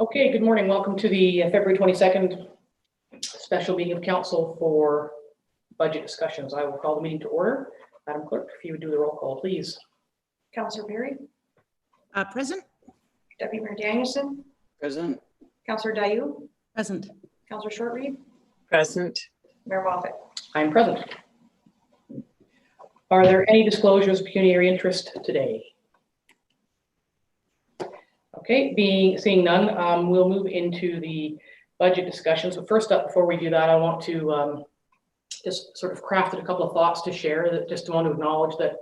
Okay, good morning. Welcome to the February 22nd special meeting of council for budget discussions. I will call the meeting to order. Madam Clerk, if you would do the roll call, please. Councillor Perry. Present. Deputy Mayor Danielson. Present. Councillor Dayu. Present. Councillor Shortreed. Present. Mayor Moffat. I am present. Are there any disclosures of pecuniary interest today? Okay, seeing none, we'll move into the budget discussion. So first up, before we do that, I want to just sort of crafted a couple of thoughts to share. That just want to acknowledge that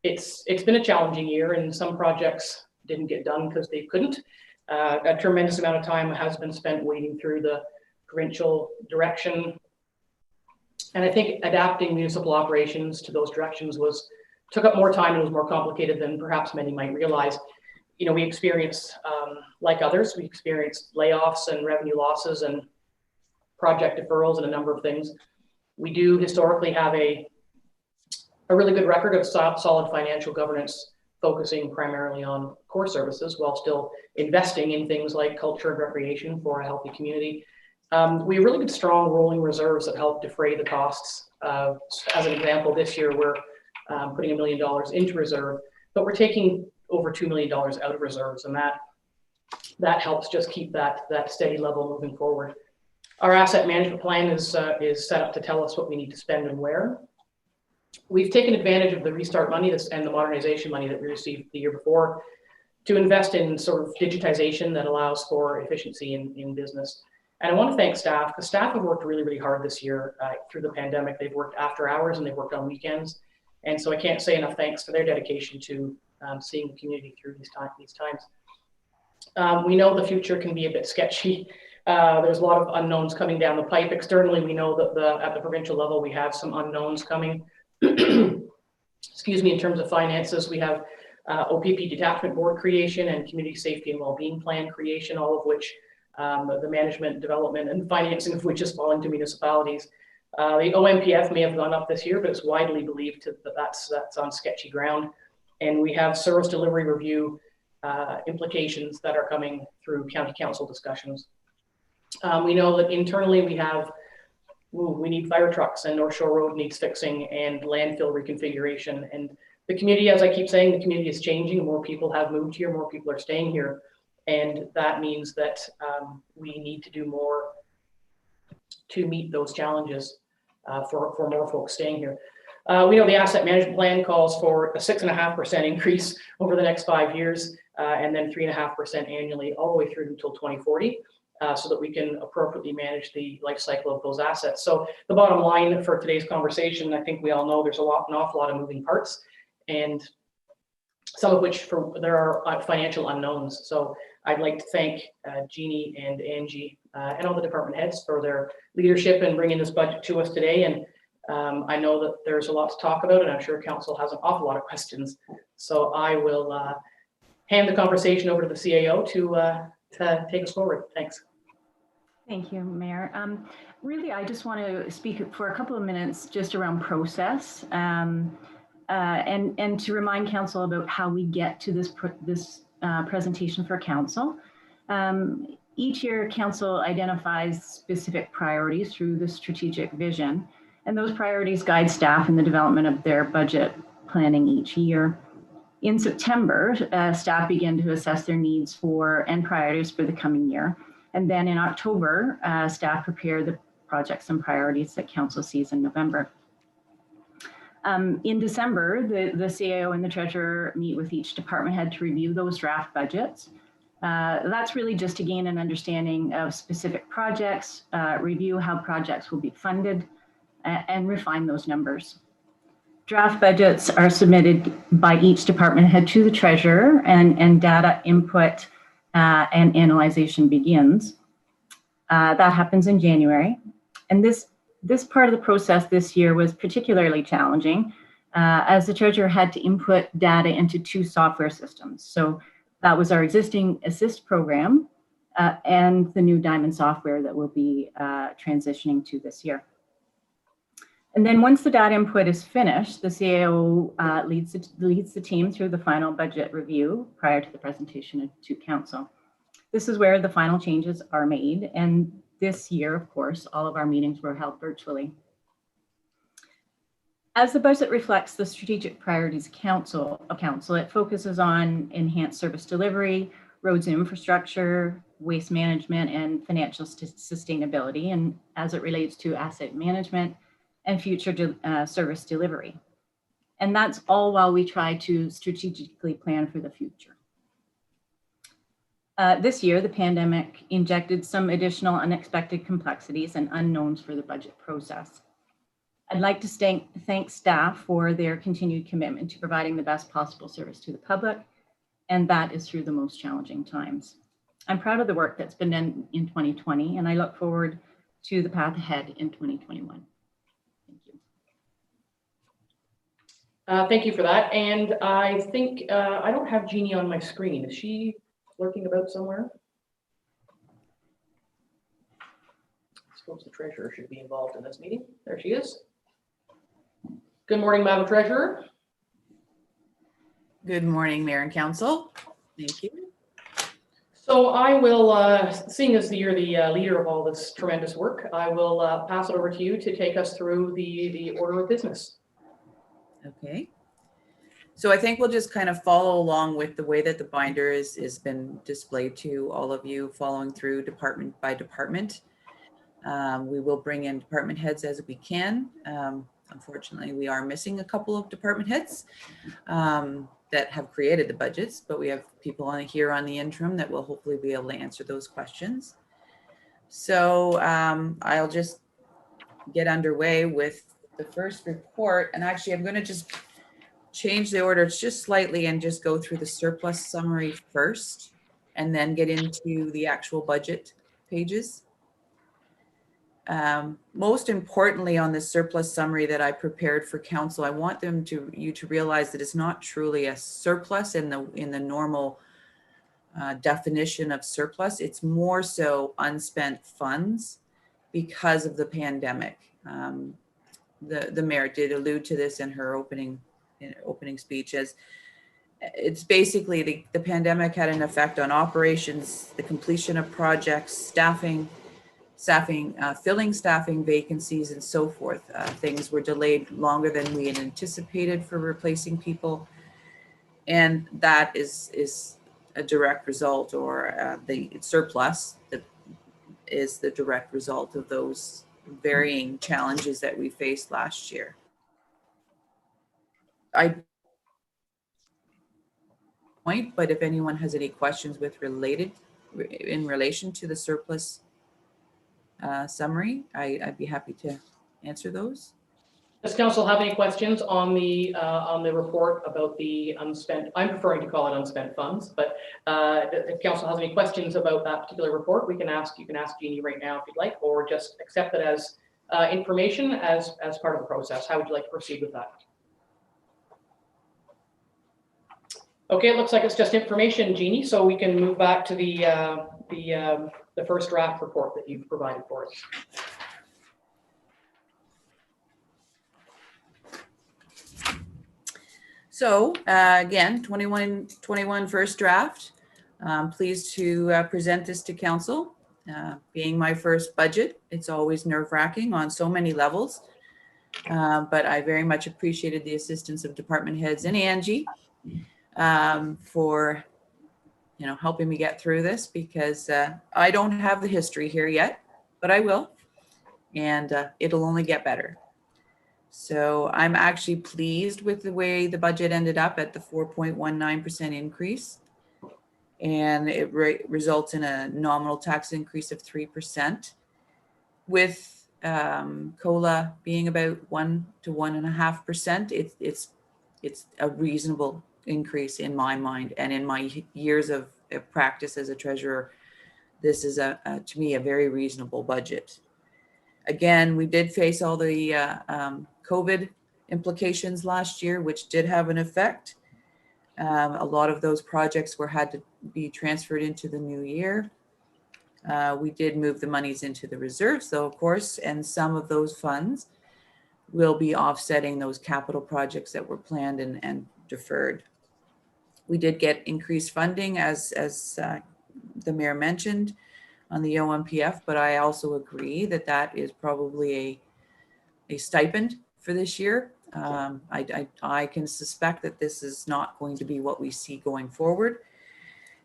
it's been a challenging year, and some projects didn't get done because they couldn't. A tremendous amount of time has been spent wading through the provincial direction, and I think adapting municipal operations to those directions took up more time and was more complicated than perhaps many might realize. You know, we experienced, like others, we experienced layoffs and revenue losses and project deferrals and a number of things. We do historically have a really good record of solid financial governance, focusing primarily on core services while still investing in things like culture and recreation for a healthy community. We have really good, strong rolling reserves that help defray the costs. As an example, this year we're putting $1 million into reserve, but we're taking over $2 million out of reserves, and that helps just keep that steady level moving forward. Our asset management plan is set up to tell us what we need to spend and where. We've taken advantage of the restart money and the modernization money that we received the year before to invest in sort of digitization that allows for efficiency in business. And I want to thank staff, because staff have worked really, really hard this year through the pandemic. They've worked after hours and they've worked on weekends. And so I can't say enough thanks for their dedication to seeing the community through these times. We know the future can be a bit sketchy. There's a lot of unknowns coming down the pipe. Externally, we know that at the provincial level, we have some unknowns coming. Excuse me, in terms of finances, we have OPP detachment board creation and community safety and well-being plan creation, all of which the management, development, and financing of which is falling to municipalities. The OMPF may have gone up this year, but it's widely believed that that's on sketchy ground. And we have service delivery review implications that are coming through county council discussions. We know that internally we need fire trucks, and North Shore Road needs fixing, and landfill reconfiguration. And the community, as I keep saying, the community is changing. More people have moved here, more people are staying here. And that means that we need to do more to meet those challenges for more folks staying here. We know the asset management plan calls for a 6.5% increase over the next 5 years, and then 3.5% annually all the way through until 2040, so that we can appropriately manage the life cycle of those assets. So the bottom line for today's conversation, I think we all know there's an awful lot of moving parts, and some of which there are financial unknowns. So I'd like to thank Jeannie and Angie and all the department heads for their leadership in bringing this budget to us today. And I know that there's a lot to talk about, and I'm sure council has an awful lot of questions. So I will hand the conversation over to the CAO to take us forward. Thanks. Thank you, Mayor. Really, I just want to speak for a couple of minutes just around process and to remind council about how we get to this presentation for council. Each year, council identifies specific priorities through the strategic vision, and those priorities guide staff in the development of their budget planning each year. In September, staff begin to assess their needs and priorities for the coming year. And then in October, staff prepare the projects and priorities that council sees in November. In December, the CAO and the treasurer meet with each department head to review those draft budgets. That's really just to gain an understanding of specific projects, review how projects will be funded, and refine those numbers. Draft budgets are submitted by each department head to the treasurer, and data input and analyzation begins. That happens in January. And this part of the process this year was particularly challenging as the treasurer had to input data into 2 software systems. So that was our existing Assist program and the new Diamond software that we'll be transitioning to this year. And then once the data input is finished, the CAO leads the team through the final budget review prior to the presentation to council. This is where the final changes are made. And this year, of course, all of our meetings were held virtually. As the budget reflects the strategic priorities of council, it focuses on enhanced service delivery, roads and infrastructure, waste management, and financial sustainability, and as it relates to asset management and future service delivery. And that's all while we try to strategically plan for the future. This year, the pandemic injected some additional unexpected complexities and unknowns for the budget process. I'd like to thank staff for their continued commitment to providing the best possible service to the public, and that is through the most challenging times. I'm proud of the work that's been done in 2020, and I look forward to the path ahead in 2021. Thank you. Thank you for that. And I think I don't have Jeannie on my screen. Is she lurking about somewhere? I suppose the treasurer should be involved in this meeting. There she is. Good morning, Madam Treasurer. Good morning, Mayor and Council. Thank you. So I will, seeing as you're the leader of all this tremendous work, I will pass it over to you to take us through the order of business. Okay. So I think we'll just kind of follow along with the way that the binder has been displayed to all of you, following through department by department. We will bring in department heads as we can. Unfortunately, we are missing a couple of department heads that have created the budgets, but we have people on here on the interim that will hopefully be able to answer those questions. So I'll just get underway with the first report. And actually, I'm going to just change the order just slightly and just go through the surplus summary first, and then get into the actual budget pages. Most importantly, on the surplus summary that I prepared for council, I want you to realize that it's not truly a surplus in the normal definition of surplus. It's more so unspent funds because of the pandemic. The mayor did allude to this in her opening speech, as it's basically the pandemic had an effect on operations, the completion of projects, staffing, filling staffing vacancies, and so forth. Things were delayed longer than we had anticipated for replacing people. And that is a direct result, or the surplus that is the direct result of those varying challenges that we faced last year. But if anyone has any questions in relation to the surplus summary, I'd be happy to answer those. Does council have any questions on the report about the unspent? I'm preferring to call it unspent funds, but if council has any questions about that particular report, you can ask Jeannie right now if you'd like, or just accept it as information as part of the process. How would you like to proceed with that? Okay, it looks like it's just information, Jeannie, so we can move back to the first draft report that you've provided for us. So again, 21 first draft. I'm pleased to present this to council. Being my first budget, it's always nerve-wracking on so many levels, but I very much appreciated the assistance of department heads and Angie for helping me get through this, because I don't have the history here yet, but I will, and it'll only get better. So I'm actually pleased with the way the budget ended up at the 4.19% increase, and it results in a nominal tax increase of 3%, with COLA being about 1 to 1.5%. It's a reasonable increase in my mind, and in my years of practice as a treasurer, this is to me a very reasonable budget. Again, we did face all the COVID implications last year, which did have an effect. A lot of those projects had to be transferred into the new year. We did move the monies into the reserves, though, of course, and some of those funds will be offsetting those capital projects that were planned and deferred. We did get increased funding, as the mayor mentioned on the OMPF, but I also agree that that is probably a stipend for this year. I can suspect that this is not going to be what we see going forward.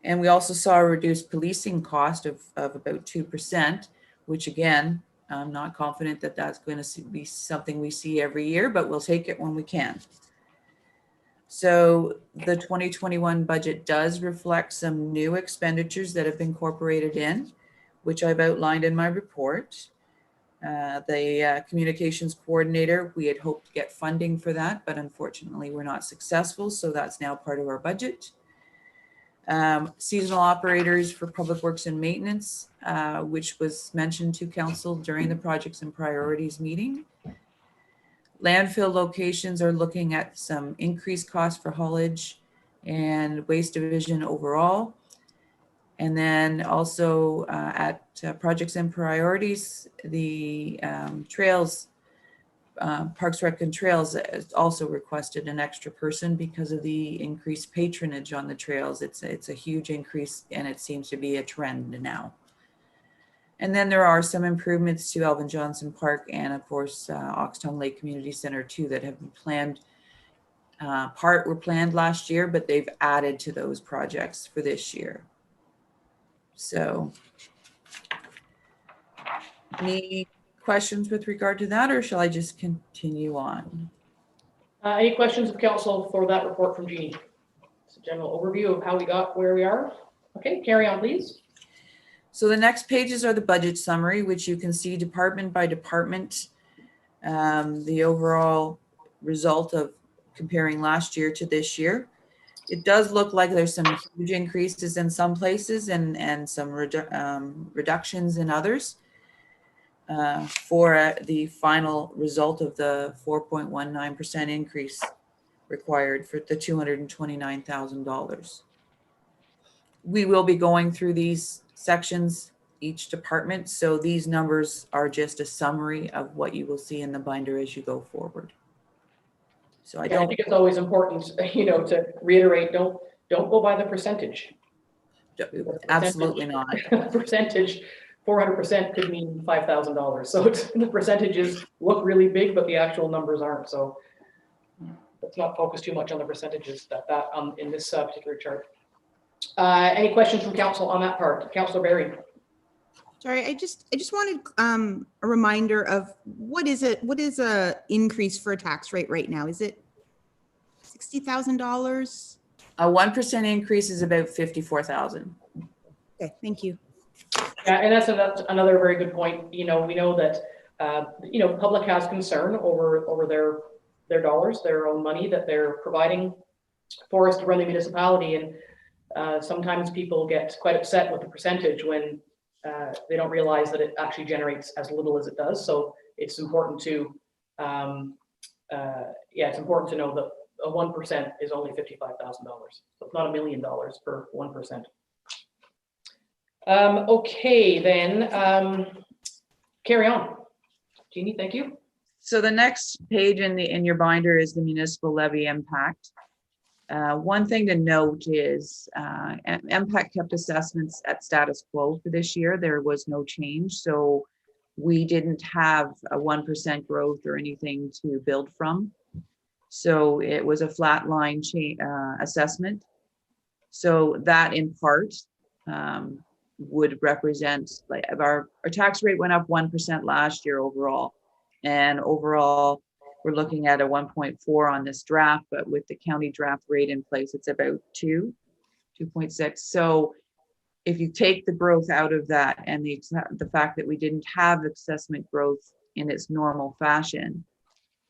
And we also saw a reduced policing cost of about 2%, which again, I'm not confident that that's going to be something we see every year, but we'll take it when we can. So the 2021 budget does reflect some new expenditures that have been incorporated in, which I've outlined in my report. The communications coordinator, we had hoped to get funding for that, but unfortunately we're not successful. So that's now part of our budget. Seasonal operators for public works and maintenance, which was mentioned to council during the projects and priorities meeting. Landfill locations are looking at some increased costs for haulage and waste division overall. And then also at projects and priorities, the trails, Parks Rec and Trails also requested an extra person because of the increased patronage on the trails. It's a huge increase and it seems to be a trend now. And then there are some improvements to Elvin Johnson Park and of course Oxtongue Lake Community Center too that have been planned. Part were planned last year, but they've added to those projects for this year. So any questions with regard to that, or shall I just continue on? Any questions of council for that report from Jeannie? It's a general overview of how we got where we are. Okay, carry on, please. So the next pages are the budget summary, which you can see department by department, the overall result of comparing last year to this year. It does look like there's some huge increases in some places and some reductions in others for the final result of the 4.19% increase required for the $229,000. We will be going through these sections, each department. So these numbers are just a summary of what you will see in the binder as you go forward. So I think it's always important, to reiterate, don't go by the percentage. Absolutely not. Percentage, 400% could mean $5,000. So the percentages look really big, but the actual numbers aren't. So let's not focus too much on the percentages in this particular chart. Any questions from council on that part? Councillor Barry. Sorry, I just wanted a reminder of what is a increase for a tax rate right now? Is it $60,000? A 1% increase is about 54,000. Okay, thank you. Yeah, and that's another very good point. We know that the public has concern over their dollars, their own money that they're providing for us to run the municipality, and sometimes people get quite upset with the percentage when they don't realize that it actually generates as little as it does. So it's important to, it's important to know that a 1% is only $55,000. So it's not $1 million per 1%. Okay, then carry on. Jeannie, thank you. So the next page in your binder is the municipal levy impact. One thing to note is MPAC kept assessments at status quo for this year. There was no change. So we didn't have a 1% growth or anything to build from. So it was a flat line assessment. So that in part would represent, like, our tax rate went up 1% last year overall. And overall, we're looking at a 1.4 on this draft, but with the county draft rate in place, it's about 2.6. So if you take the growth out of that and the fact that we didn't have assessment growth in its normal fashion,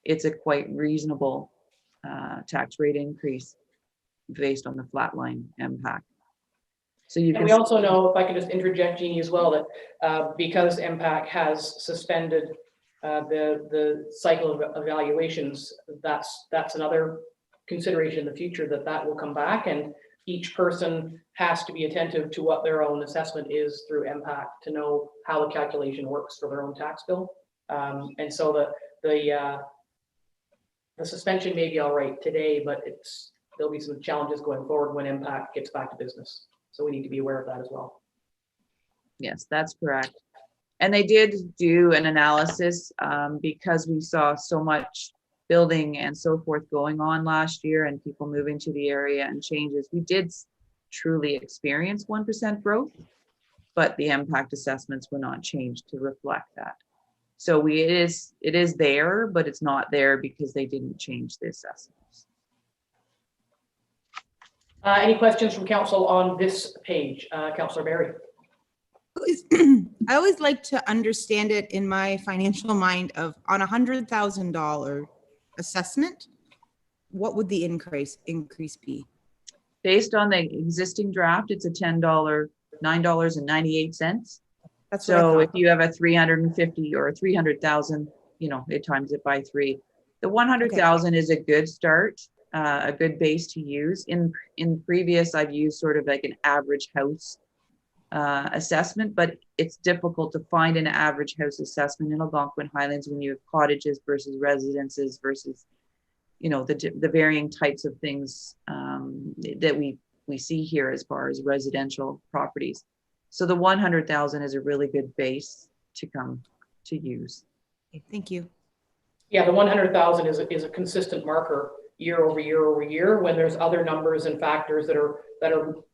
it's a quite reasonable tax rate increase based on the flatline impact. So you can. We also know, if I could just interject, Jeannie, as well, that because MPAC has suspended the cycle of evaluations, that's another consideration in the future, that will come back, and each person has to be attentive to what their own assessment is through MPAC to know how the calculation works for their own tax bill. And so the suspension may be all right today, but there'll be some challenges going forward when MPAC gets back to business. So we need to be aware of that as well. Yes, that's correct. And they did do an analysis because we saw so much building and so forth going on last year and people moving to the area and changes. We did truly experience 1% growth, but the impact assessments were not changed to reflect that. So it is there, but it's not there because they didn't change the assessments. Any questions from council on this page? Councillor Barry. I always like to understand it in my financial mind of on $100,000 assessment, what would the increase be? Based on the existing draft, it's a $9.98. That's what I So thought. if you have a 350 or a 300,000, it times it by 3. The 100,000 is a good start, a good base to use. In previous, I've used sort of like an average house assessment, but it's difficult to find an average house assessment in Algonquin Highlands when you have cottages versus residences versus, the varying types of things that we see here as far as residential properties. So the 100,000 is a really good base to come to use. Okay, thank you. Yeah, the 100,000 is a consistent marker year over year over year. When there's other numbers and factors that are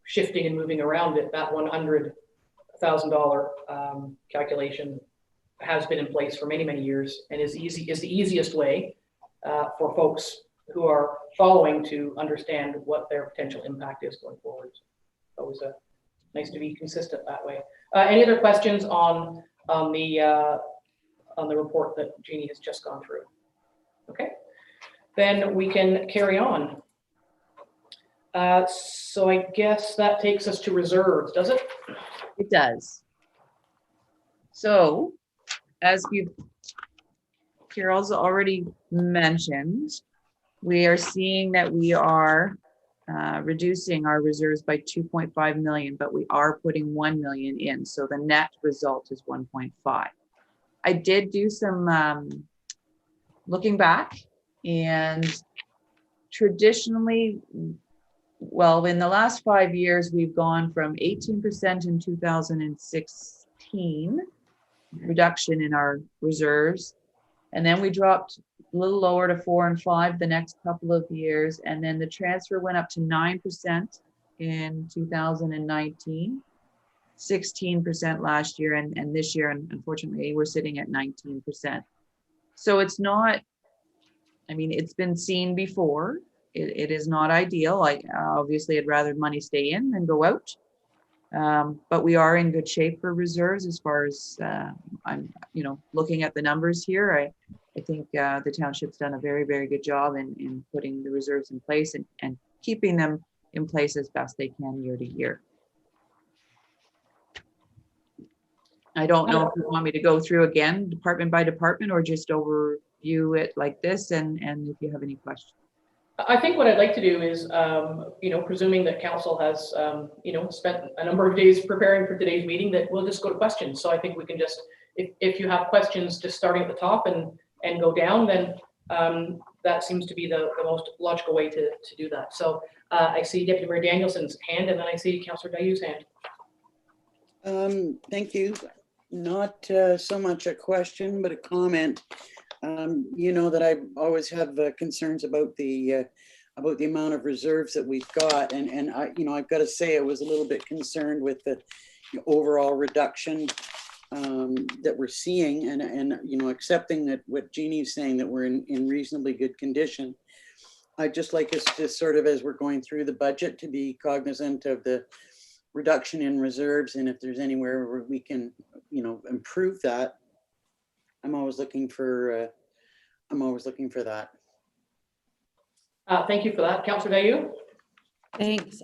shifting and moving around it, that $100,000 calculation has been in place for many, many years and is the easiest way for folks who are following to understand what their potential impact is going forward. Always nice to be consistent that way. Any other questions on the report that Jeannie has just gone through? Okay, then we can carry on. So I guess that takes us to reserves, does it? It does. So, as Carol's already mentioned, we are seeing that we are reducing our reserves by 2.5 million, but we are putting 1 million in. So the net result is 1.5. I did do some looking back, and traditionally, well, in the last 5 years, we've gone from 18% in 2016 reduction in our reserves. And then we dropped a little lower to 4 and 5 the next couple of years. And then the transfer went up to 9% in 2019, 16% last year. And this year, unfortunately, we're sitting at 19%. So it's not, it's been seen before. It is not ideal. Obviously, I'd rather money stay in than go out. But we are in good shape for reserves as far as I'm, looking at the numbers here. I think the township's done a very, very good job in putting the reserves in place and keeping them in place as best they can year to year. I don't know if you want me to go through again, department by department, or just overview it like this, and if you have any questions. I think what I'd like to do is, presuming that council has, spent a number of days preparing for today's meeting, that we'll just go to questions. So I think we can just, if you have questions, just starting at the top and go down, then that seems to be the most logical way to do that. So I see Deputy Mayor Danielson's hand, and then I see Councillor Dayou's hand. Thank you. Not so much a question, but a comment. You know that I always have concerns about the amount of reserves that we've got, and I've got to say I was a little bit concerned with the overall reduction that we're seeing, and accepting that what Jeannie's saying, that we're in reasonably good condition. I'd just like us to sort of, as we're going through the budget, to be cognizant of the reduction in reserves, and if there's anywhere where we can improve that. I'm always looking for that. Thank you for that. Councillor Dayou? Thanks.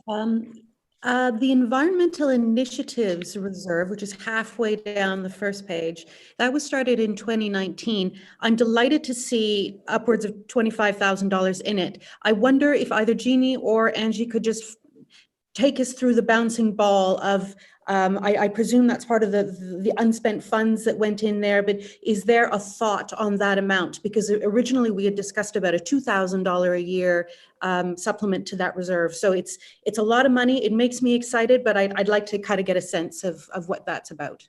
The Environmental Initiatives Reserve, which is halfway down the first page, that was started in 2019. I'm delighted to see upwards of $25,000 in it. I wonder if either Jeannie or Angie could just take us through the bouncing ball of I presume that's part of the unspent funds that went in there, but is there a thought on that amount? Because originally we had discussed about a $2,000 a year supplement to that reserve. So it's a lot of money. It makes me excited, but I'd like to kind of get a sense of what that's about.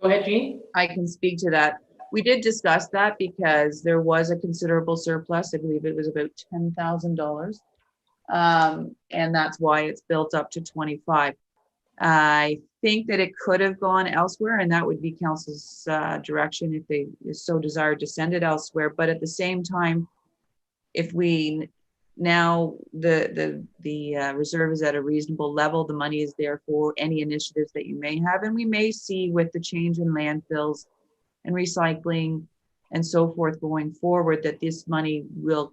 Go ahead, Jeannie. I can speak to that. We did discuss that because there was a considerable surplus. I believe it was about $10,000. And that's why it's built up to 25. I think that it could have gone elsewhere, and that would be council's direction if they so desired to send it elsewhere. But at the same time, if we now the reserve is at a reasonable level, the money is there for any initiatives that you may have, and we may see with the change in landfills and recycling and so forth going forward that this money will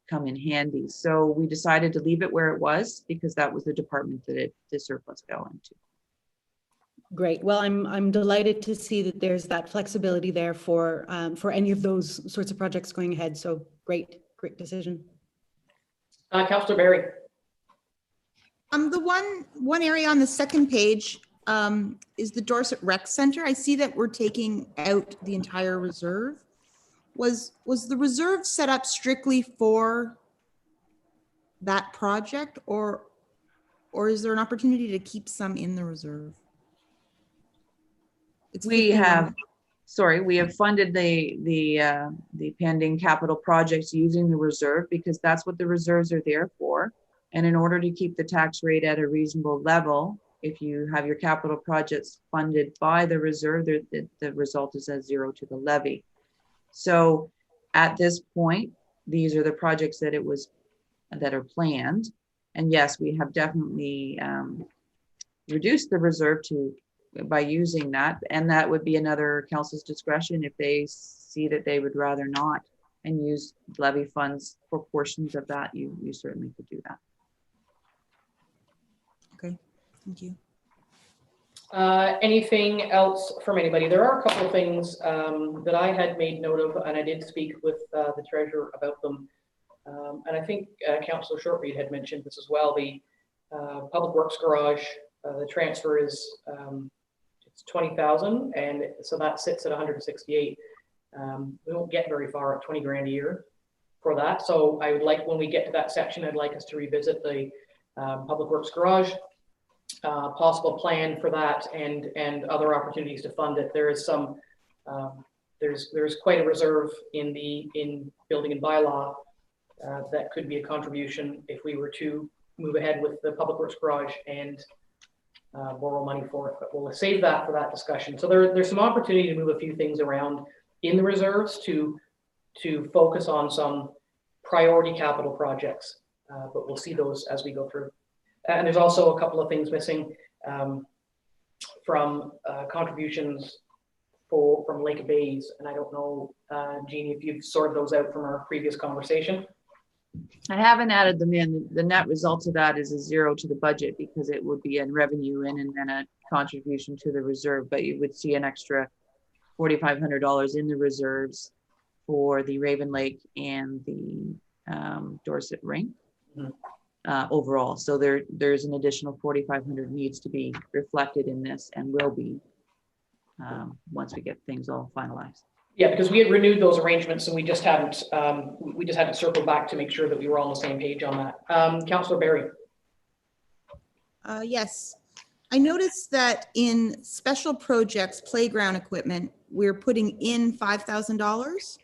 come in handy. So we decided to leave it where it was because that was the department that the surplus fell into. Great. Well, I'm delighted to see that there's that flexibility there for any of those sorts of projects going ahead. So great decision. Councillor Barry. The one area on the second page is the Dorset Rec Center. I see that we're taking out the entire reserve. Was the reserve set up strictly for that project, or is there an opportunity to keep some in the reserve? We have funded the pending capital projects using the reserve because that's what the reserves are there for. And in order to keep the tax rate at a reasonable level, if you have your capital projects funded by the reserve, the result is a zero to the levy. So at this point, these are the projects that are planned. And yes, we have definitely reduced the reserve by using that. And that would be another council's discretion if they see that they would rather not and use levy funds for portions of that. You certainly could do that. Okay, thank you. Anything else from anybody? There are a couple of things that I had made note of, and I did speak with the treasurer about them. And I think Councillor Shortreed had mentioned this as well. The Public Works Garage, the transfer is it's 20,000, and so that sits at 168. We won't get very far at 20 grand a year for that. So I would like, when we get to that section, I'd like us to revisit the Public Works Garage. Possible plan for that and other opportunities to fund it. There is some there's quite a reserve in building and bylaw that could be a contribution if we were to move ahead with the Public Works Garage and borrow money for it, but we'll save that for that discussion. So there's some opportunity to move a few things around in the reserves to focus on some priority capital projects, but we'll see those as we go through. And there's also a couple of things missing from contributions from Lake Bays. And I don't know, Jeannie, if you've sorted those out from our previous conversation. I haven't added them in. The net result of that is a zero to the budget because it would be a revenue in and then a contribution to the reserve. But you would see an extra $4,500 in the reserves for the Raven Lake and the Dorset Ring. Mm-hmm. Overall. So there's an additional 4,500 needs to be reflected in this and will be once we get things all finalized. Yeah, because we had renewed those arrangements and we just hadn't circled back to make sure that we were all on the same page on that. Councillor Barry. Yes, I noticed that in special projects, playground equipment, we're putting in $5,000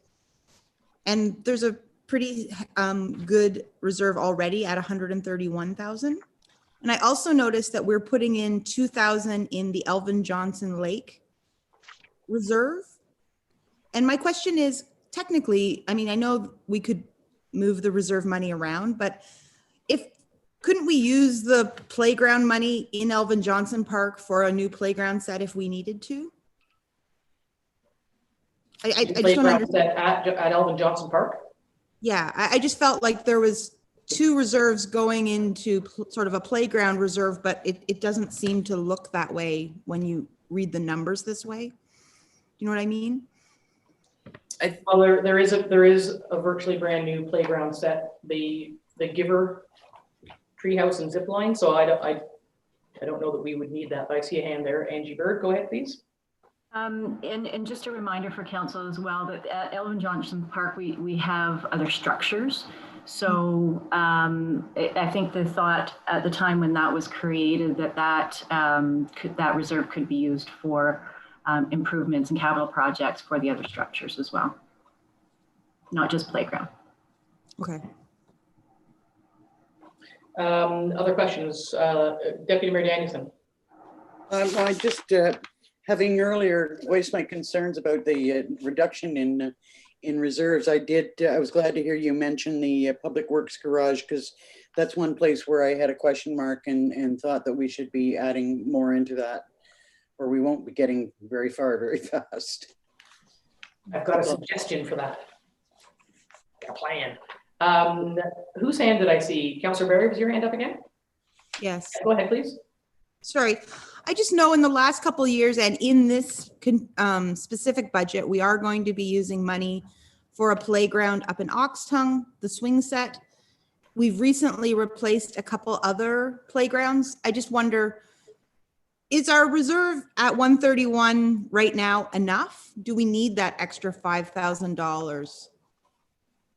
and there's a pretty good reserve already at 131,000. And I also noticed that we're putting in 2,000 in the Elvin Johnson Lake reserve. And my question is, technically, I mean, I know we could move the reserve money around, but couldn't we use the playground money in Elvin Johnson Park for a new playground set if we needed to? I just don't understand. At Elvin Johnson Park? Yeah, I just felt like there was two reserves going into sort of a playground reserve, but it doesn't seem to look that way when you read the numbers this way. You know what I mean? Well, there is a virtually brand new playground set, the Giver Treehouse and Zipline. So I I don't know that we would need that, but I see a hand there. Angie Bird, go ahead, please. And just a reminder for council as well that at Elvin Johnson Park, we have other structures. So I think the thought at the time when that was created that reserve could be used for improvements and capital projects for the other structures as well, not just playground. Okay. Other questions? Deputy Mayor Danielson. Well, I just, having earlier voiced my concerns about the reduction in reserves, I was glad to hear you mention the Public Works Garage, because that's one place where I had a question mark and thought that we should be adding more into that, or we won't be getting very far very fast. I've got a suggestion for that. A plan. Whose hand did I see? Councillor Berry, was your hand up again? Yes. Go ahead, please. Sorry. I just know in the last couple of years and in this specific budget, we are going to be using money for a playground up in Oxtongue, the swing set. We've recently replaced a couple other playgrounds. I just wonder, is our reserve at 131 right now enough? Do we need that extra $5,000?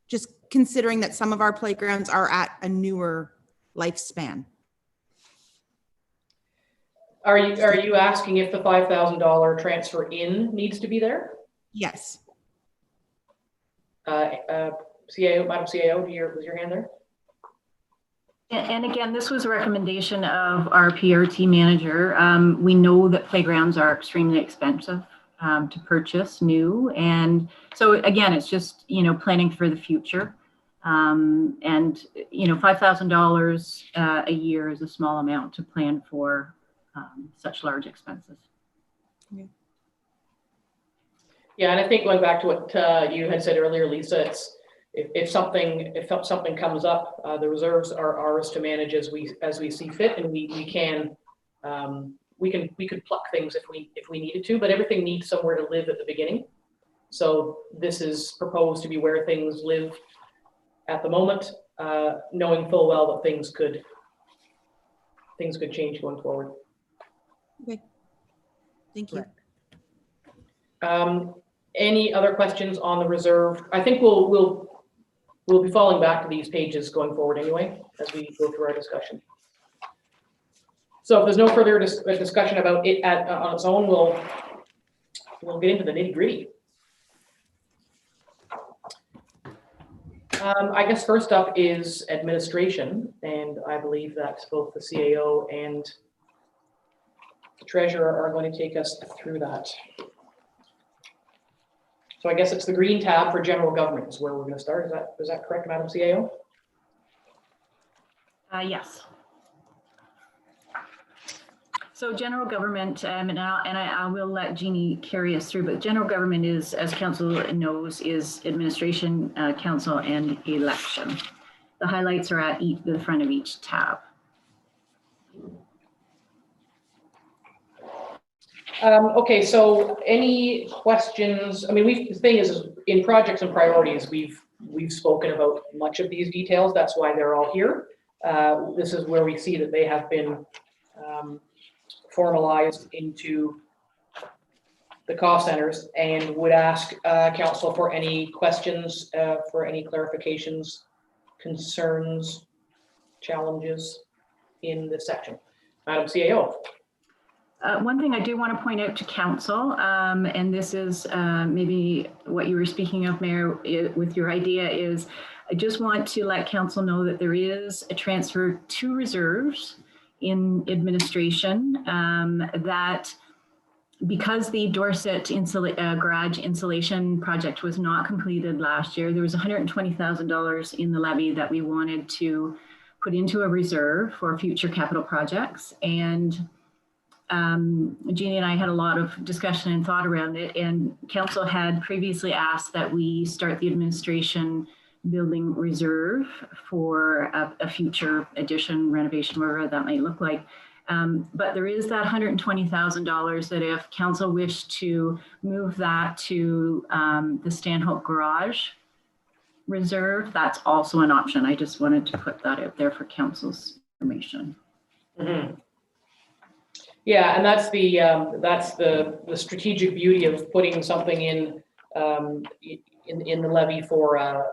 Just considering that some of our playgrounds are at a newer lifespan. Are you asking if the $5,000 transfer in needs to be there? Yes. CAO, Madam CAO, was your hand there? And again, this was a recommendation of our PRT manager. We know that playgrounds are extremely expensive to purchase new. And so again, it's just, planning for the future. And, $5,000 a year is a small amount to plan for such large expenses. Yeah, and I think going back to what you had said earlier, Lisa, it's if something comes up, the reserves are ours to manage as we see fit, and we could pluck things if we needed to, but everything needs somewhere to live at the beginning. So this is proposed to be where things live at the moment, knowing full well that things could change going forward. Okay. Thank you. Any other questions on the reserve? I think we'll be falling back to these pages going forward anyway, as we go through our discussion. So if there's no further discussion about it on its own, we'll get into the nitty-gritty. I guess first up is administration, and I believe that both the CAO and the treasurer are going to take us through that. So I guess it's the green tab for general government is where we're going to start. Is that correct, Madam CAO? Yes. So general government, and I will let Jeannie carry us through, but general government is, as council knows, is administration, council, and election. The highlights are at the front of each tab. Okay, so any questions? I mean, the thing is in projects and priorities, we've spoken about much of these details. That's why they're all here. This is where we see that they have been formalized into the cost centers, and would ask council for any questions, for any clarifications, concerns, challenges in this section. Madam CAO. One thing I do want to point out to council, and this is maybe what you were speaking of, Mayor, with your idea, is I just want to let council know that there is a transfer to reserves in administration, that because the Dorset garage insulation project was not completed last year, there was $120,000 in the levy that we wanted to put into a reserve for future capital projects. And Jeannie and I had a lot of discussion and thought around it, and council had previously asked that we start the administration building reserve for a future addition, renovation, whatever that might look like. But there is that $120,000 that if council wished to move that to the Stanhope Garage reserve, that's also an option. I just wanted to put that out there for council's information. Mm-hmm. Yeah, and that's the strategic beauty of putting something in the levy for a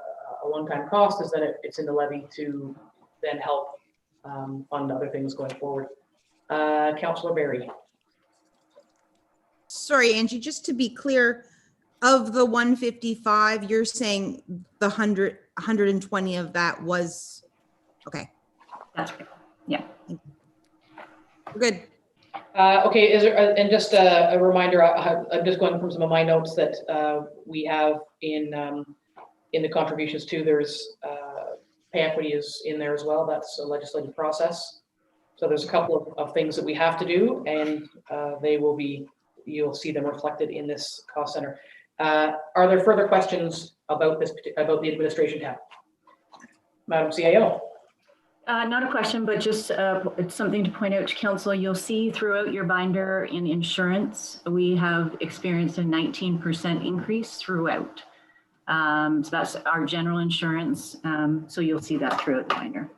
one-time cost, is that it's in the levy to then help fund other things going forward. Councillor Barry. Sorry, Angie, just to be clear, of the 155, you're saying the 120 of that was, okay, That's right. Yeah. we're good. Okay, is there, and just a reminder, I'm just going from some of my notes that we have in the contributions too, there's pay equity is in there as well. That's a legislative process. So there's a couple of things that we have to do, and you'll see them reflected in this cost center. Are there further questions about the administration tab? Madam CAO. Not a question, but just it's something to point out to council. You'll see throughout your binder in insurance, we have experienced a 19% increase throughout. So that's our general insurance. So you'll see that throughout the binder.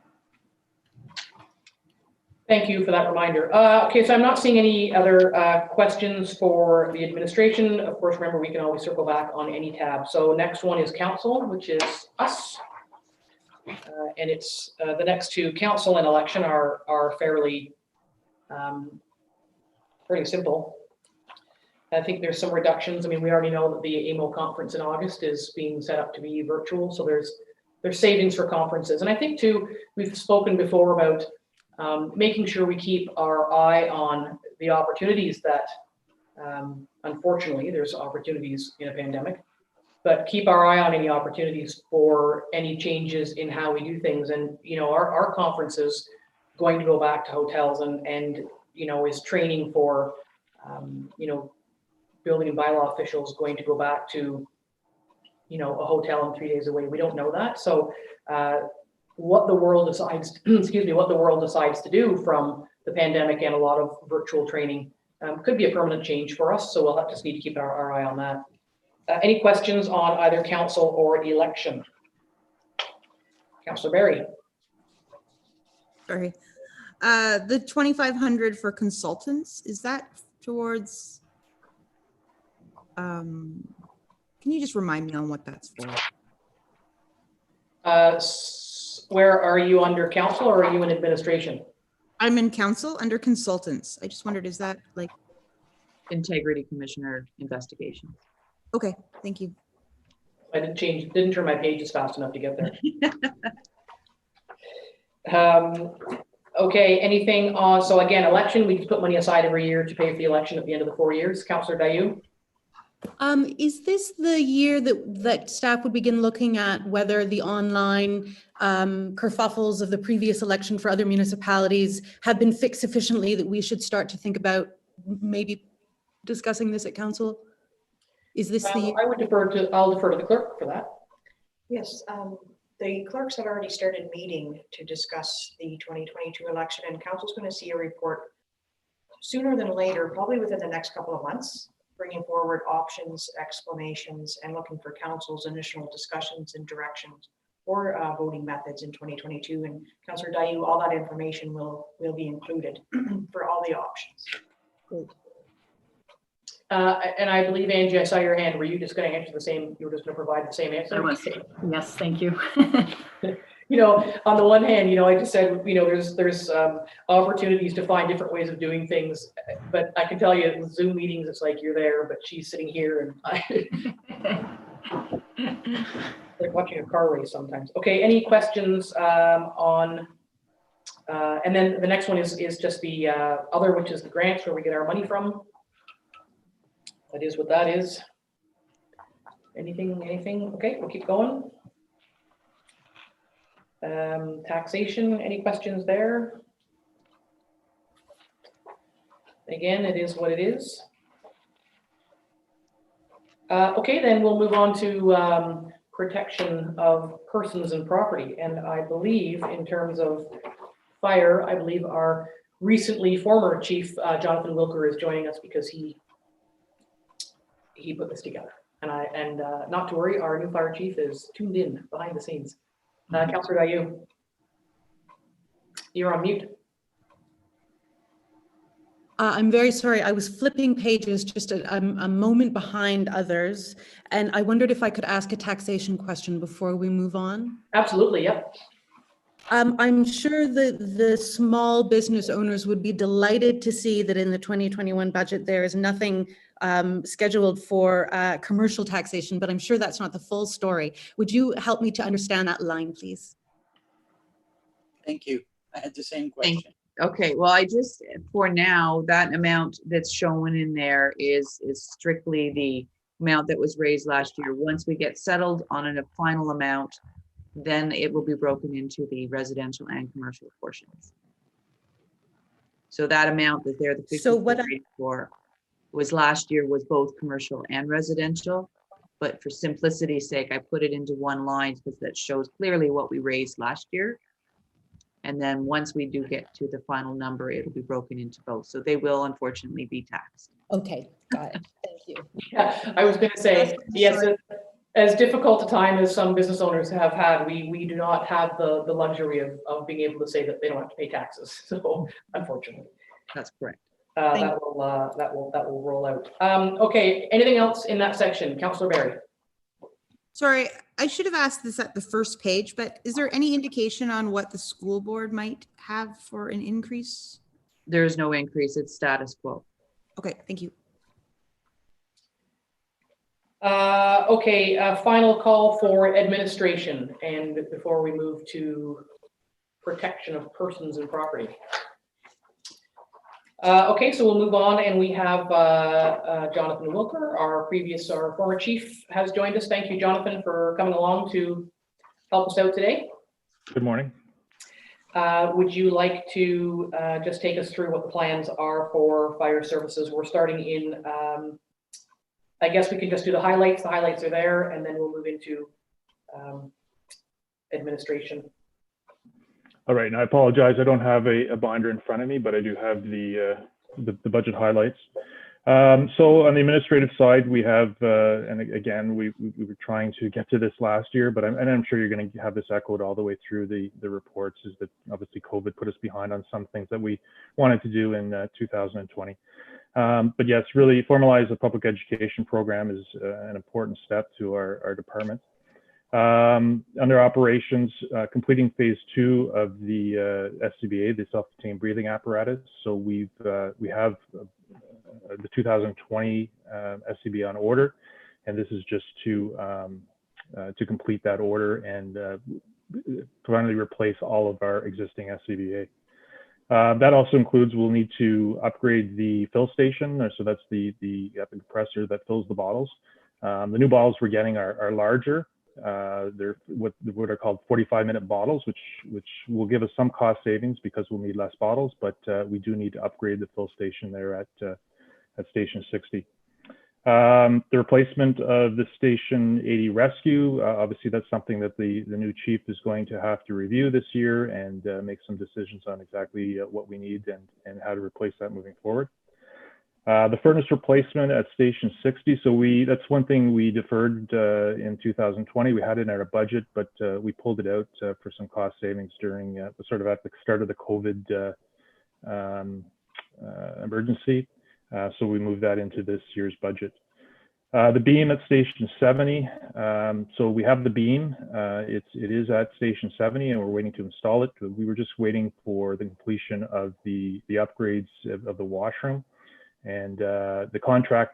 Thank you for that reminder. Okay, so I'm not seeing any other questions for the administration. Of course, remember, we can always circle back on any tab. So next one is council, which is us. And it's the next two, council and election, are fairly simple. I think there's some reductions. I mean, we already know that the AMO conference in August is being set up to be virtual, so there's savings for conferences. And I think too, we've spoken before about making sure we keep our eye on the opportunities that, unfortunately, there's opportunities in a pandemic, but keep our eye on any opportunities for any changes in how we do things. And, you know, our conference is going to go back to hotels and you know, is training for, you know, building and bylaw officials going to go back to, you know, a hotel and 3 days away. We don't know that. So what the world decides, what the world decides to do from the pandemic and a lot of virtual training could be a permanent change for us. So we'll just need to keep our eye on that. Any questions on either council or election? Councillor Barry. Sorry. The 2,500 for consultants, is that towards, can you just remind me on what that's for? Where are you, under council or are you in administration? I'm in council under consultants. I just wondered, is that like? Integrity Commissioner investigation. Okay, thank you. I didn't turn my pages fast enough to get there. Okay, anything on, so again, election, we put money aside every year to pay for the election at the end of the 4 years. Councillor Dayu? Is this the year that staff would begin looking at whether the online kerfuffles of the previous election for other municipalities have been fixed sufficiently that we should start to think about maybe discussing this at council? Is this the year? I'll defer to the clerk for that. Yes, the clerks have already started meeting to discuss the 2022 election, and council's going to see a report sooner than later, probably within the next couple of months, bringing forward options, explanations, and looking for council's initial discussions and directions for voting methods in 2022. And Councillor Dayu, all that information will be included for all the options. Great. And I believe, Angie, I saw your hand. Were you just going to answer the same? You were just going to provide the same answer? I was. Yes, thank you. You know, on the one hand, you know, I just said, you know, there's opportunities to find different ways of doing things, but I can tell you with Zoom meetings, it's like you're there, but she's sitting here, and like watching a car race sometimes. Okay, any questions on? And then the next one is just the other, which is the grants where we get our money from. That is what that is. Anything? Okay, we'll keep going. Taxation, any questions there? Again, it is what it is. Okay, then we'll move on to protection of persons and property. And I believe in terms of fire, I believe our recently former chief, Jonathan Wilker, is joining us because he put this together. And not to worry, our new fire chief is tuned in behind the scenes. Councillor Dayu, you're on mute. I'm very sorry. I was flipping pages just a moment behind others. And I wondered if I could ask a taxation question before we move on. Absolutely, yep. I'm sure that the small business owners would be delighted to see that in the 2021 budget, there is nothing scheduled for commercial taxation, but I'm sure that's not the full story. Would you help me to understand that line, please? Thank you. I had the same Thank question. Okay, well, I just, for now, that amount that's shown in there is strictly the amount that was raised last year. Once we get settled on a final amount, then it will be broken into the residential and commercial portions. So that amount that they're the So what 54 was last year was both commercial and residential. But for simplicity's sake, I put it into one line because that shows clearly what we raised last year. And then once we do get to the final number, it'll be broken into both. So they will unfortunately be taxed. Okay, got it. Thank you. Yeah, I was going to say, yes, as difficult a time as some business owners have had, we do not have the luxury of being able to say that they don't have to pay taxes. So unfortunately, That's correct. that will roll out. Okay, anything else in that section? Councillor Barry. Sorry, I should have asked this at the first page, but is there any indication on what the school board might have for an increase? There is no increase, it's status quo. Okay, thank you. Okay, final call for administration, and before we move to protection of persons and property. Okay, so we'll move on, and we have Jonathan Wilker, our former chief, has joined us. Thank you, Jonathan, for coming along to help us out today. Good morning. Would you like to just take us through what the plans are for fire services? We're starting in, I guess we can just do the highlights. The highlights are there, and then we'll move into administration. All right, and I apologize, I don't have a binder in front of me, but I do have the budget highlights. So on the administrative side, we have, and again, we were trying to get to this last year, but I'm sure you're going to have this echoed all the way through the reports, is that obviously COVID put us behind on some things that we wanted to do in 2020. But yes, really formalize the public education program is an important step to our department. Under operations, completing phase 2 of the SCBA, the self-contained breathing apparatus. So we have the 2020 SCBA on order, and this is just to complete that order and finally replace all of our existing SCBA. That also includes, we'll need to upgrade the fill station. So that's the compressor that fills the bottles. The new bottles we're getting are larger. They're what are called 45-minute bottles, which will give us some cost savings because we'll need less bottles, but we do need to upgrade the fill station there at station 60. The replacement of the station 80 rescue, obviously that's something that the new chief is going to have to review this year and make some decisions on exactly what we need and how to replace that moving forward. The furnace replacement at station 60. So that's one thing we deferred in 2020. We had it in our budget, but we pulled it out for some cost savings during sort of at the start of the COVID emergency. So we moved that into this year's budget. The beam at station 70. So we have the beam. It is at station 70, and we're waiting to install it. We were just waiting for the completion of the upgrades of the washroom. And the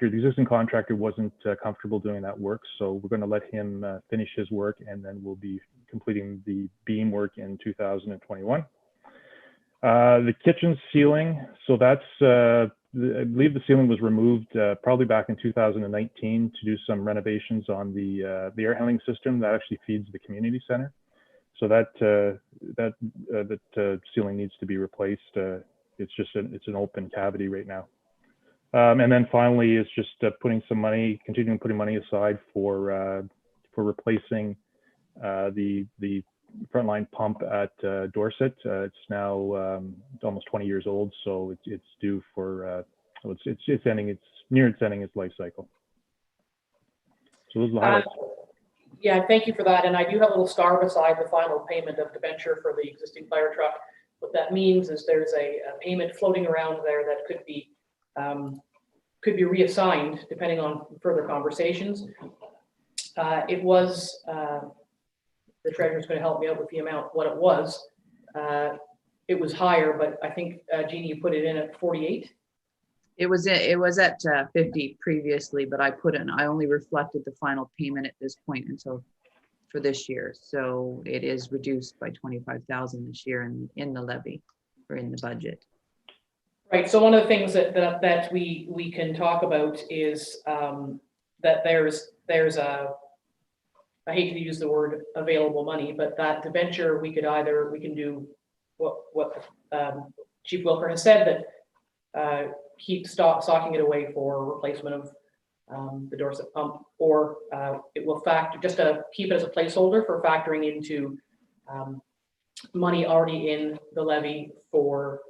existing contractor wasn't comfortable doing that work. So we're going to let him finish his work, and then we'll be completing the beam work in 2021. The kitchen ceiling. So that's, I believe the ceiling was removed probably back in 2019 to do some renovations on the air handling system that actually feeds the community center. So that ceiling needs to be replaced. It's an open cavity right now. And then finally, it's just continuing putting money aside for replacing the frontline pump at Dorset. It's now almost 20 years old, so it's due for it's near ending its life cycle. So those are the highlights. Yeah, thank you for that. And I do have a little star beside the final payment of debenture for the existing fire truck. What that means is there's a payment floating around there that could be reassigned depending on further conversations. It was, the treasurer's going to help me out with the amount, what it was. It was higher, but I think, Jeannie, you put it in at 48. It was at 50 previously, but I only reflected the final payment at this point until for this year. So it is reduced by 25,000 this year in the levy or in the budget. Right. So one of the things that we can talk about is that there's a, I hate to use the word available money, but that debenture we can do what Chief Wilker has said, that keep stocking it away for replacement of the Dorset pump, or it will factor, just to keep it as a placeholder for factoring into money already in the levy for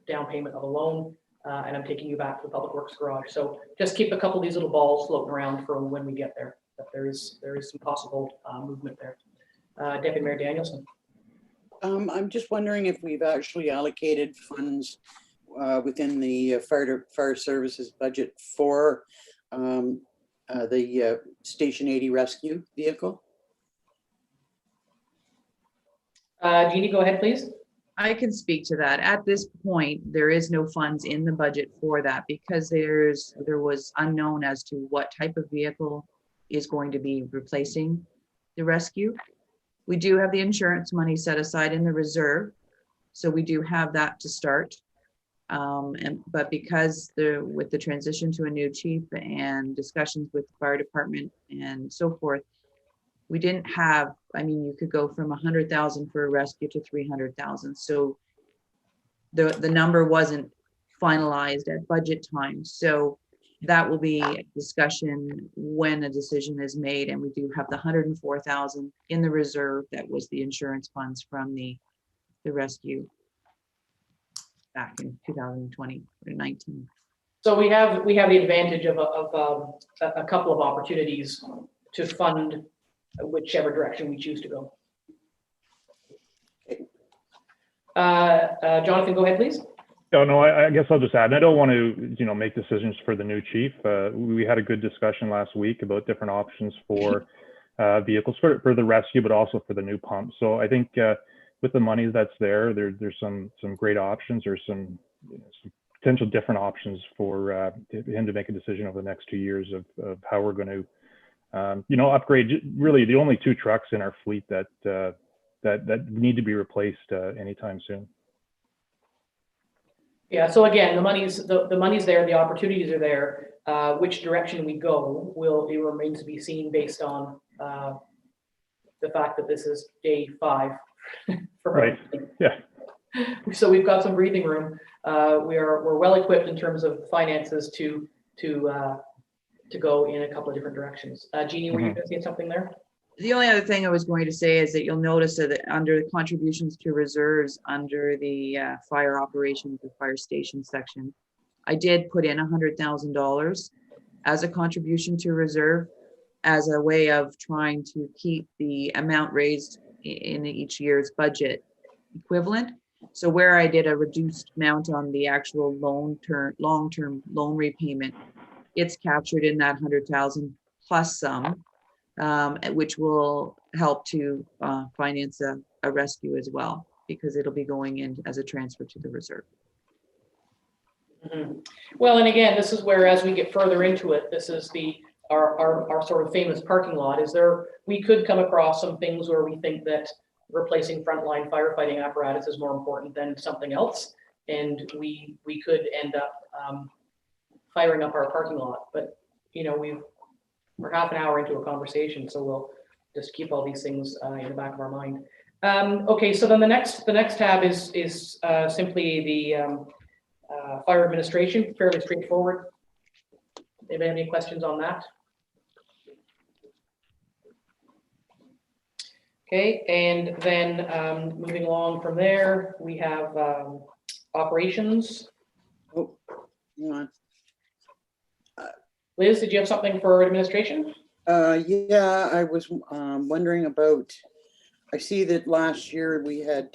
down payment of a loan. And I'm taking you back to the Public Works garage. So just keep a couple of these little balls floating around for when we get there. But there is some possible movement there. Deputy Mayor Danielson. I'm just wondering if we've actually allocated funds within the fire services budget for the Station 80 rescue vehicle. Jeannie, go ahead, please. I can speak to that. At this point, there is no funds in the budget for that because there was unknown as to what type of vehicle is going to be replacing the rescue. We do have the insurance money set aside in the reserve, so we do have that to start. But because with the transition to a new chief and discussions with the fire department and so forth, we didn't have, I mean, you could go from 100,000 for a rescue to 300,000. So the number wasn't finalized at budget time. So that will be a discussion when a decision is made. And we do have the 104,000 in the reserve. That was the insurance funds from the rescue back in 2020 or 19. So we have the advantage of a couple of opportunities to fund whichever direction we choose to go. Jonathan, go ahead, please. Oh, no, I guess I'll just add, and I don't want to, make decisions for the new chief. We had a good discussion last week about different options for vehicles for the rescue, but also for the new pump. So I think with the money that's there's some great options, or some potential different options for him to make a decision over the next 2 years of how we're going to upgrade really the only 2 trucks in our fleet that need to be replaced anytime soon. Yeah. So again, the money's there, the opportunities are there. Which direction we go it remains to be seen based on the fact that this is day 5. Right. Yeah. So we've got some breathing room. We're well equipped in terms of finances to go in a couple of different directions. Jeannie, were you going to say something there? The only other thing I was going to say is that you'll notice that under the contributions to reserves under the fire operations, the fire station section, I did put in $100,000 as a contribution to reserve as a way of trying to keep the amount raised in each year's budget equivalent. So where I did a reduced amount on the actual long-term loan repayment, it's captured in that 100,000 plus some, which will help to finance a rescue as well, because it'll be going in as a transfer to the reserve. Mm-hmm. Well, and again, this is where, as we get further into it, this is our sort of famous parking lot. We could come across some things where we think that replacing frontline firefighting apparatus is more important than something else, and we could end up firing up our parking lot. But we're half an hour into a conversation, so we'll just keep all these things in the back of our mind. Okay, so then the next tab is simply the fire administration, fairly straightforward. Anybody have any questions on that? Okay, and then moving along from there, we have operations. Oh, hang on. Liz, did you have something for administration? Yeah, I was wondering about, I see that last year we had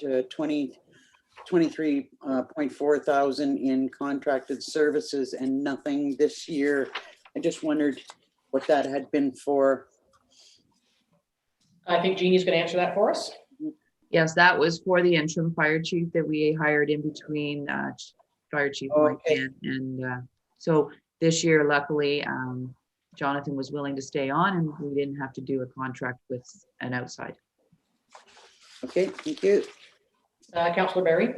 23.4 thousand in contracted services and nothing this year. I just wondered what that had been for. I think Jeannie's going to answer that for us. Yes, that was for the interim fire chief that we hired in between Fire Chief Mike Okay. and so this year, luckily, Jonathan was willing to stay on and we didn't have to do a contract with an outside. Okay, thank you. Councillor Barry?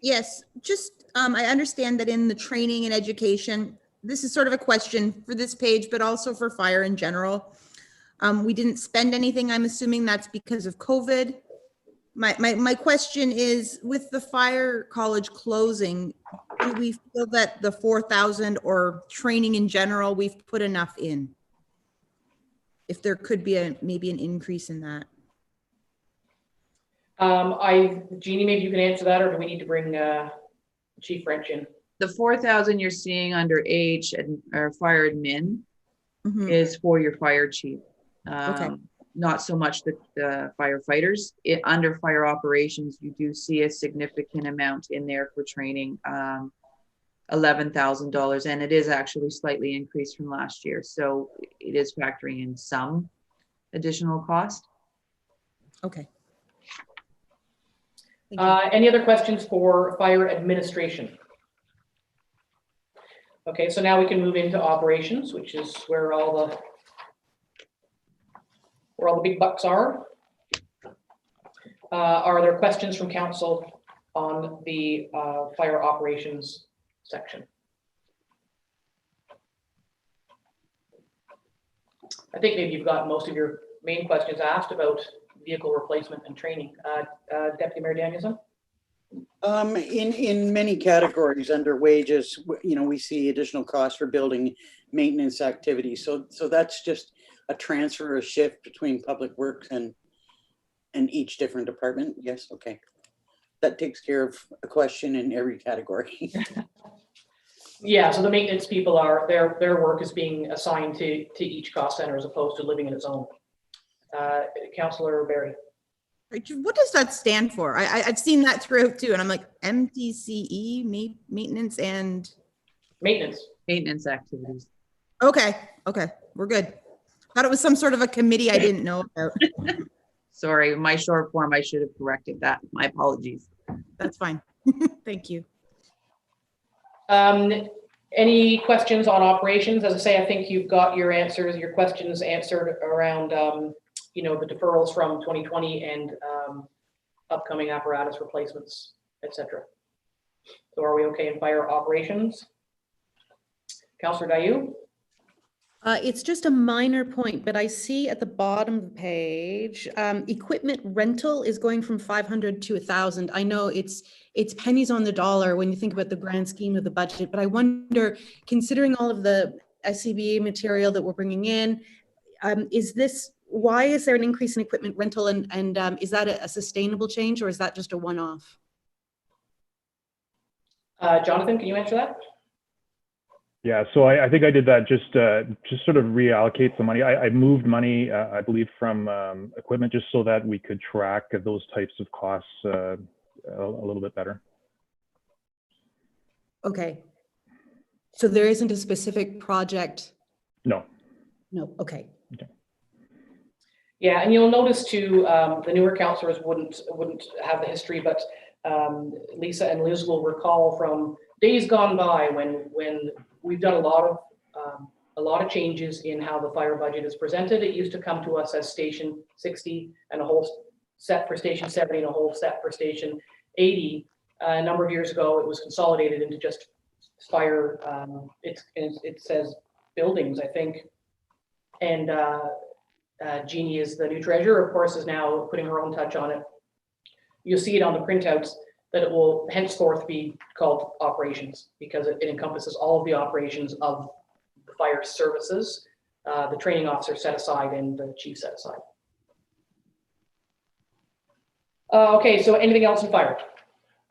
Yes, just, I understand that in the training and education, this is sort of a question for this page, but also for fire in general. We didn't spend anything. I'm assuming that's because of COVID. My question is, with the fire college closing, do we feel that the 4,000 or training in general, we've put enough in? If there could be maybe an increase in that. Jeannie, maybe you can answer that, or do we need to bring Chief French in? The 4,000 you're seeing under H and or fire admin Mhm. is for your fire chief. Okay. Not so much the firefighters. Under fire operations, you do see a significant amount in there for training, $11,000, and it is actually slightly increased from last year. So it is factoring in some additional cost. Okay. Thank you. Any other questions for fire administration? Okay, so now we can move into operations, which is where all the big bucks are. Are there questions from council on the fire operations section? I think maybe you've got most of your main questions asked about vehicle replacement and training. Deputy Mayor Danielson? In many categories under wages, we see additional costs for building maintenance activities. So that's just a transfer, a shift between public works and each different department. Yes, okay. That takes care of a question in every category. Yeah, so the maintenance people are, their work is being assigned to each cost center as opposed to living in its own. Councillor Barry. What does that stand for? I've seen that throughout too, and I'm like, MTCE, maintenance and. Maintenance activities. Okay, we're good. Thought it was some sort of a committee I didn't know about. Sorry, my short form, I should have corrected that. My apologies. That's fine. Thank you. Any questions on operations? As I say, I think you've got your answers, your questions answered around, the deferrals from 2020 and upcoming apparatus replacements, etc. So are we okay in fire operations? Councillor Dayu? It's just a minor point, but I see at the bottom of the page, equipment rental is going from 500 to 1,000. I know it's pennies on the dollar when you think about the grand scheme of the budget, but I wonder, considering all of the SCBA material that we're bringing in, why is there an increase in equipment rental, and is that a sustainable change, or is that just a one-off? Jonathan, can you answer that? Yeah, so I think I did that just sort of reallocate some money. I moved money, I believe, from equipment just so that we could track those types of costs a little bit better. Okay. So there isn't a specific project? No. No, okay. Yeah, and you'll notice too, the newer councillors wouldn't have the history, but Lisa and Liz will recall from days gone by when we've done a lot of changes in how the fire budget is presented. It used to come to us as Station 60 and a whole set for Station 70 and a whole set for Station 80. A number of years ago, it was consolidated into just fire. It says buildings, I think, and Jeannie is the new treasurer, of course, is now putting her own touch on it. You'll see it on the printouts that it will henceforth be called operations because it encompasses all of the operations of the fire services, the training officer set aside and the chief set aside. Okay, so anything else in fire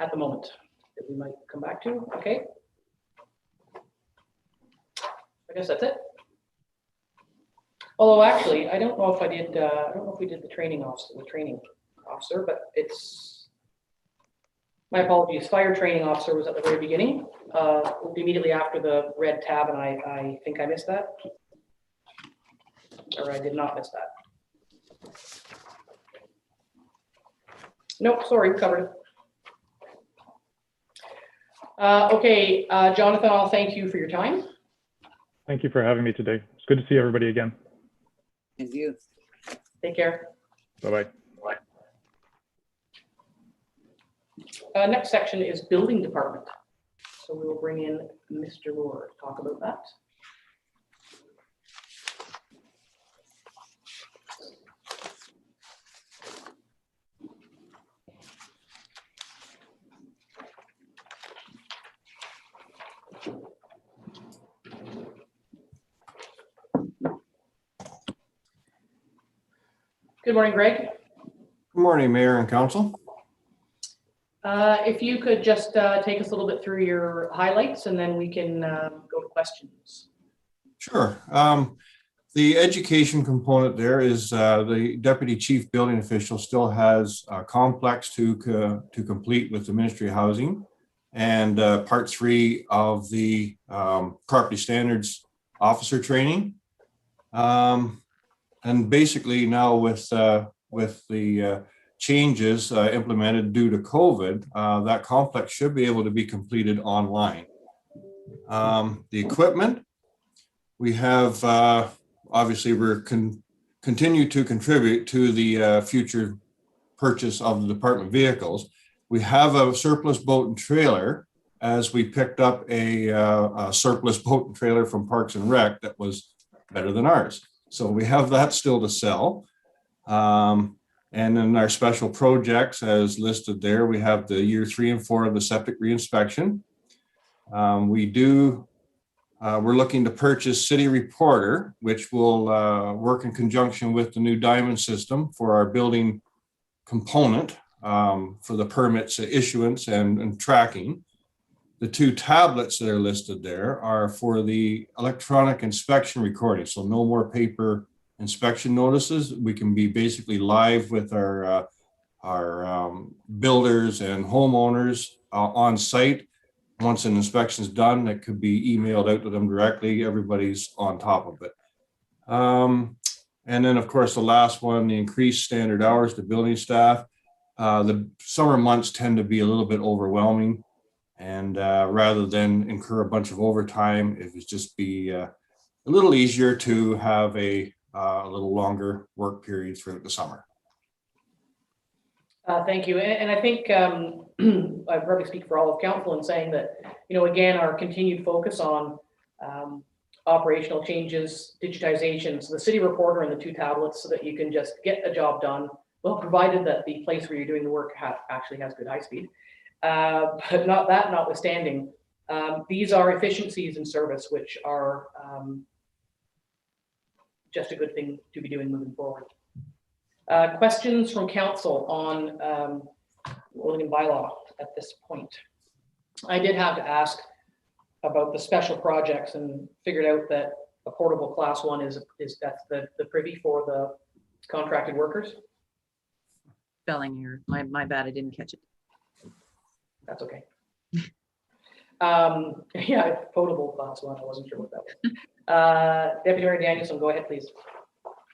at the moment that we might come back to? Okay. I guess that's it. Although actually, I don't know if I did. I don't know if we did the training officer, the training officer, but it's, my apologies, fire training officer was at the very beginning, immediately after the red tab, and I think I missed that. Or I did not miss that. Nope, sorry, we covered it. Okay, Jonathan, I'll thank you for your time. Thank you for having me today. It's good to see everybody again. And you. Take care. Bye-bye. Next section is building department. So we will bring in Mr. Moore to talk about that. Good morning, Greg. Good morning, Mayor and Council. If you could just take us a little bit through your highlights, and then we can go to questions. Sure. The education component there is the Deputy Chief Building Official still has a complex to complete with the Ministry of Housing, and Part 3 of the Property Standards Officer Training. And basically now with the changes implemented due to COVID, that complex should be able to be completed online. The equipment, we have, obviously we're continue to contribute to the future purchase of the department vehicles. We have a surplus boat and trailer, as we picked up a surplus boat and trailer from Parks and Rec that was better than ours. So we have that still to sell. And then our special projects as listed there, we have the year 3 and 4 of the septic reinspection. We're looking to purchase City Reporter, which will work in conjunction with the new Diamond system for our building component for the permits issuance and tracking. The 2 tablets that are listed there are for the electronic inspection recording. So no more paper inspection notices. We can be basically live with our builders and homeowners on site. Once an inspection is done, it could be emailed out to them directly. Everybody's on top of it. And then, of course, the last one, the increased standard hours to building staff. The summer months tend to be a little bit overwhelming. And rather than incur a bunch of overtime, it would just be a little easier to have a little longer work periods throughout the summer. Thank you. And I think I probably speak for all of council in saying that, again, our continued focus on operational changes, digitization, so the City Reporter and the 2 tablets so that you can just get a job done, well, provided that the place where you're doing the work actually has good high speed. But notwithstanding, these are efficiencies in service, which are just a good thing to be doing moving forward. Questions from council on Oregon bylaw at this point? I did have to ask about the special projects and figured out that a portable class 1 is that's the privy for the contracted workers. Spelling error. My bad. I didn't catch it. That's okay. Yeah, potable class 1. I wasn't sure what that was. Deputy Mayor Danielson, go ahead, please.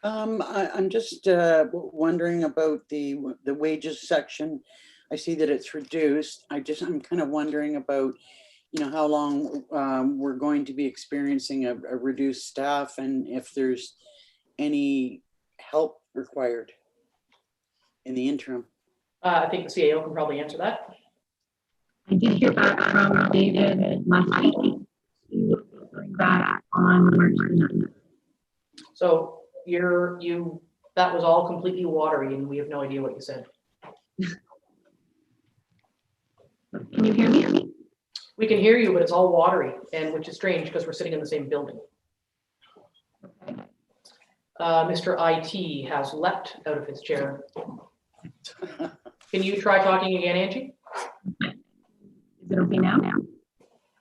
I'm just wondering about the wages section. I see that it's reduced. I'm kind of wondering about, how long we're going to be experiencing a reduced staff and if there's any help required in the interim. I think the CAO can probably answer that. I did hear back from David last week. He will bring that on March 9th. So that was all completely watery and we have no idea what you said. Can you hear me? We can hear you, but it's all watery, and which is strange because we're sitting in the same building. Mr. IT has leapt out of his chair. Can you try talking again, Angie? Is it okay now?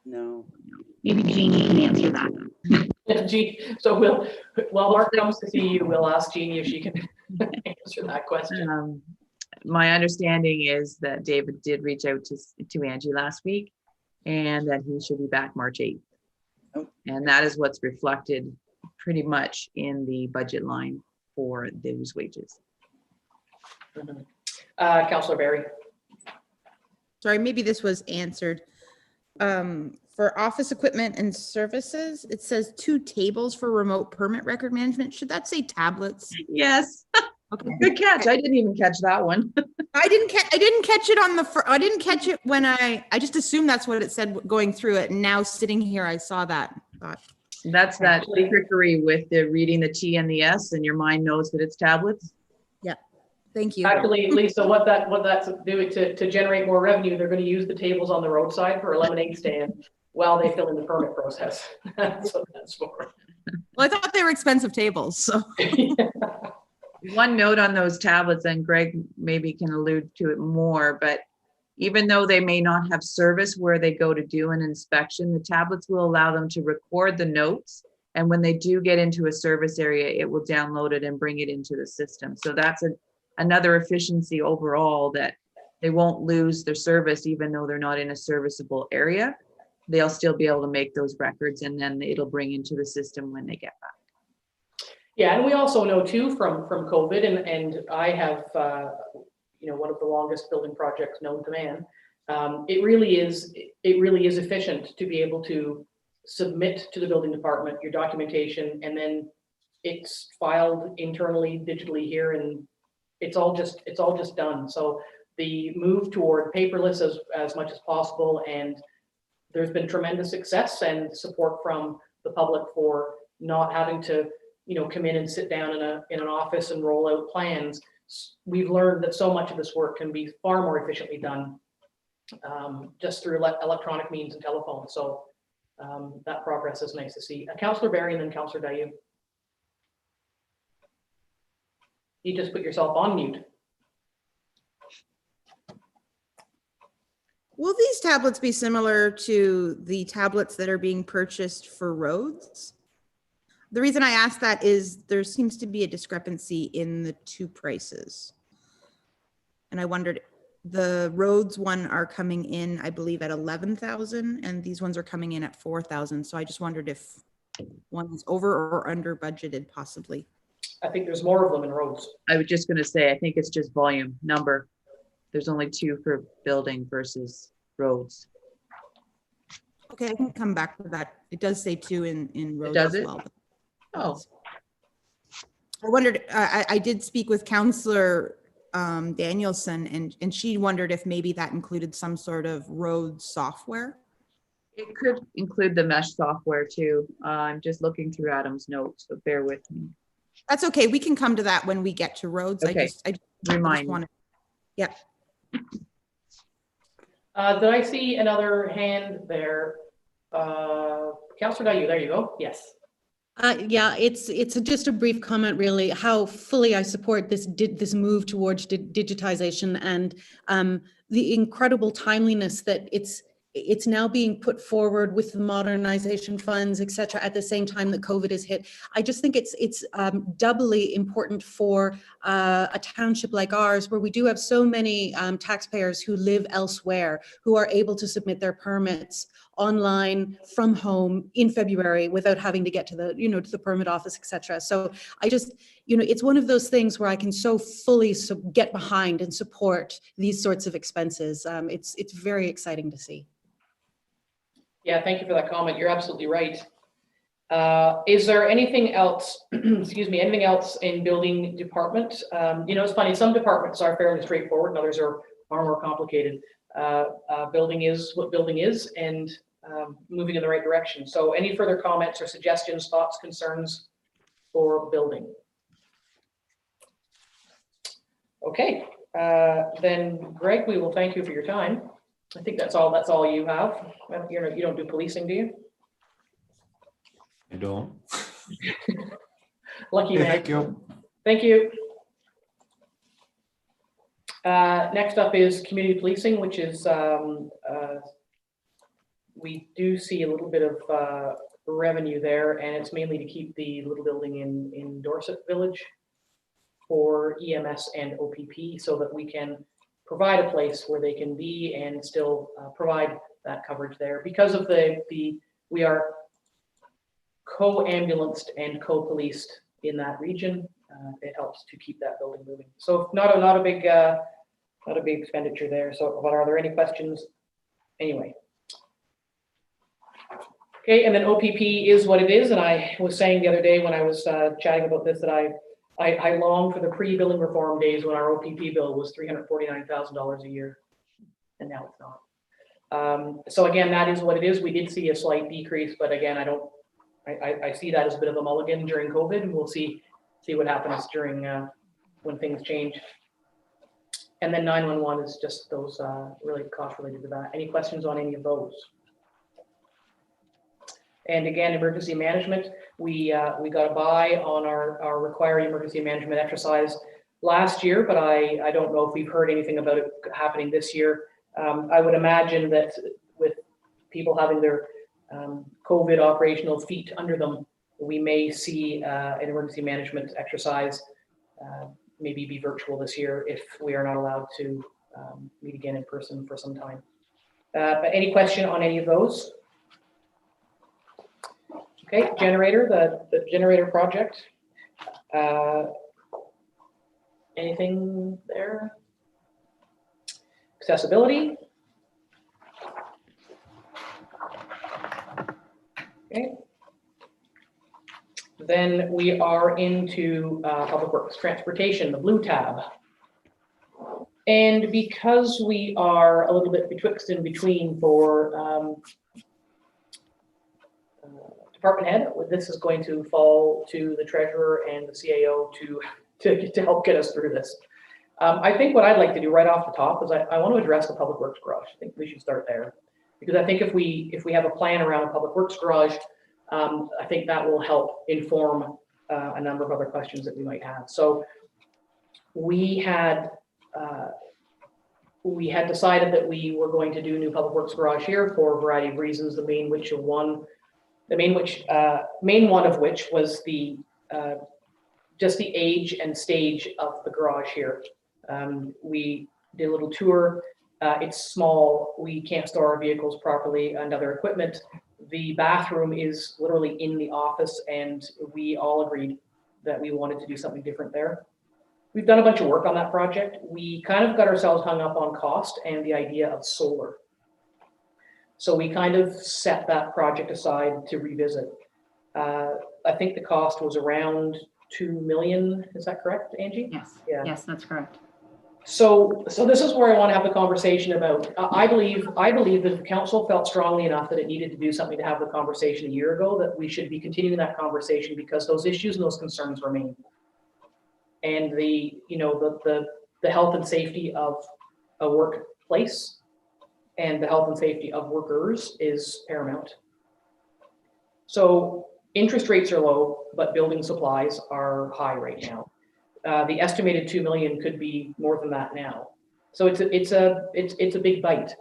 No. Maybe Jeannie can answer that. So while Mark comes to see you, we'll ask Jeannie if she can answer that question. my understanding is that David did reach out to Angie last week and that he should be back March 8th. Oh. And that is what's reflected pretty much in the budget line for those wages. Councillor Barry. Sorry, maybe this was answered. For office equipment and services, it says 2 tables for remote permit record management. Should that say tablets? Yes. Okay. Good catch. I didn't even catch that one. I didn't catch it on the, I didn't catch it when I just assumed that's what it said going through it. And now sitting here, I saw that. Thought, That's that trickery with the reading the T and the S and your mind knows that it's tablets. thank you. Actually, Lisa, what that's doing to generate more revenue, they're going to use the tables on the roadside for a lemonade stand while they fill in the permit process. That's what that's for. Well, I thought they were expensive tables, so. One note on those tablets, and Greg maybe can allude to it more, but even though they may not have service where they go to do an inspection, the tablets will allow them to record the notes. And when they do get into a service area, it will download it and bring it into the system. So that's another efficiency overall, that they won't lose their service even though they're not in a serviceable area. They'll still be able to make those records and then it'll bring into the system when they get back. Yeah, and we also know too from COVID, and I have one of the longest building projects known to man. It really is efficient to be able to submit to the building department your documentation, and then it's filed internally digitally here, and it's all just done. So the move toward paperless as much as possible, and there's been tremendous success and support from the public for not having to come in and sit down in an office and roll out plans. We've learned that so much of this work can be far more efficiently done just through electronic means and telephone. So that progress is nice to see. Councillor Barry and then Councillor Dayu. You just put yourself on mute. Will these tablets be similar to the tablets that are being purchased for roads? The reason I ask that is there seems to be a discrepancy in the 2 prices. And I wondered, the roads one are coming in, I believe, at 11,000, and these ones are coming in at 4,000. So I just wondered if one is over or under budgeted, possibly. I think there's more of them in roads. I was just going to say, I think it's just volume number. There's only 2 for building versus roads. Okay, I can come back to that. It does say 2 in roads does as it? well. Oh, I wondered, I did speak with Councillor Danielson, and she wondered if maybe that included some sort of road software. it could include the mesh software too. I'm just looking through Adam's notes, so bear with me. That's okay. We can come to that when we get to roads. Okay. I just Remind me. wanted. Yeah. Did I see another hand there? Councillor Dayu, there you go. Yes. Yeah, it's just a brief comment, really. How fully I support this move towards digitization and the incredible timeliness that it's now being put forward with the modernization funds, et cetera, at the same time that COVID has hit. I just think it's doubly important for a township like ours, where we do have so many taxpayers who live elsewhere, who are able to submit their permits online from home in February without having to get to the, to the permit office, et cetera. So I just, it's one of those things where I can so fully get behind and support these sorts of expenses. It's very exciting to see. Yeah, thank you for that comment. You're absolutely right. Is there anything else, excuse me, anything else in building department? It's funny, some departments are fairly straightforward and others are far more complicated. Building is what building is, and moving in the right direction. So any further comments or suggestions, thoughts, concerns for building? Okay, then Greg, we will thank you for your time. I think that's all you have. You don't do policing, do you? I don't. Lucky man. Thank you. Thank you. Next up is community policing, which is we do see a little bit of revenue there, and it's mainly to keep the little building in Dorset Village for EMS and OPP so that we can provide a place where they can be and still provide that coverage there. Because of we are co-ambulanced and co-policed in that region, it helps to keep that building moving. So not a big expenditure there. So, but are there any questions? Anyway. Okay, and then OPP is what it is, and I was saying the other day when I was chatting about this that I long for the pre-billing reform days when our OPP bill was $349,000 a year, and now it's not. So again, that is what it is. We did see a slight decrease, but again, I see that as a bit of a mulligan during COVID, and we'll see what happens during when things change. And then 911 is just those really cost related to that. Any questions on any of those? And again, emergency management, we got a buy on our required emergency management exercise last year, but I don't know if we've heard anything about it happening this year. I would imagine that with people having their COVID operational feet under them, we may see an emergency management exercise maybe be virtual this year if we are not allowed to meet again in person for some time. But any question on any of those? Okay, generator, the generator project. Anything there? Accessibility. Okay. Then we are into Public Works Transportation, the blue tab. And because we are a little bit betwixt and between for department head, this is going to fall to the treasurer and the CAO to help get us through this. I think what I'd like to do right off the top is I want to address the Public Works garage. I think we should start there, because I think if we have a plan around a Public Works garage, I think that will help inform a number of other questions that we might have. So we had decided that we were going to do new Public Works garage here for a variety of reasons. The main one of which was just the age and stage of the garage here. We did a little tour. It's small. We can't store our vehicles properly and other equipment. The bathroom is literally in the office, and we all agreed that we wanted to do something different there. We've done a bunch of work on that project. We kind of got ourselves hung up on cost and the idea of solar. So we kind of set that project aside to revisit. I think the cost was around $2 million. Is that correct, Angie? Yes. Yeah. Yes, that's correct. So this is where I want to have the conversation about. I believe that the council felt strongly enough that it needed to do something to have the conversation a year ago, that we should be continuing that conversation because those issues and those concerns remain. And the health and safety of a workplace and the health and safety of workers is paramount. So interest rates are low, but building supplies are high right now. The estimated 2 million could be more than that now. So it's a big bite.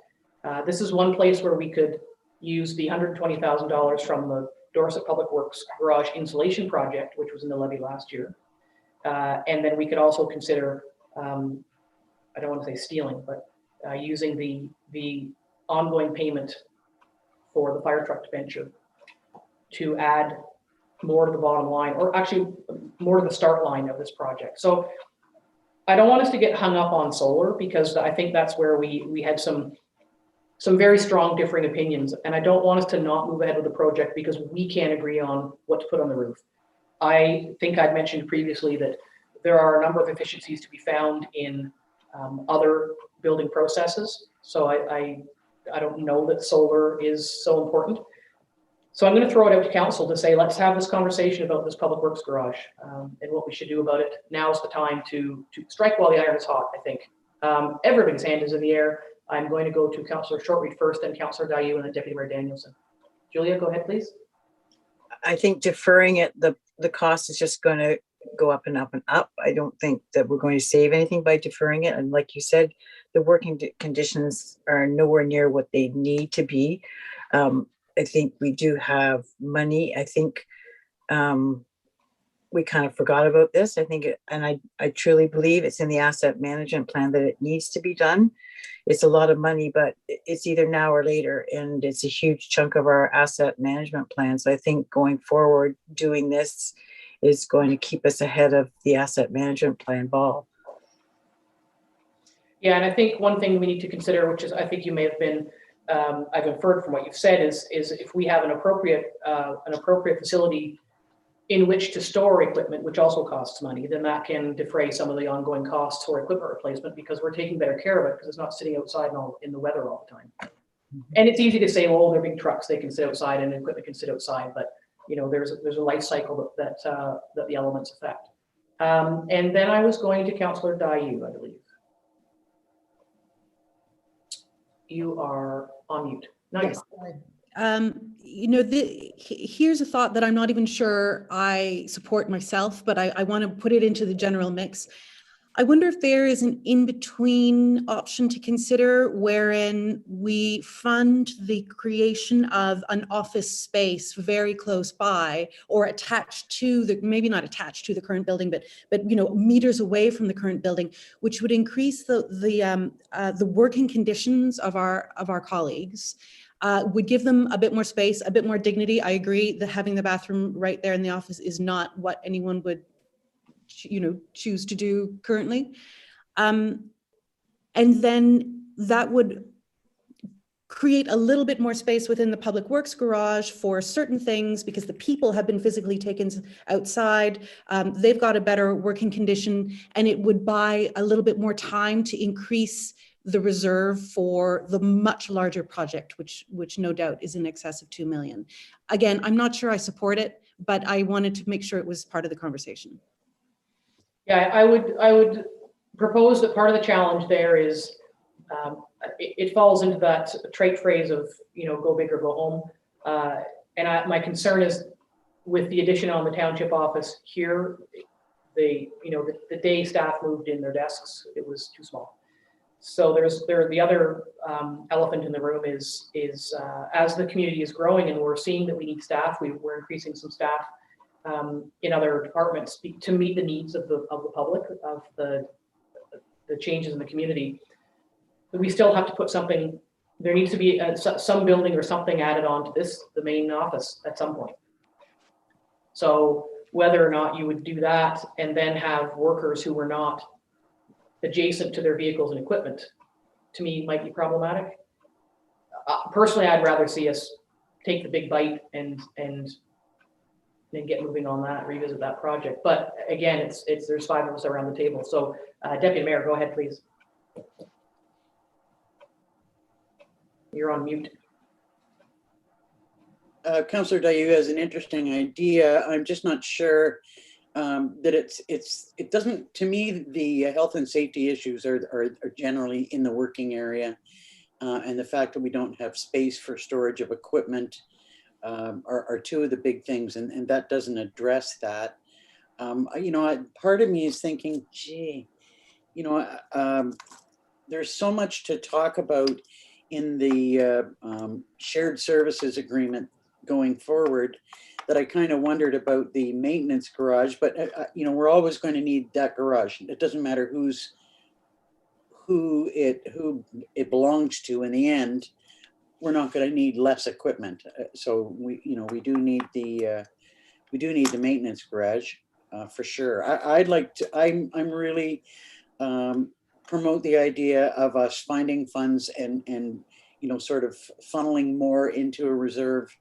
This is one place where we could use the $120,000 from the Dorset Public Works garage insulation project, which was in the levy last year. And then we could also consider, I don't want to say stealing, but using the ongoing payment for the fire truck venture to add more to the bottom line, or actually more to the start line of this project. So I don't want us to get hung up on solar, because I think that's where we had some very strong differing opinions, and I don't want us to not move ahead with the project because we can't agree on what to put on the roof. I think I'd mentioned previously that there are a number of efficiencies to be found in other building processes. So I don't know that solar is so important. So I'm going to throw it out to council to say, let's have this conversation about this Public Works garage and what we should do about it. Now's the time to strike while the iron is hot, I think. Everybody's hand is in the air. I'm going to go to Councillor Shortreed first, then Councillor Dayu, and then Deputy Mayor Danielson. Julia, go ahead, please. I think deferring it, the cost is just going to go up and up and up. I don't think that we're going to save anything by deferring it. And like you said, the working conditions are nowhere near what they need to be. I think we do have money. I think we kind of forgot about this. I think, and I truly believe it's in the asset management plan that it needs to be done. It's a lot of money, but it's either now or later, and it's a huge chunk of our asset management plan. So I think going forward, doing this is going to keep us ahead of the asset management plan ball. Yeah, and I think one thing we need to consider, which is, I think you may have been, I've inferred from what you've said, is if we have an appropriate facility in which to store equipment, which also costs money, then that can defray some of the ongoing costs for equipment replacement, because we're taking better care of it because it's not sitting outside in the weather all the time. And it's easy to say, well, they're big trucks, they can sit outside and equipment can sit outside, but there's a life cycle that the elements affect. And then I was going to Councillor Dayu, I believe. You are on mute. No, Yes. Here's a thought that I'm not even sure I support myself, but I want to put it into the general mix. I wonder if there is an in-between option to consider wherein we fund the creation of an office space very close by, or attached to maybe not attached to the current building, but meters away from the current building, which would increase the working conditions of our colleagues. Would give them a bit more space, a bit more dignity. I agree that having the bathroom right there in the office is not what anyone would choose to do currently. And then that would create a little bit more space within the public works garage for certain things, because the people have been physically taken outside. They've got a better working condition, and it would buy a little bit more time to increase the reserve for the much larger project, which no doubt is in excess of 2 million. Again, I'm not sure I support it, but I wanted to make sure it was part of the conversation. Yeah, I would propose that part of the challenge there is it falls into that trite phrase of go big or go home. And my concern is with the addition on the township office here, the day staff moved in their desks, it was too small. So the other elephant in the room is as the community is growing and we're seeing that we need staff, we're increasing some staff in other departments to meet the needs of the public, of the changes in the community. But we still have to put something. There needs to be some building or something added on to the main office at some point. So whether or not you would do that and then have workers who were not adjacent to their vehicles and equipment, to me might be problematic. Personally, I'd rather see us take the big bite and then get moving on that, revisit that project. But again, there's 5 of us around the table. So Deputy Mayor, go ahead, please. You're on mute. Councillor Dayu has an interesting idea. I'm just not sure that it doesn't, to me, the health and safety issues are generally in the working area. And the fact that we don't have space for storage of equipment are 2 of the big things, and that doesn't address that. Part of me is thinking, gee, there's so much to talk about in the shared services agreement going forward that I kind of wondered about the maintenance garage. But we're always going to need that garage. It doesn't matter who it belongs to in the end. We're not going to need less equipment, so we do need the maintenance garage for sure. I'm really promote the idea of us finding funds and sort of funneling more into a reserve.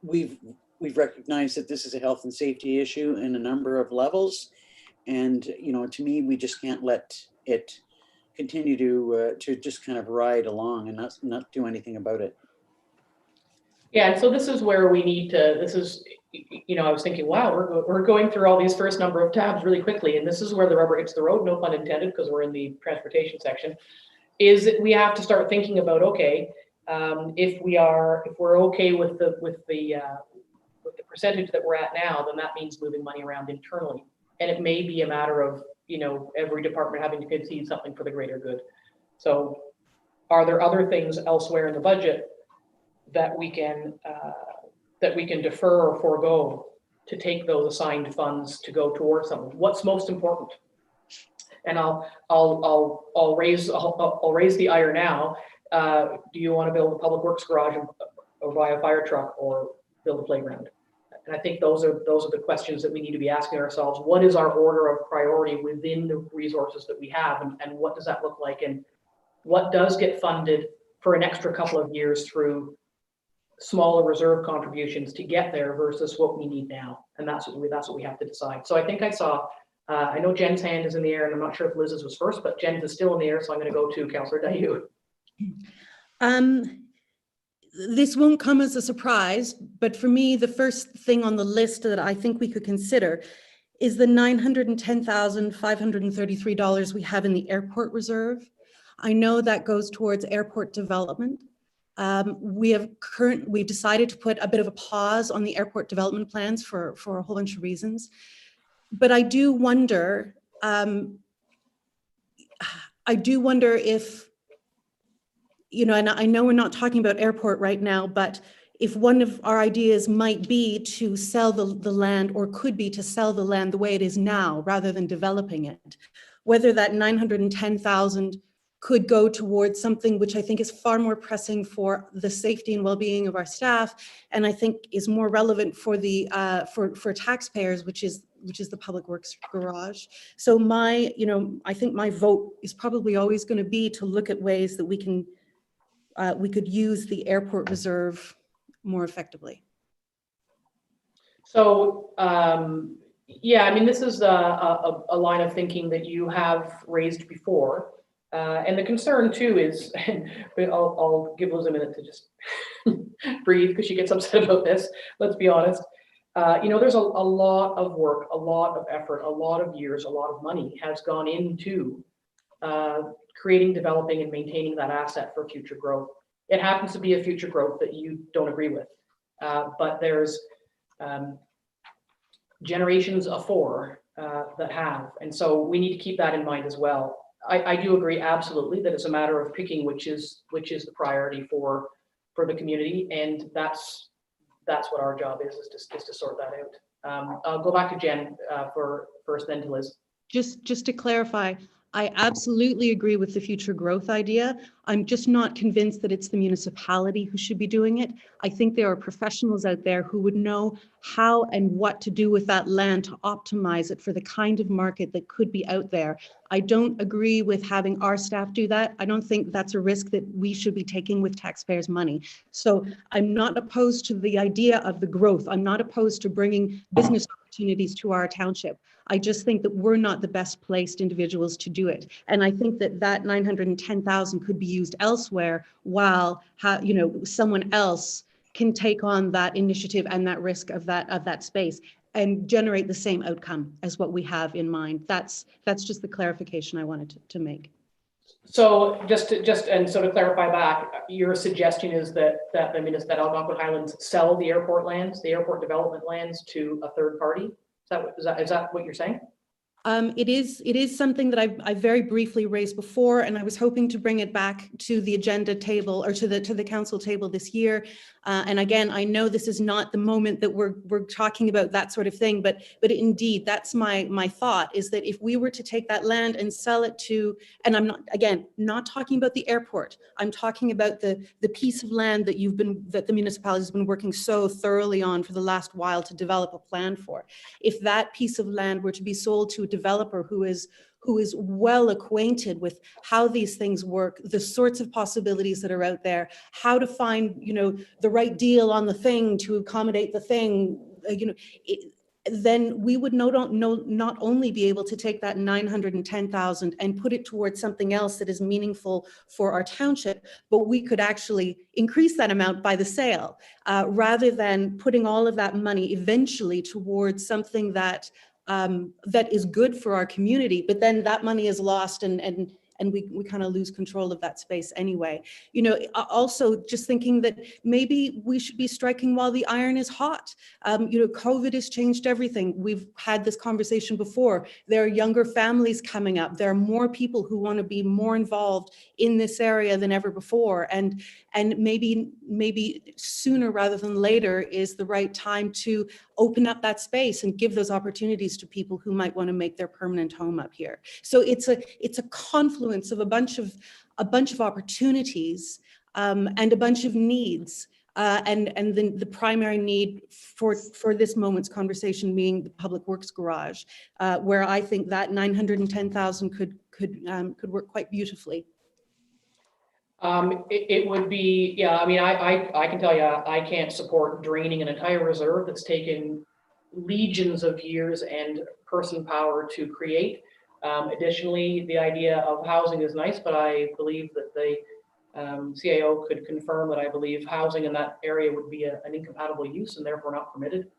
We've recognized that this is a health and safety issue in a number of levels, and to me, we just can't let it continue to just kind of ride along and not do anything about it. Yeah, and so this is where we need to. This is, I was thinking, wow, we're going through all these first number of tabs really quickly, and this is where the rubber hits the road. No pun intended, because we're in the transportation section. Is that we have to start thinking about, okay, if we're okay with the percentage that we're at now, then that means moving money around internally, and it may be a matter of every department having to concede something for the greater good. So are there other things elsewhere in the budget that we can defer or forego to take those assigned funds to go towards something. What's most important? And I'll raise the ire now. Do you want to build a public works garage or buy a fire truck or build a playground? And I think those are the questions that we need to be asking ourselves. What is our order of priority within the resources that we have, and what does that look like? And what does get funded for an extra couple of years through smaller reserve contributions to get there versus what we need now? And that's what we have to decide. So I think I saw, I know Jen's hand is in the air, and I'm not sure if Liz's was first, but Jen's is still in the air, so I'm going to go to Councillor Dayu. This won't come as a surprise, but for me, the first thing on the list that I think we could consider is the $910,533 we have in the airport reserve. I know that goes towards airport development. We've decided to put a bit of a pause on the airport development plans for a whole bunch of reasons. But I do wonder if, you know, and I know we're not talking about airport right now, but if one of our ideas might be to sell the land, or could be to sell the land the way it is now, rather than developing it, whether that 910,000 could go towards something which I think is far more pressing for the safety and well-being of our staff, and I think is more relevant for the for taxpayers, which is the public works garage. So I think my vote is probably always going to be to look at ways that we could use the airport reserve more effectively. So yeah, I mean, this is a line of thinking that you have raised before. And the concern too is, I'll give Liz a minute to just breathe because she gets upset about this. Let's be honest. There's a lot of work, a lot of effort, a lot of years, a lot of money has gone into creating, developing, and maintaining that asset for future growth. It happens to be a future growth that you don't agree with, but there's generations afore that have, and so we need to keep that in mind as well. I do agree absolutely that it's a matter of picking which is the priority for the community, and that's what our job is to sort that out. I'll go back to Jen for first, then to Liz. Just to clarify, I absolutely agree with the future growth idea. I'm just not convinced that it's the municipality who should be doing it. I think there are professionals out there who would know how and what to do with that land to optimize it for the kind of market that could be out there. I don't agree with having our staff do that. I don't think that's a risk that we should be taking with taxpayers' money. So I'm not opposed to the idea of the growth. I'm not opposed to bringing business opportunities to our township. I just think that we're not the best placed individuals to do it. And I think that 910,000 could be used elsewhere, while someone else can take on that initiative and that risk of that space and generate the same outcome as what we have in mind. That's just the clarification I wanted to make. So just to clarify back, your suggestion is that Algonquin Highlands sell the airport lands, the airport development lands, to a third party? Is that what you're saying? It is something that I very briefly raised before, and I was hoping to bring it back to the agenda table, or to the council table this year. And again, I know this is not the moment that we're talking about that sort of thing, but indeed, that's my thought, is that if we were to take that land and sell it to, and I'm not talking about the airport, I'm talking about the piece of land that the municipality has been working so thoroughly on for the last while to develop a plan for. If that piece of land were to be sold to a developer who is well acquainted with how these things work, the sorts of possibilities that are out there, how to find, the right deal on the thing to accommodate the thing, then we would not only be able to take that 910,000 and put it towards something else that is meaningful for our township, but we could actually increase that amount by the sale, rather than putting all of that money eventually towards something that is good for our community, but then that money is lost and we kind of lose control of that space anyway. Also just thinking that maybe we should be striking while the iron is hot. COVID has changed everything. We've had this conversation before. There are younger families coming up. There are more people who want to be more involved in this area than ever before. And maybe sooner rather than later is the right time to open up that space and give those opportunities to people who might want to make their permanent home up here. So it's a confluence of a bunch of opportunities and a bunch of needs. And then the primary need for this moment's conversation being the Public Works Garage, where I think that 910,000 could work quite beautifully. It would be, yeah, I mean, I can tell you, I can't support draining an entire reserve that's taken legions of years and person power to create. Additionally, the idea of housing is nice, but I believe that the CAO could confirm that I believe housing in that area would be an incompatible use and therefore not permitted.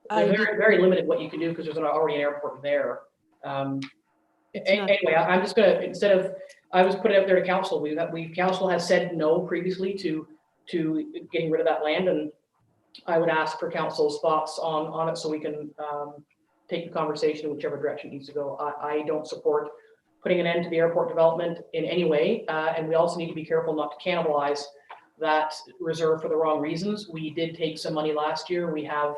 There's very limited what you can do because there's already an airport there. Anyway, I'm just gonna, instead of, I was put it out there to council. Council has said no previously to getting rid of that land, and I would ask for council's thoughts on it so we can take the conversation in whichever direction it needs to go. I don't support putting an end to the airport development in any way, and we also need to be careful not to cannibalize that reserve for the wrong reasons. We did take some money last year. We have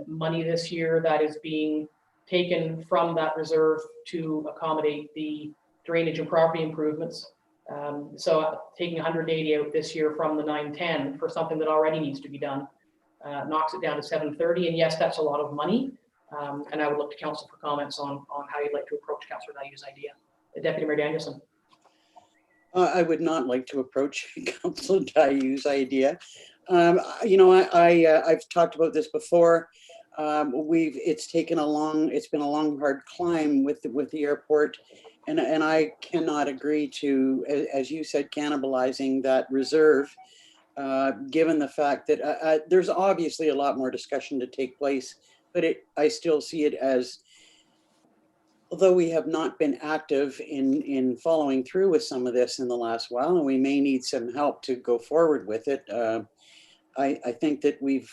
money this year that is being taken from that reserve to accommodate the drainage and property improvements. So taking 180 out this year from the 910 for something that already needs to be done knocks it down to 730. And yes, that's a lot of money. And I would look to council for comments on how you'd like to approach Councillor Dayu's idea. Deputy Mayor Danielson. I would not like to approach Councillor Dayu's idea. You know, I've talked about this before. It's been a long, hard climb with the airport, and I cannot agree to, as you said, cannibalizing that reserve, given the fact that there's obviously a lot more discussion to take place, but I still see it as, although we have not been active in following through with some of this in the last while, and we may need some help to go forward with it. I think that we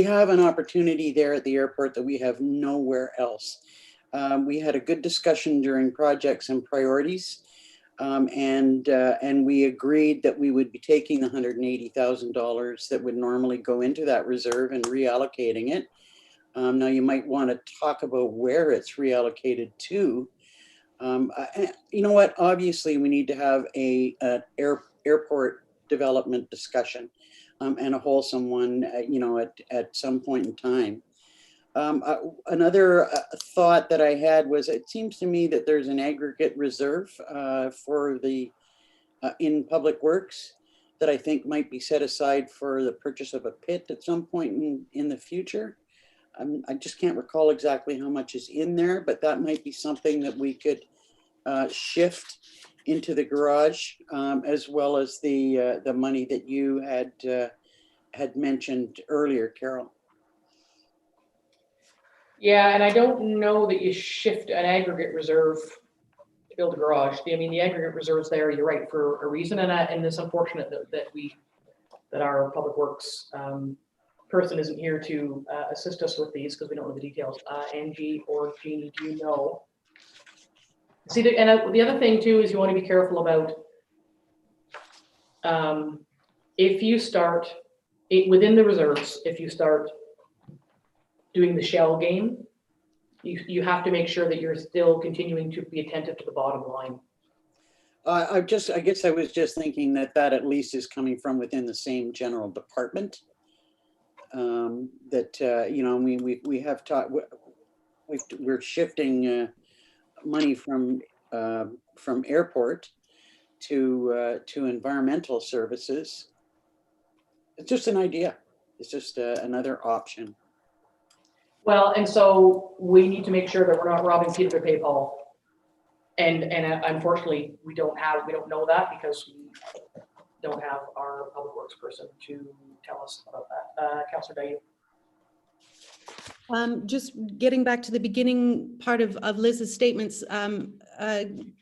have an opportunity there at the airport that we have nowhere else. We had a good discussion during projects and priorities, and we agreed that we would be taking the $180,000 that would normally go into that reserve and reallocating it. Now you might want to talk about where it's reallocated to. You know what? Obviously, we need to have an airport development discussion. And a wholesome one, you know, at some point in time. Another thought that I had was, it seems to me that there's an aggregate reserve for the in Public Works that I think might be set aside for the purchase of a pit at some point in the future. I just can't recall exactly how much is in there, but that might be something that we could shift into the garage, as well as the money that you had mentioned earlier, Carol. Yeah, and I don't know that you shift an aggregate reserve to build a garage. I mean, the aggregate reserve's there, you're right, for a reason, and it's unfortunate that our Public Works person isn't here to assist us with these because we don't know the details. Angie or Jeannie, do you know? See, the other thing too is you want to be careful about if you start within the reserves, if you start doing the shell game, you have to make sure that you're still continuing to be attentive to the bottom line. I guess I was just thinking that at least is coming from within the same general department. You know, I mean, we have taught, we're shifting money from airport to environmental services. It's just an idea. It's just another option. Well, and so we need to make sure that we're not robbing Peter to pay Paul. And unfortunately, we don't know that because we don't have our Public Works person to tell us about that. Councillor Dayu. Just getting back to the beginning part of Liz's statements,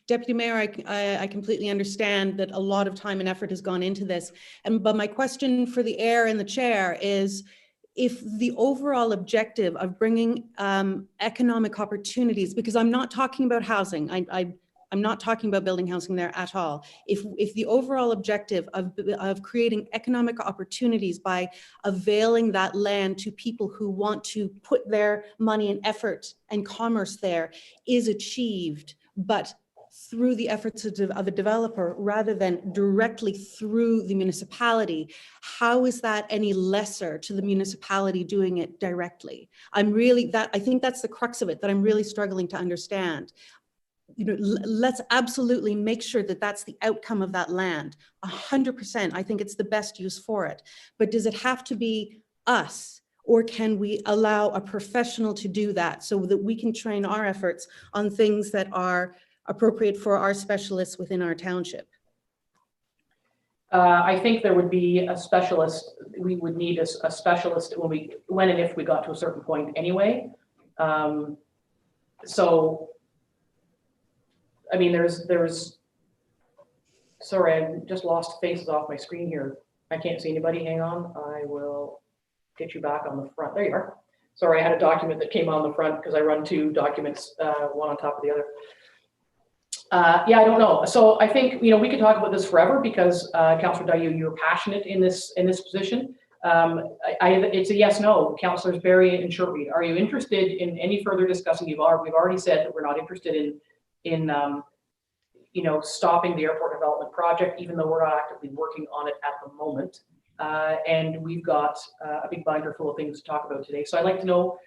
Deputy Mayor, I completely understand that a lot of time and effort has gone into this. But my question for the Air and the Chair is, if the overall objective of bringing economic opportunities, because I'm not talking about housing, I'm not talking about building housing there at all. If the overall objective of creating economic opportunities by availing that land to people who want to put their money and effort and commerce there is achieved, but through the efforts of a developer rather than directly through the municipality, how is that any lesser to the municipality doing it directly? I think that's the crux of it that I'm really struggling to understand. You know, let's absolutely make sure that that's the outcome of that land. 100%, I think it's the best use for it. But does it have to be us? Or can we allow a professional to do that so that we can train our efforts on things that are appropriate for our specialists within our township? I think there would be a specialist. We would need a specialist when and if we got to a certain point anyway. So, I mean, sorry, I just lost faces off my screen here. I can't see anybody. Hang on. I will get you back on the front. There you are. Sorry, I had a document that came on the front because I run two documents, one on top of the other. Yeah, I don't know. So I think, you know, we could talk about this forever because Councillor Dayu, you're passionate in this position. It's a yes, no. Councillors Berry and Shortreed, are you interested in any further discussing? We've already said that we're not interested in you know, stopping the airport development project, even though we're not actively working on it at the moment. And we've got a big binder full of things to talk about today. So I'd like to know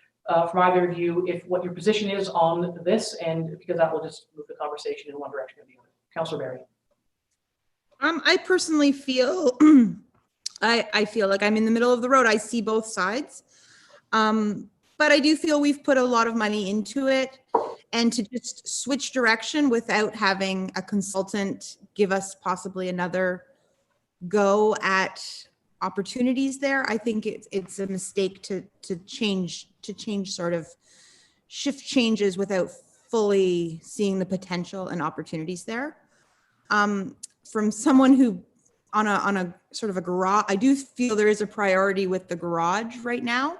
from either of you what your position is on this, and because that will just move the conversation in one direction or the other. Councillor Berry. I personally feel I feel like I'm in the middle of the road. I see both sides. But I do feel we've put a lot of money into it, and to just switch direction without having a consultant give us possibly another go at opportunities there, I think it's a mistake to change sort of shift changes without fully seeing the potential and opportunities there. From someone who on a sort of a garage, I do feel there is a priority with the garage right now.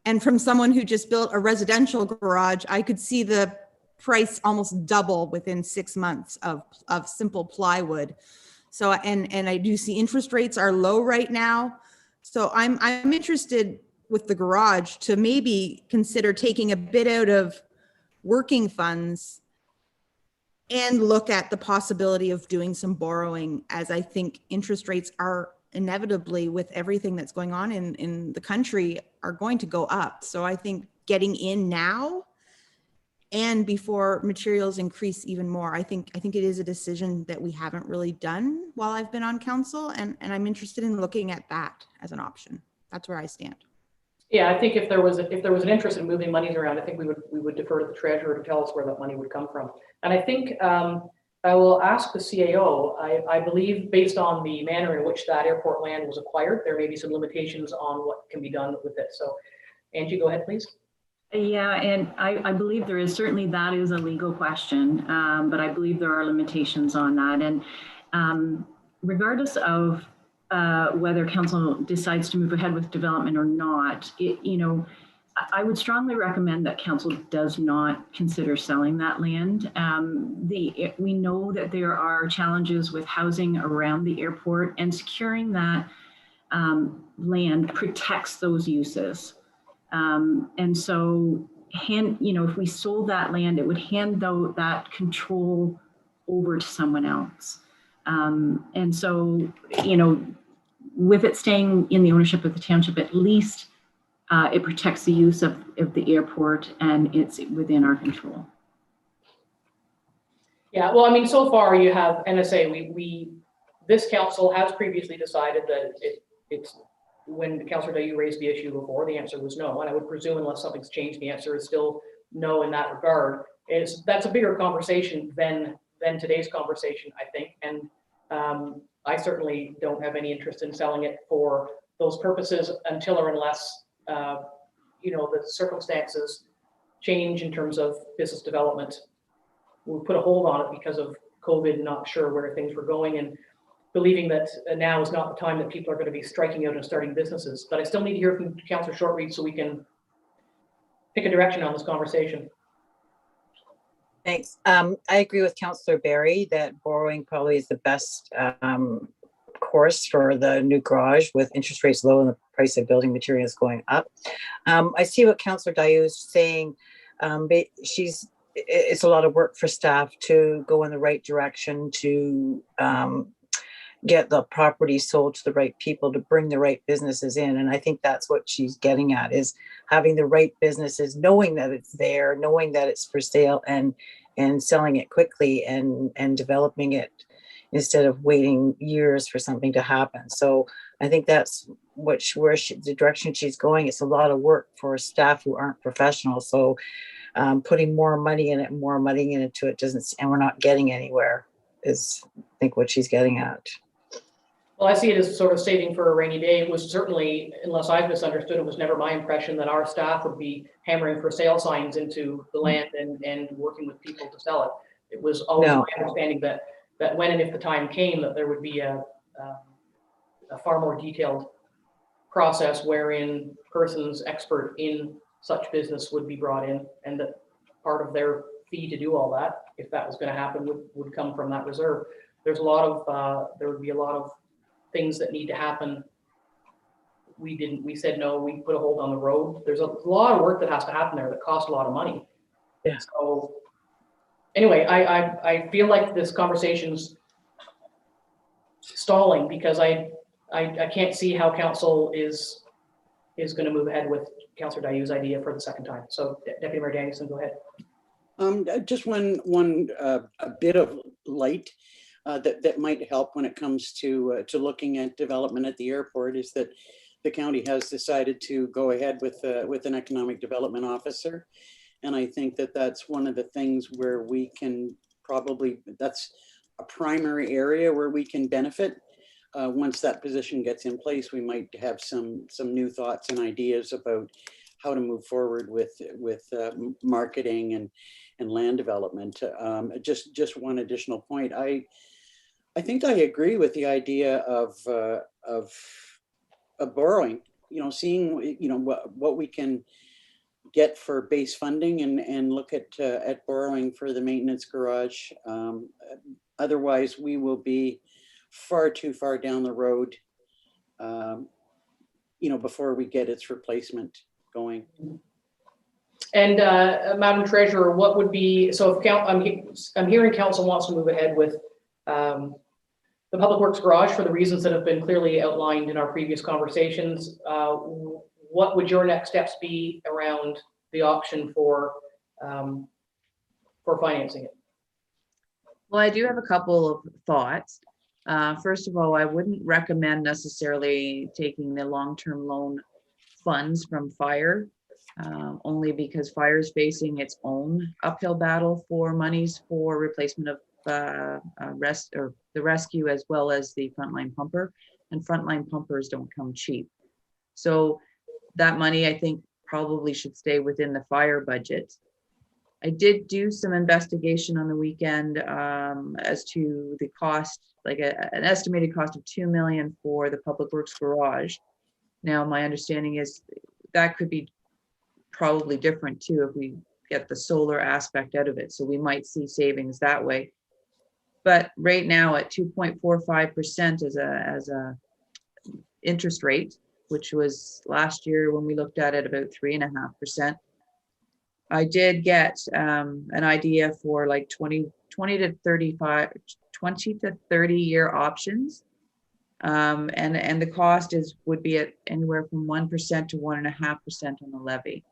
And from someone who just built a residential garage, I could see the price almost double within 6 months of simple plywood. So, and I do see interest rates are low right now. So I'm interested with the garage to maybe consider taking a bit out of working funds and look at the possibility of doing some borrowing, as I think interest rates are inevitably, with everything that's going on in the country, are going to go up. So I think getting in now and before materials increase even more, I think it is a decision that we haven't really done while I've been on council, and I'm interested in looking at that as an option. That's where I stand. Yeah, I think if there was an interest in moving monies around, I think we would defer to the treasurer to tell us where that money would come from. And I think I will ask the CAO. I believe, based on the manner in which that airport land was acquired, there may be some limitations on what can be done with it. So, Angie, go ahead, please. Yeah, and I believe there is certainly, that is a legal question, but I believe there are limitations on that. And regardless of whether council decides to move ahead with development or not, I would strongly recommend that council does not consider selling that land. We know that there are challenges with housing around the airport, and securing that land protects those uses. And so, if we sold that land, it would hand that control over to someone else. And so, with it staying in the ownership of the township, at least it protects the use of the airport, and it's within our control. Yeah, well, I mean, so far you have NSA. This council has previously decided that it's. When Councillor Dayu raised the issue before, the answer was no. And I would presume, unless something's changed, the answer is still no in that regard. That's a bigger conversation than today's conversation, I think. And I certainly don't have any interest in selling it for those purposes until or unless the circumstances change in terms of business development. We put a hold on it because of COVID, not sure where things were going, and believing that now is not the time that people are going to be striking out and starting businesses. But I still need to hear from Councillor Shortreed so we can pick a direction on this conversation. Thanks. I agree with Councillor Barry that borrowing probably is the best course for the new garage with interest rates low and the price of building materials going up. I see what Councillor Dayu is saying. It's a lot of work for staff to go in the right direction to get the property sold to the right people, to bring the right businesses in. And I think that's what she's getting at, is having the right businesses, knowing that it's there, knowing that it's for sale, and selling it quickly and developing it instead of waiting years for something to happen. So I think that's the direction she's going. It's a lot of work for staff who aren't professionals. So putting more money into it doesn't, and we're not getting anywhere, is I think what she's getting at. Well, I see it as sort of saving for a rainy day. It was certainly, unless I've misunderstood, it was never my impression that our staff would be hammering for sale signs into the land and working with people to sell it. It was always my understanding that when and if the time came, that there would be a far more detailed process wherein persons expert in such business would be brought in, and that part of their fee to do all that, if that was going to happen, would come from that reserve. There's a lot of there would be a lot of things that need to happen. We said no, we put a hold on the road. There's a lot of work that has to happen there that costs a lot of money. Yeah. So anyway, I feel like this conversation's stalling because I can't see how council is going to move ahead with Councillor Dayu's idea for the second time. So Deputy Mayor Danielson, go ahead. Just one a bit of light that might help when it comes to looking at development at the airport is that the county has decided to go ahead with an economic development officer, and I think that that's one of the things where we can that's a primary area where we can benefit. Once that position gets in place, we might have some new thoughts and ideas about how to move forward with marketing and land development. Just one additional point. I think I agree with the idea of borrowing. Seeing what we can get for base funding and look at borrowing for the maintenance garage. Otherwise, we will be far too far down the road, before we get its replacement going. And Madam Treasurer, what would be, so if I'm hearing council wants to move ahead with the Public Works Garage for the reasons that have been clearly outlined in our previous conversations, what would your next steps be around the option for financing it? Well, I do have a couple of thoughts. First of all, I wouldn't recommend necessarily taking the long-term loan funds from fire, only because fire is facing its own uphill battle for monies for replacement of the rescue as well as the frontline pumper, and frontline pumpers don't come cheap. So that money, I think, probably should stay within the fire budget. I did do some investigation on the weekend as to the cost, like an estimated cost of $2 million for the Public Works Garage. Now, my understanding is that could be probably different too if we get the solar aspect out of it. So we might see savings that way. But right now at 2.45% as a interest rate, which was last year when we looked at it about 3.5%. I did get an idea for like 20 to 30 year options. And the cost would be at anywhere from 1% to 1.5% on the levy.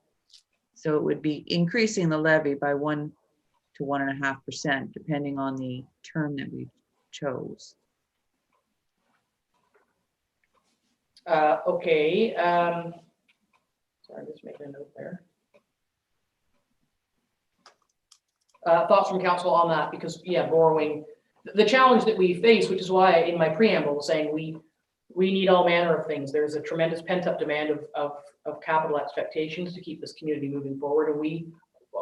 So it would be increasing the levy by 1 to 1.5%, depending on the term that we chose. Okay. Sorry, just making a note there. Thoughts from council on that, because borrowing, the challenge that we face, which is why in my preamble was saying we need all manner of things. There's a tremendous pent-up demand of capital expectations to keep this community moving forward, and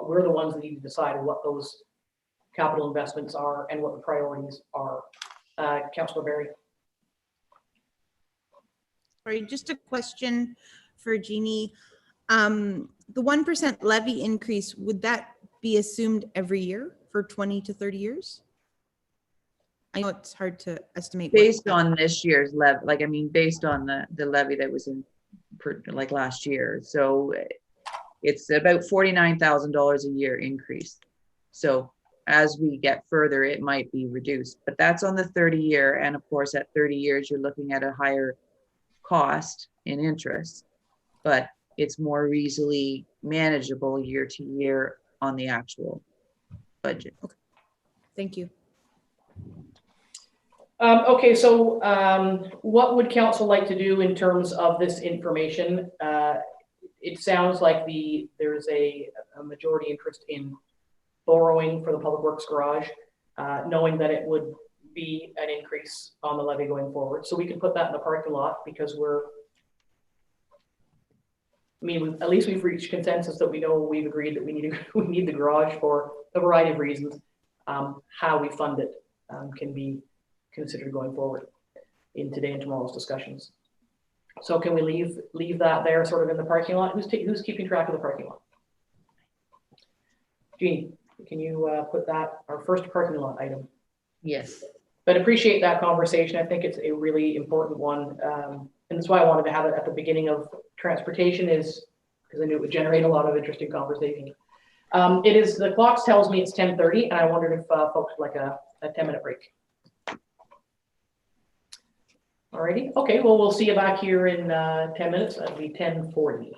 we're the ones that need to decide what those capital investments are and what the priorities are. Councillor Barry. Sorry, just a question for Jeannie. The 1% levy increase, would that be assumed every year for 20 to 30 years? I know it's hard to estimate. Based on this year's levy, like, I mean, based on the levy that was in like last year. So it's about $49,000 a year increase. So as we get further, it might be reduced, but that's on the 30-year. And of course, at 30 years, you're looking at a higher cost in interest, but it's more easily manageable year to year on the actual budget. Okay. Thank you. Okay, so what would council like to do in terms of this information? It sounds like there's a majority interest in borrowing for the Public Works Garage, knowing that it would be an increase on the levy going forward. So we can put that in the parking lot because at least we've reached consensus that we've agreed that we need the garage for a variety of reasons. How we fund it can be considered going forward in today and tomorrow's discussions. So can we leave that there sort of in the parking lot? Who's keeping track of the parking lot? Jean, can you put that, our first parking lot item? Yes. But appreciate that conversation. I think it's a really important one. And that's why I wanted to have it at the beginning of transportation, is because I knew it would generate a lot of interesting conversation. The clock tells me it's 10:30, and I wondered if folks would like a 10-minute break. Alrighty, okay, well, we'll see you back here in 10 minutes. That'll be 10:40.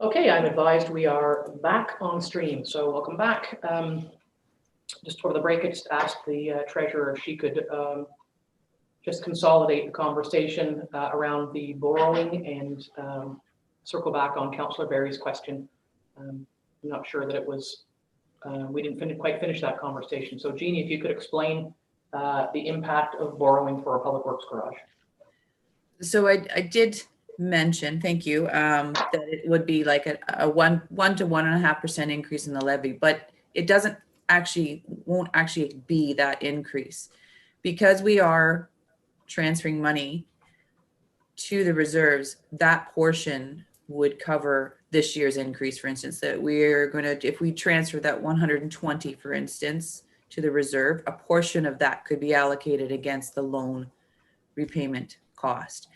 Okay, I'm advised we are back on stream, so welcome back. Just for the break, I just asked the treasurer if she could just consolidate the conversation around the borrowing and circle back on Councillor Barry's question. I'm not sure that it was, we didn't quite finish that conversation. So Jeannie, if you could explain the impact of borrowing for a Public Works garage. So I did mention, thank you, that it would be like a 1 to 1.5% increase in the levy, but it won't actually be that increase because we are transferring money to the reserves. That portion would cover this year's increase. For instance, that we're going to, if we transfer that 120, for instance, to the reserve, a portion of that could be allocated against the loan repayment cost.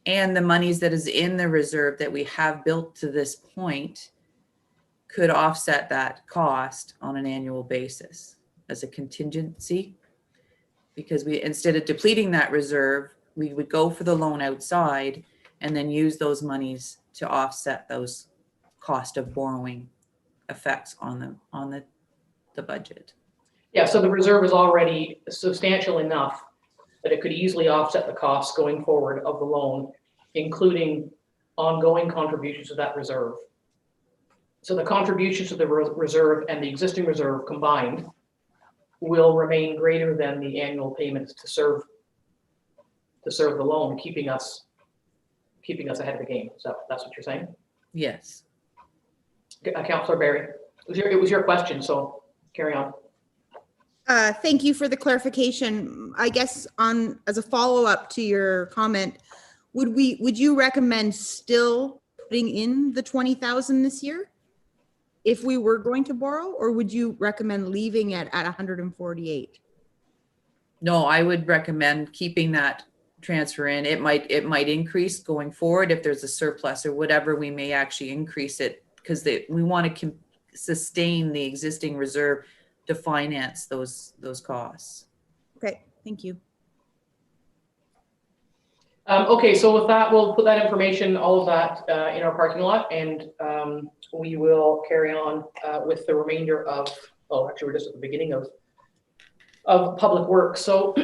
And the monies that is in the reserve that we have built to this point could offset that cost on an annual basis as a contingency, because we, instead of depleting that reserve, we would go for the loan outside and then use those monies to offset those cost of borrowing effects on the budget. Yeah, so the reserve is already substantial enough that it could easily offset the costs going forward of the loan, including ongoing contributions to that reserve. So the contributions to the reserve and the existing reserve combined will remain greater than the annual payments to serve the loan, keeping us ahead of the game. So that's what you're saying? Yes. Councillor Barry, it was your question, so carry on. Thank you for the clarification. I guess as a follow-up to your comment, would you recommend still putting in the 20,000 this year if we were going to borrow, or would you recommend leaving it at 148? No, I would recommend keeping that transfer in. It might increase going forward if there's a surplus or whatever. We may actually increase it because we want to sustain the existing reserve to finance those costs. Okay, thank you. Okay, so with that, we'll put that information, all of that, in our parking lot, and we will carry on with the remainder of, oh, actually, we're just at the beginning of public work. So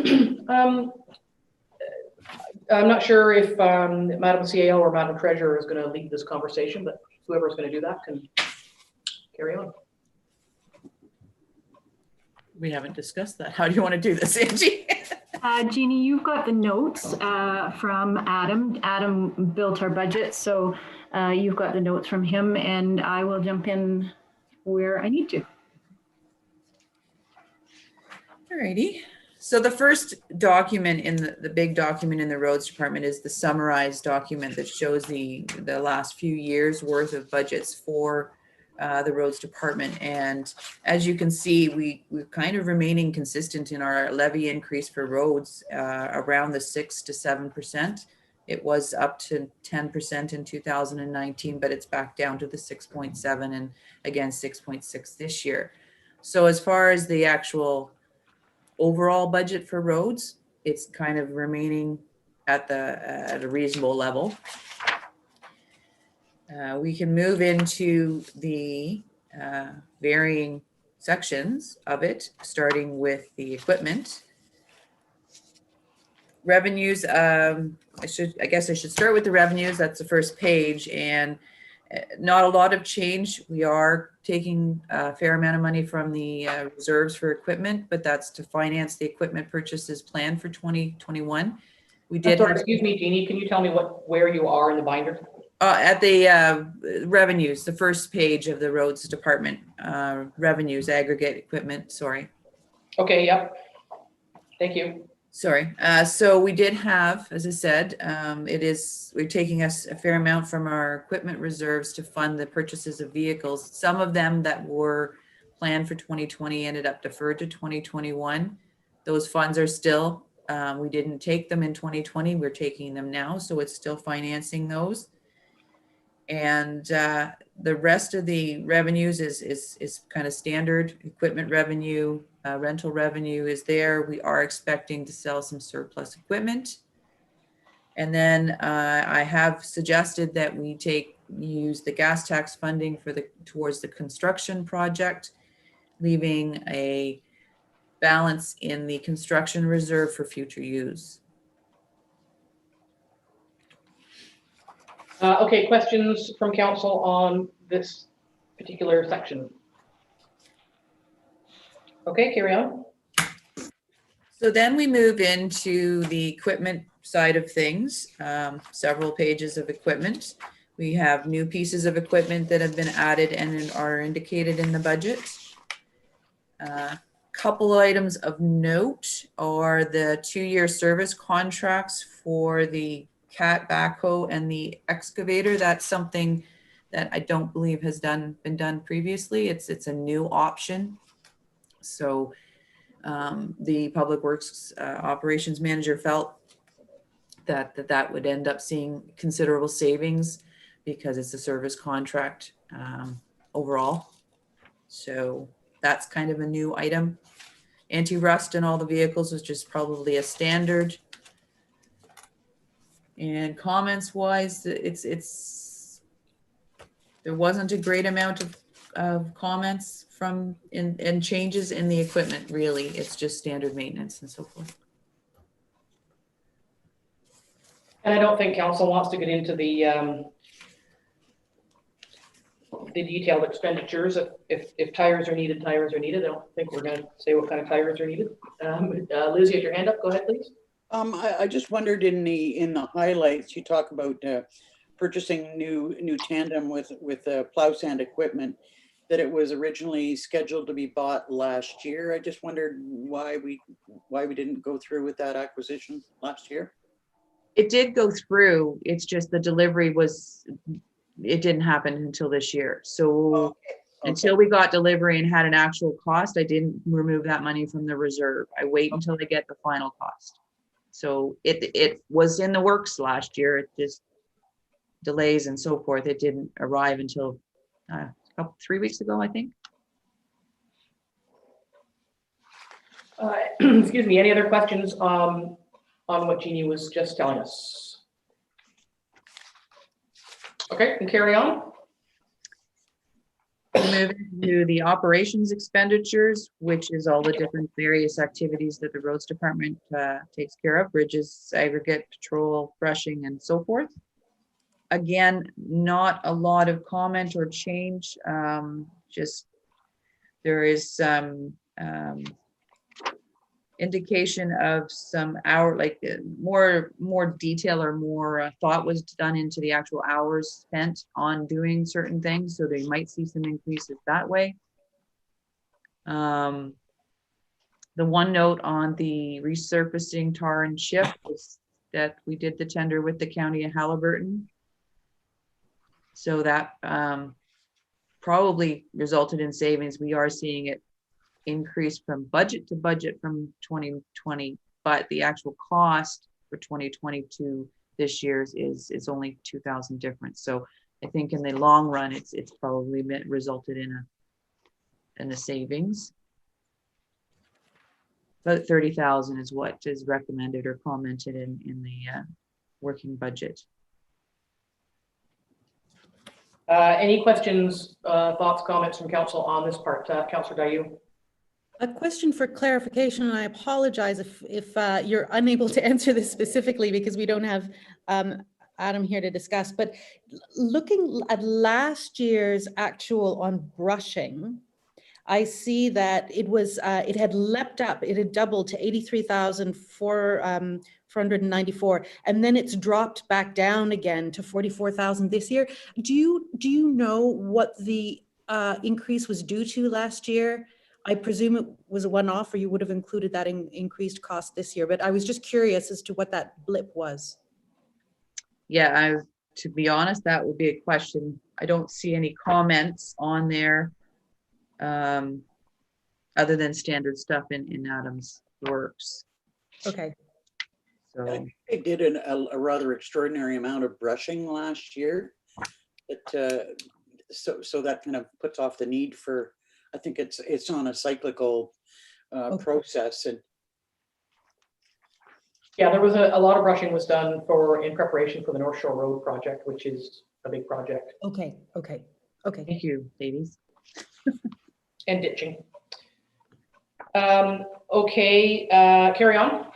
I'm not sure if Madam CAO or Madam Treasurer is going to lead this conversation, but whoever is going to do that can carry on. We haven't discussed that. How do you want to do this, Angie? Jeannie, you've got the notes from Adam. Adam built our budget, so you've got the notes from him, and I will jump in where I need to. Alrighty. So the first document in the big document in the roads department is the summarized document that shows the last few years worth of budgets for the roads department. And as you can see, we're kind of remaining consistent in our levy increase for roads around the 6 to 7%. It was up to 10% in 2019, but it's back down to the 6.7 and again 6.6 this year. So as far as the actual overall budget for roads, it's kind of remaining at a reasonable level. We can move into the varying sections of it, starting with the equipment. Revenues, I guess I should start with the revenues. That's the first page, and not a lot of change. We are taking a fair amount of money from the reserves for equipment, but that's to finance the equipment purchases planned for 2021. We did. Excuse me, Jeannie, can you tell me where you are in the binder? At the revenues, the first page of the roads department, revenues, aggregate equipment, sorry. Okay, yep. Thank you. Sorry. So we did have, as I said, we're taking us a fair amount from our equipment reserves to fund the purchases of vehicles. Some of them that were planned for 2020 ended up deferred to 2021. Those funds are still, we didn't take them in 2020, we're taking them now. So it's still financing those. And the rest of the revenues is kind of standard. Equipment revenue, rental revenue is there. We are expecting to sell some surplus equipment. And then I have suggested that we use the gas tax funding towards the construction project, leaving a balance in the construction reserve for future use. Okay, questions from council on this particular section? Okay, carry on. So then we move into the equipment side of things, several pages of equipment. We have new pieces of equipment that have been added and are indicated in the budget. Couple items of note are the 2-year service contracts for the cat backhoe and the excavator. That's something that I don't believe has been done previously. It's a new option. So the Public Works Operations Manager felt that would end up seeing considerable savings because it's a service contract overall. So that's kind of a new item. Anti-rust in all the vehicles is just probably a standard. And comments wise, there wasn't a great amount of comments and changes in the equipment, really. It's just standard maintenance and so forth. And I don't think council wants to get into the detailed expenditures. If tires are needed, tires are needed. I don't think we're going to say what kind of tires are needed. Liz, you had your hand up. Go ahead, please. I just wondered in the highlights, you talk about purchasing new tandem with plow sand equipment, that it was originally scheduled to be bought last year. I just wondered why we didn't go through with that acquisition last year. It did go through. It's just the delivery it didn't happen until this year. So Okay. Until we got delivery and had an actual cost, I didn't remove that money from the reserve. I wait until I get the final cost. So it was in the works last year. It just delays and so forth. It didn't arrive until 3 weeks ago, I think. Excuse me, any other questions on what Jeannie was just telling us? Okay, and carry on. Moving to the operations expenditures, which is all the different various activities that the roads department takes care of, bridges, aggregate, patrol, brushing, and so forth. Again, not a lot of comment or change. Just there is some indication of some more detail or more thought was done into the actual hours spent on doing certain things, so they might see some increases that way. The one note on the resurfacing tar and chip is that we did the tender with the county of Halliburton, so that probably resulted in savings. We are seeing it increase from budget to budget from 2020, but the actual cost for 2022 this year's is only 2,000 difference. So I think in the long run, it's probably resulted in a savings. But 30,000 is what is recommended or commented in the working budget. Any questions, thoughts, comments from council on this part? Councillor Dayu. A question for clarification, and I apologize if you're unable to answer this specifically because we don't have Adam here to discuss, but looking at last year's actual on brushing, I see that it was it had leapt up, it had doubled to 83,494, and then it's dropped back down again to 44,000 this year. Do you know what the increase was due to last year? I presume it was a one-off, or you would have included that in increased cost this year, but I was just curious as to what that blip was. Yeah, to be honest, that would be a question. I don't see any comments on there other than standard stuff in Adam's works. Okay. So They did a rather extraordinary amount of brushing last year. So that kind of puts off the need for, I think it's on a cyclical process. And Yeah, there was a lot of brushing was done in preparation for the North Shore Road project, which is a big project. Okay. thank you, ladies. And ditching. Okay, carry on.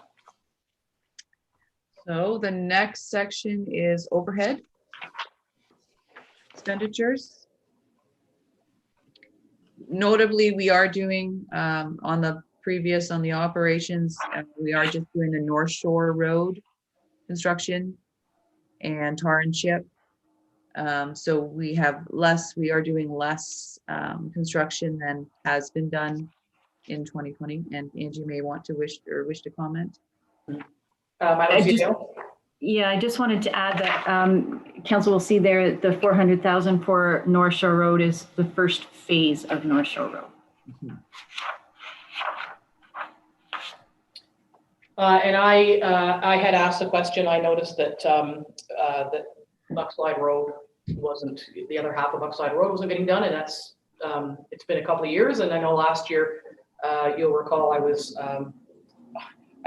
So the next section is overhead expenditures. Notably, we are doing on the operations, we are just doing the North Shore Road construction and tar and chip. So we are doing less construction than has been done in 2020. And Angie may want to wish to comment. Yeah, I just wanted to add that council will see there the 400,000 for North Shore Road is the first phase of North Shore Road. Mm-hmm. And I had asked a question. I noticed that that Buckslide Road wasn't, the other half of Buckslide Road wasn't getting done, and that's it's been a couple of years. And I know last year, you'll recall, I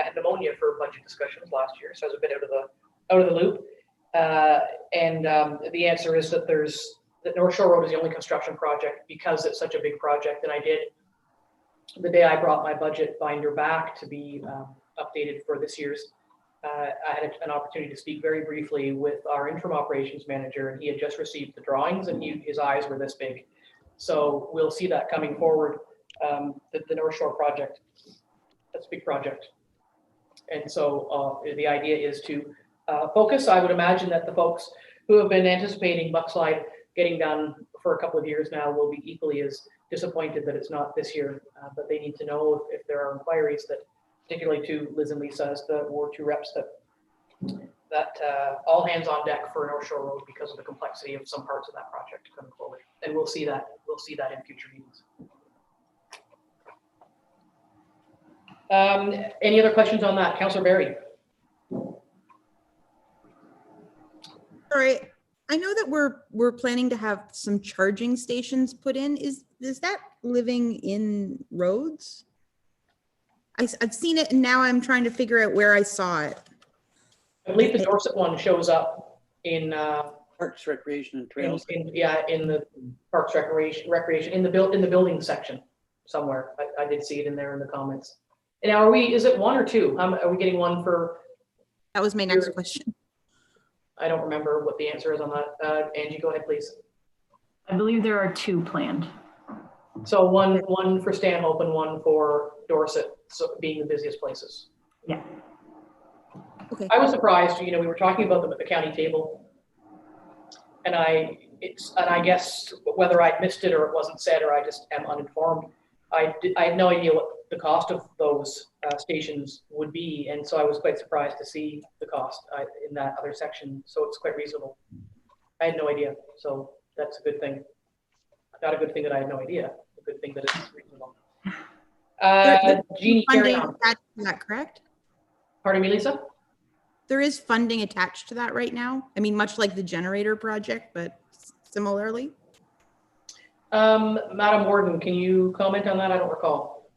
had pneumonia for budget discussions last year, so I was a bit out of the loop. And the answer is that that North Shore Road is the only construction project because it's such a big project. And I did, the day I brought my budget binder back to be updated for this year's, I had an opportunity to speak very briefly with our interim operations manager, and he had just received the drawings, and his eyes were this big. So we'll see that coming forward. The North Shore project, that's a big project. And so the idea is to focus. I would imagine that the folks who have been anticipating Buckslide getting done for a couple of years now will be equally as disappointed that it's not this year, but they need to know if there are inquiries that, particularly to Liz and Lisa as the Ward 2 reps, that all hands on deck for North Shore Road because of the complexity of some parts of that project coming forward. And we'll see that in future meetings. Any other questions on that? Councillor Barry. Sorry, I know that we're planning to have some charging stations put in. Is that living in roads? I've seen it and now I'm trying to figure out where I saw it. I believe the Dorset one shows up in, Parks, Recreation and Trails. in the Parks Recreation, in the building section somewhere. I did see it in there in the comments. And now is it one or two? Are we getting one for, That was my next question. I don't remember what the answer is on that. Angie, go ahead, please. I believe there are 2 planned. So one for Stanhope and one for Dorset, so being the busiest places. Yeah. Okay. I was surprised, we were talking about them at the county table. And I guess whether I missed it or it wasn't said, or I just am uninformed. I had no idea what the cost of those stations would be. And so I was quite surprised to see the cost in that other section. So it's quite reasonable. I had no idea. So that's a good thing. Not a good thing that I had no idea. A good thing that it's reasonable. Jeannie, carry Funding on. attached to that, correct? Pardon me, Lisa? There is funding attached to that right now. I mean, much like the generator project, but similarly. Madam Warden, can you comment on that? I don't recall.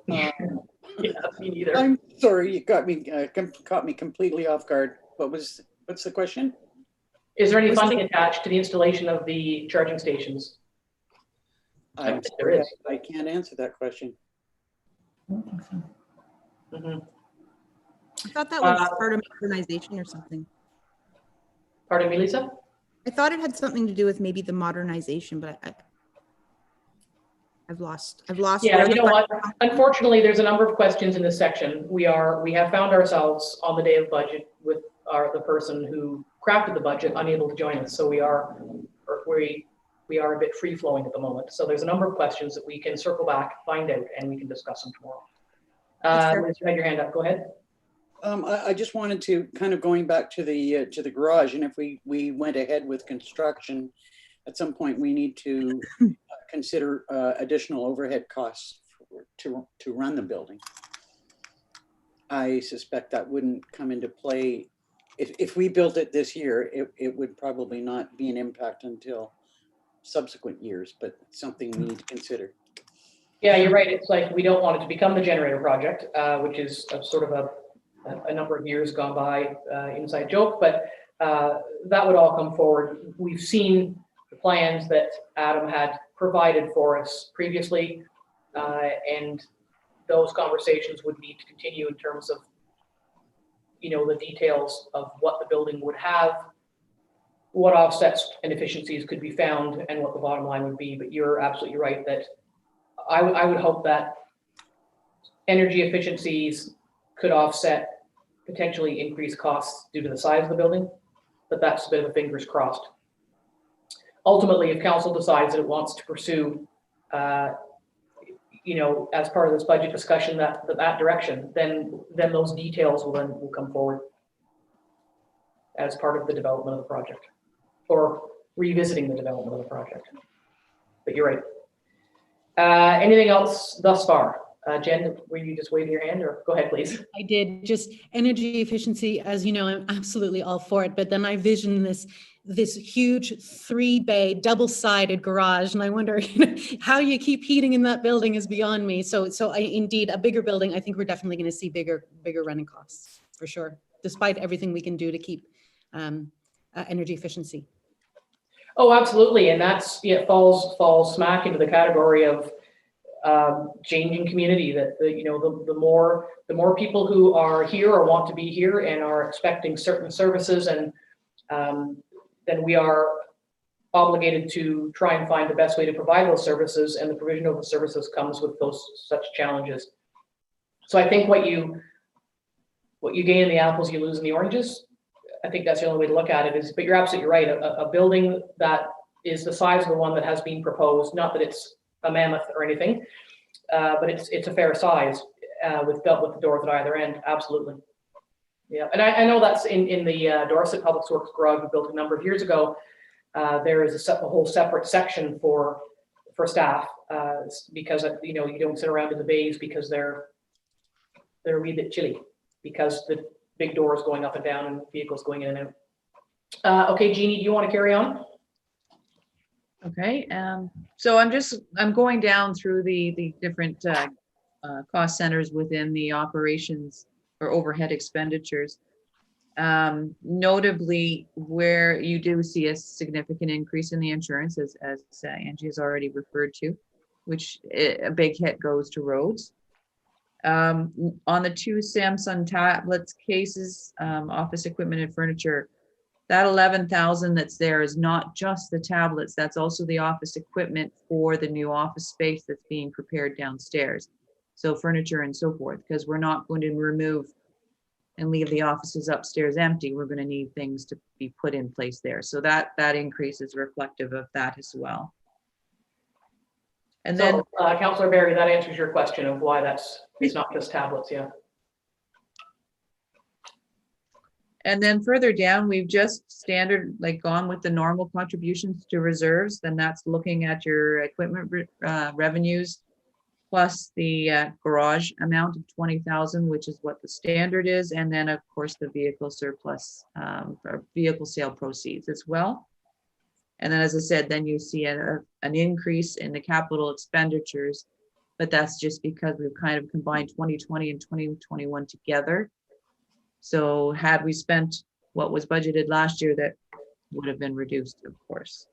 Yeah, me neither. I'm sorry, you caught me completely off guard. What's the question? Is there any funding attached to the installation of the charging stations? There is. I can't answer that question. I don't think so. Mm-hmm. I thought that was part of modernization or something. Pardon me, Lisa? I thought it had something to do with maybe the modernization, but I've lost. Yeah, you know what? Unfortunately, there's a number of questions in this section. We have found ourselves on the day of budget with the person who crafted the budget unable to join us. So we are a bit free flowing at the moment. So there's a number of questions that we can circle back, find out, and we can discuss them tomorrow. Liz, you had your hand up. Go ahead. I just wanted to kind of going back to the garage, and if we went ahead with construction, at some point we need to consider additional overhead costs to run the building. I suspect that wouldn't come into play if we built it this year. It would probably not be an impact until subsequent years, but something we need to consider. Yeah, you're right. It's like we don't want it to become the generator project, which is sort of a number of years gone by inside joke, but that would all come forward. We've seen the plans that Adam had provided for us previously, and those conversations would need to continue in terms of, the details of what the building would have, what offsets and efficiencies could be found, and what the bottom line would be. But you're absolutely right that I would hope that energy efficiencies could offset potentially increased costs due to the size of the building, but that's a bit of a fingers crossed. Ultimately, if council decides that it wants to pursue, as part of this budget discussion, that direction, then those details will come forward as part of the development of the project, or revisiting the development of the project. But you're right. Anything else thus far? Jen, were you just waving your hand, or go ahead, please? I did. Just energy efficiency, as you know, I'm absolutely all for it. But then I vision this huge 3-bay double-sided garage, and I wonder how you keep heating in that building is beyond me. So indeed, a bigger building, I think we're definitely going to see bigger running costs for sure, despite everything we can do to keep energy efficiency. Oh, absolutely, and that's falls smack into the category of changing community. That the more people who are here or want to be here and are expecting certain services, and then we are obligated to try and find the best way to provide those services, and the provision of the services comes with such challenges. So I think what you gain in the apples, you lose in the oranges. I think that's the only way to look at it is, but you're absolutely right. A building that is the size of the one that has been proposed, not that it's a mammoth or anything, but it's a fair size with the doors at either end. Absolutely. Yeah, and I know that's in the Dorset Public Works garage we built a number of years ago. There is a whole separate section for staff because you don't sit around in the bays because they're a wee bit chilly, because big doors going up and down and vehicles going in and out. Okay, Jeannie, do you want to carry on? Okay, so I'm going down through the different cost centers within the operations or overhead expenditures. Notably, where you do see a significant increase in the insurance, as Angie has already referred to, which a big hit goes to roads. On the 2 Samsung tablets cases, office equipment and furniture, that 11,000 that's there is not just the tablets, that's also the office equipment for the new office space that's being prepared downstairs. So furniture and so forth, because we're not going to remove and leave the offices upstairs empty. We're going to need things to be put in place there. So that increase is reflective of that as well. And then Councillor Barry, that answers your question of why it's not just tablets, yeah. And then further down, we've just gone with the normal contributions to reserves. Then that's looking at your equipment revenues plus the garage amount of 20,000, which is what the standard is. And then of course the vehicle surplus or vehicle sale proceeds as well. And then, as I said, then you see an increase in the capital expenditures, but that's just because we've kind of combined 2020 and 2021 together. So had we spent what was budgeted last year, that would have been reduced, of course.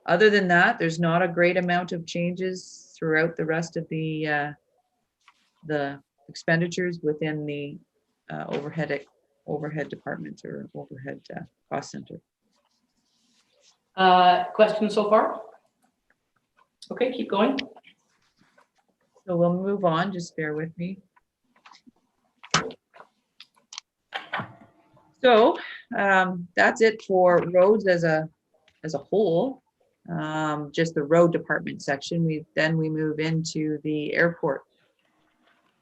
Other than that, there's not a great amount of changes throughout the rest of the expenditures within the overhead department or overhead cost center. Questions so far? Okay, keep going. So we'll move on, just bear with me. So that's it for roads as a whole. Just the road department section. We move into the airport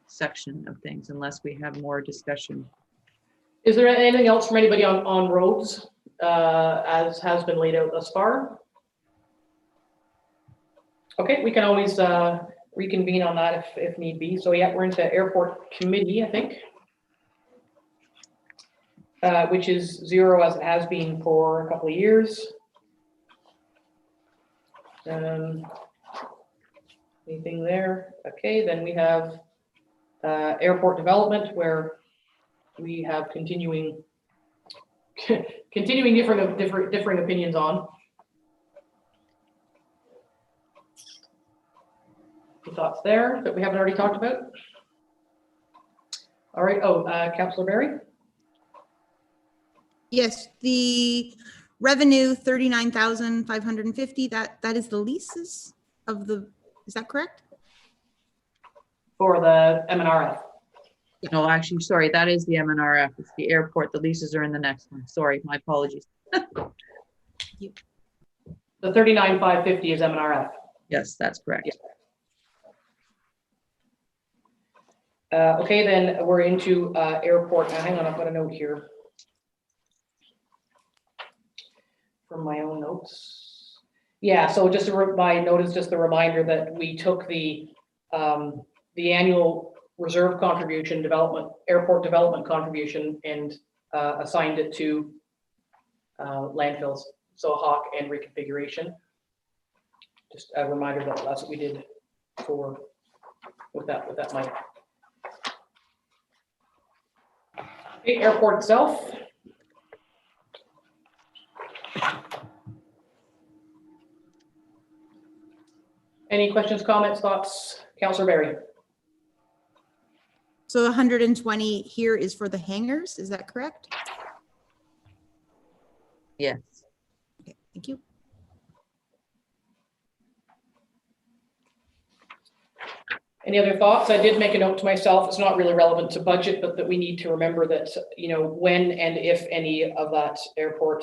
section of things, unless we have more discussion. Is there anything else from anybody on roads as has been laid out thus far? Okay, we can always reconvene on that if need be. So yeah, we're into airport committee, I think. Which is 0 as it has been for a couple of years. Anything there? Okay, then we have airport development, where we have continuing differing opinions on. Any thoughts there that we haven't already talked about? All right. Oh, Councillor Barry. Yes, the revenue 39,550. That is the leases of the. Is that correct? For the MNRF. No, actually, sorry, that is the MNRF. It's the airport. The leases are in the next one. Sorry, my apologies. The 39,550 is MNRF. Yes, that's correct. Yeah. Okay, then we're into airport. Now, hang on, I've got a note here from my own notes. Yeah, so just my note is just a reminder that we took the annual reserve contribution airport development contribution and assigned it to landfills, so hawk and reconfiguration. Just a reminder that that's what we did with that money. Okay, airport itself. Any questions, comments, thoughts? Councillor Barry. So 120 here is for the hangars, is that correct? Yes. Okay, thank you. Any other thoughts? I did make a note to myself. It's not really relevant to budget, but that we need to remember that, when and if any of that airport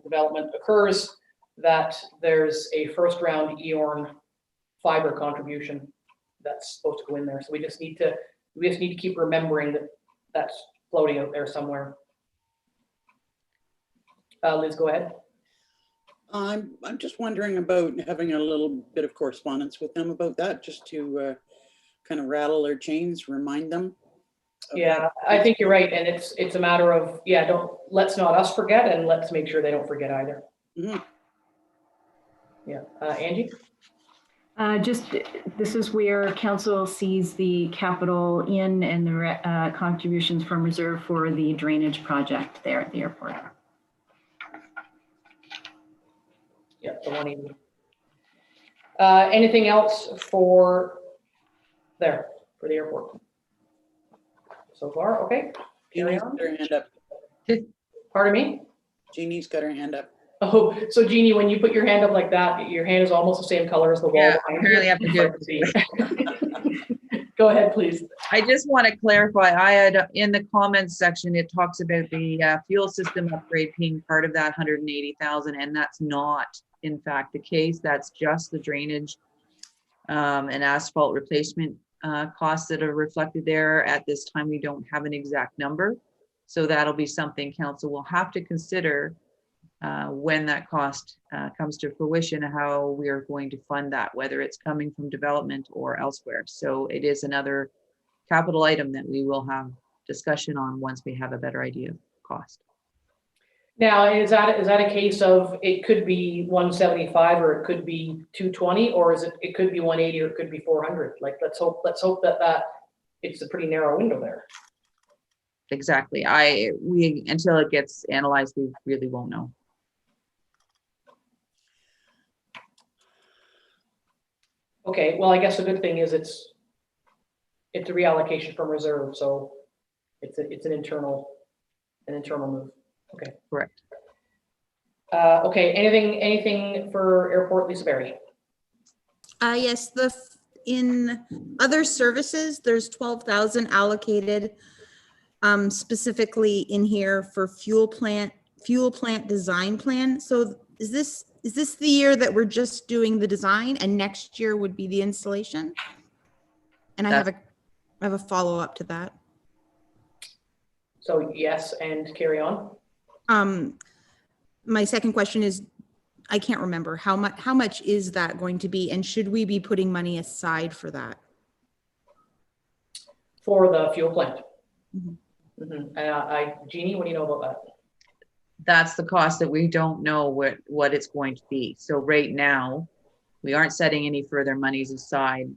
development occurs, that there's a first round EORN fiber contribution that's supposed to go in there. So we just need to keep remembering that that's floating out there somewhere. Liz, go ahead. I'm just wondering about having a little bit of correspondence with them about that, just to kind of rattle their chains, remind them. Yeah, I think you're right. And it's a matter of, yeah, let's not us forget, and let's make sure they don't forget either. Mhm. Yeah, Angie? This is where council sees the capital in and the contributions from reserve for the drainage project there at the airport. Yeah, the 180. Anything else for the airport? So far, okay. Carry Jeannie's on. got her hand up. Pardon me? Jeannie's got her hand up. Oh, so Jeannie, when you put your hand up like that, your hand is almost the same color as the wall. Yeah, behind apparently you. I have to do See. Go ahead, please. I just want to clarify, I had in the comments section, it talks about the fuel system upgrade being part of that 180,000, and that's not in fact the case. That's just the drainage and asphalt replacement costs that are reflected there. At this time, we don't have an exact number. So that'll be something council will have to consider when that cost comes to fruition, how we are going to fund that, whether it's coming from development or elsewhere. So it is another capital item that we will have discussion on once we have a better idea of cost. Now, is that a case of it could be 175 or it could be 220, or is it could be 180 or it could be 400? Like, let's hope that it's a pretty narrow window there. Exactly. We until it gets analyzed, we really won't know. Okay, well, I guess the good thing is it's a reallocation from reserve, so it's an internal move. Okay. Correct. Okay, anything for airport, Lisa Berry? Yes, in other services, there's 12,000 allocated specifically in here for fuel plant design plan. So is this the year that we're just doing the design and next year would be the installation? And I have a follow-up to that. So yes, and carry on. My second question is, I can't remember how much is that going to be, and should we be putting money aside for that? For the fuel plant. Mm-hmm. Mm-hmm. Jeannie, what do you know about that? That's the cost that we don't know what it's going to be. So right now, we aren't setting any further monies aside,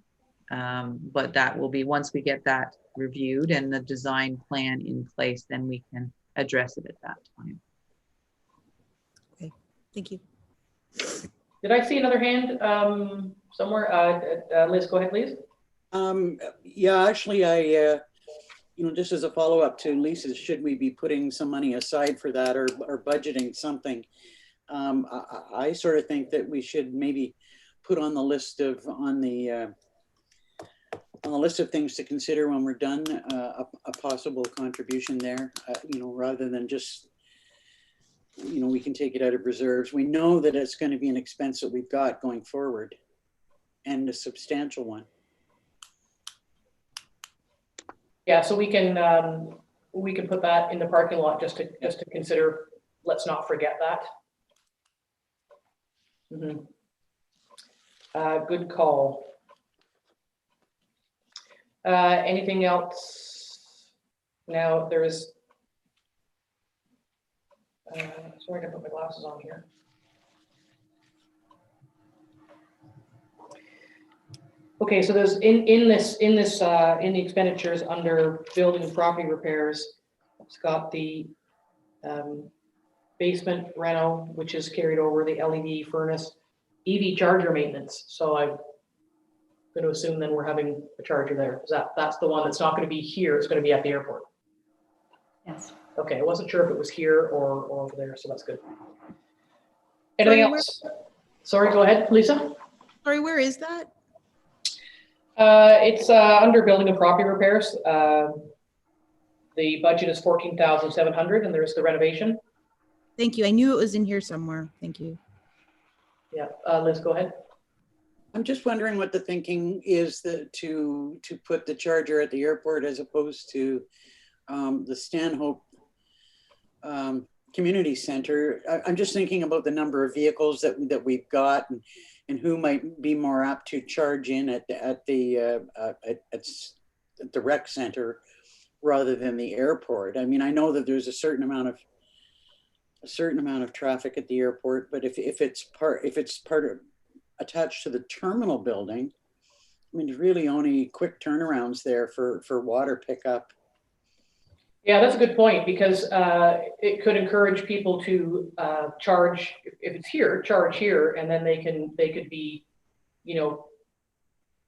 but that will be once we get that reviewed and the design plan in place, then we can address it at that time. Okay, thank you. Did I see another hand somewhere? Liz, go ahead, please. Yeah, actually, I just as a follow-up to Lisa's, should we be putting some money aside for that or budgeting something? I sort of think that we should maybe put on the list of things to consider when we're done, a possible contribution there, rather than just, we can take it out of reserves. We know that it's going to be an expense that we've got going forward, and a substantial one. Yeah, so we can put that in the parking lot just to consider. Let's not forget that. Mm-hmm. Good call. Anything else? Now there is. Sorry, I gotta put my glasses on here. Okay, so there's in the expenditures under building and property repairs, it's got the basement reno, which is carried over, the LED furnace, EV charger maintenance. So I'm going to assume then we're having a charger there. That's the one that's not going to be here. It's going to be at the airport. Yes. Okay, I wasn't sure if it was here or over there, so that's good. Anything else? Sorry, go ahead, Lisa. Sorry, where is that? It's under building and property repairs. The budget is 14,700, and there's the renovation. Thank you. I knew it was in here somewhere. Thank you. Yeah, Liz, go ahead. I'm just wondering what the thinking is to put the charger at the airport as opposed to the Stanhope Community Center. I'm just thinking about the number of vehicles that we've got and who might be more apt to charge in at the rec center, rather than the airport. I mean, I know that there's a certain amount of traffic at the airport, but if it's part of attached to the terminal building, I mean, there's really only quick turnarounds there for water pickup. Yeah, that's a good point, because it could encourage people to charge, if it's here, charge here, and then they could be, you know,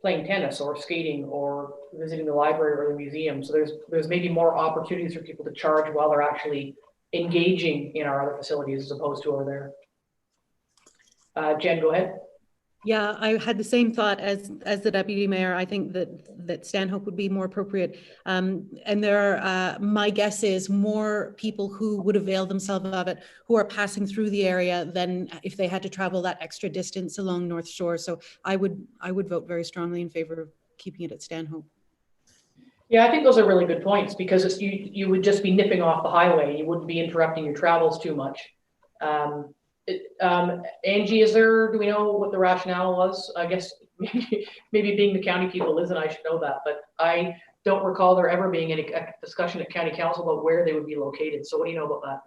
playing tennis or skating or visiting the library or the museum. So there's maybe more opportunities for people to charge while they're actually engaging in our other facilities as opposed to over there. Jen, go ahead. Yeah, I had the same thought as the deputy mayor. I think that Stanhope would be more appropriate. And there are, my guess is, more people who would avail themselves of it who are passing through the area than if they had to travel that extra distance along North Shore. So I would vote very strongly in favor of keeping it at Stanhope. Yeah, I think those are really good points, because you would just be nipping off the highway. You wouldn't be interrupting your travels too much. Angie, do we know what the rationale was? I guess maybe being the county people, Liz and I should know that, but I don't recall there ever being any discussion at county council about where they would be located. So what do you know about that?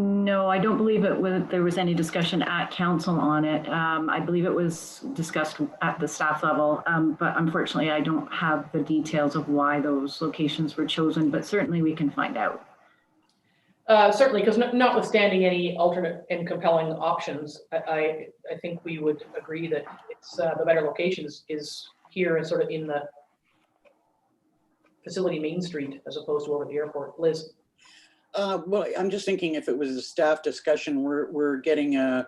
No, I don't believe there was any discussion at council on it. I believe it was discussed at the staff level, but unfortunately I don't have the details of why those locations were chosen, but certainly we can find out. Certainly, because notwithstanding any alternate and compelling options, I think we would agree that it's the better location is here and sort of in the facility Main Street as opposed to over at the airport. Liz? Well, I'm just thinking if it was a staff discussion, we're getting a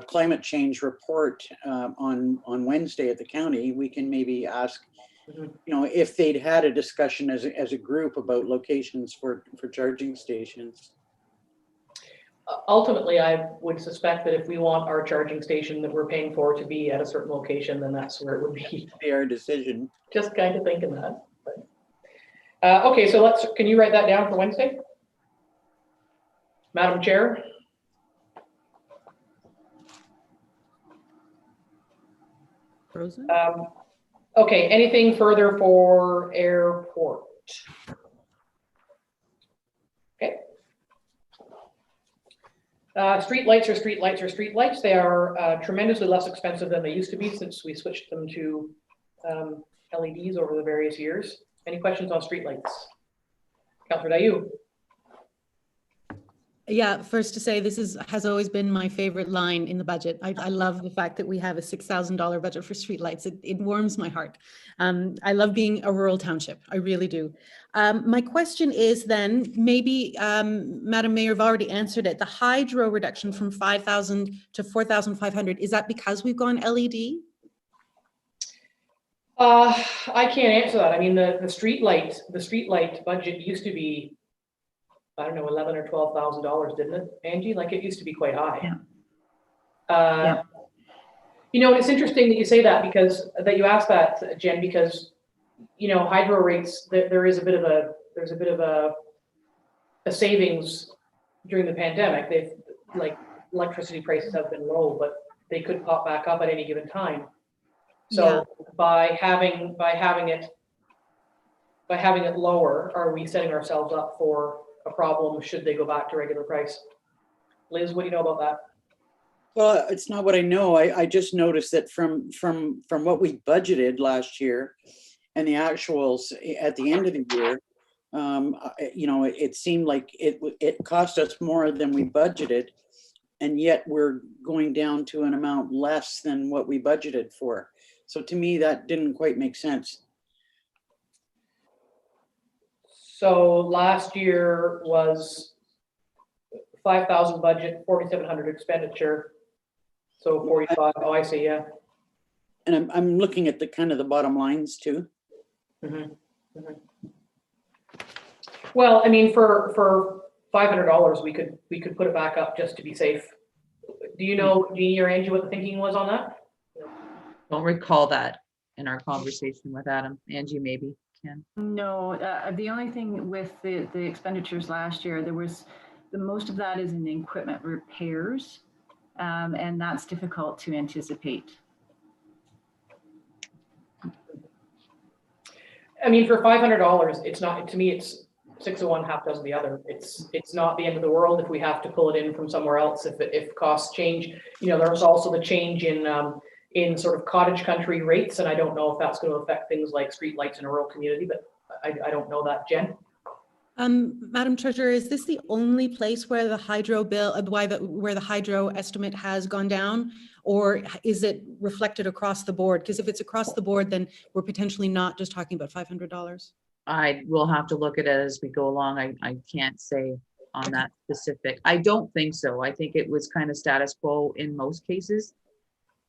climate change report on Wednesday at the county. We can maybe ask, you know, if they'd had a discussion as a group about locations for charging stations. Ultimately, I would suspect that if we want our charging station that we're paying for to be at a certain location, then that's where it would be. Be our decision. Just kind of thinking that. But, okay, so can you write that down for Wednesday? Madam Chair? Frozen? Okay, anything further for airport? Okay. Street lights are street lights are street lights. They are tremendously less expensive than they used to be since we switched them to LEDs over the various years. Any questions on street lights? Councillor Dayu? Yeah, first to say this has always been my favorite line in the budget. I love the fact that we have a $6,000 budget for streetlights. It warms my heart. I love being a rural township. I really do. My question is then, maybe Madam Mayor, have already answered it. The hydro reduction from 5,000 to 4,500, is that because we've gone LED? I can't answer that. I mean, the street light budget used to be, I don't know, $11,000 or $12,000, didn't it, Angie? Like, it used to be quite high. Yeah. Yeah. You know, it's interesting that you say that, because that you asked that, Jen, because, you know, hydro rates, there's a bit of a savings during the pandemic. They've, like, electricity prices have been low, but they could pop back up at any given time. So by having it lower, are we setting ourselves up for a problem should they go back to regular price? Liz, what do you know about that? Well, it's not what I know. I just noticed that from what we budgeted last year and the actuals at the end of the year, you know, it seemed like it cost us more than we budgeted, and yet we're going down to an amount less than what we budgeted for. So to me, that didn't quite make sense. So last year was 5,000 budget, 4,700 expenditure. So 45. Oh, I see. Yeah. And I'm looking at the kind of the bottom lines too. Mm-hmm. Mm-hmm. Well, I mean, for $500, we could put it back up just to be safe. Do you know, Jeannie or Angie, what the thinking was on that? Don't recall that in our conversation with Adam. Angie maybe can. No, the only thing with the expenditures last year, there was most of that is in equipment repairs, and that's difficult to anticipate. I mean, for $500, it's not, to me, it's 6 of one, half dozen of the other. It's not the end of the world if we have to pull it in from somewhere else, if costs change. You know, there's also the change in sort of cottage country rates, and I don't know if that's going to affect things like streetlights in a rural community, but I don't know that. Jen? Madam Treasurer, is this the only place where the hydro bill, where the hydro estimate has gone down? Or is it reflected across the board? Because if it's across the board, then we're potentially not just talking about $500. I will have to look at it as we go along. I can't say on that specific. I don't think so. I think it was kind of status quo in most cases.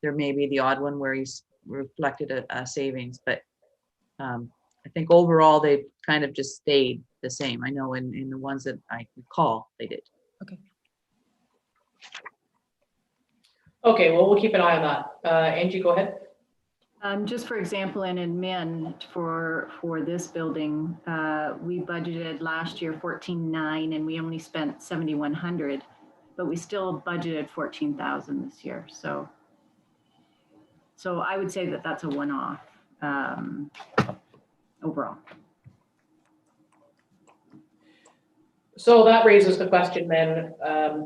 There may be the odd one where he's reflected a savings, but I think overall they kind of just stayed the same. I know in the ones that I recall, they did. Okay. Okay, well, we'll keep an eye on that. Angie, go ahead. Just for example, in admin for this building, we budgeted last year 14,900 and we only spent 7,100, but we still budgeted 14,000 this year. So I would say that that's a one-off overall. So that raises the question then,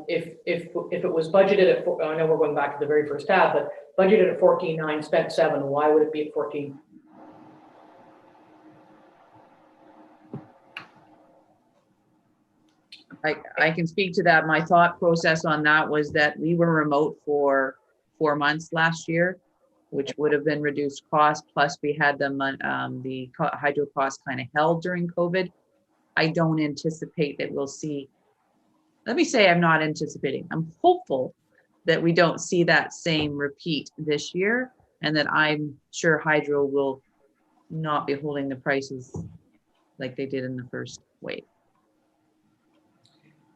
if it was budgeted at, I know we're going back to the very first tab, but budgeted at 14,900, spent 7, why would it be at 14? I can speak to that. My thought process on that was that we were remote for 4 months last year, which would have been reduced cost. Plus we had the hydro costs kind of held during COVID. I don't anticipate that we'll see, let me say I'm not anticipating. I'm hopeful that we don't see that same repeat this year, and that I'm sure hydro will not be holding the prices like they did in the first wave.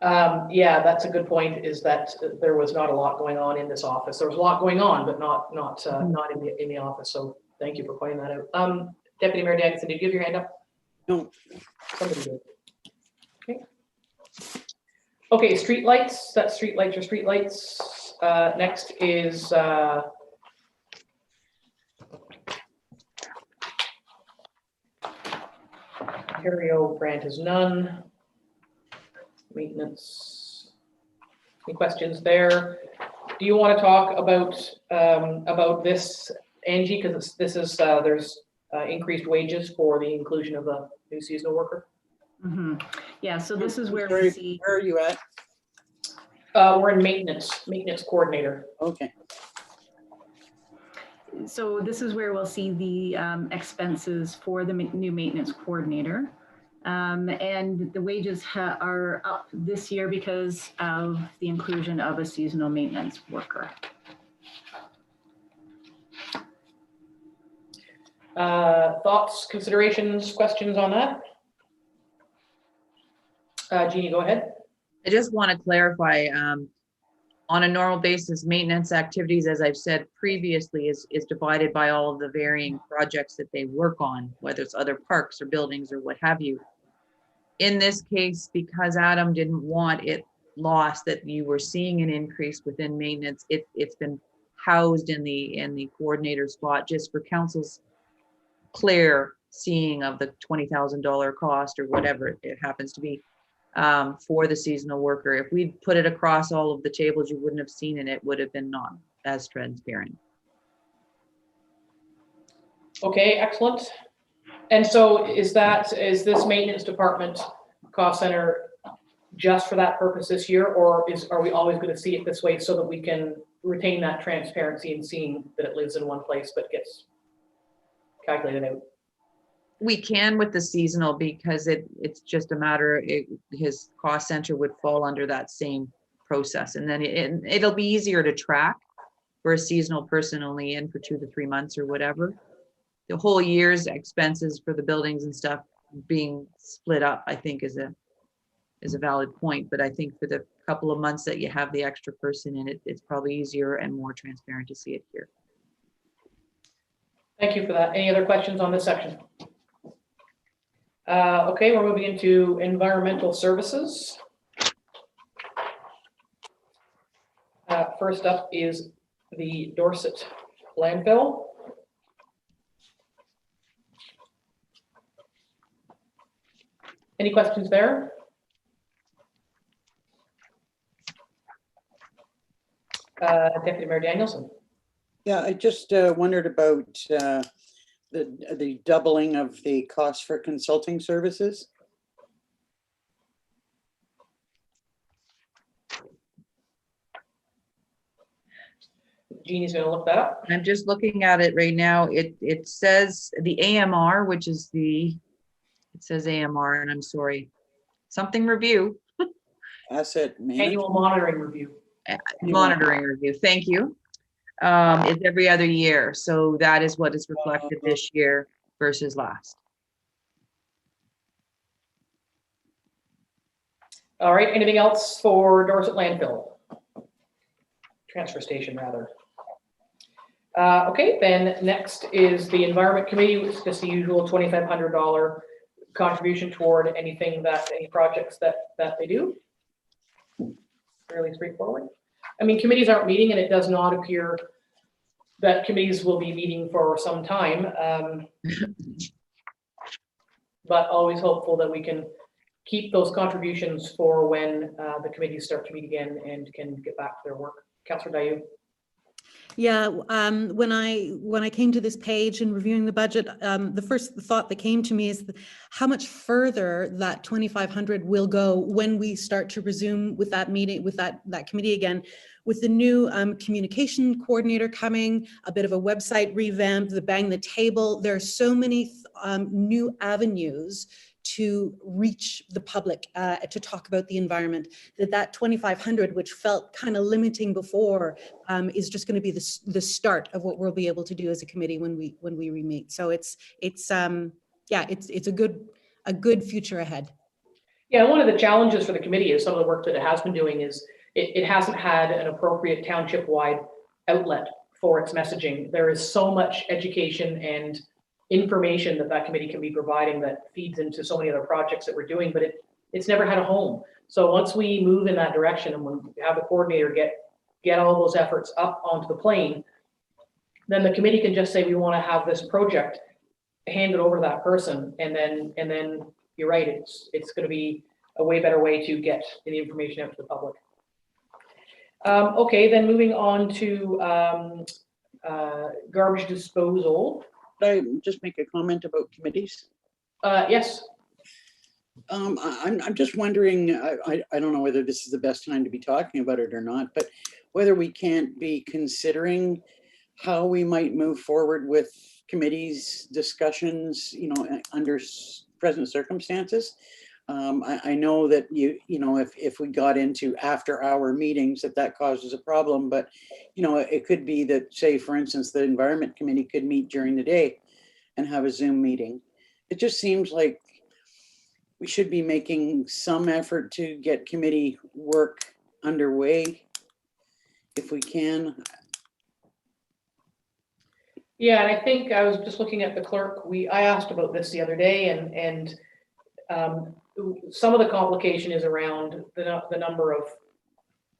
Yeah, that's a good point, is that there was not a lot going on in this office. There was a lot going on, but not in the office. So thank you for pointing that out. Deputy Mayor Danielson, did you give your hand up? No. Somebody did. Okay. Okay, streetlights. That's streetlights or streetlights. Next is Ontario grant is none. Maintenance. Any questions there? Do you want to talk about this, Angie? Because this is there's increased wages for the inclusion of the new seasonal worker. Mm-hmm. Yeah, so this is where Sorry, we see. where are you at? We're in maintenance coordinator. Okay. So this is where we'll see the expenses for the new maintenance coordinator. And the wages are up this year because of the inclusion of a seasonal maintenance worker. Thoughts, considerations, questions on that? Jeannie, go ahead. I just want to clarify, on a normal basis, maintenance activities, as I've said previously, is divided by all of the varying projects that they work on, whether it's other parks or buildings or what have you. In this case, because Adam didn't want it lost that you were seeing an increase within maintenance, it's been housed in the coordinator spot just for council's clear seeing of the $20,000 cost or whatever it happens to be. For the seasonal worker. If we'd put it across all of the tables, you wouldn't have seen it. It would have been not as transparent. Okay, excellent. And so is this maintenance department cost center just for that purpose this year, or are we always going to see it this way so that we can retain that transparency and seeing that it lives in one place but gets calculated out? We can with the seasonal because it's just a matter, his cost center would fall under that same process. And then it'll be easier to track for a seasonal person only in for 2 to 3 months or whatever. The whole year's expenses for the buildings and stuff being split up, I think is a valid point. But I think for the couple of months that you have the extra person in it, it's probably easier and more transparent to see it here. Thank you for that. Any other questions on this section? Okay, we're moving into environmental services. First up is the Dorset landfill. Any questions there? Deputy Mayor Danielson. Yeah, I just wondered about the doubling of the cost for consulting services. Jeannie's going to look that up. I'm just looking at it right now. It says the AMR, which is it says AMR, and I'm sorry, something review, Asset management. Annual monitoring review. monitoring review. Thank you. It's every other year. So that is what is reflected this year versus last. All right, anything else for Dorset landfill? Transfer station, rather. Okay, then next is the Environment Committee, which is just the usual $2,500 contribution toward any projects that they do. Fairly straightforward. I mean, committees aren't meeting, and it does not appear that committees will be meeting for some time. But always hopeful that we can keep those contributions for when the committees start to meet again and can get back to their work. Councillor Dayu. Yeah, when I came to this page and reviewing the budget, the first thought that came to me is how much further that 2,500 will go when we start to resume with that meeting, with that committee again, with the new communication coordinator coming, a bit of a website revamp, the bang the table. There are so many new avenues to reach the public, to talk about the environment, that 2,500, which felt kind of limiting before, is just going to be the start of what we'll be able to do as a committee when we re-meet. So it's a good future ahead. Yeah, one of the challenges for the committee is some of the work that it has been doing is it hasn't had an appropriate township-wide outlet for its messaging. There is so much education and information that committee can be providing that feeds into so many other projects that we're doing, but it's never had a home. So once we move in that direction and when we have the coordinator get all those efforts up onto the plane, then the committee can just say, we want to have this project, hand it over to that person, and then you're right, it's going to be a way better way to get the information out to the public. Okay, then moving on to garbage disposal. Could I just make a comment about committees? Yes. I'm just wondering, I don't know whether this is the best time to be talking about it or not, but whether we can't be considering how we might move forward with committees, discussions, under present circumstances. I know that if we got into after-hour meetings, that causes a problem, but it could be that, say, for instance, the Environment Committee could meet during the day and have a Zoom meeting. It just seems like we should be making some effort to get committee work underway if we can. Yeah, and I think I was just looking at the clerk. I asked about this the other day, and some of the complication is around the number of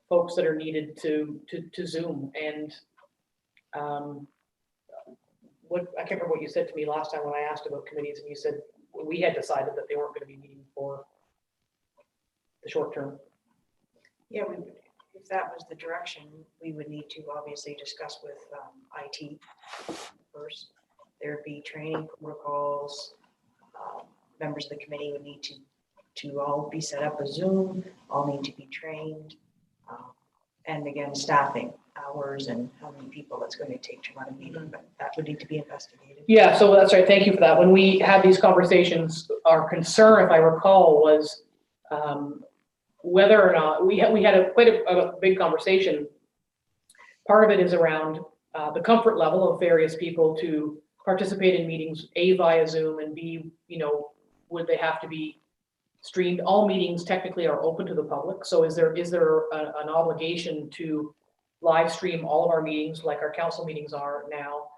folks that are needed to Zoom. And I can't remember what you said to me last time when I asked about committees, and you said we had decided that they weren't going to be meeting for the short term. Yeah, if that was the direction, we would need to obviously discuss with IT first. There'd be training protocols. Members of the committee would need to all be set up a Zoom, all need to be trained. And again, staffing hours and how many people it's going to take to run a meeting, but that would need to be investigated. Yeah, so that's right. Thank you for that. When we had these conversations, our concern, if I recall, was whether or not we had quite a big conversation. Part of it is around the comfort level of various people to participate in meetings, A, via Zoom, and B, would they have to be streamed? All meetings technically are open to the public. So is there an obligation to live stream all of our meetings like our council meetings are now?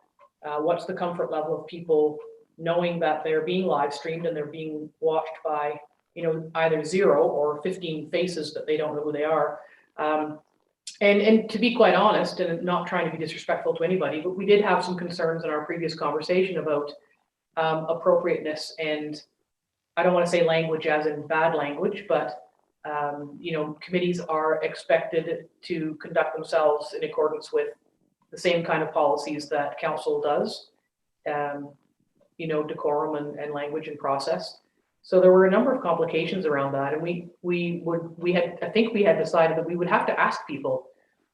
What's the comfort level of people knowing that they're being live streamed and they're being watched by, either 0 or 15 faces that they don't know who they are? And to be quite honest, and not trying to be disrespectful to anybody, but we did have some concerns in our previous conversation about appropriateness and I don't want to say language as in bad language, but you know, committees are expected to conduct themselves in accordance with the same kind of policies that council does, you know, decorum and language and process. So there were a number of complications around that, and I think we had decided that we would have to ask people,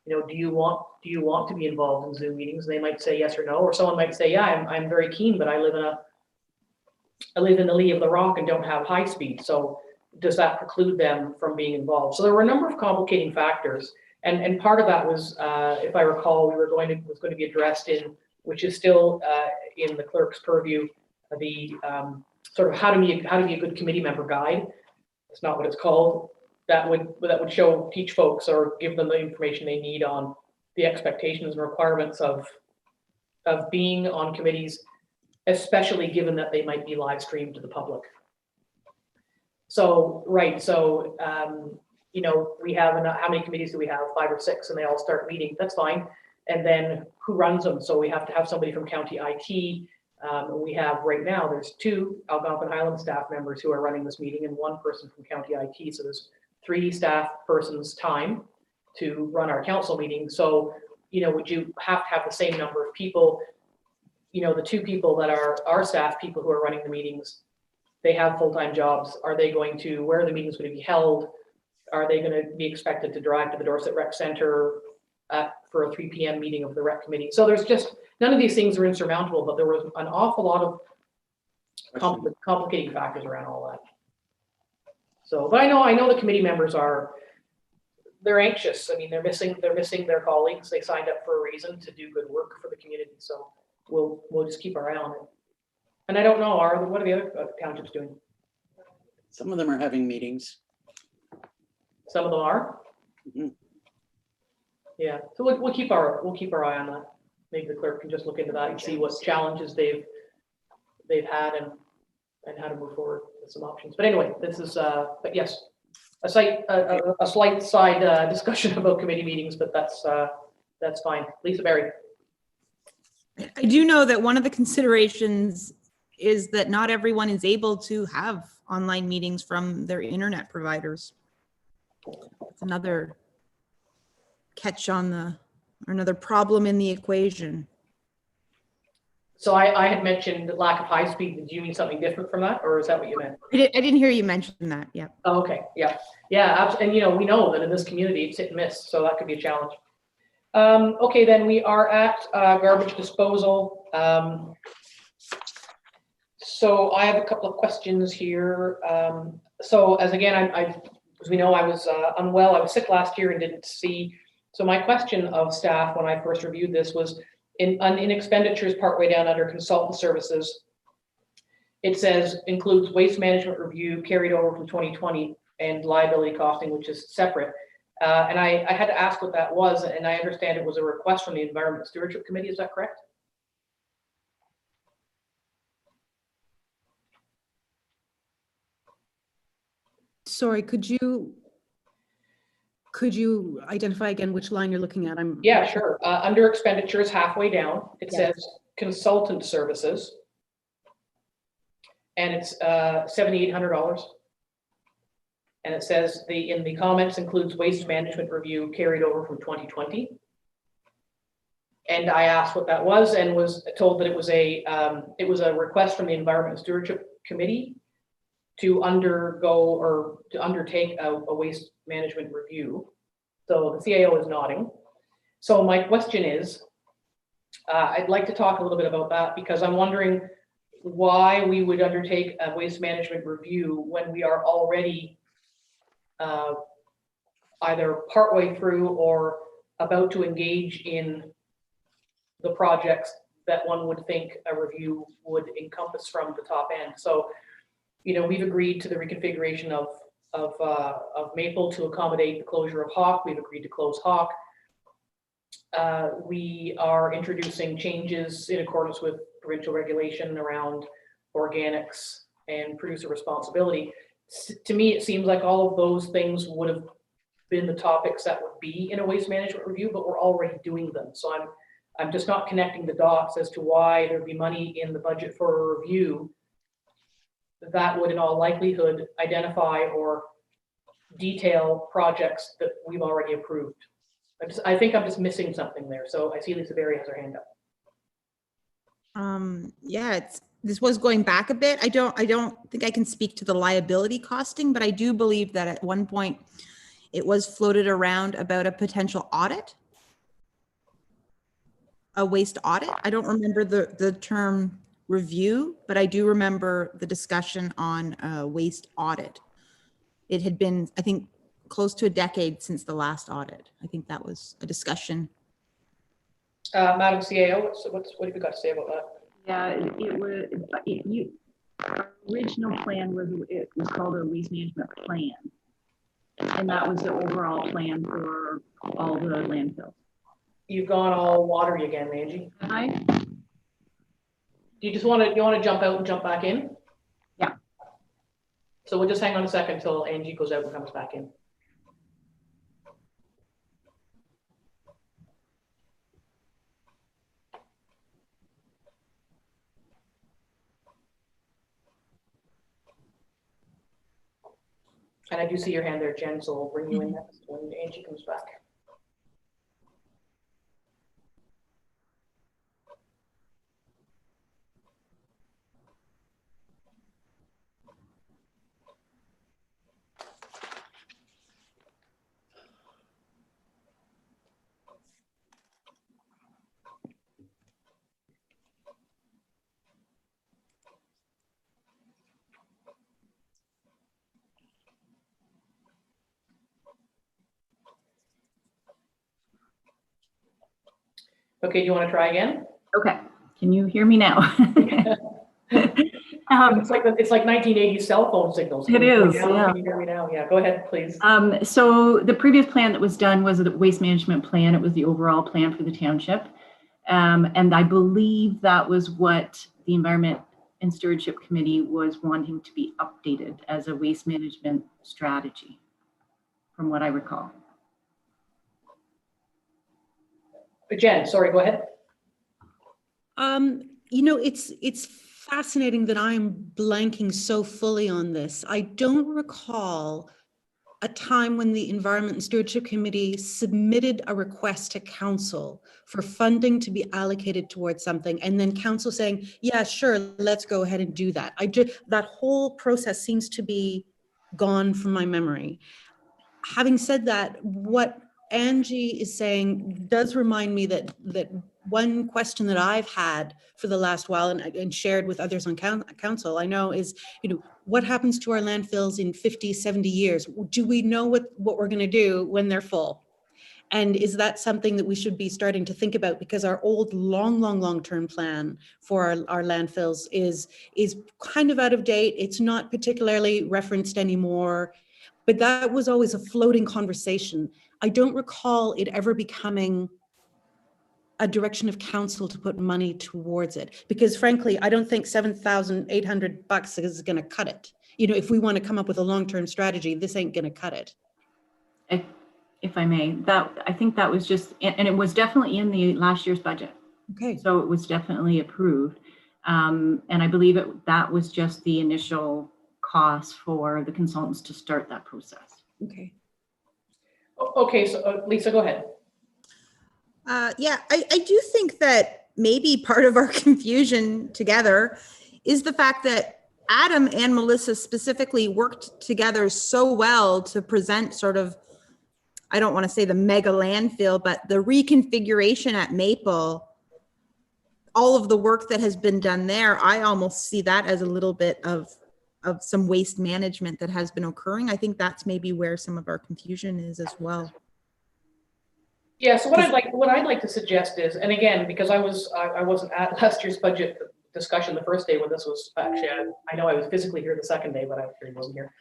you know, do you want to be involved in Zoom meetings? And they might say yes or no, or someone might say, yeah, I'm very keen, but I live in the lee of the rock and don't have high speed. So does that preclude them from being involved? So there were a number of complicating factors. And part of that was, if I recall, was going to be addressed in, which is still in the clerk's purview, the sort of how to be a good committee member guide. It's not what it's called. That would teach folks or give them the information they need on the expectations and requirements of being on committees, especially given that they might be live streamed to the public. So, right, so, you know, we have, how many committees do we have? 5 or 6, and they all start meeting, that's fine. And then who runs them? So we have to have somebody from county IT. We have right now, there's 2 Algonquin Highlands staff members who are running this meeting and 1 person from county IT. So there's 3 staff persons time to run our council meeting. So, you know, would you have to have the same number of people? You know, the 2 people that are our staff people who are running the meetings, they have full-time jobs. Are they going to, where are the meetings going to be held? Are they going to be expected to drive to the Dorset Rec Center for a 3 p.m. meeting of the rec committee? So there's just, none of these things are insurmountable, but there was an awful lot of complicating factors around all that. So, but I know the committee members they're anxious. I mean, they're missing their colleagues. They signed up for a reason to do good work for the community. So we'll just keep our eye on it. And I don't know, what are the other townships doing? Some of them are having meetings. Some of them are. Mm-hmm. Yeah, so we'll keep our eye on that. Maybe the clerk can just look into that and see what challenges they've had and how to move forward with some options. But anyway, this is but yes, a slight side discussion about committee meetings, but that's fine. Lisa Berry. I do know that one of the considerations is that not everyone is able to have online meetings from their internet providers. It's another catch or another problem in the equation. So I had mentioned lack of high speed. Did you mean something different from that, or is that what you meant? I didn't hear you mention that. Yeah. Oh, okay. Yeah. And you know, we know that in this community it's hit and miss, so that could be a challenge. Okay, then we are at garbage disposal. So I have a couple of questions here. So as we know, I was unwell. I was sick last year and didn't see. So my question of staff when I first reviewed this was in expenditures partway down under consultant services. It says includes waste management review carried over from 2020 and liability costing, which is separate. And I had to ask what that was, and I understand it was a request from the Environment Stewardship Committee. Is that correct? Sorry, could you identify again which line you're looking at? Yeah, sure. Under expenditures, halfway down, it says consultant services, and it's $7,800. And it says in the comments includes waste management review carried over from 2020. And I asked what that was and was told that it was a request from the Environment Stewardship Committee to undertake a waste management review. So the CAO is nodding. So my question is, I'd like to talk a little bit about that because I'm wondering why we would undertake a waste management review when we are already either partway through or about to engage in the projects that one would think a review would encompass from the top end. So, you know, we've agreed to the reconfiguration of Maple to accommodate the closure of Hawk. We've agreed to close Hawk. We are introducing changes in accordance with provincial regulation around organics and producer responsibility. To me, it seems like all of those things would have been the topics that would be in a waste management review, but we're already doing them. So I'm just not connecting the dots as to why there'd be money in the budget for a review that would in all likelihood identify or detail projects that we've already approved. I think I'm just missing something there. So I see Lisa Berry has her hand up. Yeah, this was going back a bit. I don't think I can speak to the liability costing, but I do believe that at one point it was floated around about a potential audit, a waste audit. I don't remember the term review, but I do remember the discussion on a waste audit. It had been, I think, close to a decade since the last audit. I think that was a discussion. Madam CAO, what have you got to say about that? Yeah, our original plan was called a waste management plan. And that was the overall plan for all the landfills. You've gone all watery again, Angie. Hi. Do you want to jump out and jump back in? Yeah. So we'll just hang on a second until Angie goes out and comes back in. And I do see your hand there, Jen, so we'll bring you in next when Angie comes back. Okay, do you want to try again? Okay, can you hear me now? It's like 1980s cell phone signals. It is, yeah. Can you hear me now? Yeah, go ahead, please. So the previous plan that was done was a waste management plan. It was the overall plan for the township. And I believe that was what the Environment and Stewardship Committee was wanting to be updated as a waste management strategy, from what I recall. Jen, sorry, go ahead. It's fascinating that I'm blanking so fully on this. I don't recall a time when the Environment and Stewardship Committee submitted a request to council for funding to be allocated towards something, and then council saying, yeah, sure, let's go ahead and do that. That whole process seems to be gone from my memory. Having said that, what Angie is saying does remind me that one question that I've had for the last while and shared with others on council, I know, is, what happens to our landfills in 50, 70 years? Do we know what we're going to do when they're full? And is that something that we should be starting to think about? Because our old long-term plan for our landfills is kind of out of date. It's not particularly referenced anymore, but that was always a floating conversation. I don't recall it ever becoming a direction of council to put money towards it, because frankly, I don't think $7,800 is going to cut it. If we want to come up with a long-term strategy, this ain't going to cut it. If I may, I think that was just, and it was definitely in the last year's budget. Okay. So it was definitely approved. And I believe that was just the initial cost for the consultants to start that process. Okay. Okay, so Lisa, go ahead. Yeah, I do think that maybe part of our confusion together is the fact that Adam and Melissa specifically worked together so well to present sort of, I don't want to say the mega landfill, but the reconfiguration at Maple, all of the work that has been done there, I almost see that as a little bit of some waste management that has been occurring. I think that's maybe where some of our confusion is as well. Yeah, so what I'd like to suggest is, and again, because I wasn't at last year's budget discussion the first day when this was actually, I know I was physically here the second day, but I actually wasn't here.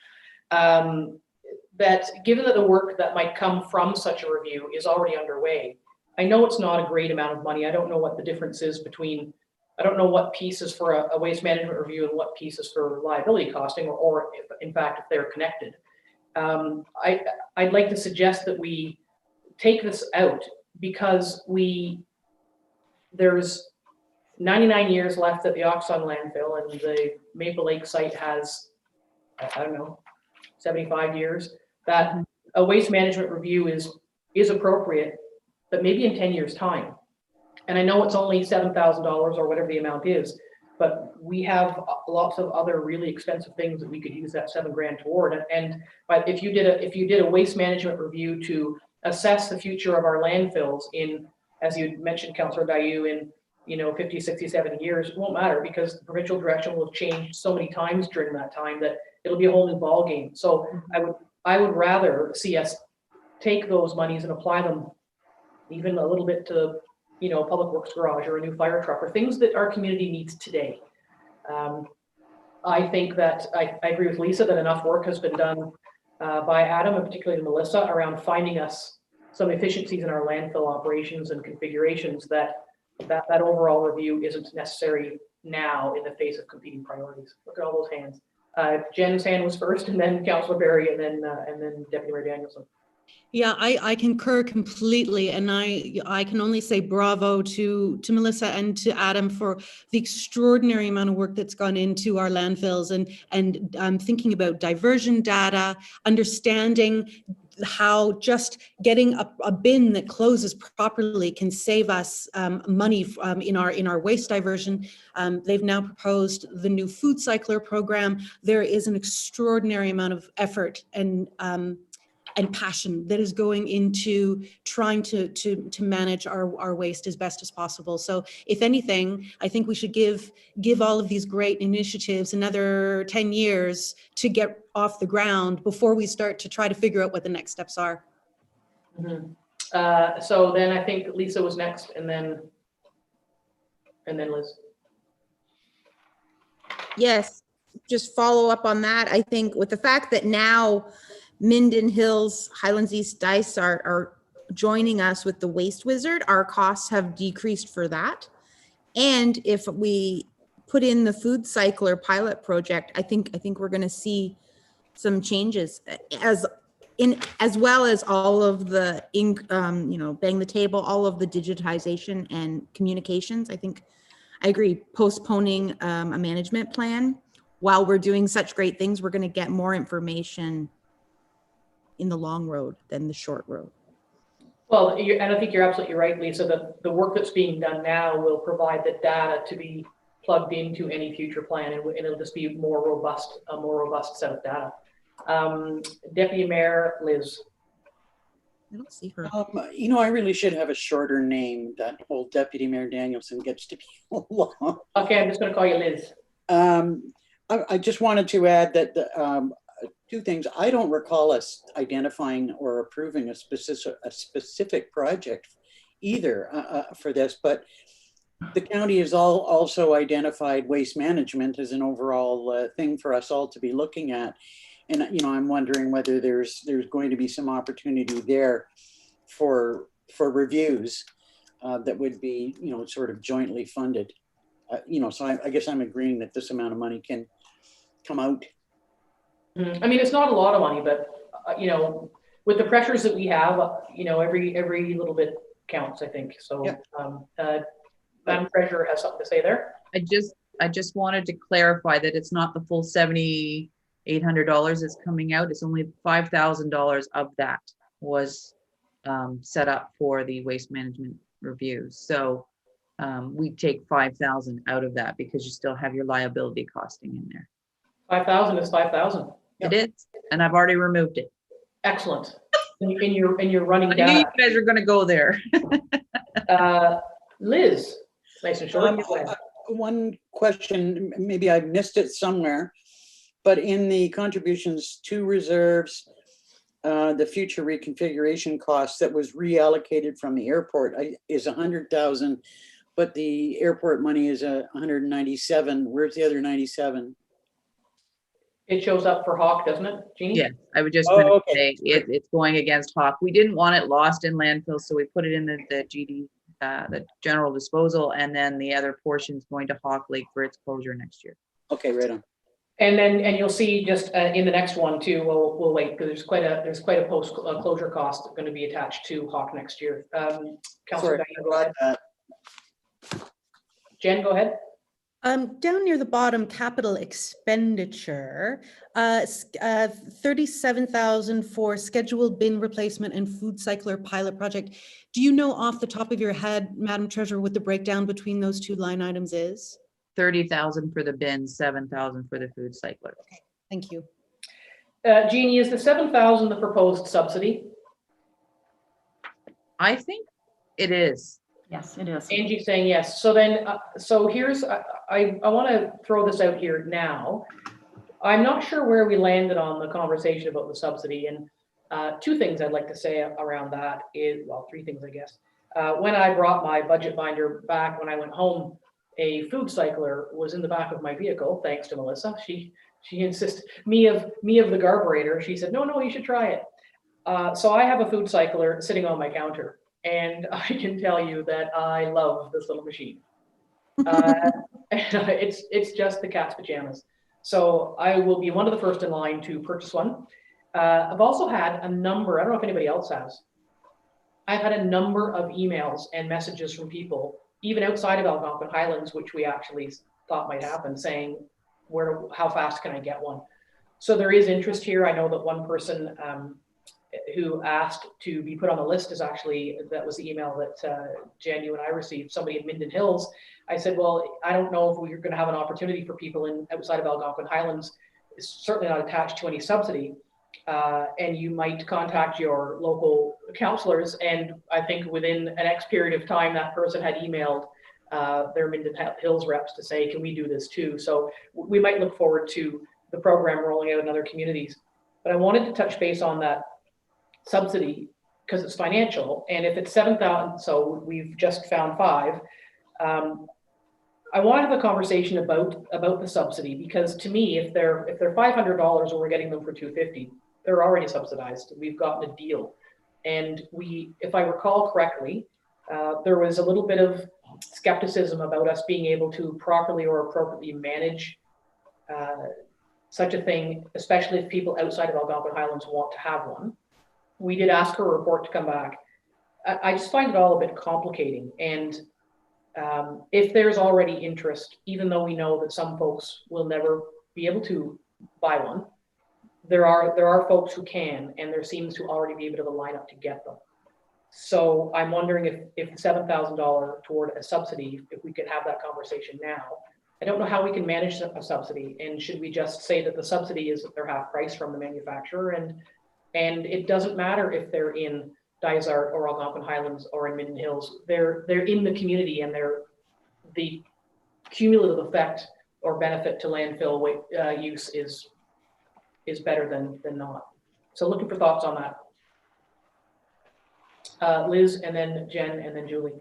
That given that the work that might come from such a review is already underway, I know it's not a great amount of money. I don't know what the difference is between, I don't know what piece is for a waste management review and what piece is for liability costing, or if, in fact, if they're connected. I'd like to suggest that we take this out because there's 99 years left at the Oxon landfill, and the Maple Lake site has, I don't know, 75 years, that a waste management review is appropriate, but maybe in 10 years' time. And I know it's only $7,000 or whatever the amount is, but we have lots of other really expensive things that we could use that $7,000 toward. But if you did a waste management review to assess the future of our landfills in, as you mentioned, Councillor Dayu, in 50, 60, 70 years, it won't matter, because the provincial direction will have changed so many times during that time that it'll be a whole new ball game. So I would rather see us take those monies and apply them even a little bit to, public works garage or a new fire truck or things that our community needs today. I think that I agree with Lisa that enough work has been done by Adam, and particularly Melissa, around finding us some efficiencies in our landfill operations and configurations that overall review isn't necessary now in the face of competing priorities. Look at all those hands. Jen's hand was first, and then Councillor Barry, and then Deputy Mayor Danielson. Yeah, I concur completely, and I can only say bravo to Melissa and to Adam for the extraordinary amount of work that's gone into our landfills, and thinking about diversion data, understanding how just getting a bin that closes properly can save us money in our waste diversion. They've now proposed the new food cycler program. There is an extraordinary amount of effort and passion that is going into trying to manage our waste as best as possible. So if anything, I think we should give all of these great initiatives another 10 years to get off the ground before we start to try to figure out what the next steps are. Mm-hmm. So then I think Lisa was next, and then Liz. Yes, just follow up on that. I think with the fact that now Minden Hills, Highlands East Dice are joining us with the Waste Wizard, our costs have decreased for that. And if we put in the food cycler pilot project, I think we're going to see some changes as well as all of the bang the table, all of the digitization and communications. I agree. Postponing a management plan while we're doing such great things, we're going to get more information in the long road than the short road. Well, and I think you're absolutely right, Lisa, that the work that's being done now will provide the data to be plugged into any future plan, and it'll just be a more robust set of data. Deputy Mayor Liz. I don't see her. I really should have a shorter name. That whole Deputy Mayor Danielson gets to be long. Okay, I'm just going to call you Liz. I just wanted to add that two things. I don't recall us identifying or approving a specific project either for this, but the county has also identified waste management as an overall thing for us all to be looking at. And, I'm wondering whether there's going to be some opportunity there for reviews that would be, sort of jointly funded. So I guess I'm agreeing that this amount of money can come out. I mean, it's not a lot of money, but, with the pressures that we have, every little bit counts, I think. So, yeah. Madam Treasurer has something to say there. I just wanted to clarify that it's not the full $7,800 that's coming out. It's only $5,000 of that was set up for the waste management review. So we take 5,000 out of that because you still have your liability costing in there. 5,000 is 5,000. It is, and I've already removed it. Excellent. In your running I data. knew you guys are going to go there. Liz, nice and short. One question, maybe I missed it somewhere, but in the contributions to reserves, the future reconfiguration cost that was reallocated from the airport is 100,000, but the airport money is 197. Where's the other 97? It shows up for Hawk, doesn't it, Jeannie? Yeah, I would just say it's going against Hawk. We didn't want it lost in landfill, so we put it in the GD, the general disposal, and then the other portion's going to Hawk Lake for its closure next year. Okay, right on. And you'll see just in the next one too. We'll wait because there's quite a post closure cost going to be attached to Hawk next year. Councillor, go ahead. Jen, go ahead. Down near the bottom, capital expenditure, 37,000 for scheduled bin replacement and food cycler pilot project. Do you know off the top of your head, Madam Treasurer, what the breakdown between those two line items is? 30,000 for the bin, 7,000 for the food cycler. Thank you. Jeannie, is the 7,000 the proposed subsidy? I think it is. Yes, it is. Angie's saying yes. So then, so here's, I want to throw this out here now. I'm not sure where we landed on the conversation about the subsidy, and two things I'd like to say around that is, well, three things, I guess. When I brought my budget binder back when I went home, a food cycler was in the back of my vehicle, thanks to Melissa. She insisted, me of the garburator, she said, no, you should try it. So I have a food cycler sitting on my counter, and I can tell you that I love this little machine. And it's just the cat's pajamas. So I will be one of the first in line to purchase one. I've also had a number, I don't know if anybody else has, I've had a number of emails and messages from people, even outside of Algonquin Highlands, which we actually thought might happen, saying, how fast can I get one? So there is interest here. I know that one person who asked to be put on the list is actually, that was the email that Jen, you and I received, somebody in Minden Hills. I said, well, I don't know if we're going to have an opportunity for people outside of Algonquin Highlands. It's certainly not attached to any subsidy. And you might contact your local councillors. And I think within an X period of time, that person had emailed their Minden Hills reps to say, can we do this too? So we might look forward to the program rolling out in other communities. But I wanted to touch base on that subsidy because it's financial. And if it's 7,000, so we've just found 5. I want to have a conversation about the subsidy, because to me, if they're $500 and we're getting them for $250, they're already subsidized. We've gotten a deal. And if I recall correctly, there was a little bit of skepticism about us being able to properly or appropriately manage such a thing, especially if people outside of Algonquin Highlands want to have one. We did ask for a report to come back. I just find it all a bit complicating. And if there's already interest, even though we know that some folks will never be able to buy one, there are folks who can, and there seems to already be a bit of a lineup to get them. So I'm wondering if the $7,000 toward a subsidy, if we could have that conversation now. I don't know how we can manage a subsidy, and should we just say that the subsidy is their half price from the manufacturer, and it doesn't matter if they're in Dysart or Algonquin Highlands or in Minden Hills, they're in the community, and the cumulative effect or benefit to landfill use is better than not. So looking for thoughts on that. Liz, and then Jen, and then Julie.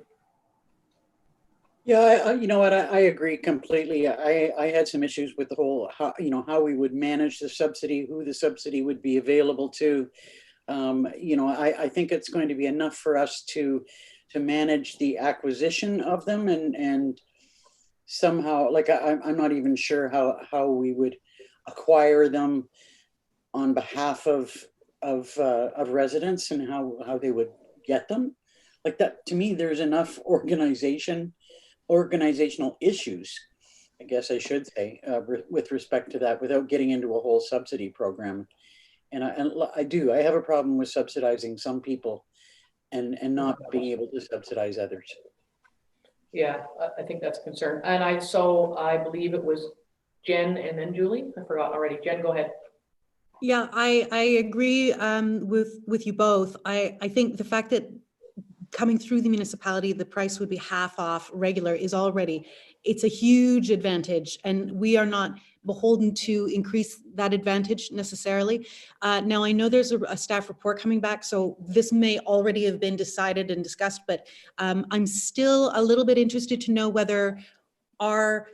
Yeah, you know what, I agree completely. I had some issues with the whole, how we would manage the subsidy, who the subsidy would be available to. I think it's going to be enough for us to manage the acquisition of them, and somehow, like, I'm not even sure how we would acquire them on behalf of residents, and how they would get them. Like that, to me, there's enough organizational issues, I guess I should say, with respect to that, without getting into a whole subsidy program. And I have a problem with subsidizing some people and not being able to subsidize others. Yeah, I think that's a concern. And I believe it was Jen and then Julie. I forgot already. Jen, go ahead. Yeah, I agree with you both. I think the fact that coming through the municipality, the price would be half off regular it's a huge advantage, and we are not beholden to increase that advantage necessarily. Now, I know there's a staff report coming back, so this may already have been decided and discussed, but I'm still a little bit interested to know whether our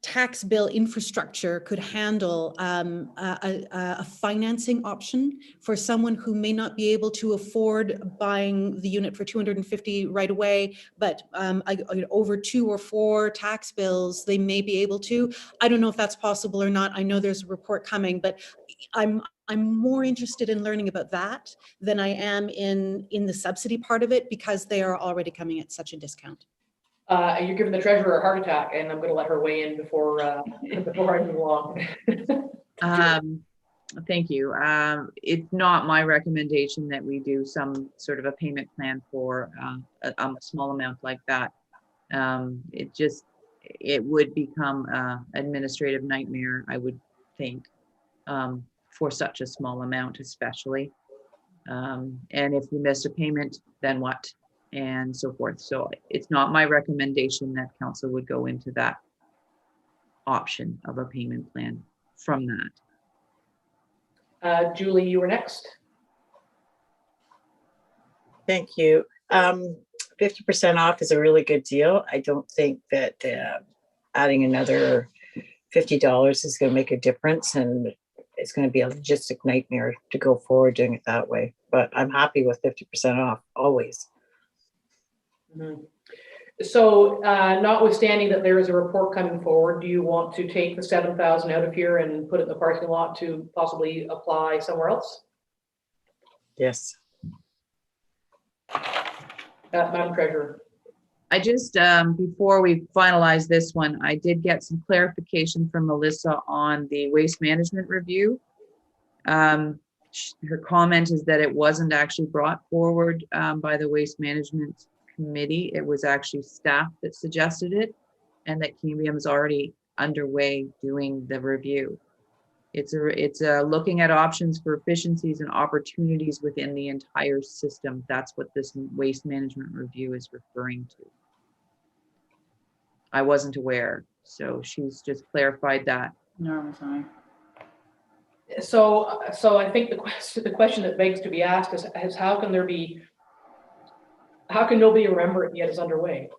tax bill infrastructure could handle a financing option for someone who may not be able to afford buying the unit for $250 right away, but over 2 or 4 tax bills, they may be able to. I don't know if that's possible or not. I know there's a report coming, but I'm more interested in learning about that than I am in the subsidy part of it, because they are already coming at such a discount. You're giving the treasurer a heart attack, and I'm going to let her weigh in before before I move along. Thank you. It's not my recommendation that we do some sort of a payment plan for a small amount like that. It would become an administrative nightmare, I would think, for such a small amount, especially. And if you miss a payment, then what? And so forth. So it's not my recommendation that council would go into that option of a payment plan from that. Julie, you were next. Thank you. 50% off is a really good deal. I don't think that adding another $50 is going to make a difference, and it's going to be a logistic nightmare to go forward doing it that way. But I'm happy with 50% off always. Mm-hmm. So notwithstanding that there is a report coming forward, do you want to take the 7,000 out of here and put it in the parking lot to possibly apply somewhere else? Yes. Madam Treasurer. I just, before we finalize this one, I did get some clarification from Melissa on the waste management review. Her comment is that it wasn't actually brought forward by the waste management committee. It was actually staff that suggested it, and that Cambium is already underway doing the review. It's looking at options for efficiencies and opportunities within the entire system. That's what this waste management review is referring to. I wasn't aware, so she's just clarified that. No, sorry. So I think the question that begs to be asked is how can nobody remember it yet it's underway?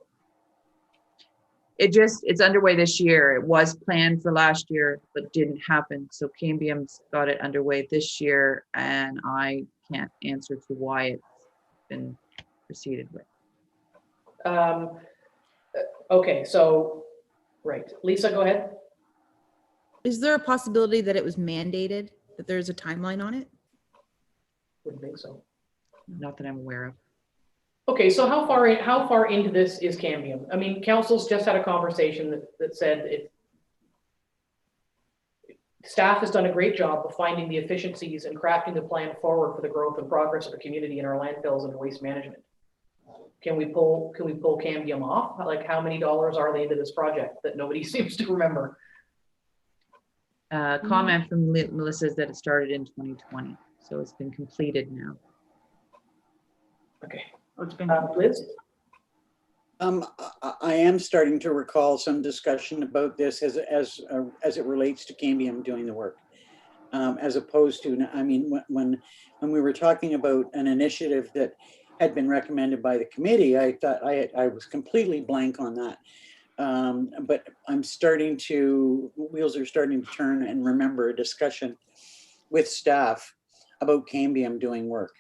It's underway this year. It was planned for last year, but didn't happen. So Cambium's got it underway this year, and I can't answer to why it's been proceeded with. Okay, so, right. Lisa, go ahead. Is there a possibility that it was mandated, that there's a timeline on it? Wouldn't think so. Not that I'm aware of. Okay, so how far into this is Cambium? I mean, council's just had a conversation that said staff has done a great job of finding the efficiencies and crafting the plan forward for the growth and progress of the community in our landfills and waste management. Can we pull Cambium off? Like, how many dollars are they into this project that nobody seems to remember? Comment from Melissa is that it started in 2020, so it's been completed now. Okay. It's been Liz? I am starting to recall some discussion about this as it relates to Cambium doing the work, as opposed to, I mean, when we were talking about an initiative that had been recommended by the committee, I thought I was completely blank on that. But wheels are starting to turn and remember a discussion with staff about Cambium doing work.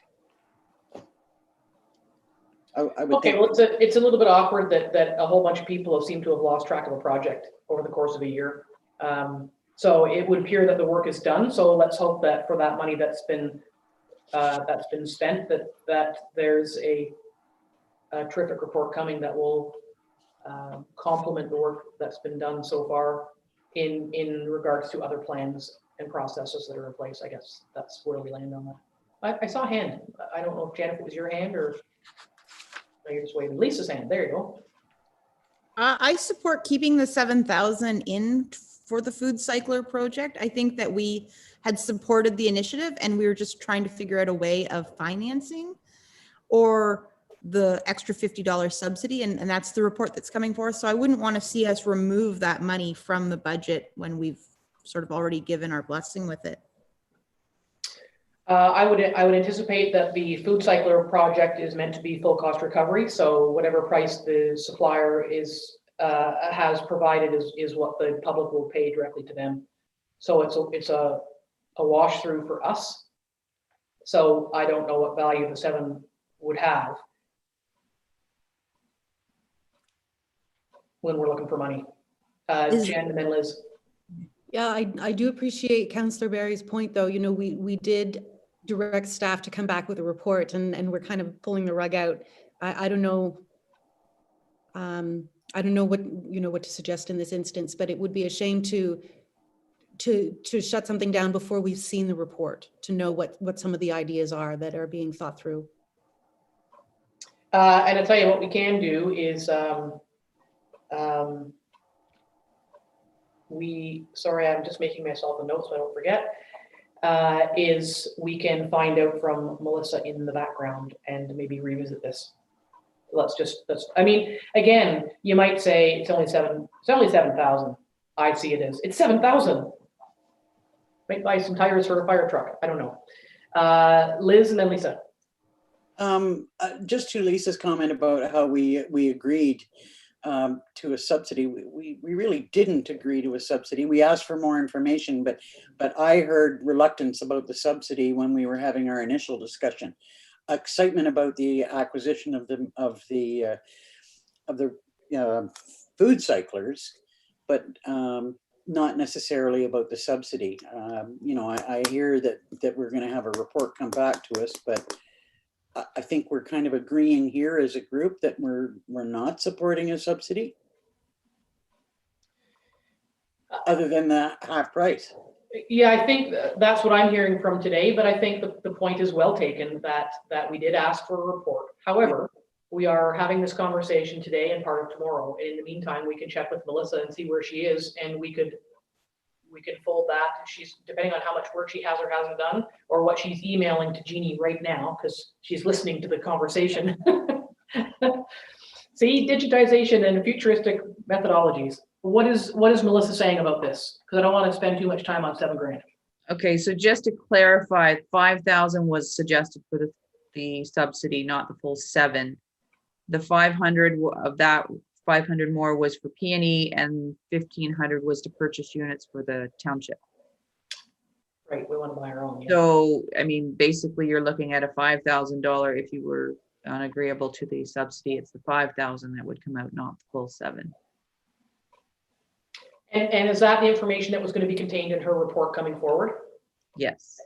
I would Okay, think, well, it's a little bit awkward that a whole bunch of people have seemed to have lost track of a project over the course of a year. So it would appear that the work is done. So let's hope that for that money that's been spent, that there's a terrific report coming that will complement the work that's been done so far in regards to other plans and processes that are in place. I guess that's where we land on that. I saw a hand. I don't know if Janet, it was your hand or. You're just waving. Lisa's hand. There you go. I support keeping the 7,000 in for the food cycler project. I think that we had supported the initiative and we were just trying to figure out a way of financing or the extra $50 subsidy. And that's the report that's coming forth. So I wouldn't want to see us remove that money from the budget when we've sort of already given our blessing with it. I would anticipate that the food cycler project is meant to be full cost recovery. So whatever price the supplier has provided is what the public will pay directly to them. So it's a wash through for us. So I don't know what value the 7 would have when we're looking for money. Jen and then Liz. Yeah, I do appreciate Councillor Barry's point, though. You know, we did direct staff to come back with a report, and we're kind of pulling the rug out. I don't know. I don't know what, what to suggest in this instance, but it would be a shame to shut something down before we've seen the report, to know what some of the ideas are that are being thought through. And I'll tell you what we can do is, sorry, I'm just making myself a note so I don't forget, is we can find out from Melissa in the background and maybe revisit this. I mean, again, you might say it's only 7,000. I see it as, it's 7,000. Might buy some tires for a fire truck. I don't know. Liz and then Lisa. Just to Lisa's comment about how we agreed to a subsidy. We really didn't agree to a subsidy. We asked for more information, but I heard reluctance about the subsidy when we were having our initial discussion. Excitement about the acquisition of the food cyclers, but not necessarily about the subsidy. I hear that we're going to have a report come back to us, but I think we're kind of agreeing here as a group that we're not supporting a subsidy other than the half price. Yeah, I think that's what I'm hearing from today, but I think the point is well taken that we did ask for a report. However, we are having this conversation today and part of tomorrow. In the meantime, we can check with Melissa and see where she is, and we could fold that. She's, depending on how much work she has or hasn't done, or what she's emailing to Jeannie right now, because she's listening to the conversation. See, digitization and futuristic methodologies. What is Melissa saying about this? Because I don't want to spend too much time on $7,000. Okay, so just to clarify, 5,000 was suggested for the subsidy, not the full 7. The 500 of that, 500 more was for P&E, and 1,500 was to purchase units for the township. Right, we want to buy our own. Yeah. So, I mean, basically you're looking at a $5,000 if you were unagreeable to the subsidy. It's the 5,000 that would come out, not the full 7. And is that the information that was going to be contained in her report coming forward? Yes.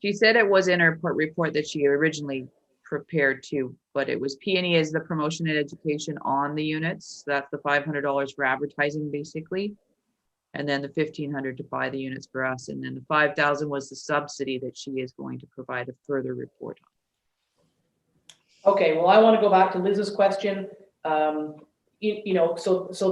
She said it was in her report that she originally prepared to, but it was P&E as the promotion and education on the units. That's the $500 for advertising, basically. And then the 1,500 to buy the units for us. And then the 5,000 was the subsidy that she is going to provide a further report on. Okay, well, I want to go back to Liz's question. So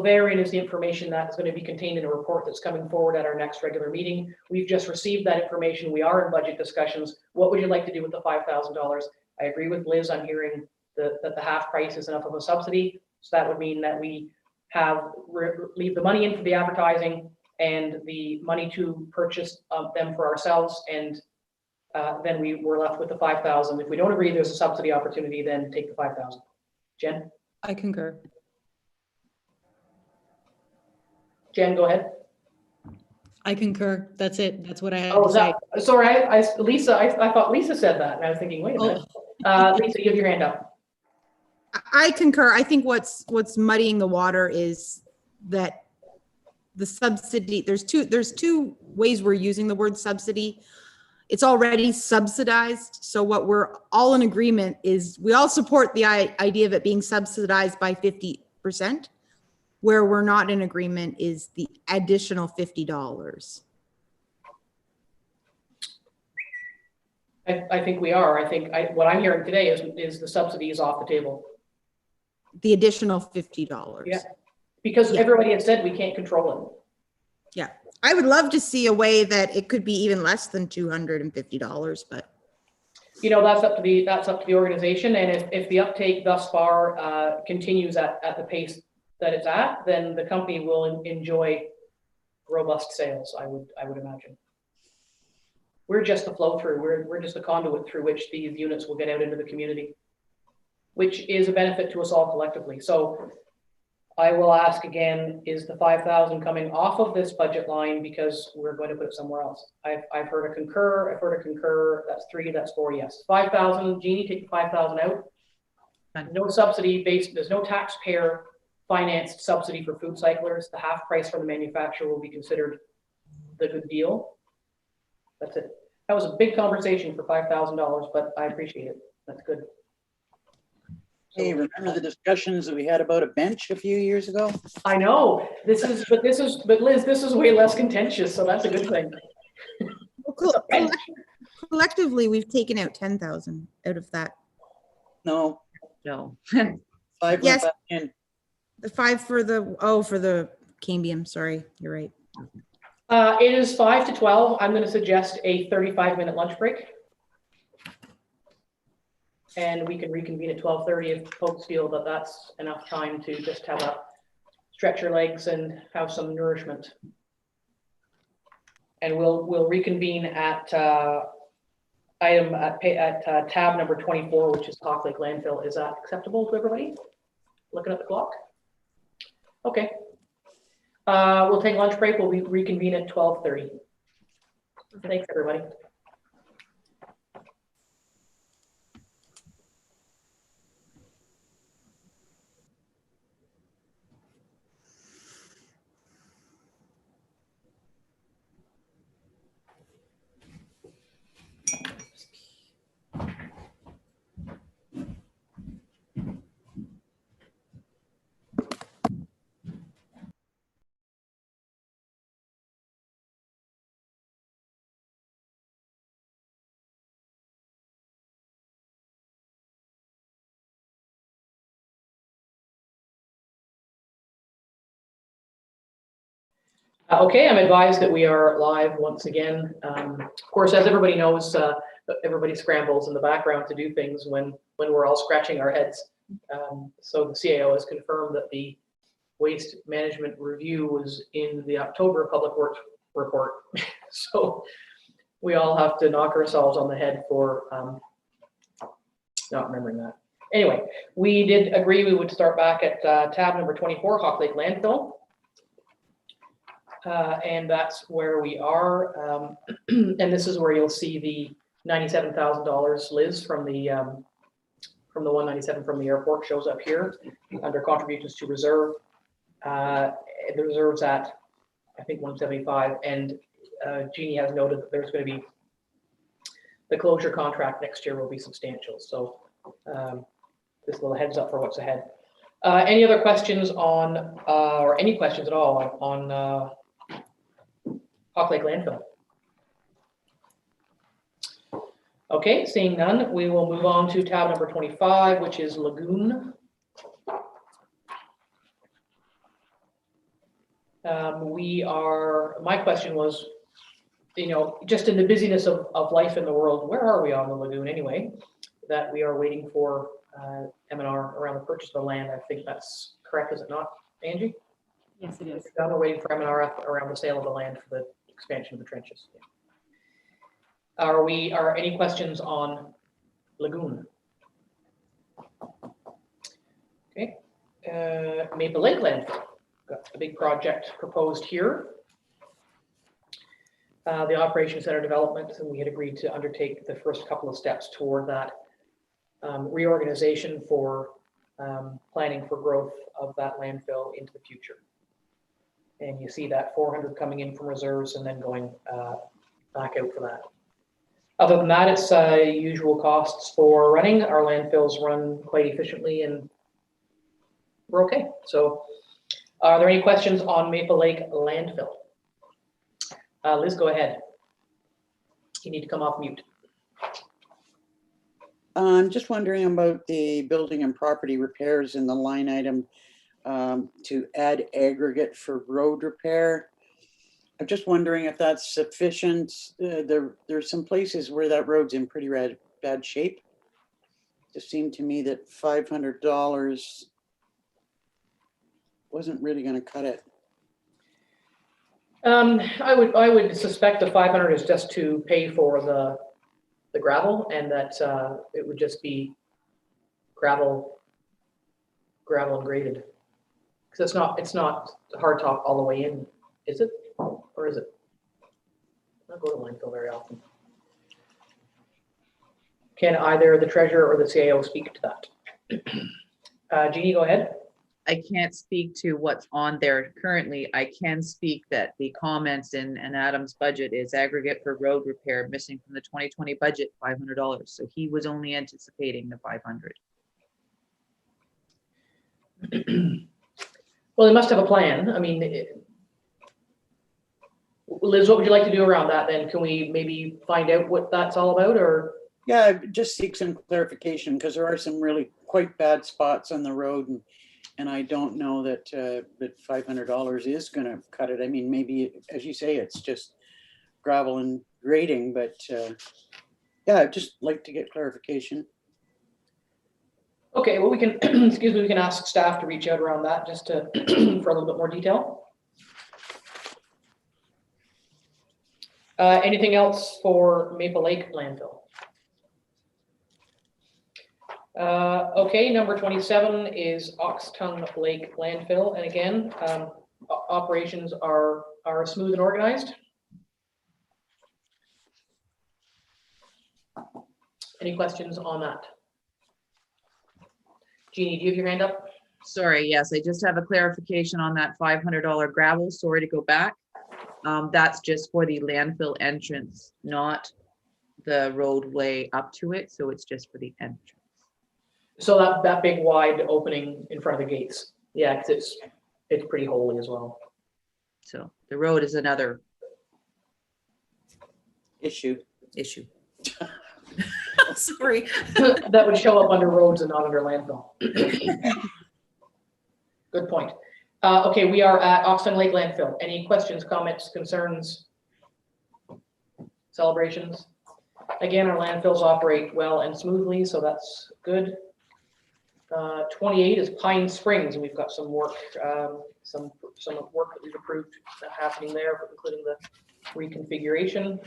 therein is the information that's going to be contained in a report that's coming forward at our next regular meeting. We've just received that information. We are in budget discussions. What would you like to do with the $5,000? I agree with Liz on hearing that the half price is enough of a subsidy. So that would mean that we leave the money in for the advertising and the money to purchase them for ourselves. And then we're left with the 5,000. If we don't agree there's a subsidy opportunity, then take the 5,000. Jen? I concur. Jen, go ahead. I concur. That's it. That's what I had Oh, to say. sorry, Lisa, I thought Lisa said that, and I was thinking, wait a minute. Lisa, you have your hand up. I concur. I think what's muddying the water is that the subsidy, there's two ways we're using the word subsidy. It's already subsidized. So what we're all in agreement is we all support the idea of it being subsidized by 50%. Where we're not in agreement is the additional $50. I think we are. I think what I'm hearing today is the subsidy is off the table. The additional $50. Yeah, because everybody had said we can't control it. Yeah, I would love to see a way that it could be even less than $250, but that's up to the organization. And if the uptake thus far continues at the pace that it's at, then the company will enjoy robust sales. I would imagine. We're just the flow through. We're just a conduit through which these units will get out into the community, which is a benefit to us all collectively. So I will ask again, is the 5,000 coming off of this budget line because we're going to put it somewhere else? I've heard a concur. I've heard a concur. That's 3, that's 4, yes. 5,000, Jeannie, take the 5,000 out. No subsidy based, there's no taxpayer financed subsidy for food cyclers. The half price from the manufacturer will be considered the good deal. That's it. That was a big conversation for $5,000, but I appreciate it. That's good. Hey, remember the discussions that we had about a bench a few years ago? I know, but Liz, this is way less contentious, so that's a good thing. Well, It's a bench. collectively, we've taken out 10,000 out of that. No, No. 5 went Yes. back in. The 5 for the cambium, sorry, you're right. It is 5 to 12. I'm going to suggest a 35-minute lunch break. And we can reconvene at 12:30 if folks feel that that's enough time to just have a stretch your legs and have some nourishment. And we'll reconvene at tab number 24, which is Hawk Lake landfill. Is that acceptable to everybody? Looking at the clock. Okay. We'll take a lunch break. We'll reconvene at 12:30. Thanks, everybody. Okay, I'm advised that we are live once again. Of course, as everybody knows, everybody scrambles in the background to do things when we're all scratching our heads. So the CAO has confirmed that the waste management review was in the October Public Works report. So we all have to knock ourselves on the head for not remembering that. Anyway, we did agree we would start back at tab number 24, Hawk Lake landfill. And that's where we are. And this is where you'll see the $97,000, Liz, from the 197 from the airport shows up here under contributions to reserve. The reserve's at, I think, 175. And Jeannie has noted that there's going to be the closure contract next year will be substantial. So this little heads up for what's ahead. Any other questions on, or any questions at all on Hawk Lake landfill? Okay, seeing none, we will move on to tab number 25, which is Lagoon. My question was, just in the busyness of life in the world, where are we on the Lagoon anyway? That we are waiting for M&R around the purchase of the land. I think that's correct, is it not, Angie? Yes, it is. We're waiting for M&R around the sale of the land for the expansion of the trenches. Are any questions on Lagoon? Okay, Maple Lake landfill. Got a big project proposed here. The Operations Center development, and we had agreed to undertake the first couple of steps toward that reorganization for planning for growth of that landfill into the future. And you see that 400 coming in from reserves and then going back out for that. Other than that, it's usual costs for running. Our landfills run quite efficiently and we're okay. So are there any questions on Maple Lake landfill? Liz, go ahead. You need to come off mute. I'm just wondering about the building and property repairs in the line item to add aggregate for road repair. I'm just wondering if that's sufficient. There's some places where that road's in pretty bad shape. It just seemed to me that $500 wasn't really going to cut it. I would suspect the 500 is just to pay for the gravel, and that it would just be gravel and graded, because it's not hard top all the way in, is it? Or is it? I don't go to landfill very often. Can either the treasurer or the CAO speak to that? Jeannie, go ahead. I can't speak to what's on there currently. I can speak that the comments in Adam's budget is aggregate for road repair missing from the 2020 budget, $500. So he was only anticipating the 500. Well, they must have a plan. I mean, Liz, what would you like to do around that then? Can we maybe find out what that's all about, or? Yeah, just seek some clarification because there are some really quite bad spots on the road, and I don't know that that $500 is going to cut it. I mean, maybe as you say, it's just gravel and grading, but yeah, I'd just like to get clarification. Okay, well, we can, excuse me, we can ask staff to reach out around that just to, for a little bit more detail. Anything else for Maple Lake landfill? Okay, number 27 is Oxton Lake landfill. And again, operations are smooth and organized. Any questions on that? Jeannie, do you have your hand up? Sorry, yes, I just have a clarification on that $500 gravel. Sorry to go back. That's just for the landfill entrance, not the roadway up to it. So it's just for the entrance. So that big wide opening in front of the gates. Yeah, because it's pretty holy as well. So the road is another Issue. Sorry. That would show up under roads and not under landfill. Good point. Okay, we are at Oxton Lake landfill. Any questions, comments, concerns, celebrations? Again, our landfills operate well and smoothly, so that's good. 28 is Pine Springs, and we've got some work, some work that we've approved happening there, including the reconfiguration.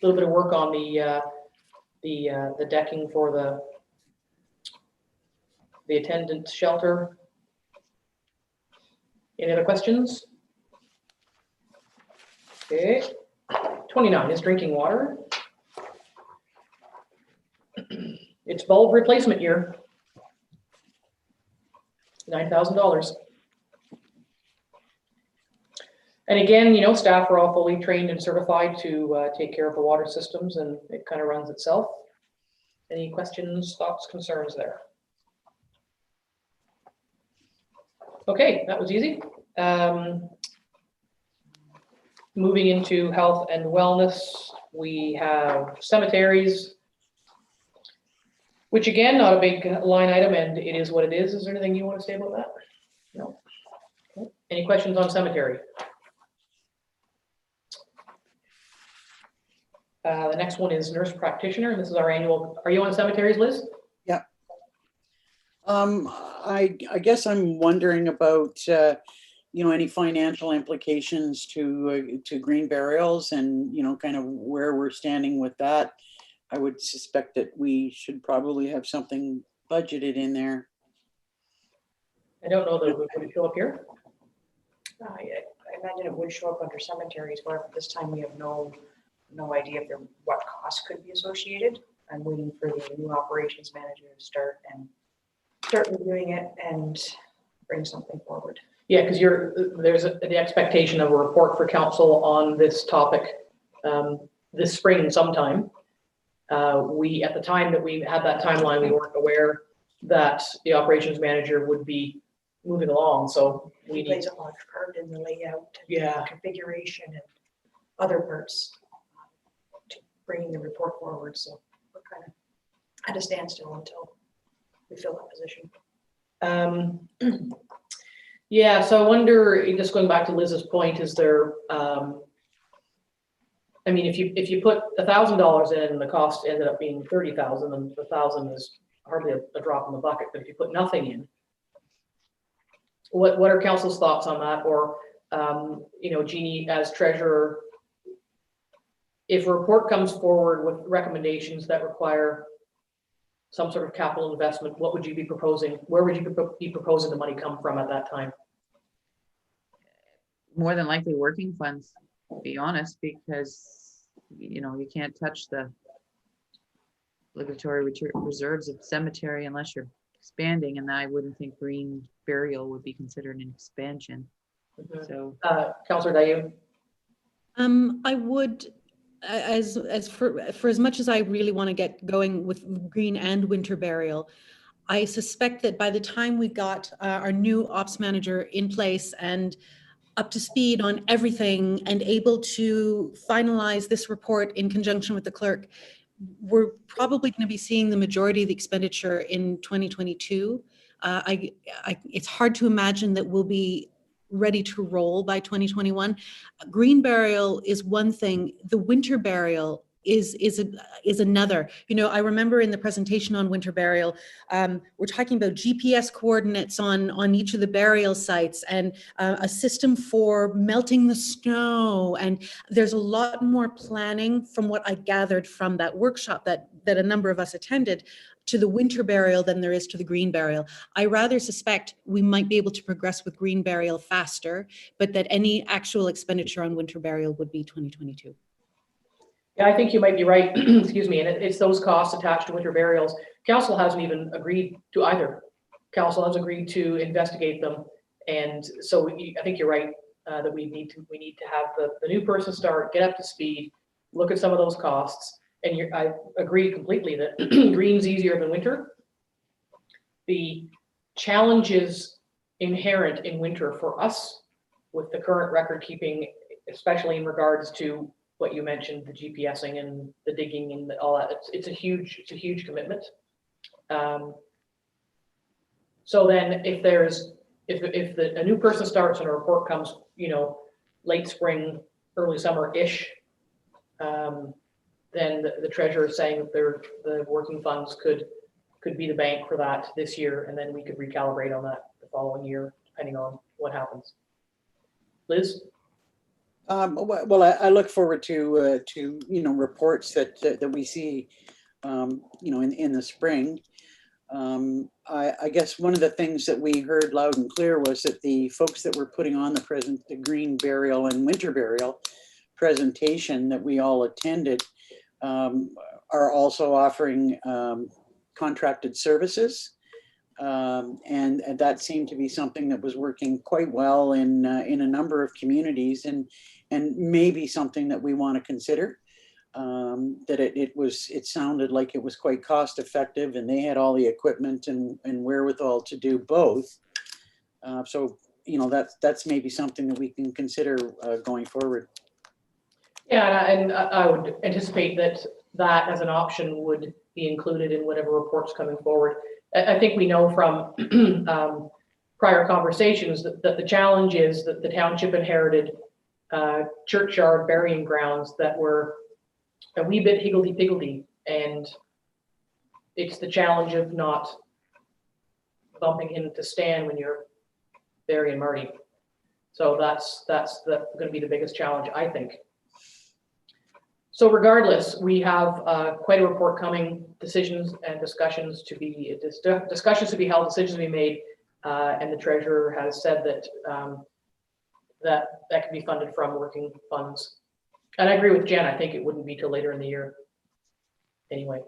A little bit of work on the decking for the attendant shelter. Any other questions? Okay. 29 is drinking water. It's bulb replacement year. $9,000. And again, you know, staff are all fully trained and certified to take care of the water systems, and it kind of runs itself. Any questions, thoughts, concerns there? Okay, that was easy. Moving into health and wellness, we have cemeteries, which again, not a big line item, and it is what it is. Is there anything you want to say about that? No. Okay. Any questions on cemetery? The next one is nurse practitioner, and this is our annual. Are you on cemeteries, Liz? Yeah. I guess I'm wondering about you know, any financial implications to green burials, and you know, kind of where we're standing with that. I would suspect that we should probably have something budgeted in there. I don't know that it would show up here. I imagine it would show up under cemeteries, where at this time we have no idea if what costs could be associated. I'm waiting for the new operations manager to start reviewing it and bring something forward. Yeah, because there's the expectation of a report for council on this topic this spring sometime. We, at the time that we had that timeline, we weren't aware that the operations manager would be moving along. So he plays a large part in the layout, and configuration, and other parts to bringing the report forward. So we're kind of at a standstill until we fill that position. Yeah, so I wonder, just going back to Liz's point, is there, I mean, if you put $1,000 in and the cost ended up being 30,000, and the 1,000 is hardly a drop in the bucket. But if you put nothing in, what are council's thoughts on that? Or, you know, Jeannie as treasurer, if a report comes forward with recommendations that require some sort of capital investment, what would you be proposing? Where would you be proposing the money come from at that time? More than likely working funds, to be honest, because you know, you can't touch the obligatory reserves of cemetery unless you're expanding, and I wouldn't think green burial would be considered an expansion. Mm-hmm. So Councillor Dayu? I would, for as much as I really want to get going with green and winter burial, I suspect that by the time we got our new ops manager in place and up to speed on everything and able to finalize this report in conjunction with the clerk, we're probably going to be seeing the majority of the expenditure in 2022. It's hard to imagine that we'll be ready to roll by 2021. Green burial is one thing. The winter burial is another. You know, I remember in the presentation on winter burial, we're talking about GPS coordinates on each of the burial sites and a system for melting the snow. And there's a lot more planning from what I gathered from that workshop that a number of us attended to the winter burial than there is to the green burial. I rather suspect we might be able to progress with green burial faster, but that any actual expenditure on winter burial would be 2022. Yeah, I think you might be right. Excuse me. And it's those costs attached to winter burials. Council hasn't even agreed to either. Council has agreed to investigate them. And so I think you're right that we need to have the new person start, get up to speed, look at some of those costs. And I agree completely that green's easier than winter. The challenges inherent in winter for us with the current record keeping, especially in regards to what you mentioned, the GPSing and the digging and all that, it's a huge commitment. So then if a new person starts and a report comes, you know, late spring, early summer-ish, then the treasurer is saying that the working funds could be the bank for that this year, and then we could recalibrate on that the following year, depending on what happens. Liz? Well, I look forward to you know, reports that we see, you know, in the spring. I guess one of the things that we heard loud and clear was that the folks that were putting on the green burial and winter burial presentation that we all attended are also offering contracted services. And that seemed to be something that was working quite well in a number of communities, and maybe something that we want to consider. That it sounded like it was quite cost effective, and they had all the equipment and wherewithal to do both. So you know, that's maybe something that we can consider going forward. Yeah, and I would anticipate that as an option would be included in whatever reports coming forward. I think we know from prior conversations that the challenge is that the township inherited churchyard burying grounds that were a wee bit higgledy-piggledy, and it's the challenge of not bumping into Stan when you're burying Marty. So that's going to be the biggest challenge, I think. So regardless, we have quite a report coming, decisions and discussions to be held, decisions to be made, and the treasurer has said that that can be funded from working funds. And I agree with Jen. I think it wouldn't be till later in the year anyway.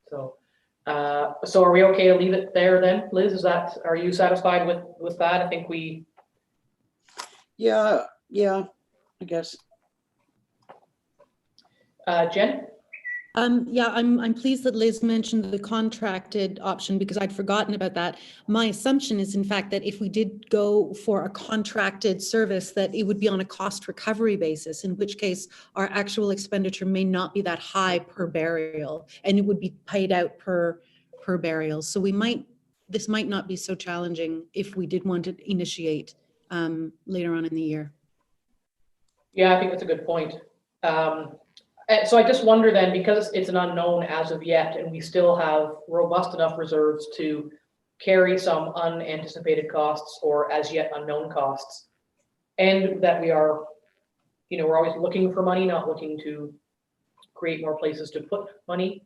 So so are we okay to leave it there then, Liz? Are you satisfied with that? I think we. Yeah, I guess. Jen? Yeah, I'm pleased that Liz mentioned the contracted option because I'd forgotten about that. My assumption is, in fact, that if we did go for a contracted service, that it would be on a cost recovery basis, in which case our actual expenditure may not be that high per burial, and it would be paid out per burial. So this might not be so challenging if we did want to initiate later on in the year. Yeah, I think that's a good point. So I just wonder then, because it's an unknown as of yet, and we still have robust enough reserves to carry some unanticipated costs or as yet unknown costs, and that we are, you know, we're always looking for money, not looking to create more places to put money.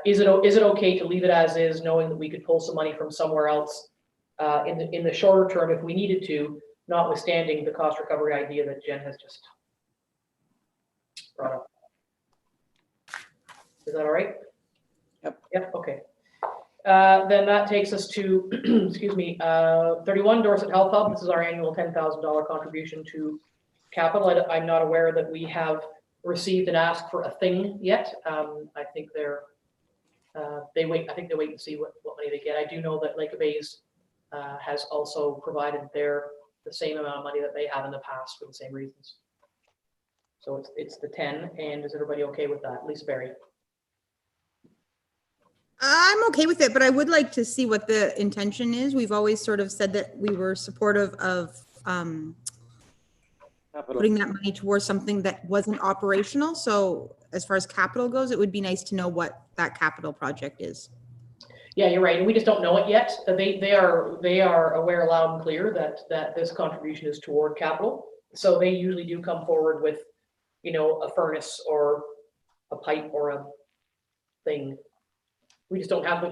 Is it okay to leave it as is, knowing that we could pull some money from somewhere else in the shorter term if we needed to, notwithstanding the cost recovery idea that Jen has just brought up? Is that all right? Yep, okay. Then that takes us to, excuse me, 31 Dorset Health Hub. This is our annual $10,000 contribution to capital. I'm not aware that we have received an ask for a thing yet. I think they're They wait, I think they wait and see what money they get. I do know that Lake of Bays has also provided the same amount of money that they have in the past for the same reasons. So it's the 10, and is everybody okay with that? Lisa Berry? I'm okay with it, but I would like to see what the intention is. We've always sort of said that we were supportive of putting that money towards something that wasn't operational. So as far as capital goes, it would be nice to know what that capital project is. Yeah, you're right. We just don't know it yet. They are aware loud and clear that this contribution is toward capital. So they usually do come forward with, you know, a furnace or a pipe or a thing. We just don't have the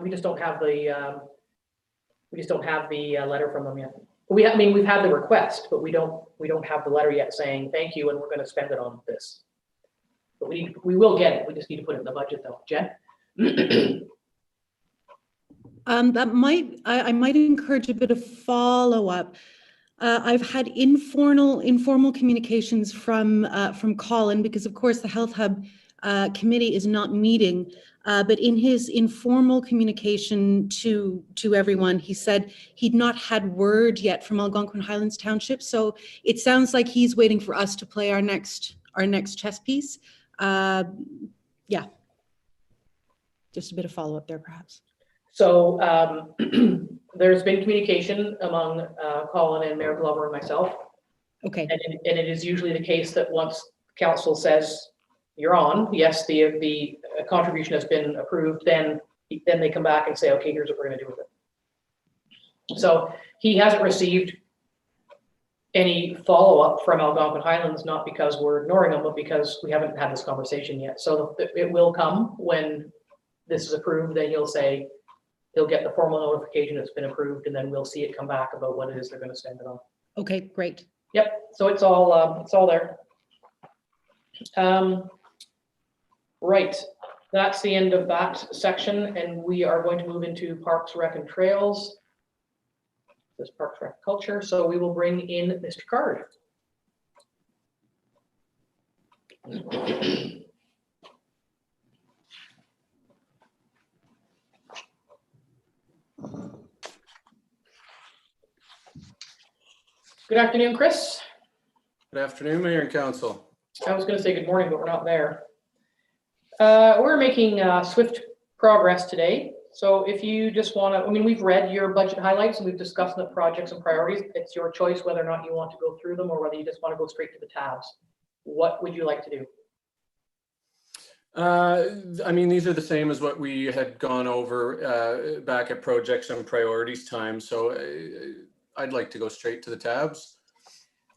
letter from them yet. I mean, we've had the request, but we don't have the letter yet saying thank you and we're going to spend it on this. But we will get it. We just need to put it in the budget though. Jen? I might encourage a bit of follow-up. I've had informal communications from Colin, because of course the Health Hub committee is not meeting, but in his informal communication to everyone, he said he'd not had word yet from Algonquin Highlands Township. So it sounds like he's waiting for us to play our next chess piece. Yeah, just a bit of follow-up there, perhaps. So there's been communication among Colin and Mayor Glover and myself. Okay. And it is usually the case that once council says you're on, yes, the contribution has been approved, then they come back and say, okay, here's what we're going to do with it. So he hasn't received any follow-up from Algonquin Highlands, not because we're ignoring them, but because we haven't had this conversation yet. So it will come when this is approved. Then he'll get the formal notification it's been approved, and then we'll see it come back about what it is they're going to spend it on. Okay, great. Yep. So it's all there. Right. That's the end of that section, and we are going to move into Parks, Rec, and Trails. This Parks, Rec, Culture. So we will bring in Mr. Card. Good afternoon, Chris. Good afternoon, Mayor and Council. I was going to say good morning, but we're not there. We're making swift progress today. So if you just want to, I mean, we've read your budget highlights and we've discussed the projects and priorities. It's your choice whether or not you want to go through them or whether you just want to go straight to the tabs. What would you like to do? I mean, these are the same as what we had gone over back at projects and priorities time. So I'd like to go straight to the tabs.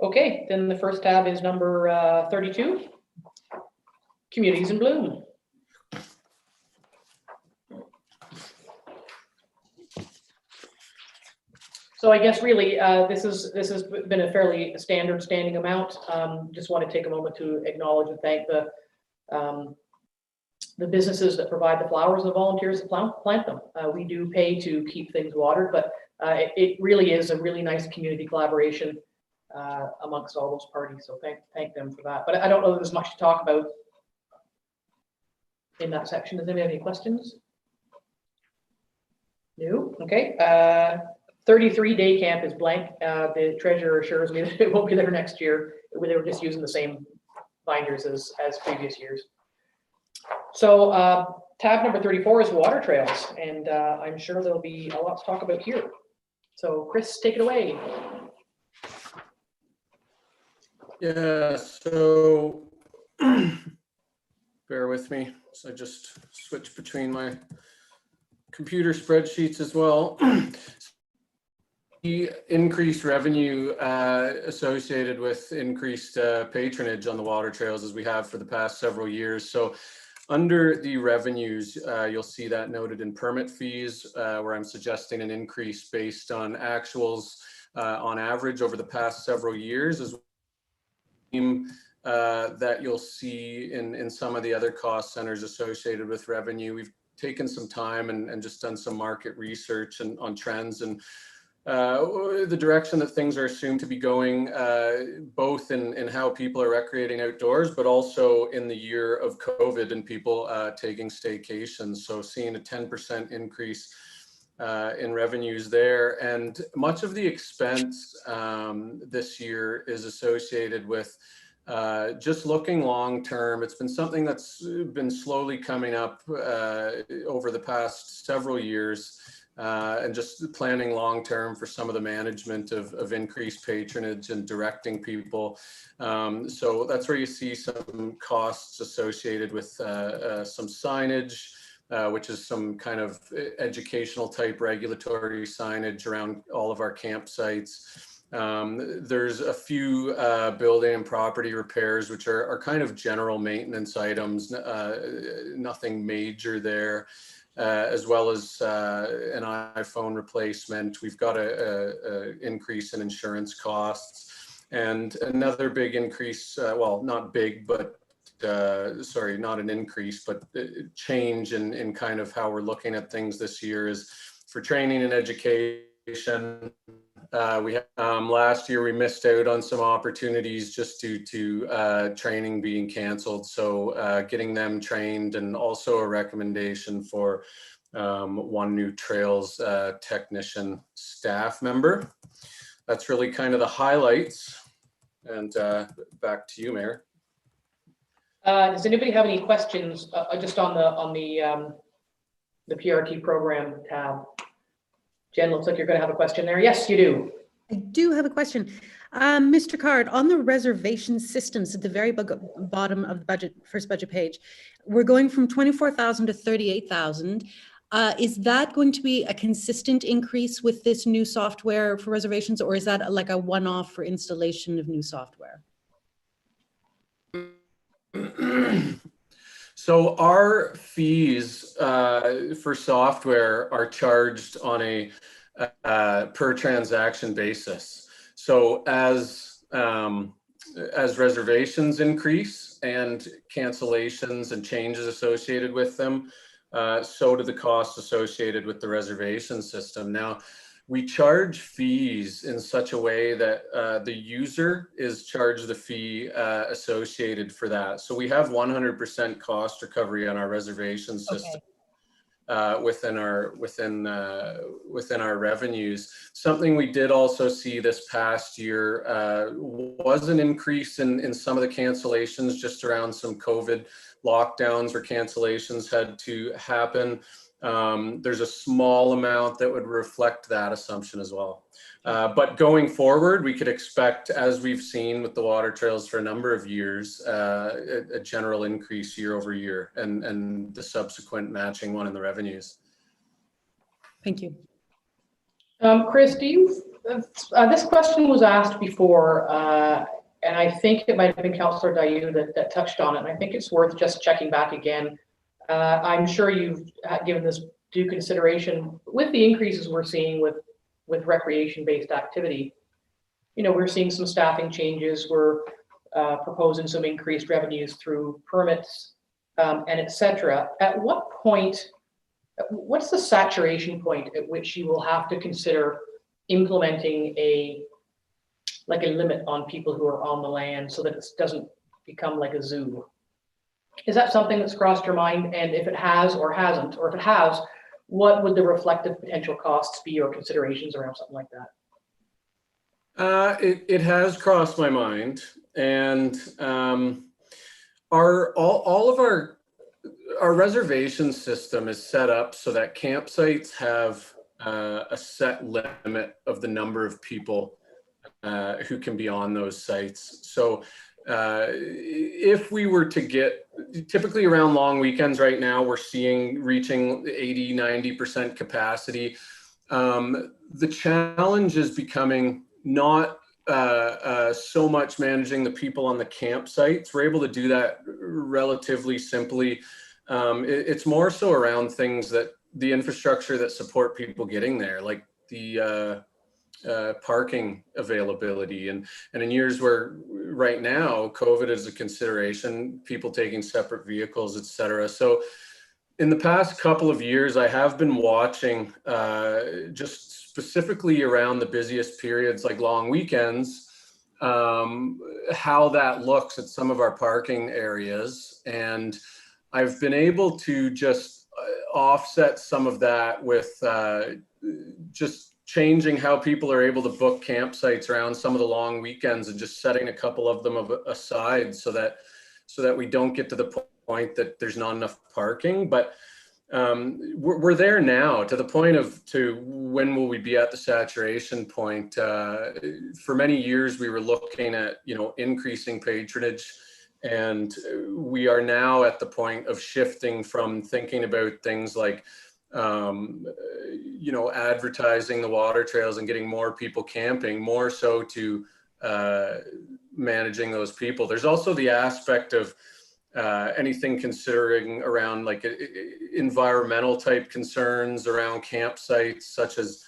Okay, then the first tab is number 32, Communities in Bloom. So I guess really this has been a fairly standing amount. Just want to take a moment to acknowledge and thank the businesses that provide the flowers and the volunteers that plant them. We do pay to keep things watered, but it really is a really nice community collaboration amongst all those parties. So thank them for that. But I don't know that there's much to talk about in that section. Does anybody have any questions? No? Okay. 33 day camp is blank. The treasurer assures me that it won't be there next year. They were just using the same binders as previous years. So tab number 34 is water trails, and I'm sure there'll be a lot to talk about here. So Chris, take it away. Yeah, so bear with me. So I just switch between my computer spreadsheets as well. The increased revenue associated with increased patronage on the water trails as we have for the past several years. So under the revenues, you'll see that noted in permit fees, where I'm suggesting an increase based on actuals on average over the past several years, as that you'll see in some of the other cost centers associated with revenue. We've taken some time and just done some market research on trends, and the direction that things are assumed to be going, both in how people are recreating outdoors, but also in the year of COVID and people taking staycations. So seeing a 10% increase in revenues there. And much of the expense this year is associated with just looking long term. It's been something that's been slowly coming up over the past several years. And just planning long term for some of the management of increased patronage and directing people. So that's where you see some costs associated with some signage, which is some kind of educational type regulatory signage around all of our campsites. There's a few building and property repairs, which are kind of general maintenance items, nothing major there. As well as an iPhone replacement. We've got a increase in insurance costs, and another big increase, well, not big, but sorry, not an increase, but change in kind of how we're looking at things this year is for training and education. Last year we missed out on some opportunities just due to training being canceled. So getting them trained, and also a recommendation for one new trails technician staff member. That's really kind of the highlights. And back to you, Mayor. Does anybody have any questions just on the PRT program tab? Jen, looks like you're going to have a question there. Yes, you do. I do have a question. Mr. Card, on the reservation systems at the very bottom of the budget, first budget page, we're going from 24,000 to 38,000. Is that going to be a consistent increase with this new software for reservations, or is that like a one-off for installation of new software? So our fees for software are charged on a per transaction basis. So as reservations increase and cancellations and changes associated with them, so do the costs associated with the reservation system. Now, we charge fees in such a way that the user is charged the fee associated for that. So we have 100% cost recovery on our reservation system. Okay. Within our revenues. Something we did also see this past year was an increase in some of the cancellations just around some COVID lockdowns where cancellations had to happen. There's a small amount that would reflect that assumption as well. But going forward, we could expect, as we've seen with the water trails for a number of years, a general increase year over year, and the subsequent matching one in the revenues. Thank you. Chris, do you, this question was asked before, and I think it might have been Councillor Dayu that touched on it, and I think it's worth just checking back again. I'm sure you've given this due consideration with the increases we're seeing with recreation-based activity. You know, we're seeing some staffing changes. We're proposing some increased revenues through permits and et cetera. At what point, what's the saturation point at which you will have to consider implementing a limit on people who are on the land so that it doesn't become like a zoo? Is that something that's crossed your mind? And if it has or hasn't, or if it has, what would the reflective potential costs be or considerations around something like that? It has crossed my mind, and all of our reservation system is set up so that campsites have a set limit of the number of people who can be on those sites. So if we were to get, typically around long weekends right now, we're reaching 80–90% capacity. The challenge is becoming not so much managing the people on the campsites. We're able to do that relatively simply. It's more so around things that the infrastructure that support people getting there, like the parking availability, and in years where right now COVID is a consideration, people taking separate vehicles, etc. So in the past couple of years, I have been watching just specifically around the busiest periods like long weekends, how that looks at some of our parking areas. And I've been able to just offset some of that with just changing how people are able to book campsites around some of the long weekends and just setting a couple of them aside so that we don't get to the point that there's not enough parking. But we're there now, to the point of when will we be at the saturation point. For many years we were looking at increasing patronage, and we are now at the point of shifting from thinking about things like advertising the water trails and getting more people camping, more so to managing those people. There's also the aspect of anything considering around like environmental type concerns around campsites, such as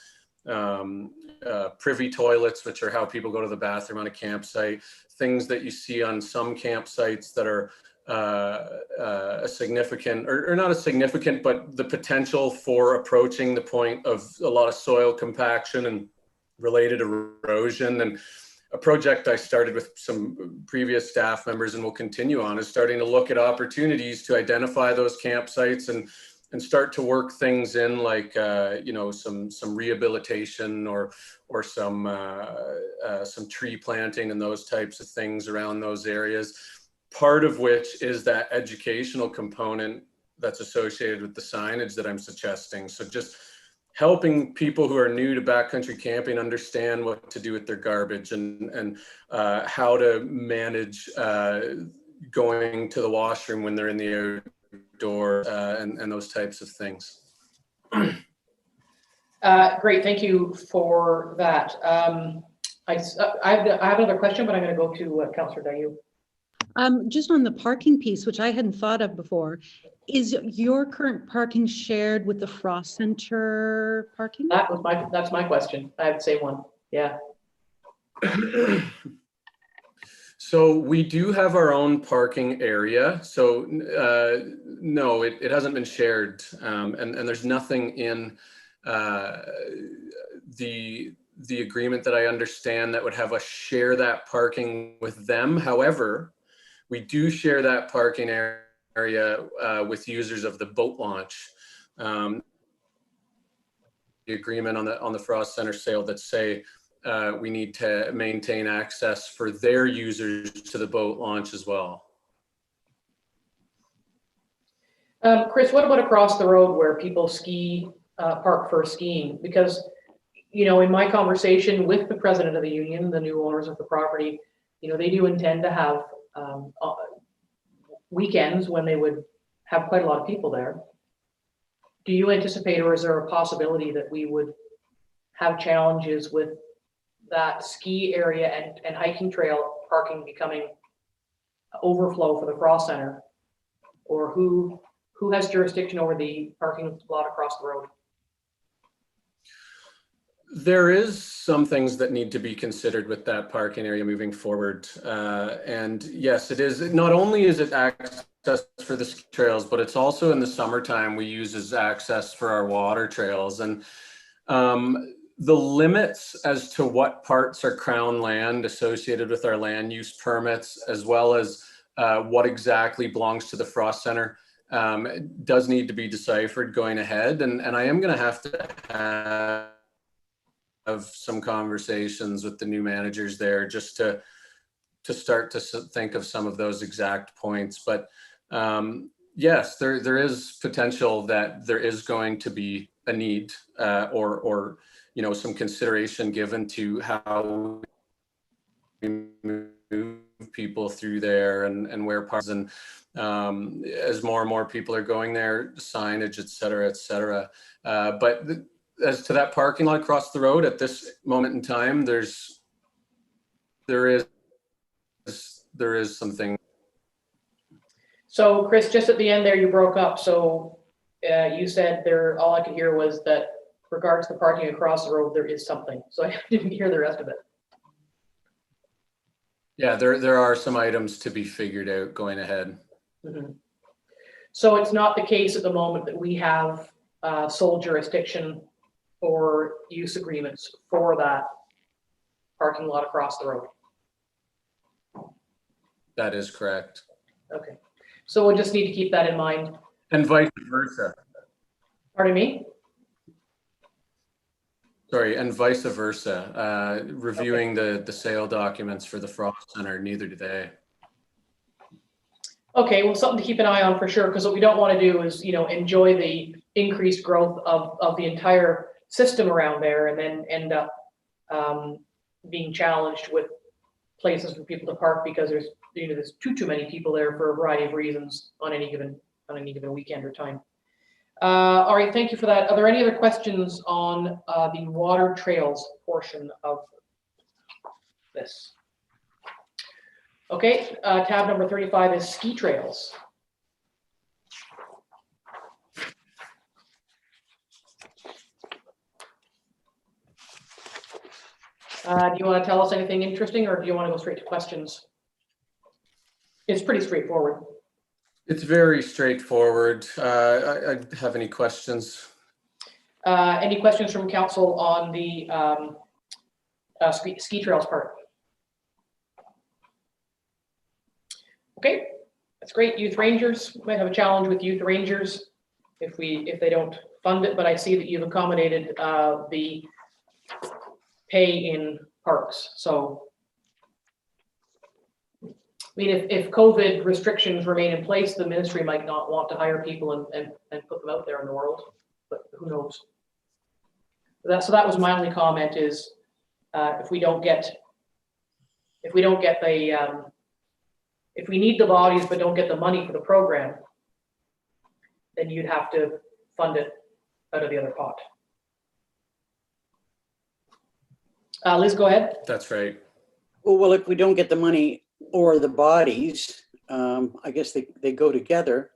privy toilets, which are how people go to the bathroom on a campsite, things that you see on some campsites that are a significant, or not a significant, but the potential for approaching the point of a lot of soil compaction and related erosion. And a project I started with some previous staff members and will continue on is starting to look at opportunities to identify those campsites and start to work things in, like some rehabilitation or some tree planting and those types of things around those areas. Part of which is that educational component that's associated with the signage that I'm suggesting. So just helping people who are new to backcountry camping understand what to do with their garbage and how to manage going to the washroom when they're in the outdoor and those types of things. Great, thank you for that. I have another question, but I'm going to go to Councillor Dayu. Just on the parking piece, which I hadn't thought of before, is your current parking shared with the Frost Center parking? That's my question. I would say one. Yeah. So we do have our own parking area. So no, it hasn't been shared, and there's nothing in the agreement that I understand that would have us share that parking with them. However, we do share that parking area with users of the boat launch. The agreement on the Frost Center sale that say we need to maintain access for their users to the boat launch as well. Chris, what about across the road where people ski, park for skiing? Because, in my conversation with the president of the union, the new owners of the property, they do intend to have weekends when they would have quite a lot of people there. Do you anticipate, or is there a possibility that we would have challenges with that ski area and hiking trail parking becoming overflow for the Frost Center? Or who has jurisdiction over the parking lot across the road? There is some things that need to be considered with that parking area moving forward. And yes, it is. Not only is it access for the ski trails, but it's also in the summertime we use as access for our water trails. And the limits as to what parts are Crown land associated with our land use permits, as well as what exactly belongs to the Frost Center, does need to be deciphered going ahead. And I am going to have some conversations with the new managers there just to start to think of some of those exact points. But yes, there is potential that there is going to be a need or some consideration given to how we move people through there and where parts, and as more and more people are going there, signage, et cetera. But as to that parking lot across the road, at this moment in time, there is something. So Chris, just at the end there, you broke up. So you said there, all I could hear was that regards to the parking across the road, there is something. So I didn't hear the rest of it. Yeah, there are some items to be figured out going ahead. Mm-hmm. So it's not the case at the moment that we have sole jurisdiction for use agreements for that parking lot across the road. That is correct. Okay, so we'll just need to keep that in mind. And vice versa. Pardon me? Sorry, and vice versa. Reviewing the sale documents for the Frost Center, neither do they. Okay, well, something to keep an eye on for sure, because what we don't want to do is, you know, enjoy the increased growth of the entire system around there and then end up being challenged with places for people to park because there's, you know, there's too many people there for a variety of reasons on any given weekend or time. All right, thank you for that. Are there any other questions on the water trails portion of this? Okay, tab number 35 is ski trails. Do you want to tell us anything interesting, or do you want to go straight to questions? It's pretty straightforward. It's very straightforward. I have any questions? Any questions from council on the ski trails part? Okay, that's great. Youth Rangers, might have a challenge with Youth Rangers if they don't fund it, but I see that you've accommodated the pay in parks. So, I mean, if COVID restrictions remain in place, the ministry might not want to hire people and put them out there in the world, but who knows? So that was my only comment is if we need the bodies but don't get the money for the program, then you'd have to fund it out of the other pot. Liz, go ahead. That's right. Well, if we don't get the money or the bodies, I guess they go together.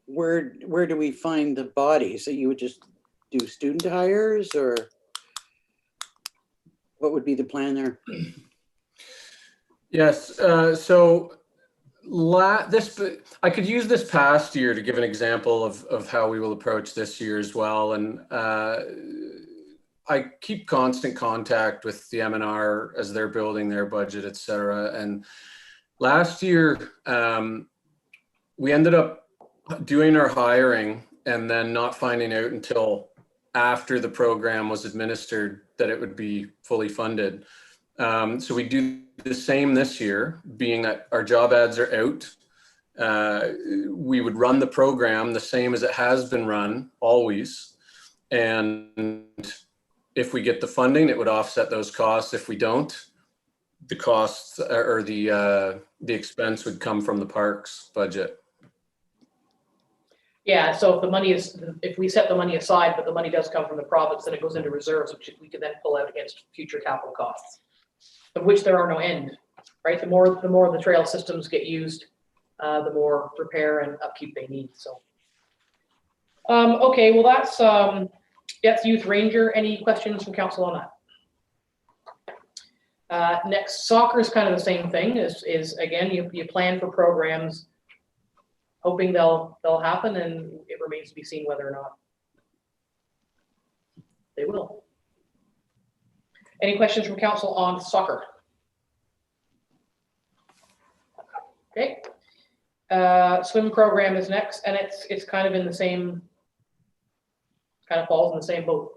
Where do we find the bodies? That you would just do student hires, or what would be the plan there? Yes. So I could use this past year to give an example of how we will approach this year as well. And I keep constant contact with the M&R as they're building their budget, et cetera. And last year, we ended up doing our hiring and then not finding out until after the program was administered that it would be fully funded. So we do the same this year, being that our job ads are out. We would run the program the same as it has been run always. And if we get the funding, it would offset those costs. If we don't, the costs or the expense would come from the parks budget. Yeah, so if we set the money aside, but the money does come from the province, then it goes into reserves, which we could then pull out against future capital costs, of which there are no end, right? The more the trail systems get used, the more repair and upkeep they need. So, okay, well that's Youth Ranger. Any questions from council on that? Next, soccer is kind of the same thing. Is again, you plan for programs, hoping they'll happen, and it remains to be seen whether or not they will. Any questions from council on soccer? Okay. Swim program is next, and it's kind of in the same, kind of falls in the same boat.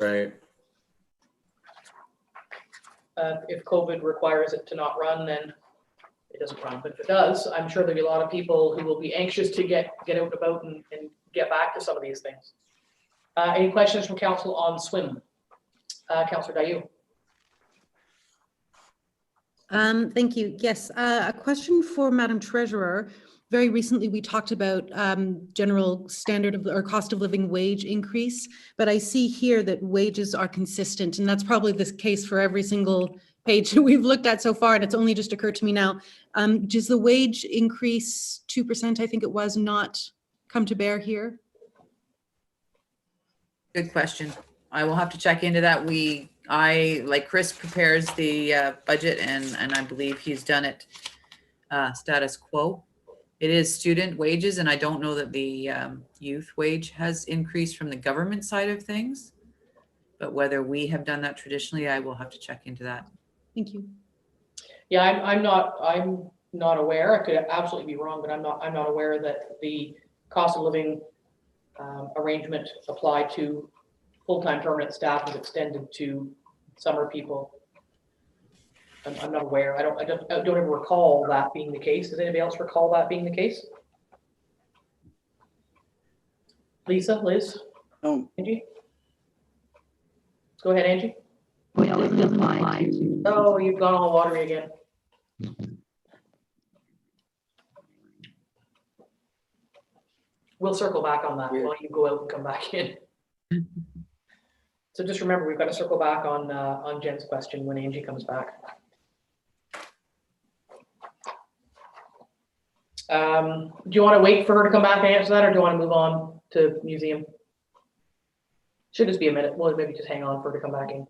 Right. If COVID requires it to not run, then it doesn't run. But if it does, I'm sure there'll be a lot of people who will be anxious to get out and about and get back to some of these things. Any questions from council on swim? Councillor Dayu. Thank you. Yes, a question for Madam Treasurer. Very recently, we talked about general standard of or cost of living wage increase, but I see here that wages are consistent, and that's probably the case for every single page we've looked at so far, and it's only just occurred to me now. Does the wage increase 2%, I think it was, not come to bear here? Good question. I will have to check into that. Like Chris prepares the budget, and I believe he's done it status quo. It is student wages, and I don't know that the youth wage has increased from the government side of things. But whether we have done that traditionally, I will have to check into that. Thank you. Yeah, I'm not aware. I could absolutely be wrong, but I'm not aware that the cost of living arrangement applied to full-time permanent staff is extended to summer people. I'm not aware. I don't ever recall that being the case. Does anybody else recall that being the case? Lisa, Liz, Oh, Angie? Go ahead, Angie. Well, it doesn't apply to. Oh, you've gone all watery again. We'll circle back on that while you go out and come back in. So just remember, we've got to circle back on Jen's question when Angie comes back. Do you want to wait for her to come back and answer that, or do you want to move on to museum? Should just be a minute. Well, maybe just hang on for her to come back in.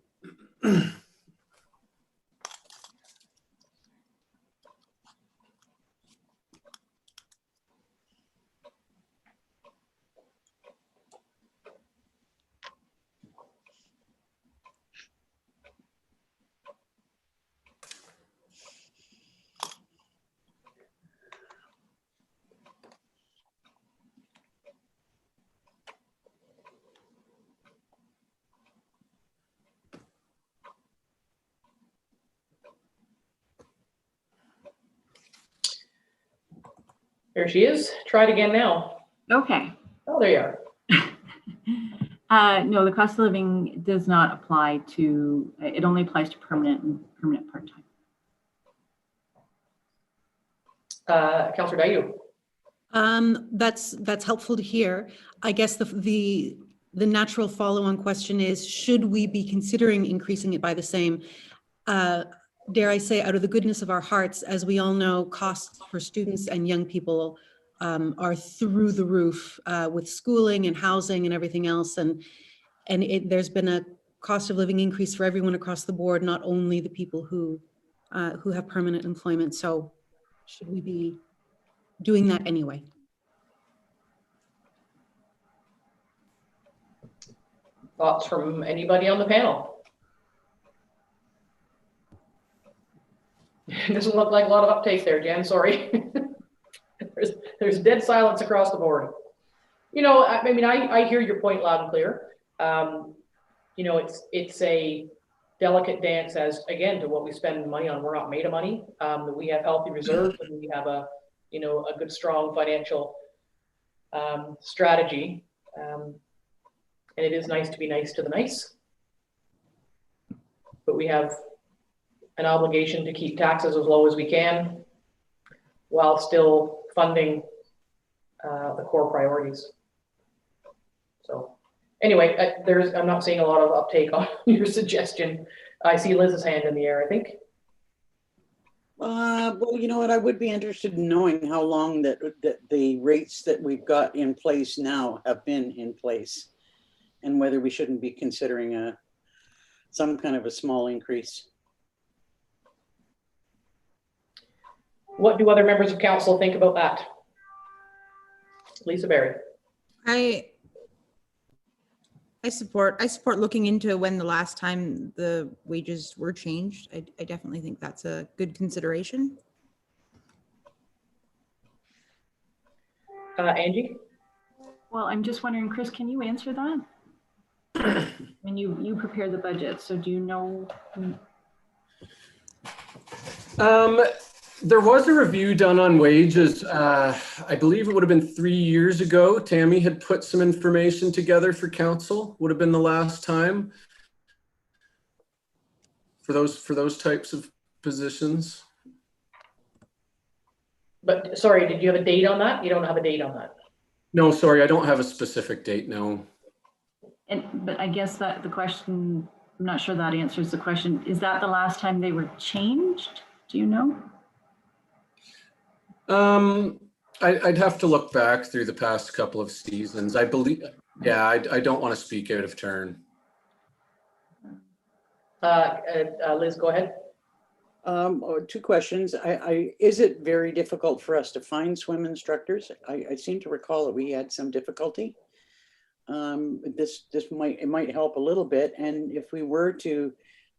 There she is. Try it again now. Okay. Oh, there you are. No, the cost of living does not apply to, it only applies to permanent and permanent part-time. Councillor Dayu. That's helpful to hear. I guess the natural follow-on question is, should we be considering increasing it by the same? Dare I say, out of the goodness of our hearts, as we all know, costs for students and young people are through the roof with schooling and housing and everything else. And there's been a cost of living increase for everyone across the board, not only the people who have permanent employment. So should we be doing that anyway? Thoughts from anybody on the panel? It doesn't look like a lot of uptake there, Jen, sorry. there's dead silence across the board. You know, I mean, I hear your point loud and clear. You know, it's a delicate dance as, again, to what we spend money on. We're not made of money. We have healthy reserves, and we have a good, strong financial strategy. And it is nice to be nice to the nice. But we have an obligation to keep taxes as low as we can while still funding the core priorities. So anyway, I'm not seeing a lot of uptake on your suggestion. I see Liz's hand in the air, I think. well, you know what? I would be interested in knowing how long that the rates that we've got in place now have been in place, and whether we shouldn't be considering some kind of a small increase. What do other members of council think about that? Lisa Berry. I support looking into when the last time the wages were changed. I definitely think that's a good consideration. Angie? Well, I'm just wondering, Chris, can you answer that? When you prepare the budget, so do you know? There was a review done on wages. I believe it would have been 3 years ago. Tammy had put some information together for council. Would have been the last time for those types of positions. But sorry, did you have a date on that? You don't have a date on that. No, sorry, I don't have a specific date. No. But I guess that the question, I'm not sure that answers the question. Is that the last time they were changed? Do you know? I'd have to look back through the past couple of seasons. I believe, yeah, I don't want to speak out of turn. Liz, go ahead. Two questions. Is it very difficult for us to find swim instructors? I seem to recall that we had some difficulty. This might help a little bit. And if we were to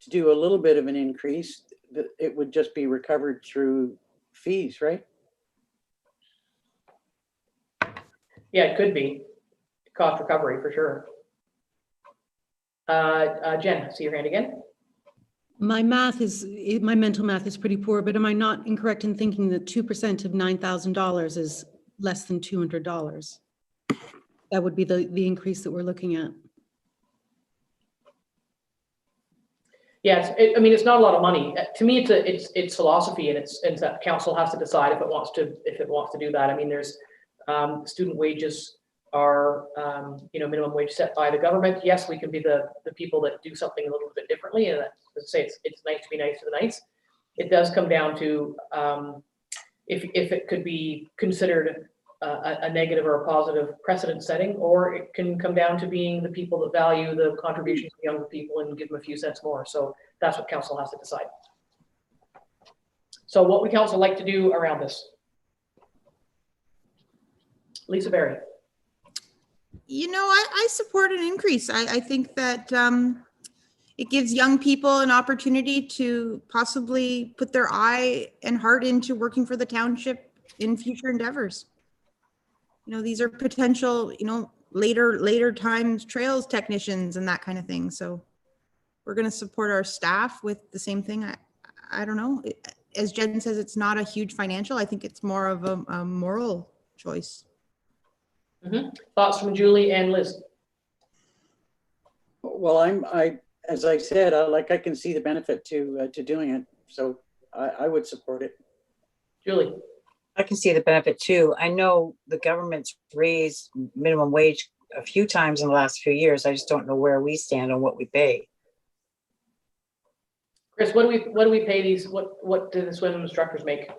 do a little bit of an increase, it would just be recovered through fees, right? Yeah, it could be cost recovery for sure. Jen, I see your hand again. My mental math is pretty poor, but am I not incorrect in thinking that 2% of $9,000 is less than $200? That would be the increase that we're looking at. Yes, I mean, it's not a lot of money. To me, it's philosophy, and it's that council has to decide if it wants to do that. I mean, there's student wages are minimum wage set by the government. Yes, we can be the people that do something a little bit differently, and as I say, it's nice to be nice to the nice. It does come down to if it could be considered a negative or a positive precedent setting, or it can come down to being the people that value the contributions of younger people and give them a few cents more. So that's what council has to decide. So what would council like to do around this? Lisa Berry. I support an increase. I think that it gives young people an opportunity to possibly put their eye and heart into working for the township in future endeavors. These are potential, later times trails technicians and that kind of thing. So we're going to support our staff with the same thing. I don't know. As Jen says, it's not a huge financial. I think it's more of a moral choice. Mm-hmm. Thoughts from Julie and Liz? Well, as I said, I can see the benefit to doing it. So I would support it. Julie. I can see the benefit too. I know the government's raised minimum wage a few times in the last few years. I just don't know where we stand on what we pay. Chris, what do we pay these? What do the swim instructors make?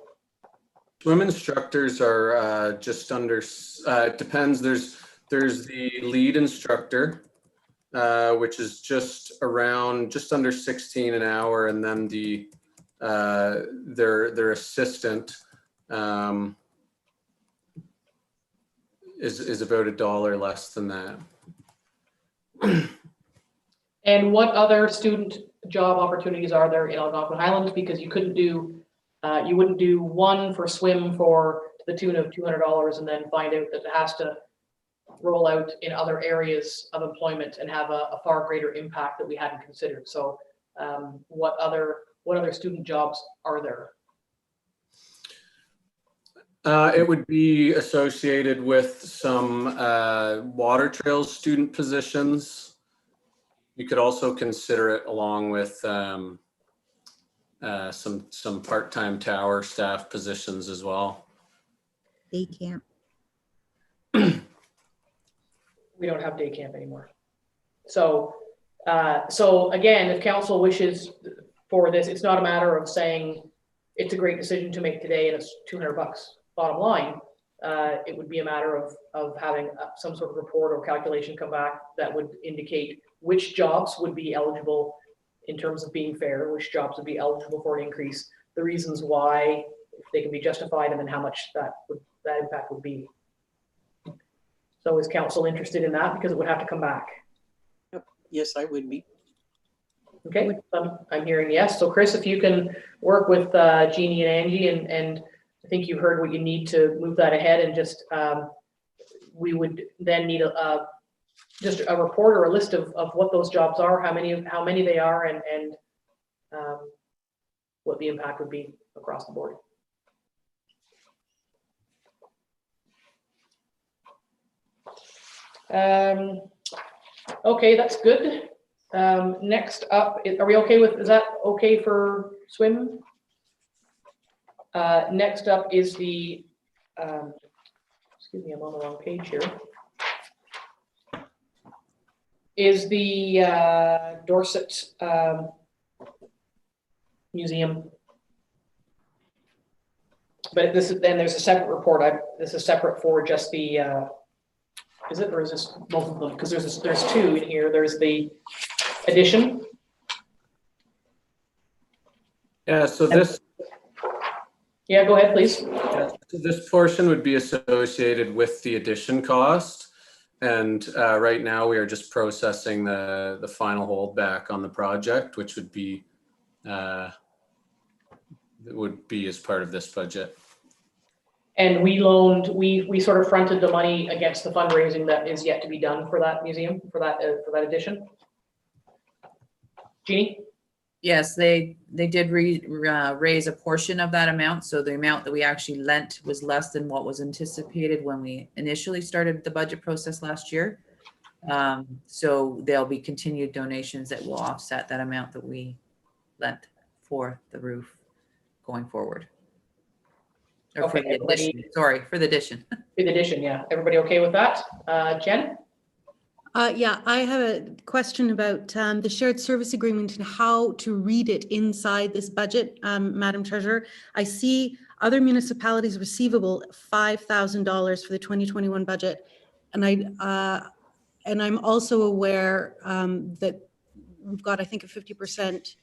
Swim instructors are just under. It depends. There's the lead instructor, which is just under 16 an hour, and then their assistant is about $1 less than that. And what other student job opportunities are there in Algonquin Highlands? Because you wouldn't do one for swim for the tune of $200 and then find out that it has to roll out in other areas of employment and have a far greater impact that we hadn't considered. So what other student jobs are there? It would be associated with some water trails student positions. You could also consider it along with some part-time tower staff positions as well. Day camp. We don't have day camp anymore. So again, if council wishes for this, it's not a matter of saying it's a great decision to make today and it's $200 bottom line. It would be a matter of having some sort of report or calculation come back that would indicate which jobs would be eligible in terms of being fair, which jobs would be eligible for an increase, the reasons why, if they can be justified, and then how much that impact would be. So is council interested in that? Because it would have to come back. Yep. Yes, I would be. Okay, I'm hearing yes. So Chris, if you can work with Jeannie and Angie, and I think you've heard what you need to move that ahead, and just we would then need just a report or a list of what those jobs are, how many they are, and what the impact would be across the board. Okay, that's good. Next up, are we okay with, is that okay for swim? Next up is the, excuse me, I'm on the wrong page here. Is the Dorset Museum. But this is, then there's a separate report. This is separate for just the, is it, or is this both of them? Because there's two in here. There's the addition. Yeah, so this Yeah, go ahead, please. so this portion would be associated with the addition cost. And right now we are just processing the final holdback on the project, which would be as part of this budget. And we sort of fronted the money against the fundraising that is yet to be done for that museum, for that addition. Jeannie? Yes, they did raise a portion of that amount. So the amount that we actually lent was less than what was anticipated when we initially started the budget process last year. So there'll be continued donations that will offset that amount that we lent for the roof going forward. Or Okay, for the addition, sorry, for the addition. For the addition, yeah. Everybody okay with that? Jen? Yeah, I have a question about the shared service agreement and how to read it inside this budget, Madam Treasurer. I see other municipalities receivable $5,000 for the 2021 budget, and I'm also aware that we've got, I think, a 50%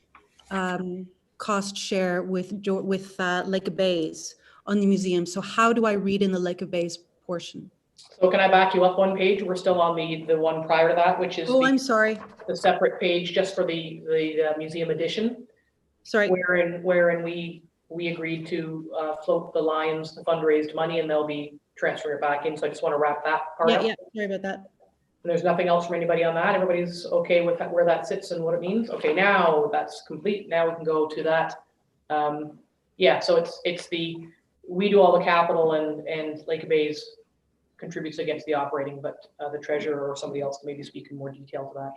cost share with Lake of Bays on the museum. So how do I read in the Lake of Bays portion? So can I back you up one page? We're still on the one prior to that, which is I'm sorry. The separate page just for the museum edition. Sorry. Wherein we agreed to float the Lions, the fundraised money, and they'll be transferring it back in. So I just want to wrap that part up. Yeah, sorry about that. And there's nothing else from anybody on that. Everybody's okay with where that sits and what it means. Okay, now that's complete. Now we can go to that. Yeah, so we do all the capital and Lake of Bays contributes against the operating, but the treasurer or somebody else can maybe speak in more detail to that.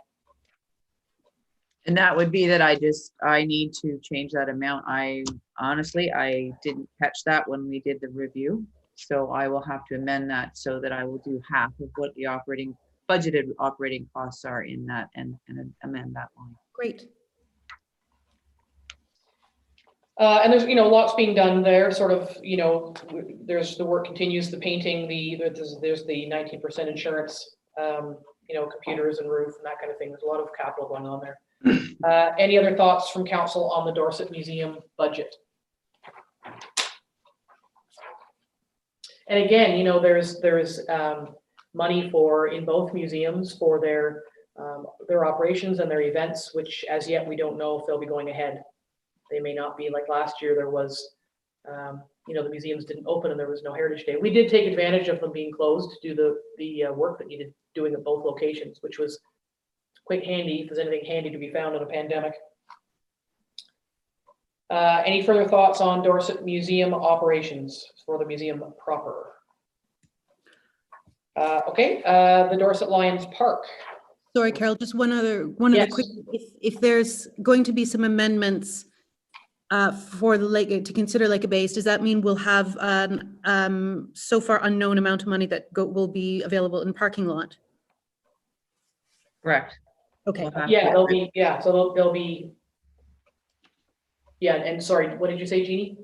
And that would be that I need to change that amount. I didn't catch that when we did the review. So I will have to amend that so that I will do half of what the budgeted operating costs are in that and amend that line. Great. And there's, lots being done there, sort of, there's the work continues, the painting, there's the 19% insurance, computers and roof and that kind of thing. There's a lot of capital going on there. Any other thoughts from council on the Dorset Museum budget? And again, there's money in both museums for their operations and their events, which as yet we don't know if they'll be going ahead. They may not be. Like last year, there was, the museums didn't open and there was no Heritage Day. We did take advantage of them being closed to do the work that needed doing at both locations, which was quite handy if there's anything handy to be found in a pandemic. Any further thoughts on Dorset Museum operations for the museum proper? Okay, the Dorset Lions Park. Sorry, Carol, just one other quick, if there's going to be some amendments for the lake to consider Lake of Bays, does that mean we'll have so far unknown amount of money that will be available in parking lot? Correct. Okay. Yeah, there'll be, so there'll be, and sorry, what did you say, Jeannie?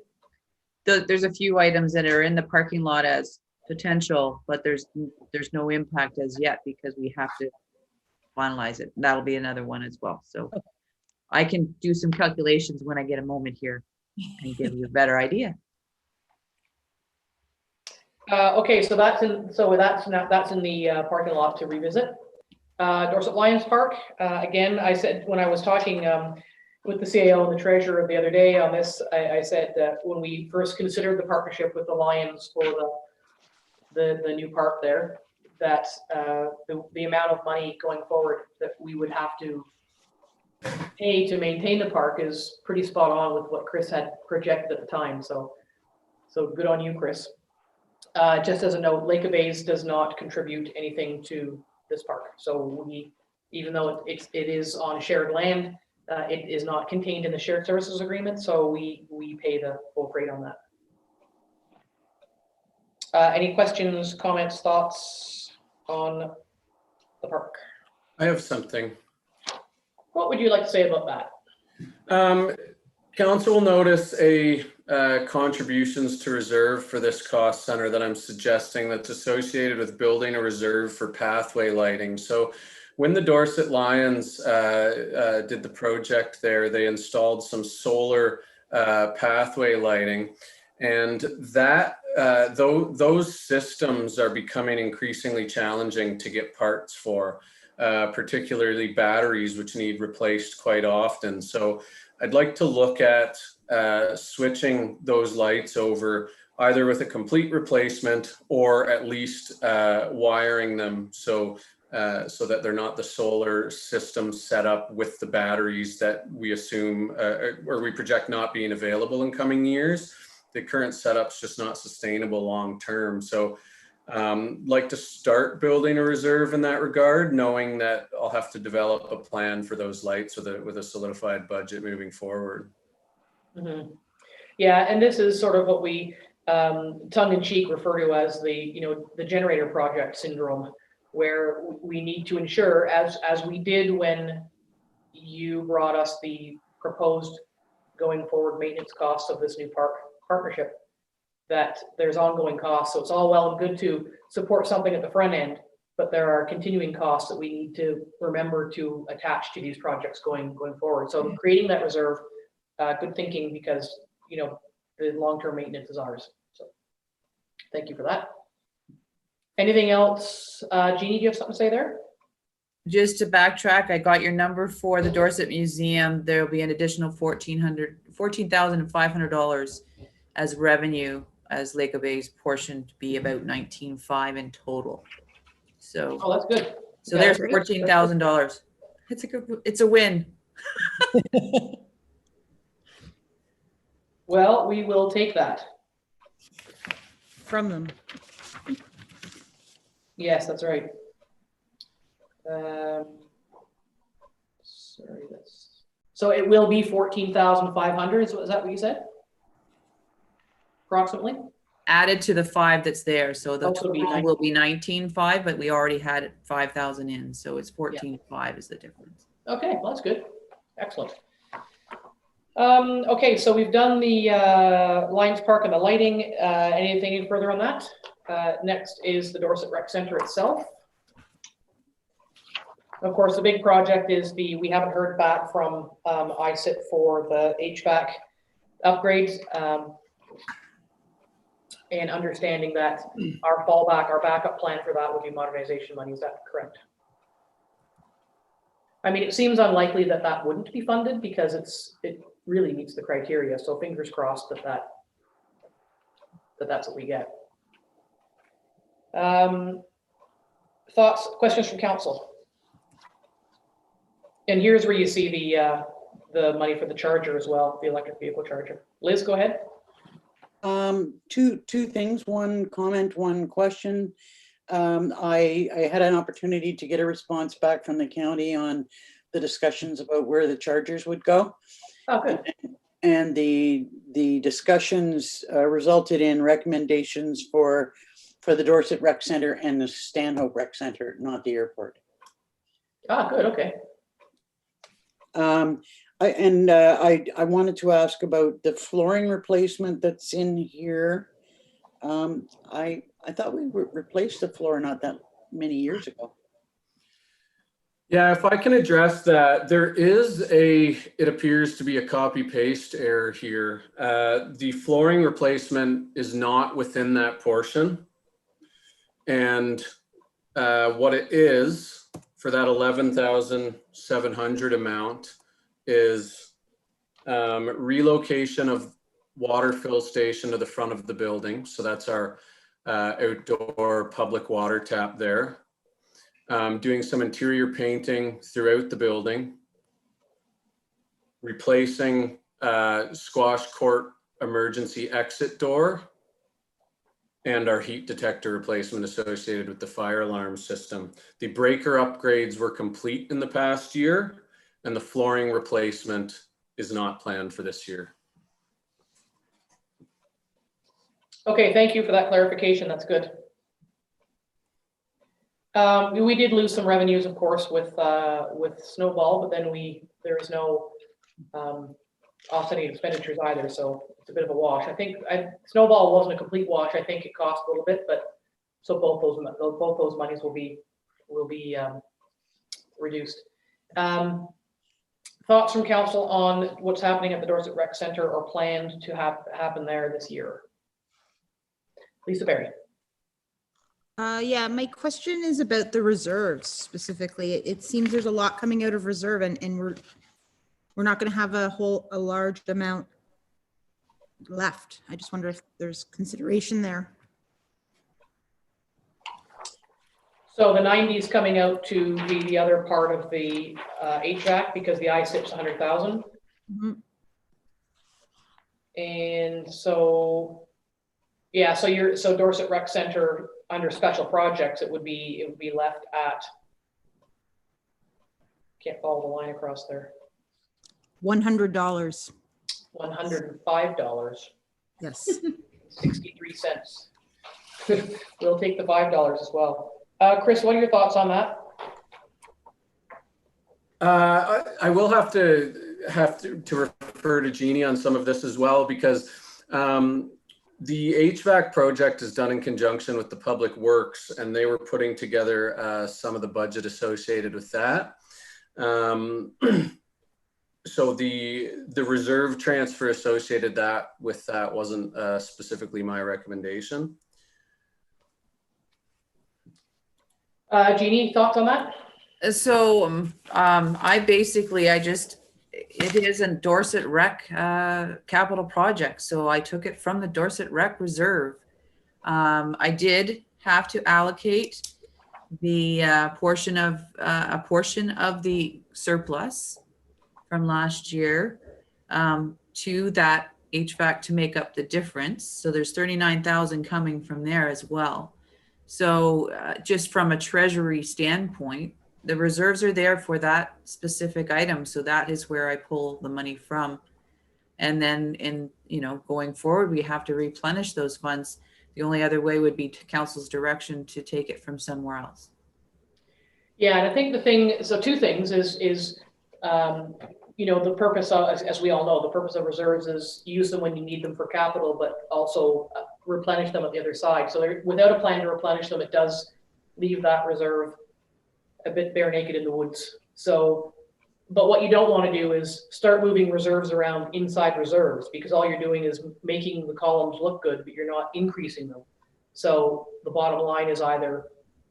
There's a few items that are in the parking lot as potential, but there's no impact as yet because we have to finalize it. That'll be another one as well. So okay. I can do some calculations when I get a moment here and give you a better idea. Okay, so that's in the parking lot to revisit. Dorset Lions Park. Again, I said when I was talking with the CAO and the treasurer the other day on this, I said that when we first considered the partnership with the Lions for the new park there, that the amount of money going forward that we would have to pay to maintain the park is pretty spot on with what Chris had projected at the time. So good on you, Chris. Just as a note, Lake of Bays does not contribute anything to this park. So even though it is on shared land, it is not contained in the shared services agreement. So we pay the full freight on that. Any questions, comments, thoughts on the park? I have something. What would you like to say about that? Council will notice a contributions to reserve for this cost center that I'm suggesting that's associated with building a reserve for pathway lighting. So when the Dorset Lions did the project there, they installed some solar pathway lighting. And that those systems are becoming increasingly challenging to get parts for, particularly batteries, which need replaced quite often. So I'd like to look at switching those lights over either with a complete replacement or at least wiring them so that they're not the solar system set up with the batteries that we assume or we project not being available in coming years. The current setup's just not sustainable long term. So like to start building a reserve in that regard, knowing that I'll have to develop a plan for those lights with a solidified budget moving forward. Mm-hmm. Yeah, and this is sort of what we tongue-in-cheek refer to as the generator project syndrome, where we need to ensure, as we did when you brought us the proposed going forward maintenance costs of this new partnership, that there's ongoing costs. So it's all well and good to support something at the front end, but there are continuing costs that we need to remember to attach to these projects going forward. So creating that reserve, good thinking, because the long-term maintenance is ours. So thank you for that. Anything else? Jeannie, do you have something to say there? Just to backtrack, I got your number for the Dorset Museum. There'll be an additional $14,500 as revenue, as Lake of Bay's portion to be about $19,500 in total. So, oh, that's good. So Yeah, there's $14,000. It's a win. Well, we will take that from them. Yes, that's right. Sorry, so it will be 14,500. Is that what you said? Approximately. Added to the 5 that's there, so the total will be 19,500, but we already had it 5,000 in, so it's 14,500 is the difference. Okay, well, that's good. Excellent. Okay, so we've done the Lions Park and the lighting. Anything further on that? Next is the Dorset Rec Center itself. Of course, the big project is we haven't heard back from ISIT for the HVAC upgrades, and understanding that our backup plan for that would be modernization money. Is that correct? I mean, it seems unlikely that wouldn't be funded because it really meets the criteria. So fingers crossed that's what we get. Thoughts, questions from council? And here's where you see the money for the charger as well, the electric vehicle charger. Liz, go ahead. Two things, one comment, one question. I had an opportunity to get a response back from the county on the discussions about where the chargers would go. Oh, good. And the discussions resulted in recommendations for the Dorset Rec Center and the Stanhope Rec Center, not the airport. Ah, good, okay. I wanted to ask about the flooring replacement that's in here. I thought we replaced the floor not that many years ago. Yeah, if I can address that, there is it appears to be a copy paste error here. The flooring replacement is not within that portion. And what it is for that 11,700 amount is relocation of water fill station to the front of the building. So that's our outdoor public water tap there. Doing some interior painting throughout the building. Replacing squash court emergency exit door. And our heat detector replacement associated with the fire alarm system. The breaker upgrades were complete in the past year, and the flooring replacement is not planned for this year. Okay, thank you for that clarification. That's good. We did lose some revenues, of course, with Snowball, but then there is no offsetting expenditures either, so it's a bit of a wash. I think Snowball wasn't a complete wash. I think it cost a little bit, but so both those monies will be reduced. Thoughts from council on what's happening at the Dorset Rec Center or planned to happen there this year? Lisa Berry. Yeah, my question is about the reserves specifically. It seems there's a lot coming out of reserve and we're not going to have a large amount left. I just wonder if there's consideration there. So the 90s coming out to be the other part of the HVAC because the ISIP's 100,000. Mm-hmm. And so, yeah, so Dorset Rec Center under special projects, it would be left at, can't follow the line across there. $100. $105. Yes. 63 cents. We'll take the $5 as well. Chris, what are your thoughts on that? I will have to refer to Jeannie on some of this as well, because the HVAC project is done in conjunction with the Public Works, and they were putting together some of the budget associated with that. So the reserve transfer associated with that wasn't specifically my recommendation. Jeannie, thoughts on that? So it is a Dorset Rec capital project. So I took it from the Dorset Rec Reserve. I did have to allocate the portion of the surplus from last year to that HVAC to make up the difference. So there's 39,000 coming from there as well. So just from a treasury standpoint, the reserves are there for that specific item. So that is where I pull the money from. And then going forward, we have to replenish those funds. The only other way would be to council's direction to take it from somewhere else. Yeah, and I think two things is the purpose of, as we all know, the purpose of reserves is use them when you need them for capital, but also replenish them at the other side. So without a plan to replenish them, it does leave that reserve a bit bare naked in the woods. So, but what you don't want to do is start moving reserves around inside reserves, because all you're doing is making the columns look good, but you're not increasing them. So the bottom line is either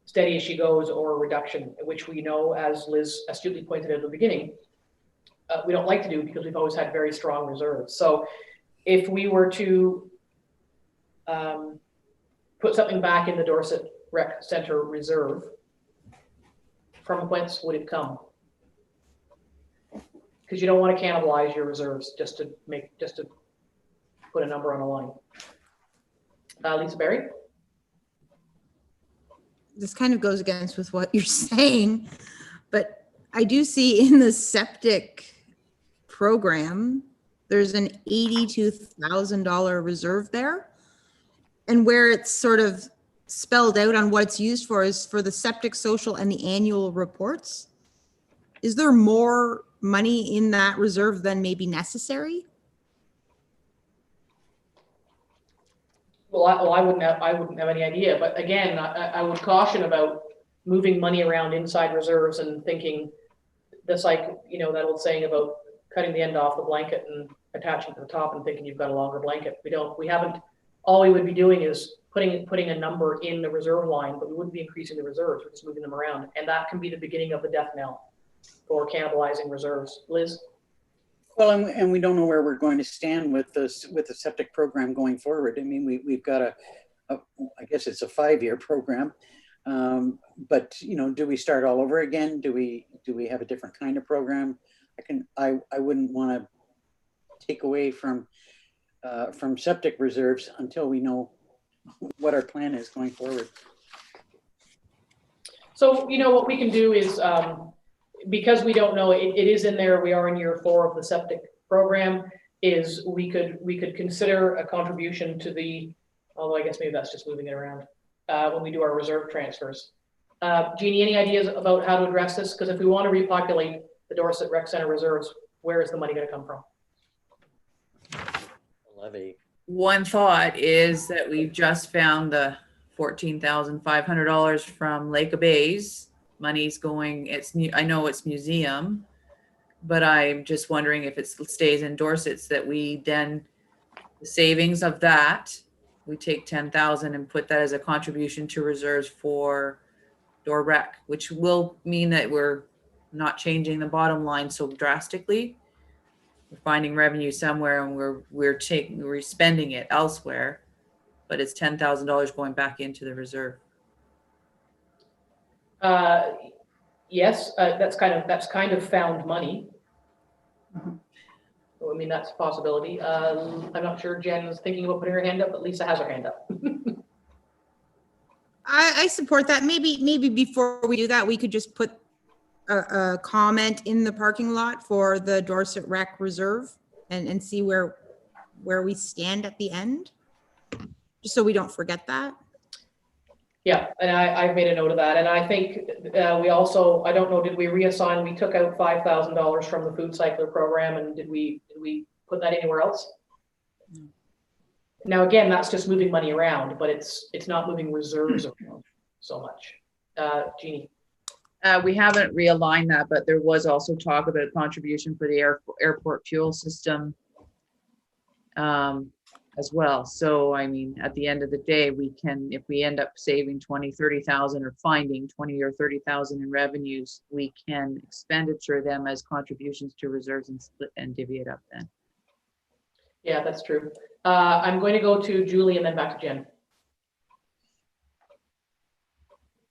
steady as she goes or a reduction, which we know, as Liz astutely pointed out at the beginning, we don't like to do because we've always had very strong reserves. So if we were to put something back in the Dorset Rec Center reserve, from whence would it come? Because you don't want to cannibalize your reserves just to put a number on a line. Lisa Berry? This kind of goes against with what you're saying, but I do see in the septic program, there's an $82,000 reserve there. And where it's sort of spelled out on what it's used for is for the septic, social, and the annual reports. Is there more money in that reserve than maybe necessary? Well, I wouldn't have any idea. But again, I would caution about moving money around inside reserves and thinking that's like, that old saying about cutting the end off the blanket and attaching to the top and thinking you've got a longer blanket. All we would be doing is putting a number in the reserve line, but we wouldn't be increasing the reserves, we're just moving them around. And that can be the beginning of the death knell for cannibalizing reserves. Liz? Well, and we don't know where we're going to stand with the septic program going forward. I mean, we've got I guess it's a 5-year program. But do we start all over again? Do we have a different kind of program? I wouldn't want to take away from septic reserves until we know what our plan is going forward. So, what we can do is, because we don't know, it is in there, we are in year 4 of the septic program, is we could consider a contribution to although I guess maybe that's just moving it around, when we do our reserve transfers. Jeannie, any ideas about how to address this? Because if we want to repopulate the Dorset Rec Center reserves, where is the money going to come from? Levy. One thought is that we've just found the $14,500 from Lake of Bays. Money's going, I know it's museum, But I'm just wondering if it stays in Dorset's, that we then, the savings of that, we take 10,000 and put that as a contribution to reserves for door rec, which will mean that we're not changing the bottom line so drastically. We're finding revenue somewhere and we're spending it elsewhere, but it's $10,000 going back into the reserve. Yes, that's kind of found money. Mhm. So, I mean, that's a possibility. I'm not sure Jen was thinking about putting her hand up, but Lisa has her hand up. I support that. Maybe before we do that, we could just put a comment in the parking lot for the Dorset Rec Reserve and see where we stand at the end, just so we don't forget that. Yeah, and I've made a note of that. And I think we also, I don't know, did we reassign, we took out $5,000 from the food cycler program, and did we put that anywhere else? No. Now, again, that's just moving money around, but it's not moving reserves around so much. Jeannie. We haven't realigned that, but there was also talk about contribution for the airport fuel system as well. So, I mean, at the end of the day, we can, if we end up saving 20, 30,000 or finding 20 or 30,000 in revenues, we can expenditure them as contributions to reserves and split and divvy it up then. Yeah, that's true. I'm going to go to Julie and then back to Jen.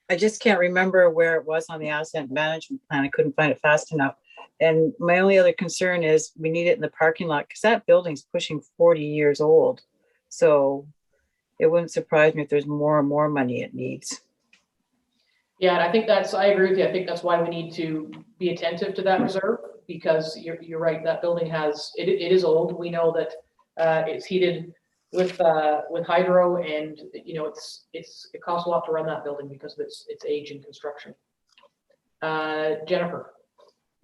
I just can't remember where it was on the asset management plan. I couldn't find it fast enough. And my only other concern is we need it in the parking lot because that building's pushing 40 years old. So it wouldn't surprise me if there's more and more money it needs. Yeah, and I think I agree with you. I think that's why we need to be attentive to that reserve, because you're right, that building it is old. We know that it's heated with hydro, and you know it costs a lot to run that building because of its age and construction. Jennifer.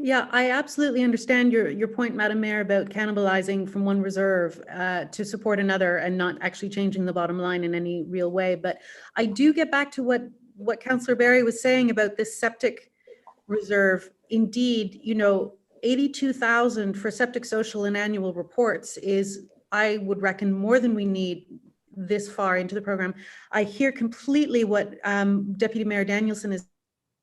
Yeah, I absolutely understand your point, Madam Mayor, about cannibalizing from one reserve to support another and not actually changing the bottom line in any real way. But I do get back to what Councillor Barry was saying about this septic reserve. Indeed, you know, 82,000 for septic social and annual reports is, I would reckon, more than we need this far into the program. I hear completely what Deputy Mayor Danielson is.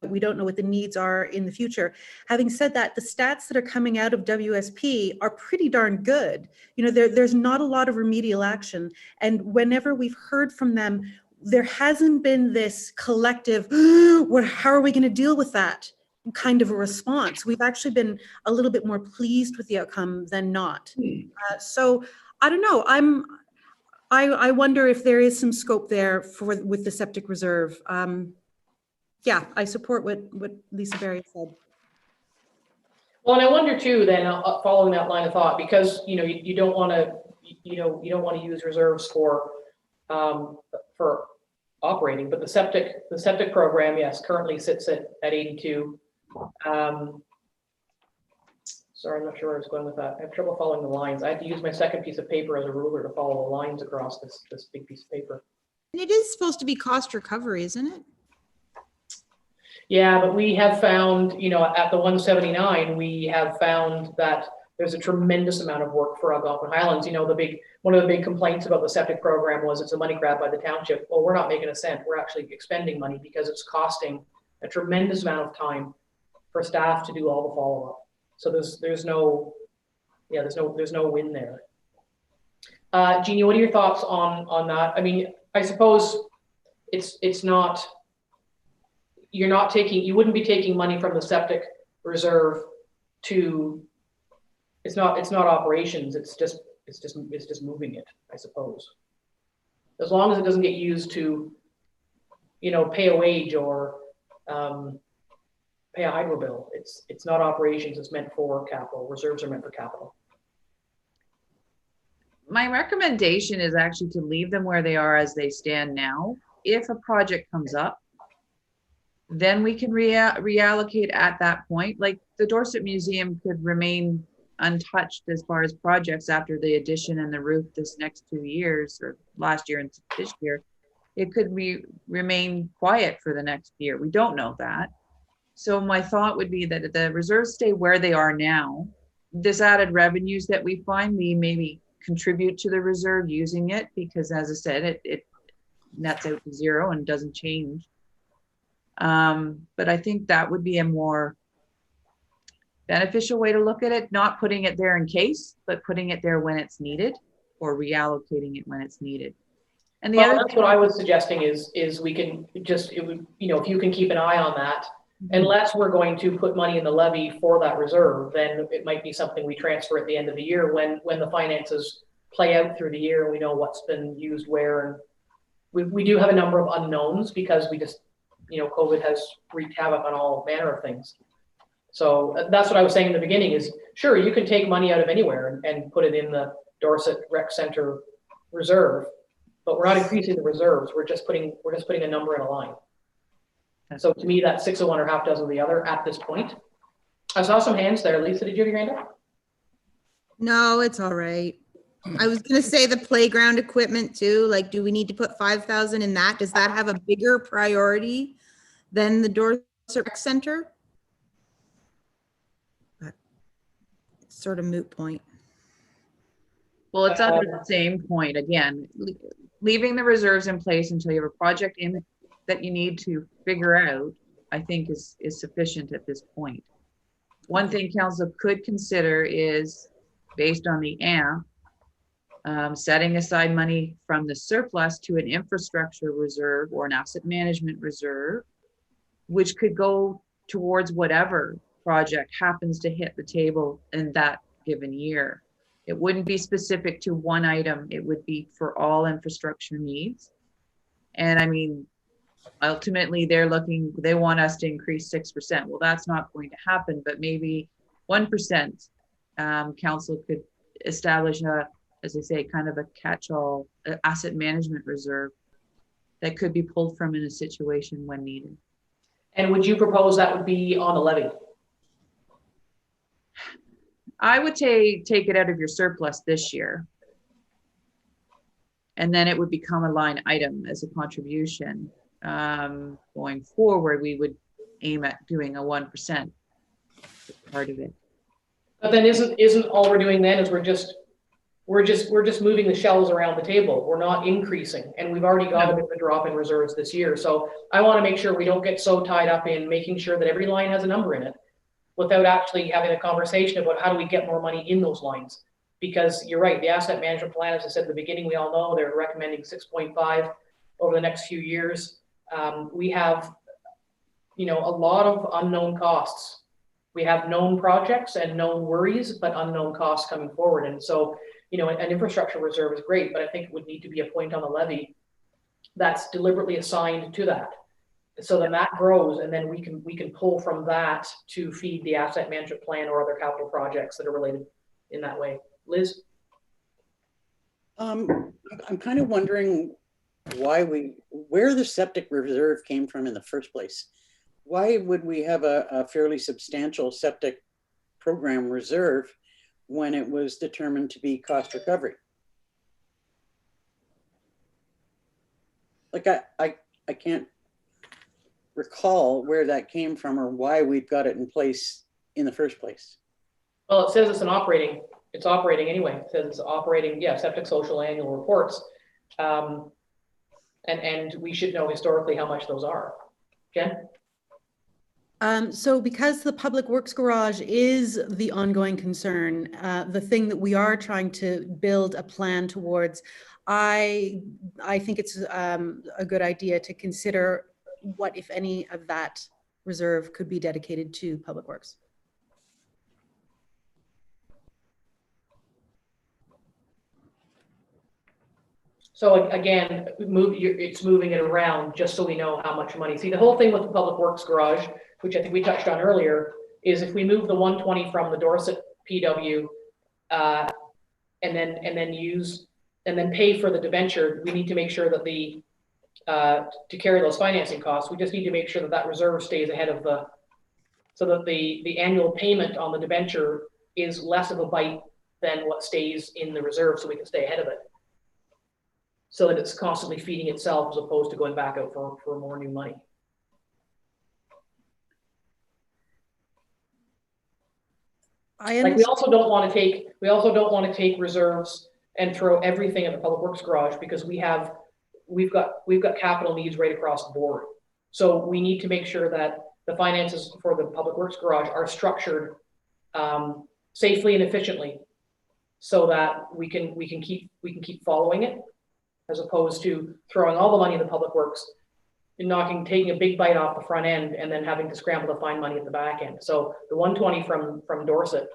We don't know what the needs are in the future. Having said that, the stats that are coming out of WSP are pretty darn good. You know, there's not a lot of remedial action. And whenever we've heard from them, there hasn't been this collective, how are we going to deal with that kind of a response. We've actually been a little bit more pleased with the outcome than not. So I don't know. I wonder if there is some scope there with the septic reserve. Yeah, I support what Lisa Berry said. Well, and I wonder too, then following that line of thought, because you know you don't want to use reserves for operating, but the septic program, yes, currently sits at 82. Sorry, I'm not sure where I was going with that. I have trouble following the lines. I had to use my second piece of paper as a ruler to follow the lines across this big piece of paper. And it is supposed to be cost recovery, isn't it? Yeah, but we have found, you know, at the 179, we have found that there's a tremendous amount of work for Algonquin Highlands. You know, one of the big complaints about the septic program was it's a money grab by the township. Well, we're not making a cent. We're actually expending money because it's costing a tremendous amount of time for staff to do all the follow-up. So there's no win there. Jeannie, what are your thoughts on that? I mean, I suppose it's not, you wouldn't be taking money from the septic reserve to, it's not operations, it's just moving it, I suppose. As long as it doesn't get used to, you know, pay a wage or pay a hydro bill. It's not operations, it's meant for capital. Reserves are meant for capital. My recommendation is actually to leave them where they are as they stand now. If a project comes up, then we can reallocate at that point. Like the Dorset Museum could remain untouched as far as projects after the addition and the roof this next 2 years, or last year and this year. It could remain quiet for the next year. We don't know that. So my thought would be that if the reserves stay where they are now, this added revenues that we find, we maybe contribute to the reserve using it, because as I said, it nets out to zero and doesn't change. But I think that would be a more beneficial way to look at it, not putting it there in case, but putting it there when it's needed, or reallocating it when it's needed. And the Well, other that's what I was suggesting is we can just, it would, you know, if you can keep an eye on that, unless we're going to put money in the levy for that reserve, then it might be something we transfer at the end of the year when the finances play out through the year and we know what's been used where. And we do have a number of unknowns because we just, you know, COVID has wreaked havoc on all manner of things. So that's what I was saying in the beginning is, sure, you can take money out of anywhere and put it in the Dorset Rec Center reserve, but we're not increasing the reserves. We're just putting a number in a line. So to me, that's 6 of one or half dozen of the other at this point. I saw some hands there. Lisa, did you have your hand up? No, it's all right. I was gonna say the playground equipment too. Like, do we need to put 5,000 in that? Does that have a bigger priority than the Dorset Rec Center? But it's sort of moot point. Well, it's under the same point again, leaving the reserves in place until you have a project in that you need to figure out, I think is sufficient at this point. One thing council could consider is, based on the AMP, setting aside money from the surplus to an infrastructure reserve or an asset management reserve, which could go towards whatever project happens to hit the table in that given year. It wouldn't be specific to one item. It would be for all infrastructure needs. And I mean, ultimately they want us to increase 6%. Well, that's not going to happen, but maybe 1%. Council could establish as I say, kind of a catch-all asset management reserve that could be pulled from in a situation when needed. And would you propose that would be on a levy? I would take it out of your surplus this year. And then it would become a line item as a contribution. Going forward, we would aim at doing a 1% part of it. But then isn't all we're doing then is we're just moving the shells around the table. We're not increasing, and we've already got a bit of a drop in reserves this year. So I want to make sure we don't get so tied up in making sure that every line has a number in it without actually having a conversation about how do we get more money in those lines. Because you're right, the asset management plan, as I said at the beginning, we all know they're recommending 6.5 over the next few years. We have, you know, a lot of unknown costs. We have known projects and known worries, but unknown costs coming forward. And so, you know, an infrastructure reserve is great, but I think it would need to be a point on the levy that's deliberately assigned to that. So then that grows, and then we can pull from that to feed the asset management plan or other capital projects that are related in that way. Liz? I'm kind of wondering where the septic reserve came from in the first place. Why would we have a fairly substantial septic program reserve when it was determined to be cost recovery? Like I can't recall where that came from or why we've got it in place in the first place. Well, it says it's operating anyway. It says it's operating, yeah, septic social annual reports. And we should know historically how much those are. Jen? So because the public works garage is the ongoing concern, the thing that we are trying to build a plan towards, I think it's a good idea to consider what, if any, of that reserve could be dedicated to public works. So again, it's moving it around just so we know how much money. See, the whole thing with the public works garage, which I think we touched on earlier, is if we move the 120 from the Dorset PW and then pay for the debenture, we need to make sure that to carry those financing costs, we just need to make sure that that reserve stays ahead of so that the annual payment on the debenture is less of a bite than what stays in the reserve, so we can stay ahead of it. So that it's constantly feeding itself as opposed to going back out for more new money. I Like, we understand. also don't want to take reserves and throw everything at the public works garage, because we've got capital needs right across the board. So we need to make sure that the finances for the public works garage are structured safely and efficiently, so that we can keep following it, as opposed to throwing all the money in the public works and taking a big bite off the front end and then having to scramble to find money at the back end. So the 120 from Dorset,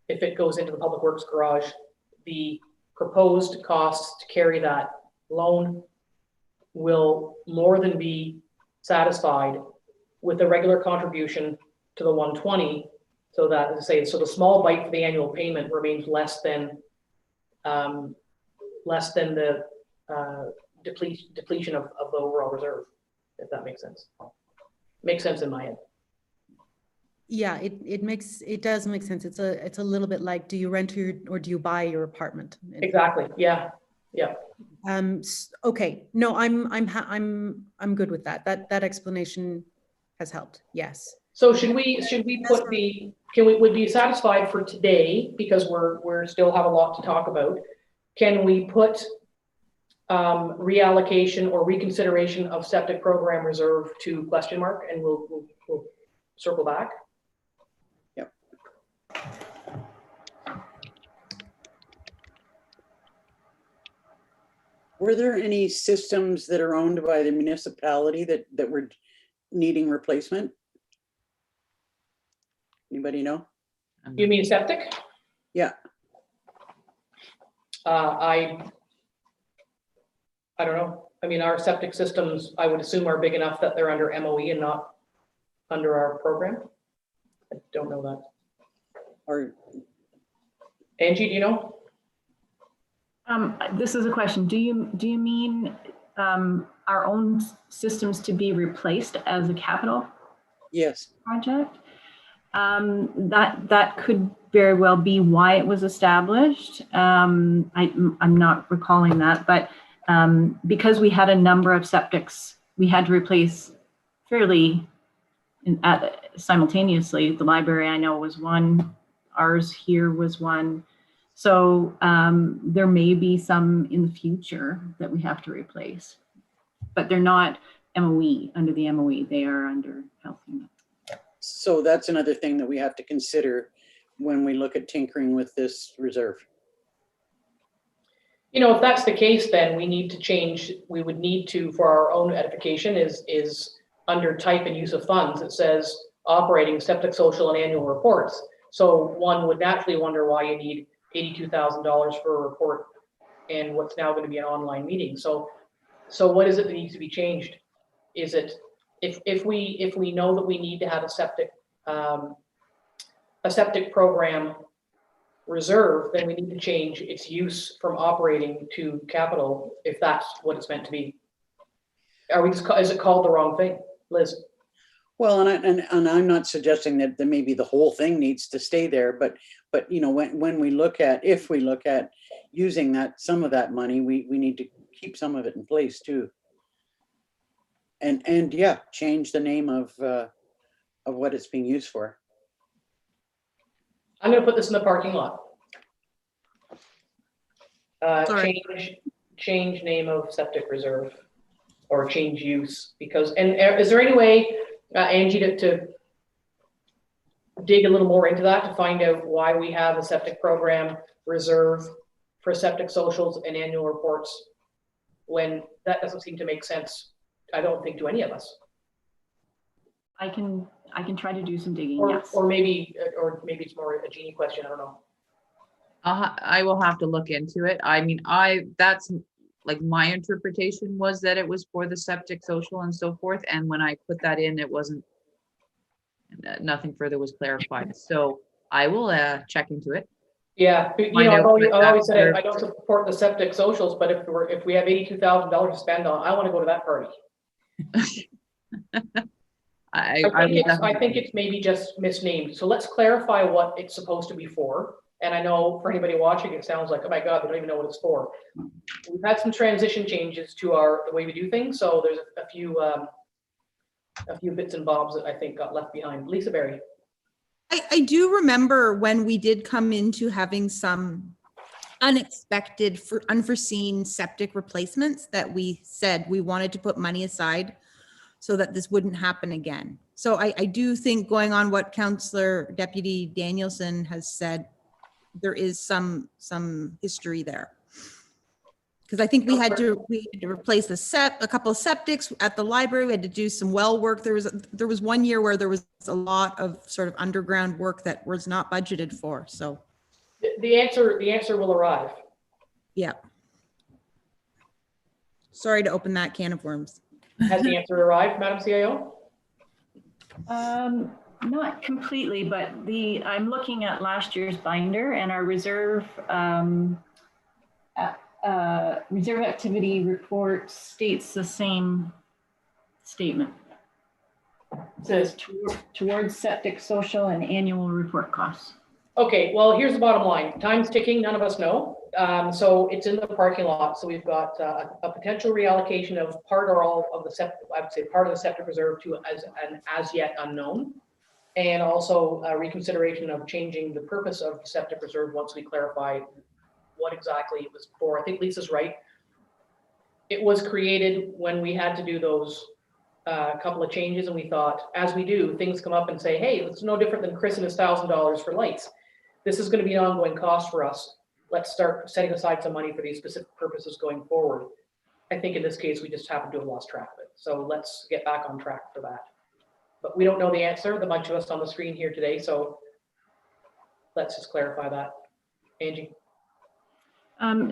if it goes into the public works garage, the proposed costs to carry that loan will more than be satisfied with the regular contribution to the 120, so that, as I say, so the small bite for the annual payment remains less than the depletion of the overall reserve, if that makes sense. Makes sense in my head. Yeah, it does make sense. It's a little bit like, do you rent or do you buy your apartment? Exactly. Yeah. Yeah. Okay. No, I'm good with that. That explanation has helped. Yes. So should we put would be satisfied for today, because we're still have a lot to talk about. Can we put reallocation or reconsideration of septic program reserve to question mark, and we'll circle back? Yep. Were there any systems that are owned by the municipality that were needing replacement? Anybody know? You mean septic? Yeah. I don't know. I mean, our septic systems, I would assume, are big enough that they're under MOE and not under our program. I don't know that. Or Angie, do you know? This is a question. Do you mean our own systems to be replaced as a capital yes. project? That could very well be why it was established. I'm not recalling that, but because we had a number of septics we had to replace fairly simultaneously. The library, I know, was one. Ours here was one. So there may be some in the future that we have to replace, but they're not MOE, under the MOE. They are under health unit. So that's another thing that we have to consider when we look at tinkering with this reserve. You know, if that's the case, then we need to change. We would need to, for our own edification, is under type and use of funds. It says operating, septic, social, and annual reports. So one would naturally wonder why you need $82,000 for a report and what's now going to be an online meeting. So what is it that needs to be changed? Is it if we know that we need to have a septic program reserve, then we need to change its use from operating to capital, if that's what it's meant to be. Is it called the wrong thing, Liz? Well, and I'm not suggesting that maybe the whole thing needs to stay there, but you know, when we look at, if we look at using some of that money, we need to keep some of it in place too. And yeah, change the name of what it's being used for. I'm going to put this in the parking lot. Change name of septic reserve, or change use, because, and is there any way, Angie, to dig a little more into that, to find out why we have a septic program reserve for septic socials and annual reports, when that doesn't seem to make sense, I don't think, to any of us. I can try to do some digging. Or, yes. or maybe it's more a Jeannie question. I don't know. I will have to look into it. I mean, that's like my interpretation was that it was for the septic, social, and so forth. And when I put that in, it wasn't, nothing further was clarified. So I will check into it. Yeah, you know, I've always said I don't support the septic socials, but if we have $82,000 to spend on, I want to go to that party. I think it's maybe just misnamed. So let's clarify what it's supposed to be for. And I know for anybody watching, it sounds like, oh my God, they don't even know what it's for. We've had some transition changes to the way we do things. So there's a few bits and bobs that I think got left behind. Lisa Berry. I do remember when we did come into having some unexpected, unforeseen septic replacements that we said we wanted to put money aside so that this wouldn't happen again. So I do think, going on what Councillor Deputy Danielson has said, there is some history there. Because I think we had to replace a couple of septics at the library. We had to do some well work. There was 1 year where there was a lot of sort of underground work that was not budgeted for. So The answer will arrive. yeah. Sorry to open that can of worms. Has the answer arrived, Madam CIO? Not completely, but I'm looking at last year's binder, and our reserve reserve activity report states the same statement. It says towards septic, social, and annual report costs. Okay, well, here's the bottom line. Time's ticking, none of us know. So it's in the parking lot. So we've got a potential reallocation of part or all of the septic, I would say part of the septic reserve to an as yet unknown. And also a reconsideration of changing the purpose of the septic reserve once we clarify what exactly it was for. I think Lisa's right. It was created when we had to do those couple of changes, and we thought, as we do, things come up and say, hey, it's no different than Chris and his $1,000 for lights. This is going to be an ongoing cost for us. Let's start setting aside some money for these specific purposes going forward. I think in this case, we just happen to have lost track of it. So let's get back on track for that. But we don't know the answer, the bunch of us on the screen here today. So let's just clarify that. Angie.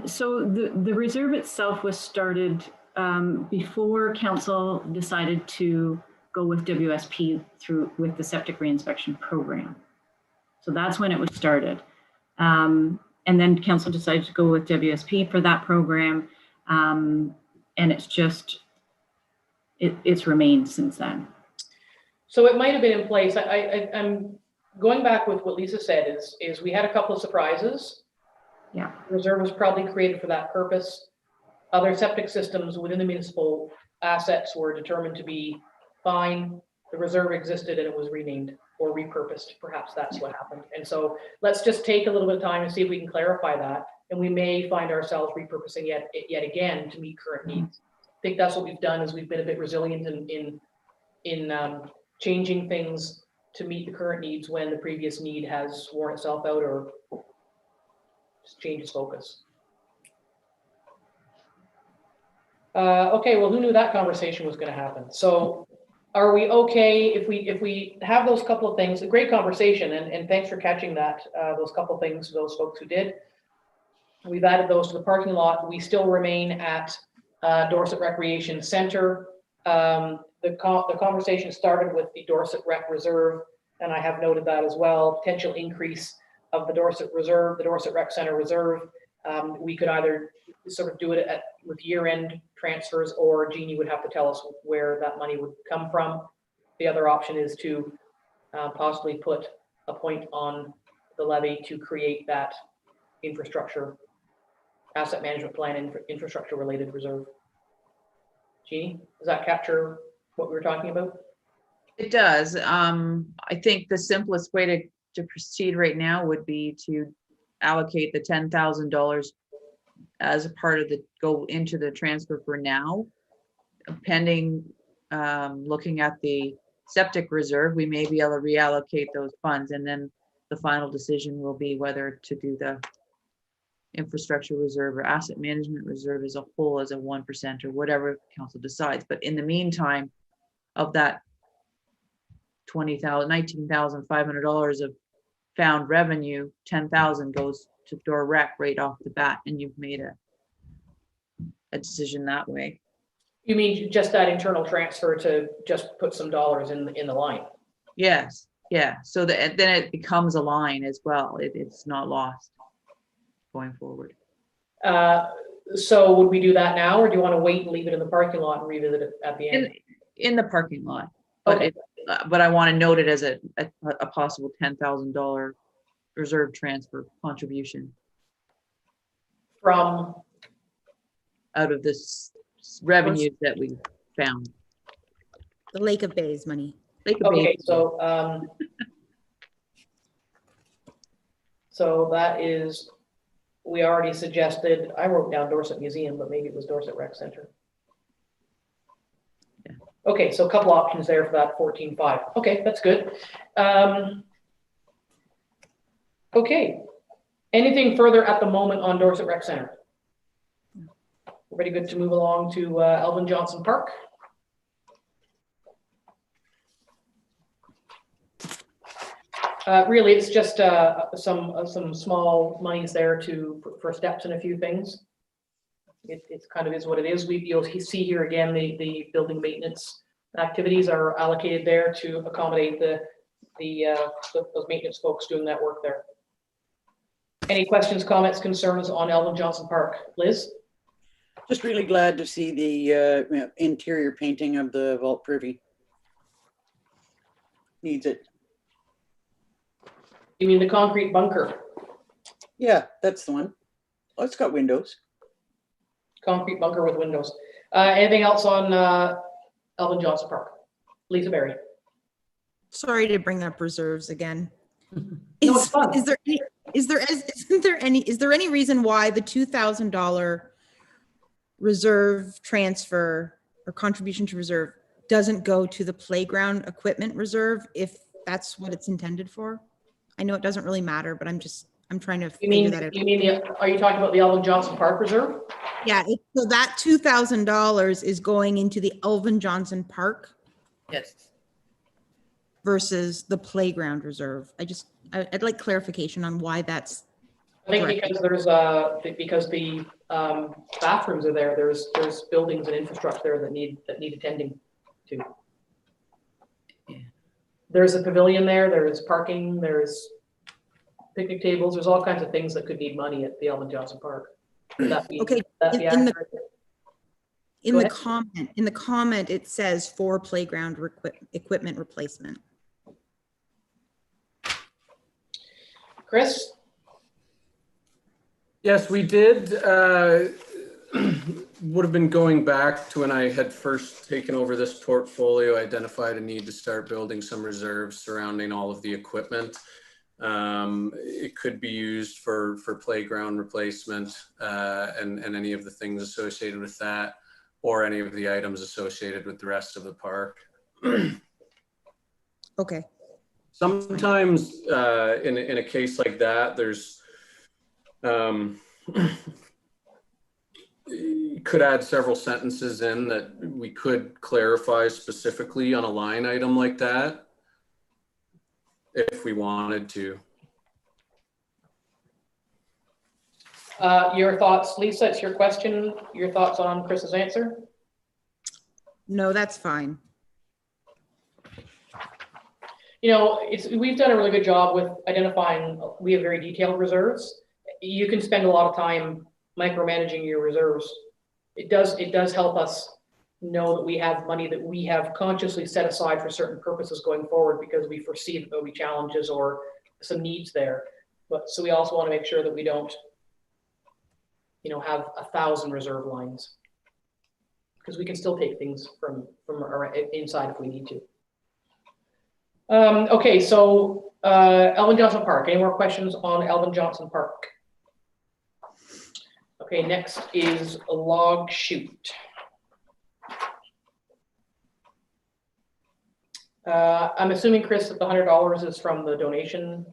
So the reserve itself was started before council decided to go with WSP with the septic reinspection program. So that's when it was started. And then council decided to go with WSP for that program. And it's remained since then. So it might have been in place. I'm going back with what Lisa said is we had a couple of surprises. Yeah. The reserve was probably created for that purpose. Other septic systems within the municipal assets were determined to be fine. The reserve existed and it was renamed or repurposed. Perhaps that's what happened. And so let's just take a little bit of time and see if we can clarify that. And we may find ourselves repurposing yet again to meet current needs. I think that's what we've done, is we've been a bit resilient in changing things to meet the current needs when the previous need has worn itself out or just changes focus. Okay, well, who knew that conversation was going to happen? So are we okay if we have those couple of things? A great conversation, and thanks for catching that, those couple of things, those folks who did. We've added those to the parking lot. We still remain at Dorset Recreation Center. The conversation started with the Dorset Rec Reserve, and I have noted that as well. Potential increase of the Dorset Reserve, the Dorset Rec Center Reserve. We could either sort of do it with year-end transfers, or Jeannie would have to tell us where that money would come from. The other option is to possibly put a point on the levy to create that infrastructure, asset management plan, infrastructure related reserve. Jeannie, does that capture what we were talking about? It does. I think the simplest way to proceed right now would be to allocate the $10,000 as a part of go into the transfer for now. Pending looking at the septic reserve, we may be able to reallocate those funds, and then the final decision will be whether to do the infrastructure reserve or asset management reserve as a whole, as a 1%, or whatever council decides. But in the meantime, of that $19,500 of found revenue, 10,000 goes to Door Rec right off the bat, and you've made a decision that way. You mean just that internal transfer to just put some dollars in the line? Yes, yeah. So then it becomes a line as well. It's not lost going forward. So would we do that now, or do you want to wait and leave it in the parking lot and revisit it at the end? In the parking lot, but Okay. But I want to note it as a possible $10,000 reserve transfer contribution From out of this revenues that we found. The Lake of Bays money. Lake of okay, Bays. so So that is, we already suggested, I wrote down Dorset Museum, but maybe it was Dorset Rec Center. Okay, so a couple options there for that 14.5. Okay, that's good. Okay, anything further at the moment on Dorset Rec Center? Pretty good to move along to Alvin Johnson Park. Really, it's just some small monies there for steps and a few things. It kind of is what it is. You'll see here again, the building maintenance activities are allocated there to accommodate those maintenance folks doing that work there. Any questions, comments, concerns on Alvin Johnson Park? Liz? Just really glad to see the interior painting of the vault privy. Needs it. You mean the concrete bunker? Yeah, that's the one. Oh, it's got windows. Concrete bunker with windows. Anything else on Alvin Johnson Park? Lisa Berry. Sorry to bring up reserves again. No, it's fun. Is there any reason why the $2,000 reserve transfer or contribution to reserve doesn't go to the playground equipment reserve if that's what it's intended for? I know it doesn't really matter, but I'm trying to figure that out. You mean are you talking about the Alvin Johnson Park Reserve? Yeah, so that $2,000 is going into the Alvin Johnson Park Yes. versus the playground reserve. I'd like clarification on why that's. I think because because the bathrooms are there. There's buildings and infrastructure there that need attending to. Yeah. There's a pavilion there. There's parking. There's picnic tables. There's all kinds of things that could need money at the Alvin Johnson Park. Okay. In the comment, it says for playground equipment replacement. Chris? Yes, we did. Would have been going back to when I had first taken over this portfolio, identified a need to start building some reserves surrounding all of the equipment. It could be used for playground replacement and any of the things associated with that, or any of the items associated with the rest of the park. Okay. Sometimes in a case like that, there's you could add several sentences in that we could clarify specifically on a line item like that if we wanted to. Your thoughts, Lisa, it's your question. Your thoughts on Chris's answer? No, that's fine. You know, we've done a really good job with identifying, we have very detailed reserves. You can spend a lot of time micromanaging your reserves. It does help us know that we have money that we have consciously set aside for certain purposes going forward because we foresee that there'll be challenges or some needs there. But so we also want to make sure that we don't, have 1,000 reserve lines, because we can still take things from inside if we need to. Okay, so Alvin Johnson Park. Any more questions on Alvin Johnson Park? Okay, next is a log chute. I'm assuming, Chris, that the $100 is from the donation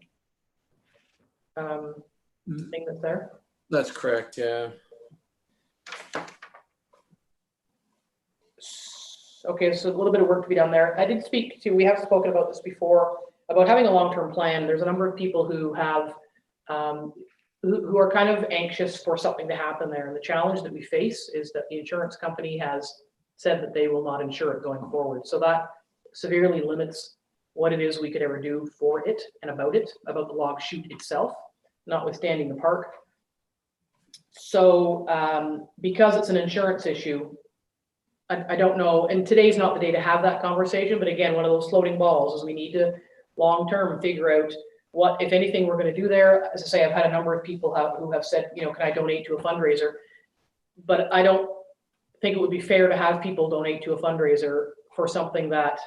thing that's there? That's correct, yeah. Okay, so a little bit of work to be done there. We have spoken about this before, about having a long-term plan. There's a number of people who have, who are kind of anxious for something to happen there. And the challenge that we face is that the insurance company has said that they will not insure it going forward. So that severely limits what it is we could ever do for it and about the log chute itself, notwithstanding the park. So because it's an insurance issue, I don't know, and today's not the day to have that conversation, but again, one of those floating balls is we need to long-term figure out what, if anything, we're going to do there. As I say, I've had a number of people who have said, can I donate to a fundraiser? But I don't think it would be fair to have people donate to a fundraiser for something that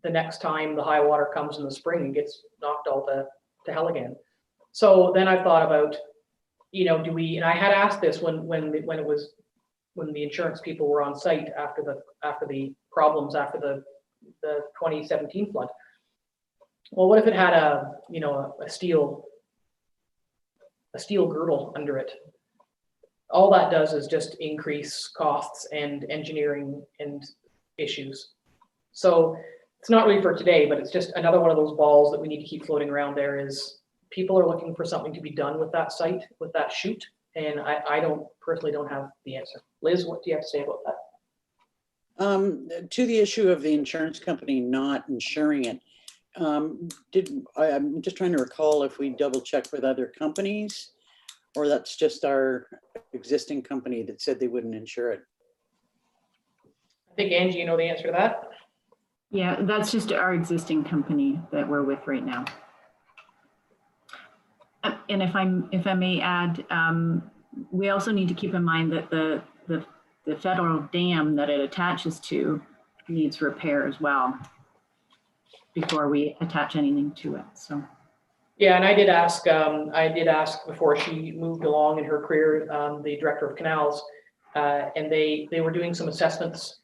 the next time the high water comes in the spring and gets knocked all to hell again. So then I thought about, do we, and I had asked this when the insurance people were on site after the problems after the 2017 flood. Well, what if it had a steel girdle under it? All that does is just increase costs and engineering and issues. So it's not really for today, but it's just another one of those balls that we need to keep floating around. There is people are looking for something to be done with that site, with that chute, and I personally don't have the answer. Liz, what do you have to say about that? To the issue of the insurance company not insuring it, I'm just trying to recall if we double checked with other companies, or that's just our existing company that said they wouldn't insure it. I think Angie, you know the answer to that. Yeah, that's just our existing company that we're with right now. And if I may add, we also need to keep in mind that the federal dam that it attaches to needs repair as well before we attach anything to it. So. Yeah, and I did ask before she moved along in her career, the director of canals, and they were doing some assessments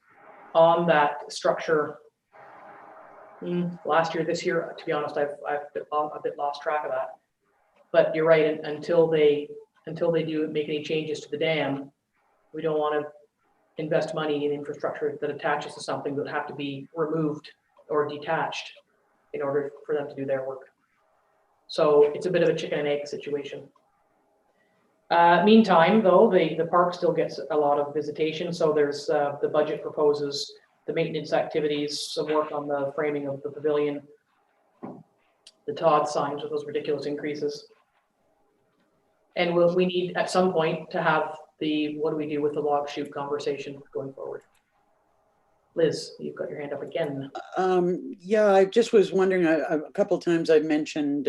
on that structure last year, this year. To be honest, I've a bit lost track of that. But you're right. Until they do make any changes to the dam, we don't want to invest money in infrastructure that attaches to something that would have to be removed or detached in order for them to do their work. So it's a bit of a chicken and egg situation. Meantime, though, the park still gets a lot of visitation. So there's the budget proposes the maintenance activities, some work on the framing of the pavilion, the Todd signs with those ridiculous increases. And we need at some point to have the what do we do with the log chute conversation going forward. Liz, you've got your hand up again. Yeah, I just was wondering, a couple of times I've mentioned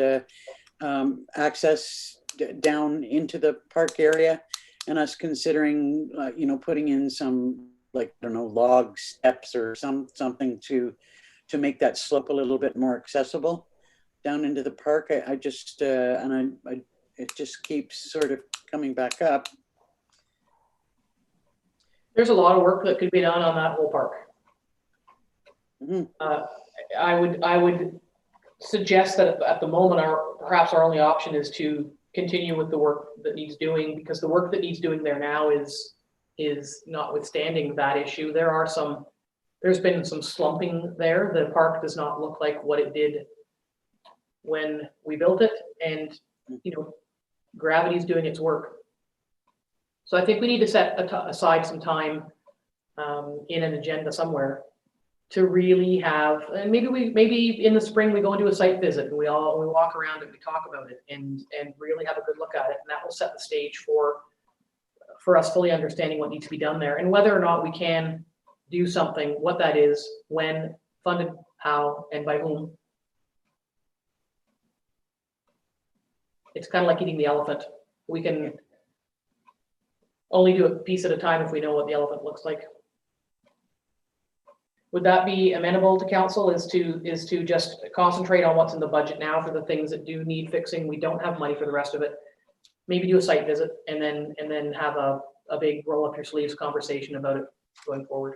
access down into the park area, and us considering, putting in some, like, I don't know, log steps or something to make that slope a little bit more accessible down into the park. I just, it just keeps sort of coming back up. There's a lot of work that could be done on that whole park. Mm-hmm. I would suggest that at the moment, perhaps our only option is to continue with the work that needs doing, because the work that needs doing there now is notwithstanding that issue. There's been some slumping there. The park does not look like what it did when we built it, and gravity's doing its work. So I think we need to set aside some time in an agenda somewhere to really have, and maybe in the spring we go and do a site visit and we walk around and we talk about it and really have a good look at it, and that will set the stage for us fully understanding what needs to be done there and whether or not we can do something, what that is, when, funded, how, and by whom. It's kind of like eating the elephant. We can only do a piece at a time if we know what the elephant looks like. Would that be amenable to council, is to just concentrate on what's in the budget now for the things that do need fixing? We don't have money for the rest of it. Maybe do a site visit and then have a big roll up your sleeves conversation about it going forward.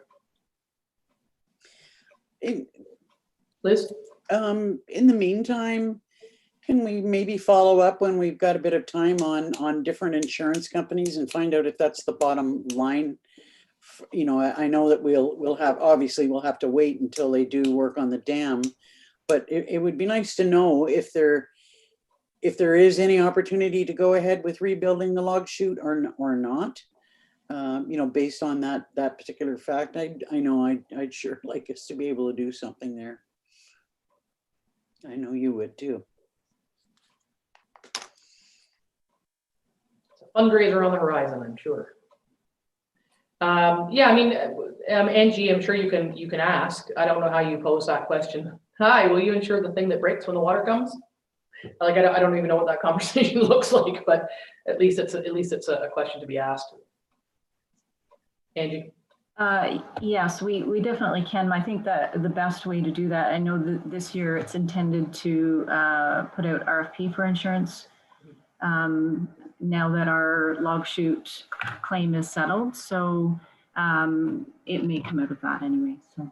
Liz? In the meantime, can we maybe follow up when we've got a bit of time on different insurance companies and find out if that's the bottom line? I know that we'll have to wait until they do work on the dam, but it would be nice to know if there is any opportunity to go ahead with rebuilding the log chute or not. Based on that particular fact, I know I'd sure like us to be able to do something there. I know you would too. Fundraiser on the horizon, I'm sure. Yeah, I mean, Angie, I'm sure you can ask. I don't know how you pose that question. Hi, will you insure the thing that breaks when the water comes? Like, I don't even know what that conversation looks like, but at least it's a question to be asked. Angie. Yes, we definitely can. I think that the best way to do that, I know that this year it's intended to put out RFP for insurance now that our log chute claim is settled. So it may come out of that anyway. So.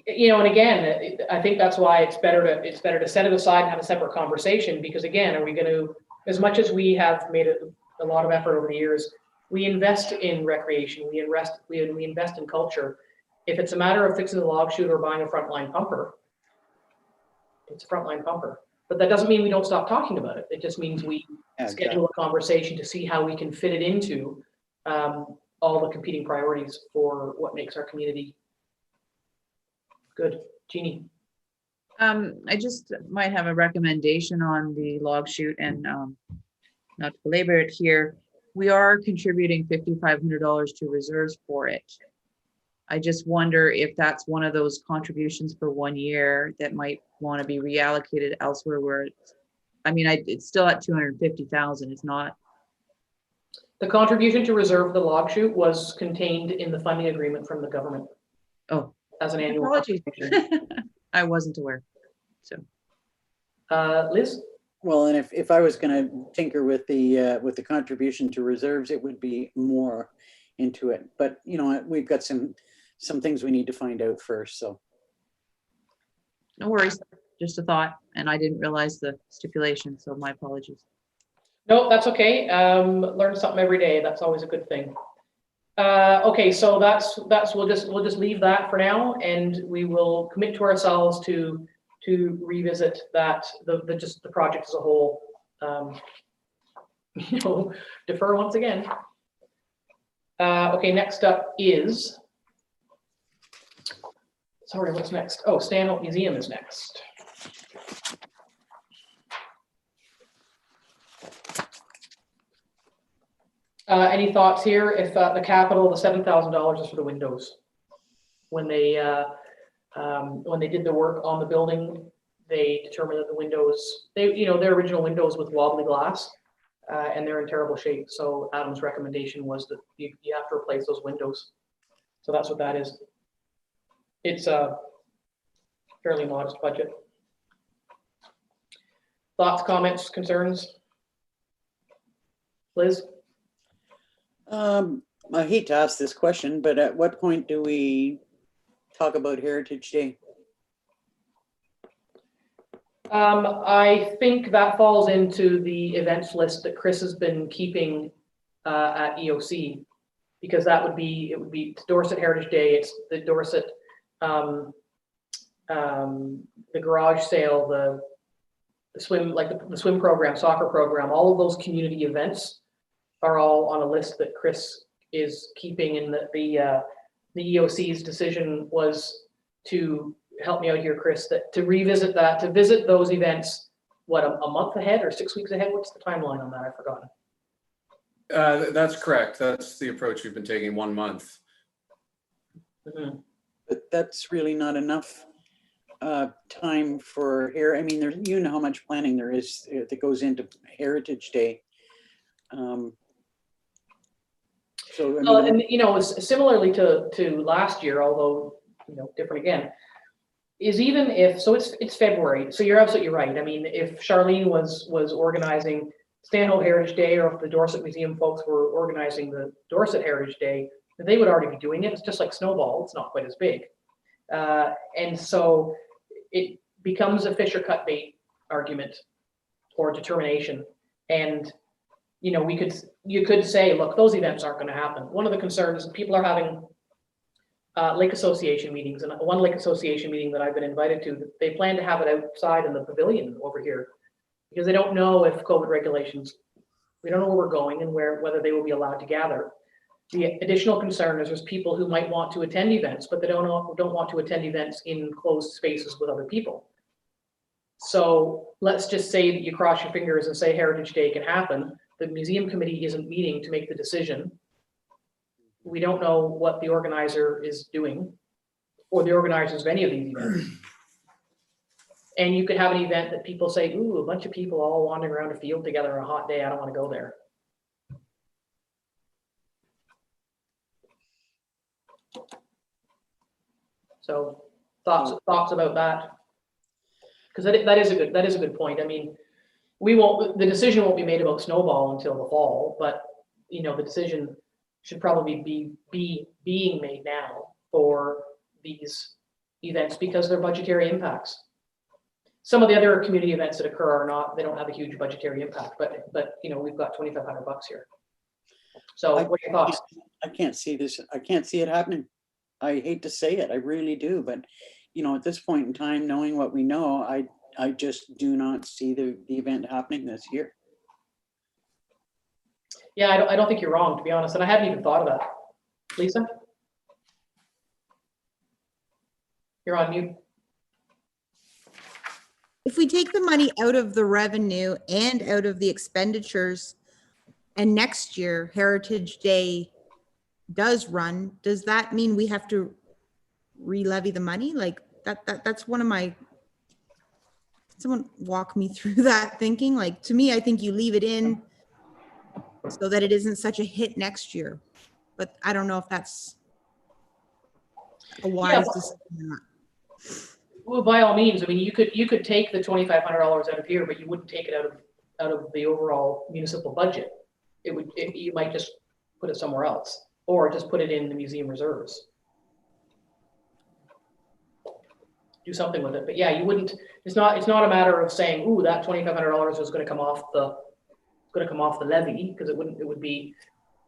You know, and again, I think that's why it's better to set it aside and have a separate conversation, because again, are we going to, as much as we have made a lot of effort over the years, we invest in recreation, we invest in culture. If it's a matter of fixing the log chute or buying a frontline pumper, it's a frontline pumper. But that doesn't mean we don't stop talking about it. It just means we schedule a conversation to see how we can fit it into all the competing priorities for what makes our community good. Jeannie. I just might have a recommendation on the log chute, and not to belabor it here. We are contributing $5,500 to reserves for it. I just wonder if that's one of those contributions for 1 year that might want to be reallocated elsewhere where it's, I mean, it's still at 250,000. It's not. The contribution to reserve the log chute was contained in the funding agreement from the government. Oh, as an annual. Apologies. I wasn't aware. So, Liz. Well, and if I was going to tinker with the contribution to reserves, it would be more into it. But you know, we've got some things we need to find out first. So, no worries. Just a thought, and I didn't realize the stipulation. So my apologies. No, that's okay. Learn something every day. That's always a good thing. Okay, so that's we'll just leave that for now, and we will commit to ourselves to revisit that just the project as a whole. You know, defer once again. Okay, next up is, sorry, what's next? Oh, Stanhope Museum is next. Any thoughts here? If the capital, the $7,000 is for the windows. When they did the work on the building, they determined that the windows, their original windows with wobbly glass, and they're in terrible shape. So Adam's recommendation was that you have to replace those windows. So that's what that is. It's a fairly modest budget. Thoughts, comments, concerns? Liz? I hate to ask this question, but at what point do we talk about Heritage Day? I think that falls into the events list that Chris has been keeping at EOC, because it would be Dorset Heritage Day. It's the Dorset, the garage sale, the swim, like the swim program, soccer program, all of those community events are all on a list that Chris is keeping, and that the EOC's decision was to help me out here, Chris, that to revisit that, to visit those events, what, a month ahead or 6 weeks ahead? What's the timeline on that? I've forgotten. That's correct. That's the approach we've been taking, 1 month. Mm-hmm. But that's really not enough time for here. I mean, you know how much planning there is that goes into Heritage Day. So, I mean, And you know, similarly to last year, although different again, is even if it's February, so you're absolutely right. I mean, if Charlene was organizing Stanhope Heritage Day, or if the Dorset Museum folks were organizing the Dorset Heritage Day, they would already be doing it. It's just like Snowball; it's not quite as big, and so it becomes a fish or cut bait argument or determination. And you could say, look, those events aren't going to happen. One of the concerns, people are having lake association meetings, and one lake association meeting that I've been invited to, they plan to have it outside in the pavilion over here, because they don't know if COVID regulations, we don't know where we're going and whether they will be allowed to gather. The additional concern is there's people who might want to attend events, but they don't want to attend events in closed spaces with other people. So let's just say that you cross your fingers and say Heritage Day can happen. The museum committee isn't meeting to make the decision. We don't know what the organizer is doing, or the organizers of any of these events. And you could have an event that people say, ooh, a bunch of people all wandering around a field together on a hot day. I don't want to go there. So thoughts about that? because that is a good point. I mean, the decision won't be made about Snowball until the fall, but you know, the decision should probably be being made now for these events because they're budgetary impacts. Some of the other community events that occur they don't have a huge budgetary impact, but you know, we've got $2,500 here. So what are your thoughts? I can't see this. I can't see it happening. I hate to say it, I really do, but you know, at this point in time, knowing what we know, I just do not see the event happening this year. Yeah, I don't think you're wrong, to be honest, and I hadn't even thought of that. Lisa? You're on mute. If we take the money out of the revenue and out of the expenditures, and next year Heritage Day does run, does that mean we have to re-levy the money? Like that's one of my, someone walk me through that thinking. Like, to me, I think you leave it in so that it isn't such a hit next year. But I don't know if that's a wise decision or not. Well, by all means, I mean, you could take the $2,500 out of here, but you wouldn't take it out of the overall municipal budget. You might just put it somewhere else, or just put it in the museum reserves. Do something with it, but yeah, you wouldn't. It's not a matter of saying, "Ooh, that $2,500 is going to come off the levy," because it would be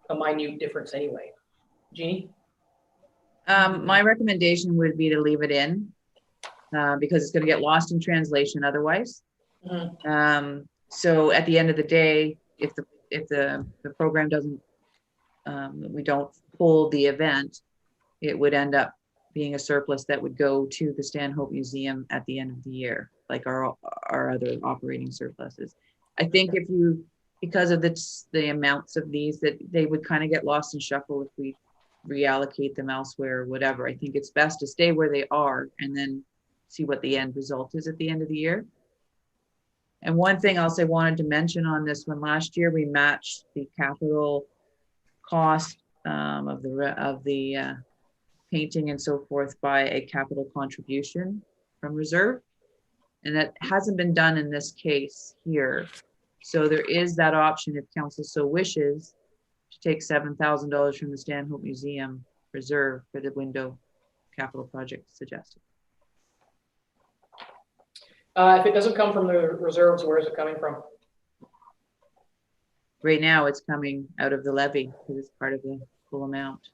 a minute difference anyway. Jeannie? My recommendation would be to leave it in because it's going to get lost in translation otherwise. Mm-hmm. So at the end of the day, if the program doesn't, we don't hold the event, it would end up being a surplus that would go to the Stanhope Museum at the end of the year, like our other operating surpluses. I think because of the amounts of these, that they would kind of get lost and shuffle if we reallocate them elsewhere or whatever. I think it's best to stay where they are and then see what the end result is at the end of the year. And one thing else I wanted to mention on this one, last year we matched the capital cost of the painting and so forth by a capital contribution from reserve. And that hasn't been done in this case here. So there is that option if council so wishes to take $7,000 from the Stanhope Museum reserve for the window capital project suggested. If it doesn't come from the reserves, where is it coming from? Right now it's coming out of the levy because it's part of the full amount.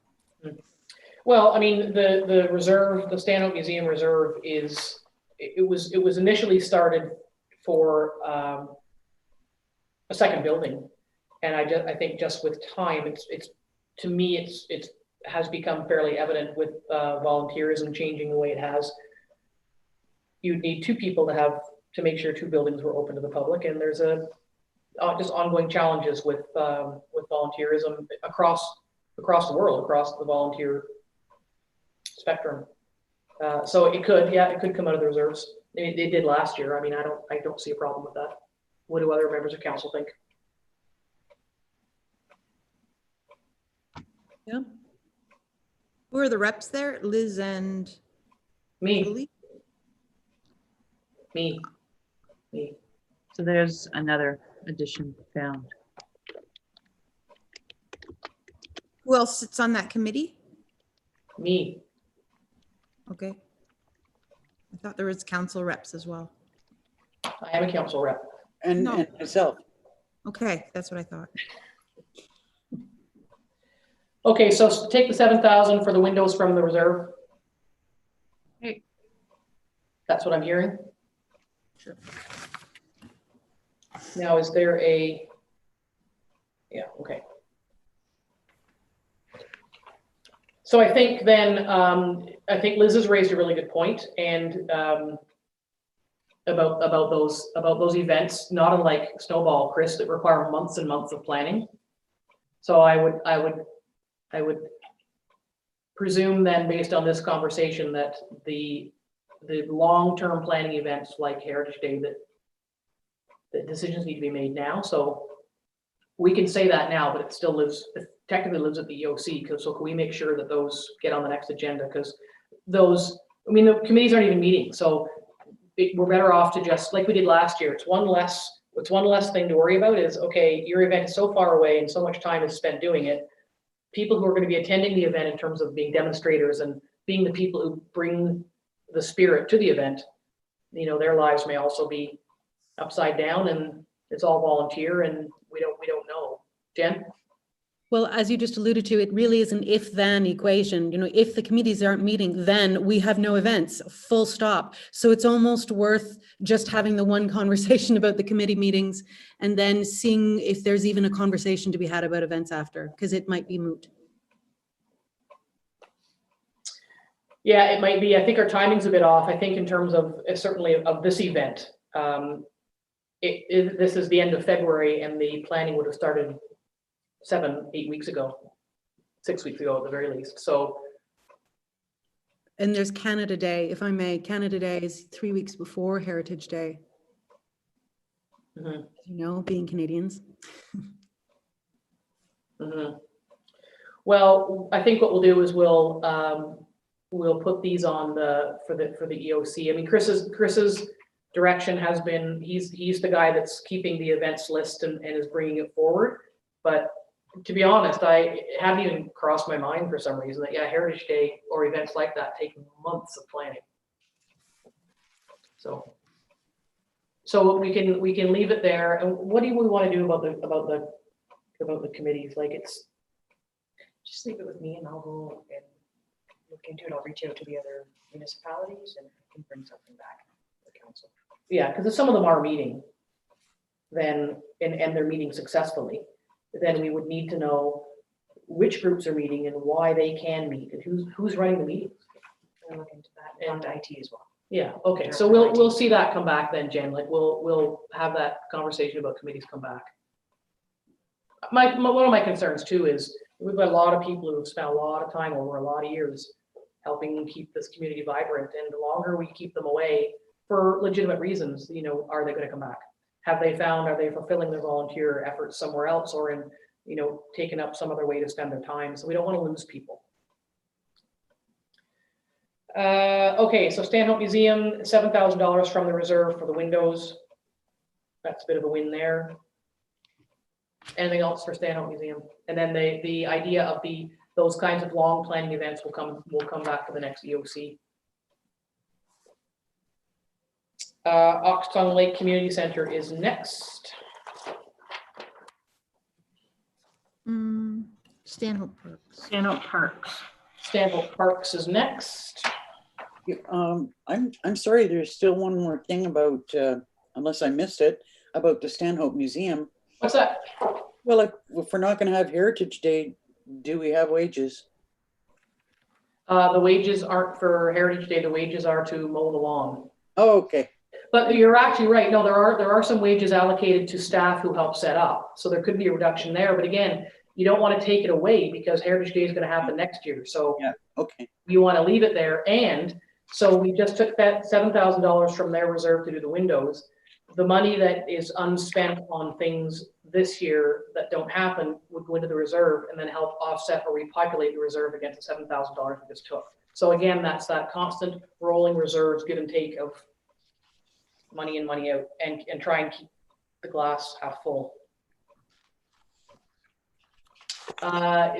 Well, I mean, the reserve, the Stanhope Museum reserve it was initially started for a second building. And I think just with time, it's to me, it has become fairly evident with volunteerism changing the way it has. You'd need two people to make sure two buildings were open to the public, and there's just ongoing challenges with volunteerism across the world, across the volunteer spectrum. So it could come out of the reserves. They did last year. I mean, I don't see a problem with that. What do other members of council think? Yeah. Who are the reps there? Liz and Me. Julie? Me. So there's another addition found. Who else sits on that committee? Me. Okay. I thought there was council reps as well. I am a council rep. And No. and myself. Okay, that's what I thought. Okay, so take the 7,000 for the windows from the reserve. Hey. That's what I'm hearing. Sure. Now, is there yeah, okay. So I think then, I think Liz has raised a really good point, and about those events, not unlike Snowball, Chris, that require months and months of planning. So I would presume then, based on this conversation, that the long-term planning events like Heritage Day, that decisions need to be made now. So we can say that now, but it technically lives at the EOC. So can we make sure that those get on the next agenda? Because the committees aren't even meeting. So we're better off to just, like we did last year, it's one less thing to worry about is, okay, your event is so far away and so much time is spent doing it. People who are going to be attending the event in terms of being demonstrators and being the people who bring the spirit to the event, you know, their lives may also be upside down, and it's all volunteer, and we don't know. Jen? Well, as you just alluded to, it really is an if-then equation. You know, if the committees aren't meeting, then we have no events, full stop. So it's almost worth just having the one conversation about the committee meetings and then seeing if there's even a conversation to be had about events after, because it might be moot. Yeah, it might be. I think our timing's a bit off. I think in terms of certainly of this event, this is the end of February, and the planning would have started 7-8 weeks ago, 6 weeks ago at the very least. So, And there's Canada Day, if I may. Canada Day is 3 weeks before Heritage Day. mhm, You know, being Canadians. mhm. Well, I think what we'll do is we'll put these on for the EOC. I mean, Chris's direction has been, he's the guy that's keeping the events list and is bringing it forward. But to be honest, I haven't even crossed my mind for some reason that, yeah, Heritage Day or events like that take months of planning. So we can leave it there. And what do we want to do about the committees? Like, it's Just leave it with me and I'll go and look into it. I'll reach out to the other municipalities and I can bring something back to the council. yeah, because if some of them are meeting, then and they're meeting successfully, then we would need to know which groups are meeting and why they can meet and who's running the meetings. I'll look into that and IT as well. Yeah, okay, so we'll see that come back then, Jen. Like we'll have that conversation about committees come back. One of my concerns too is we've got a lot of people who have spent a lot of time over a lot of years helping keep this community vibrant, and the longer we keep them away for legitimate reasons, you know, are they going to come back? Are they fulfilling their volunteer efforts somewhere else or in, you know, taking up some other way to spend their time? So we don't want to lose people. Okay, so Stanhope Museum, $7,000 from the reserve for the windows. That's a bit of a win there. Anything else for Stanhope Museum? And then the idea of those kinds of long planning events will come back for the next EOC. Oxtongue Lake Community Center is next. Stanhope Parks. Stanhope Parks. Stanhope Parks is next. I'm sorry, there's still one more thing about, unless I missed it, about the Stanhope Museum. What's that? Well, if we're not going to have Heritage Day, do we have wages? The wages aren't for Heritage Day. The wages are to mow the lawn. Oh, okay. But you're actually right. No, there are some wages allocated to staff who help set up. So there could be a reduction there. But again, you don't want to take it away because Heritage Day is going to happen next year. So yeah, okay. You want to leave it there. And so we just took that $7,000 from their reserve to do the windows. The money that is unspent on things this year that don't happen would go into the reserve and then help offset or repopulate the reserve against the $7,000 we just took. So again, that's that constant rolling reserves, give and take of money in, money out, and try and keep the glass half full.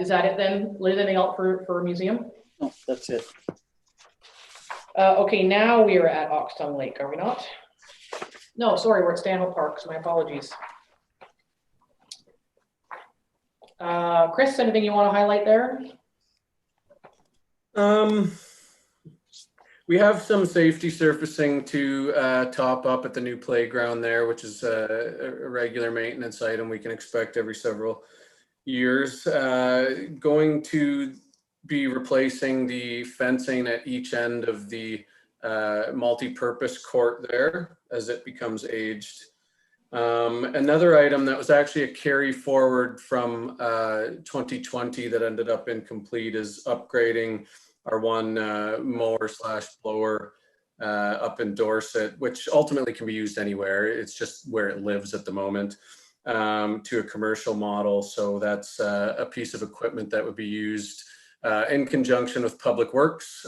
Is that it then? Liz, anything else for a museum? No, that's it. Okay, now we are at Oxtongue Lake, are we not? No, sorry, we're at Stanhope Parks. My apologies. Chris, anything you want to highlight there? We have some safety surfacing to top up at the new playground there, which is a regular maintenance item we can expect every several years. Going to be replacing the fencing at each end of the multi-purpose court there as it becomes aged. Another item that was actually a carry forward from 2020 that ended up incomplete is upgrading our one mower / blower up in Dorset, which ultimately can be used anywhere. It's just where it lives at the moment, to a commercial model. So that's a piece of equipment that would be used in conjunction with Public Works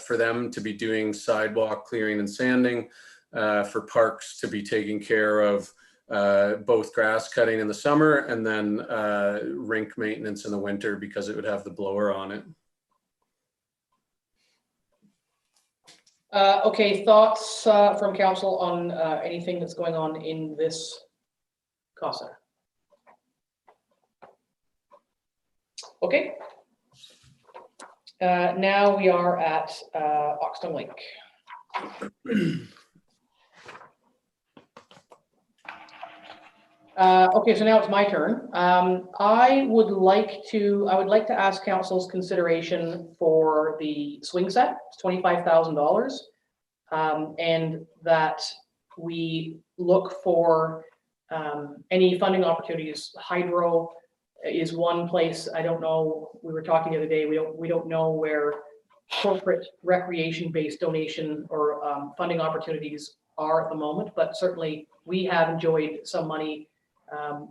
for them to be doing sidewalk clearing and sanding for parks to be taking care of both grass cutting in the summer and then rink maintenance in the winter because it would have the blower on it. Okay, thoughts from council on anything that's going on in this cost center? Okay. Now we are at Oxton Lake. Okay, so now it's my turn. I would like to ask council's consideration for the swing set. It's $25,000, and that we look for any funding opportunities. Hydro is one place. I don't know. We were talking the other day. We don't know where corporate recreation-based donation or funding opportunities are at the moment, but certainly we have enjoyed some money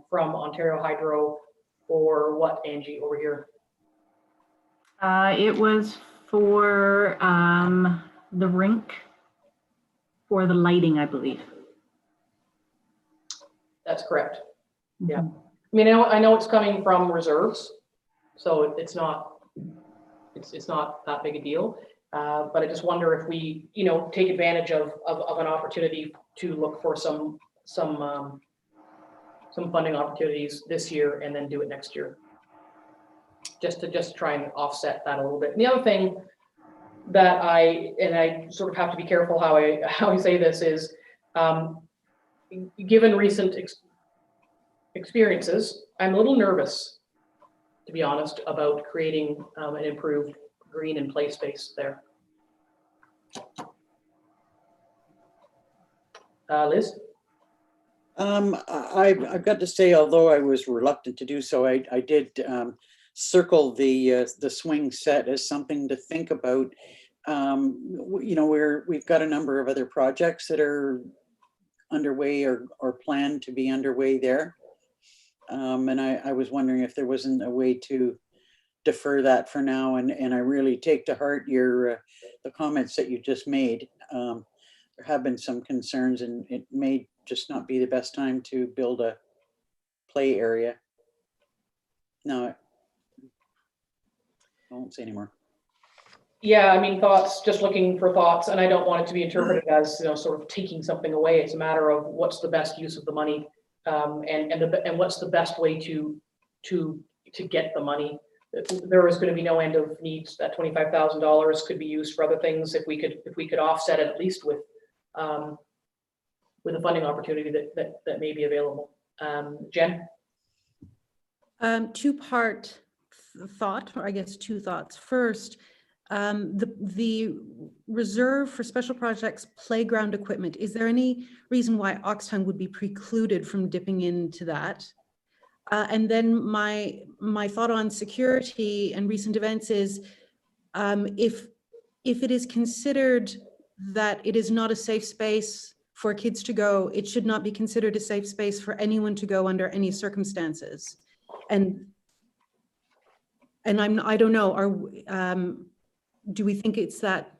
from Ontario Hydro, or what, Angie, over here? It was for the rink, for the lighting, I believe. That's correct. Yeah. I mean, I know it's coming from reserves, so it's not that big a deal. But I just wonder if we, take advantage of an opportunity to look for some funding opportunities this year and then do it next year. Just to try and offset that a little bit. And the other thing that I sort of have to be careful how I say this is, given recent experiences, I'm a little nervous, to be honest, about creating an improved green and play space there. Liz? I've got to say, although I was reluctant to do so, I did circle the swing set as something to think about. We've got a number of other projects that are underway or planned to be underway there. And I was wondering if there wasn't a way to defer that for now. And I really take to heart the comments that you just made. There have been some concerns, and it may just not be the best time to build a play area. No, I won't say anymore. Yeah, I mean, thoughts, just looking for thoughts, and I don't want it to be interpreted as, sort of taking something away. It's a matter of what's the best use of the money, and what's the best way to get the money. There is going to be no end of needs. That $25,000 could be used for other things if we could offset it at least with a funding opportunity that may be available. Jen? Two-part thought, or I guess two thoughts. First, the reserve for special projects playground equipment, is there any reason why Oxtown would be precluded from dipping into that? And then my thought on security and recent events is, if it is considered that it is not a safe space for kids to go, it should not be considered a safe space for anyone to go under any circumstances. And I don't know, do we think it's that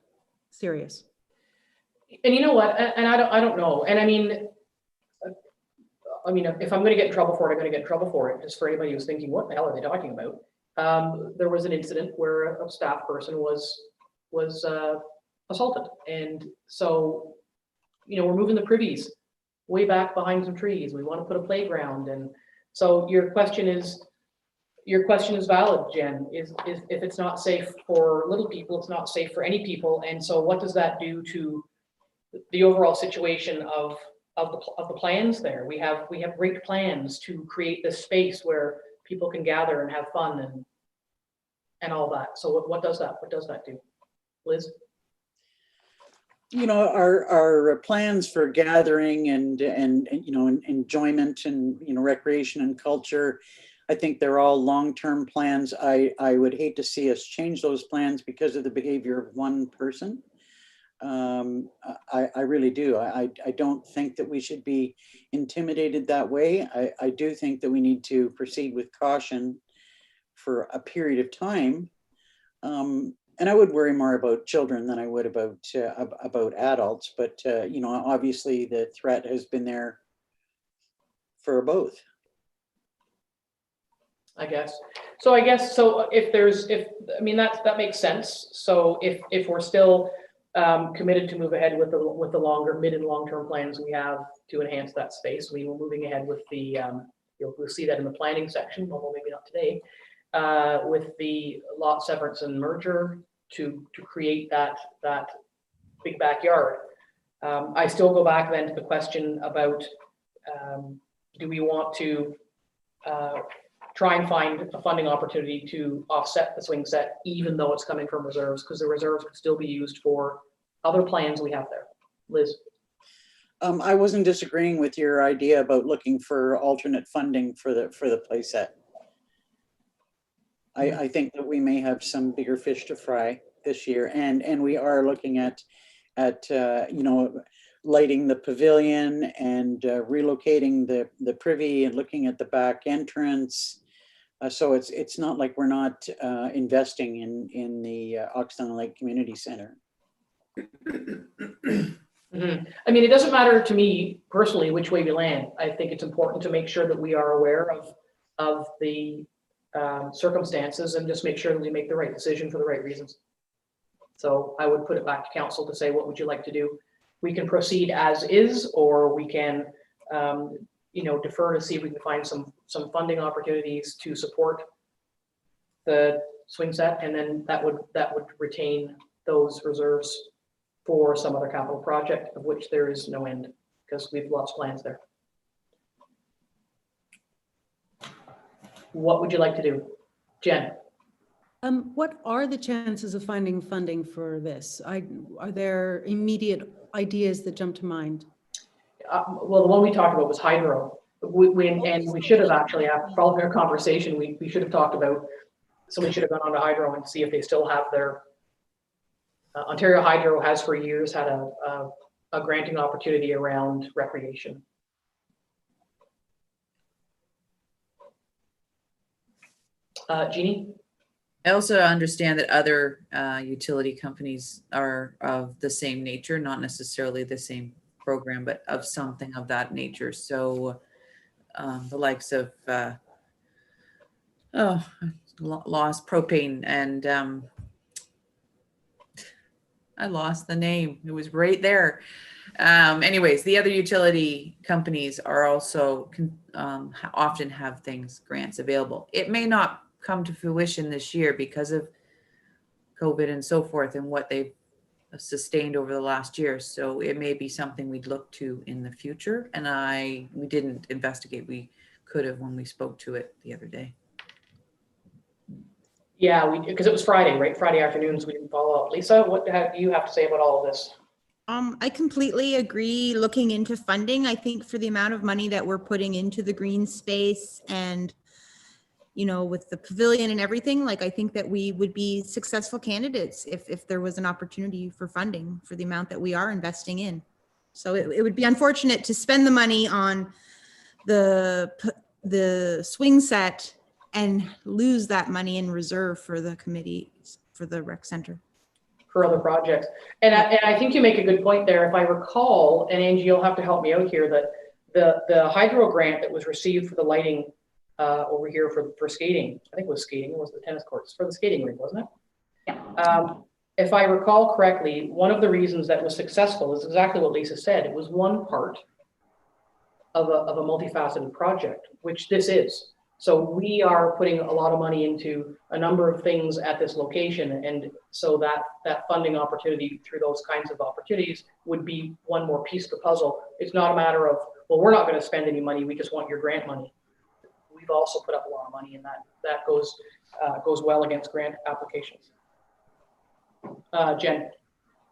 serious? And you know what? And I don't know. And I mean, if I'm going to get in trouble for it, I'm going to get in trouble for it. Just for anybody who's thinking, what the hell are they talking about? There was an incident where a staff person was assaulted, and so we're moving the privies way back behind some trees. We want to put a playground, and so your question is valid, Jen. Is if it's not safe for little people, it's not safe for any people, and so what does that do to the overall situation of the plans there? We have great plans to create this space where people can gather and have fun and all that. So what does that do, Liz? Our plans for gathering and enjoyment and recreation and culture, I think they're all long-term plans. I would hate to see us change those plans because of the behavior of one person. I really do. I don't think that we should be intimidated that way. I do think that we need to proceed with caution for a period of time. And I would worry more about children than I would about adults, but you know, obviously the threat has been there for both. I guess. So I guess, so I mean, that makes sense. So if we're still committed to move ahead with the longer, mid and long-term plans we have to enhance that space, we were moving ahead with the, we'll see that in the planning section, although maybe not today, with the lot severance and merger to create that big backyard. I still go back then to the question about, do we want to try and find a funding opportunity to offset the swing set, even though it's coming from reserves, because the reserves could still be used for other plans we have there. Liz? I wasn't disagreeing with your idea about looking for alternate funding for the playset. I think that we may have some bigger fish to fry this year, and we are looking at you know, lighting the pavilion and relocating the privy and looking at the back entrance. So it's not like we're not investing in the Oxton Lake Community Center. Mm-hmm. I mean, it doesn't matter to me personally which way we land. I think it's important to make sure that we are aware of the circumstances and just make sure that we make the right decision for the right reasons. So I would put it back to council to say, what would you like to do? We can proceed as is, or we can you know, defer to see if we can find some funding opportunities to support the swing set, and then that would retain those reserves for some other capital project, of which there is no end, because we've lost plans there. What would you like to do, Jen? What are the chances of finding funding for this? Are there immediate ideas that jump to mind? Well, the one we talked about was hydro. We should have actually, after following our conversation, we should have talked about, somebody should have gone on to hydro and see if they still have their, Ontario Hydro has for years had a granting opportunity around recreation. Jeannie? I also understand that other utility companies are of the same nature, not necessarily the same program, but of something of that nature. So the likes of lost propane and I lost the name. It was right there. Anyways, the other utility companies are also often have grants available. It may not come to fruition this year because of COVID and so forth and what they've sustained over the last year. So it may be something we'd look to in the future. And we didn't investigate. We could have when we spoke to it the other day. Yeah, because it was Friday, right? Friday afternoons, we didn't follow up. Lisa, what do you have to say about all of this? I completely agree. Looking into funding, I think for the amount of money that we're putting into the green space and, you know, with the pavilion and everything, like, I think that we would be successful candidates if there was an opportunity for funding for the amount that we are investing in. So it would be unfortunate to spend the money on the swing set and lose that money in reserve for the committee, for the rec center. For other projects. And I think you make a good point there. If I recall, and Angie, you'll have to help me out here, that the hydro grant that was received for the lighting over here for skating, I think it was skating, it was the tennis courts, for the skating rink, wasn't it? Yeah. If I recall correctly, one of the reasons that was successful is exactly what Lisa said. It was one part of a multifaceted project, which this is. So we are putting a lot of money into a number of things at this location. And so that funding opportunity through those kinds of opportunities would be one more piece of the puzzle. It's not a matter of, well, we're not going to spend any money. We just want your grant money. We've also put up a lot of money, and that goes well against grant applications. Jen.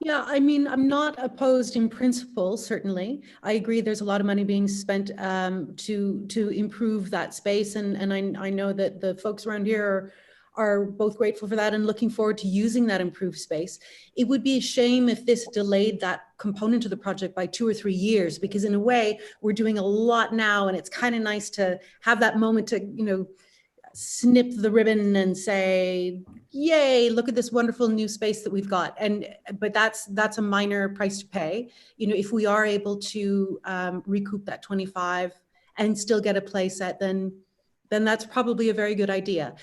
Yeah, I mean, I'm not opposed in principle, certainly. I agree there's a lot of money being spent to improve that space. And I know that the folks around here are both grateful for that and looking forward to using that improved space. It would be a shame if this delayed that component of the project by 2 or 3 years, because in a way, we're doing a lot now, and it's kind of nice to have that moment to, you know, snip the ribbon and say, yay, look at this wonderful new space that we've got. But that's a minor price to pay. If we are able to recoup that 25 and still get a play set, then that's probably a very good idea.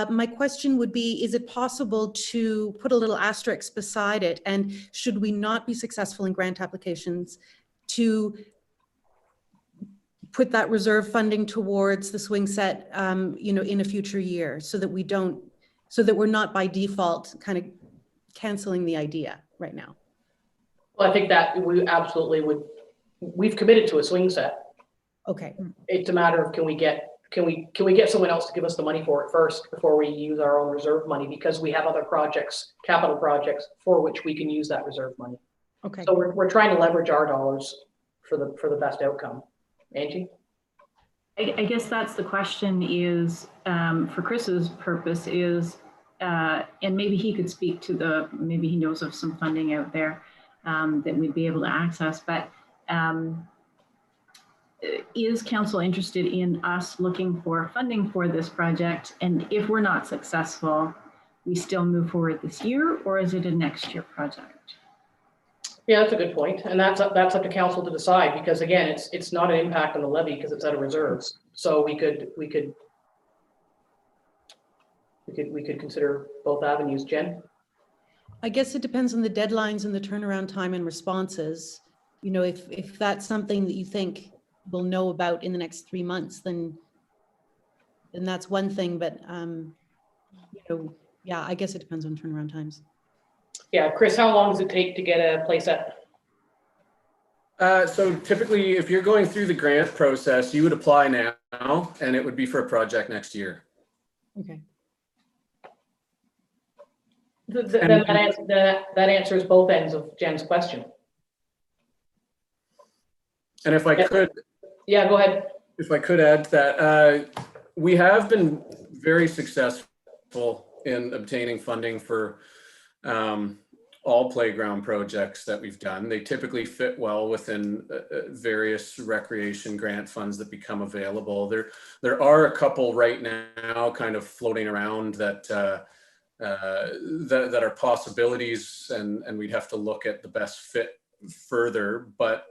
My question would be, is it possible to put a little asterisk beside it? And should we not be successful in grant applications, to put that reserve funding towards the swing set, in a future year, so that we're not by default kind of canceling the idea right now? Well, I think that we absolutely would. We've committed to a swing set. Okay. It's a matter of can we get someone else to give us the money for it first before we use our own reserve money, because we have other projects, capital projects, for which we can use that reserve money. Okay. So we're trying to leverage our dollars for the best outcome. Angie? I guess that's the question is, for Chris's purpose is, and maybe he could speak to maybe he knows of some funding out there that we'd be able to access, but is council interested in us looking for funding for this project? And if we're not successful, we still move forward this year, or is it a next year project? Yeah, that's a good point. And that's up to council to decide, because again, it's not an impact on the levy because it's out of reserves. So we could consider both avenues. Jen? I guess it depends on the deadlines and the turnaround time and responses. If that's something that you think we'll know about in the next 3 months, then that's one thing. But yeah, I guess it depends on turnaround times. Yeah, Chris, how long does it take to get a play set? So typically, if you're going through the grant process, you would apply now, and it would be for a project next year. Okay. That answers both ends of Jen's question. And if I could, yeah, go ahead. If I could add to that, we have been very successful in obtaining funding for all playground projects that we've done. They typically fit well within various recreation grant funds that become available. There are a couple right now kind of floating around that are possibilities, and we'd have to look at the best fit further, but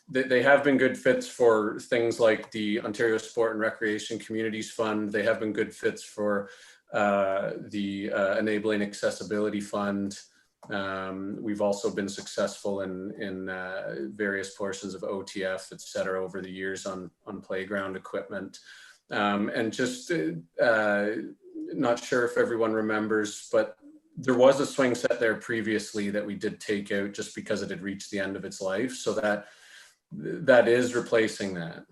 they have been good fits for things like the Ontario Sport and Recreation Communities Fund. They have been good fits for the Enabling Accessibility Fund. We've also been successful in various portions of OTF, et cetera, over the years on playground equipment. And just not sure if everyone remembers, but there was a swing set there previously that we did take out just because it had reached the end of its life. So that is replacing that.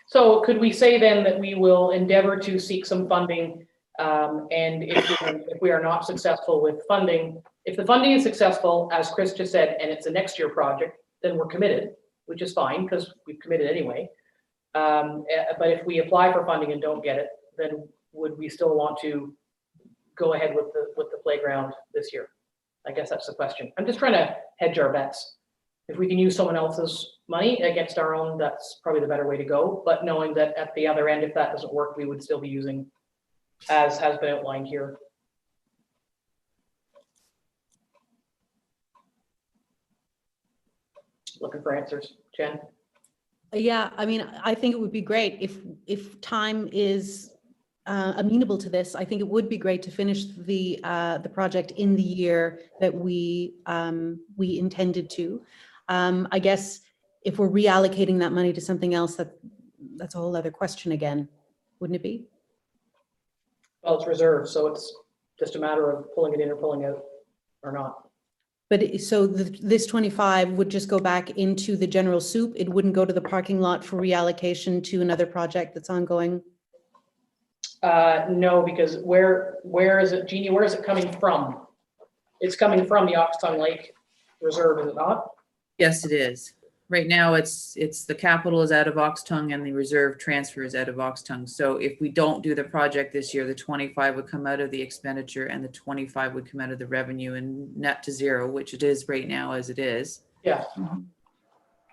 So could we say then that we will endeavor to seek some funding, and if we are not successful with funding, if the funding is successful, as Chris just said, and it's a next year project, then we're committed, which is fine because we've committed anyway. But if we apply for funding and don't get it, then would we still want to go ahead with the playground this year? I guess that's the question. I'm just trying to hedge our bets. If we can use someone else's money against our own, that's probably the better way to go. But knowing that at the other end, if that doesn't work, we would still be using, as has been outlined here. Looking for answers. Jen? Yeah, I mean, I think it would be great if time is amenable to this. I think it would be great to finish the project in the year that we intended to. I guess if we're reallocating that money to something else, that's a whole other question again, wouldn't it be? Well, it's reserved, so it's just a matter of pulling it in or pulling out or not. But so this 25 would just go back into the general soup. It wouldn't go to the parking lot for reallocation to another project that's ongoing. No, because where is it, Jeannie? Where is it coming from? It's coming from the Oxtongue Lake Reserve, is it not? Yes, it is. Right now, it's the capital is out of Oxtongue and the reserve transfer is out of Oxtongue. So if we don't do the project this year, the 25 would come out of the expenditure and the 25 would come out of the revenue and net to zero, which it is right now as it is. Yeah.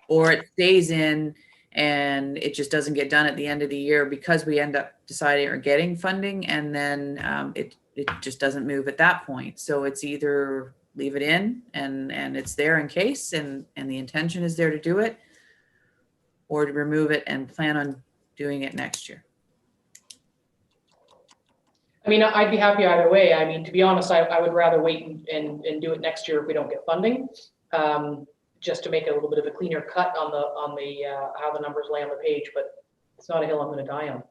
Or it stays in and it just doesn't get done at the end of the year because we end up deciding or getting funding, and then it just doesn't move at that point. So it's either leave it in and it's there in case, and the intention is there to do it, or to remove it and plan on doing it next year. I mean, I'd be happy either way. I mean, to be honest, I would rather wait and do it next year if we don't get funding, just to make a little bit of a cleaner cut on the how the numbers lay on the page. But it's not a hill I'm going to die on.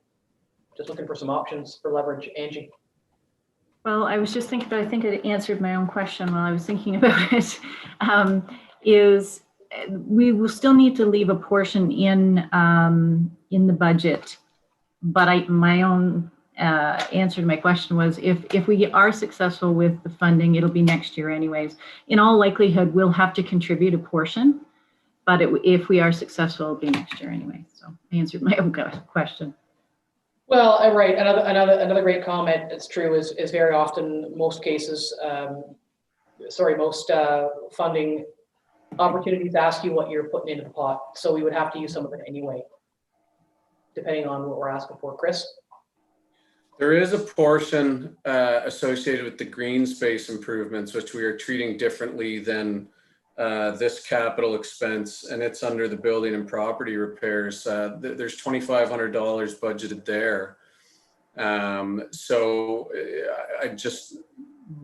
Just looking for some options for leverage. Angie. Well, I was just thinking, but I think it answered my own question while I was thinking about it. Is we will still need to leave a portion in the budget, but my own answer to my question was if we are successful with the funding, it'll be next year anyways. In all likelihood, we'll have to contribute a portion, but if we are successful, it'll be next year anyway. So I answered my own question. Well, right. Another great comment that's true is very often, most cases, most funding opportunities ask you what you're putting into the pot. So we would have to use some of it anyway, depending on what we're asking for. Chris? There is a portion associated with the green space improvements, which we are treating differently than this capital expense, and it's under the building and property repairs. There's $2,500 budgeted there. So I just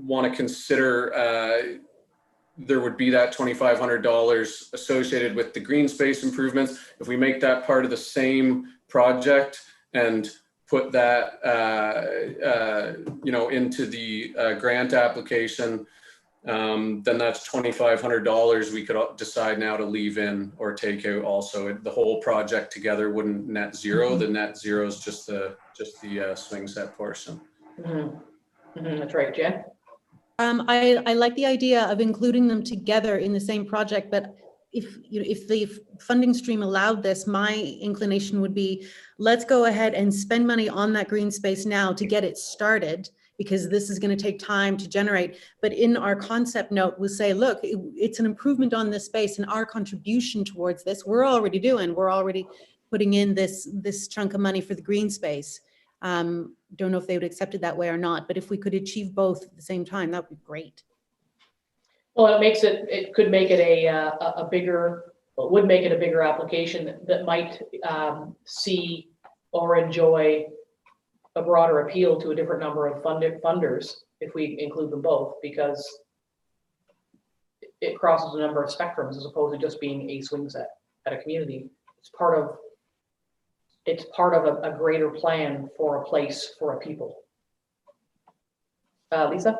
want to consider there would be that $2,500 associated with the green space improvements. If we make that part of the same project and put that into the grant application, then that's $2,500 we could decide now to leave in or take out. Also, the whole project together wouldn't net zero. The net zero is just the swing set portion. That's right, Jen. I like the idea of including them together in the same project, but if the funding stream allowed this, my inclination would be, let's go ahead and spend money on that green space now to get it started, because this is going to take time to generate. But in our concept note, we'll say, look, it's an improvement on this space, and our contribution towards this, we're already putting in this chunk of money for the green space. Don't know if they would accept it that way or not, but if we could achieve both at the same time, that would be great. Well, it could make it a bigger application that might see or enjoy a broader appeal to a different number of funders if we include them both, because it crosses a number of spectrums as opposed to just being a swing set at a community. It's part of a greater plan for a place, for a people. Lisa?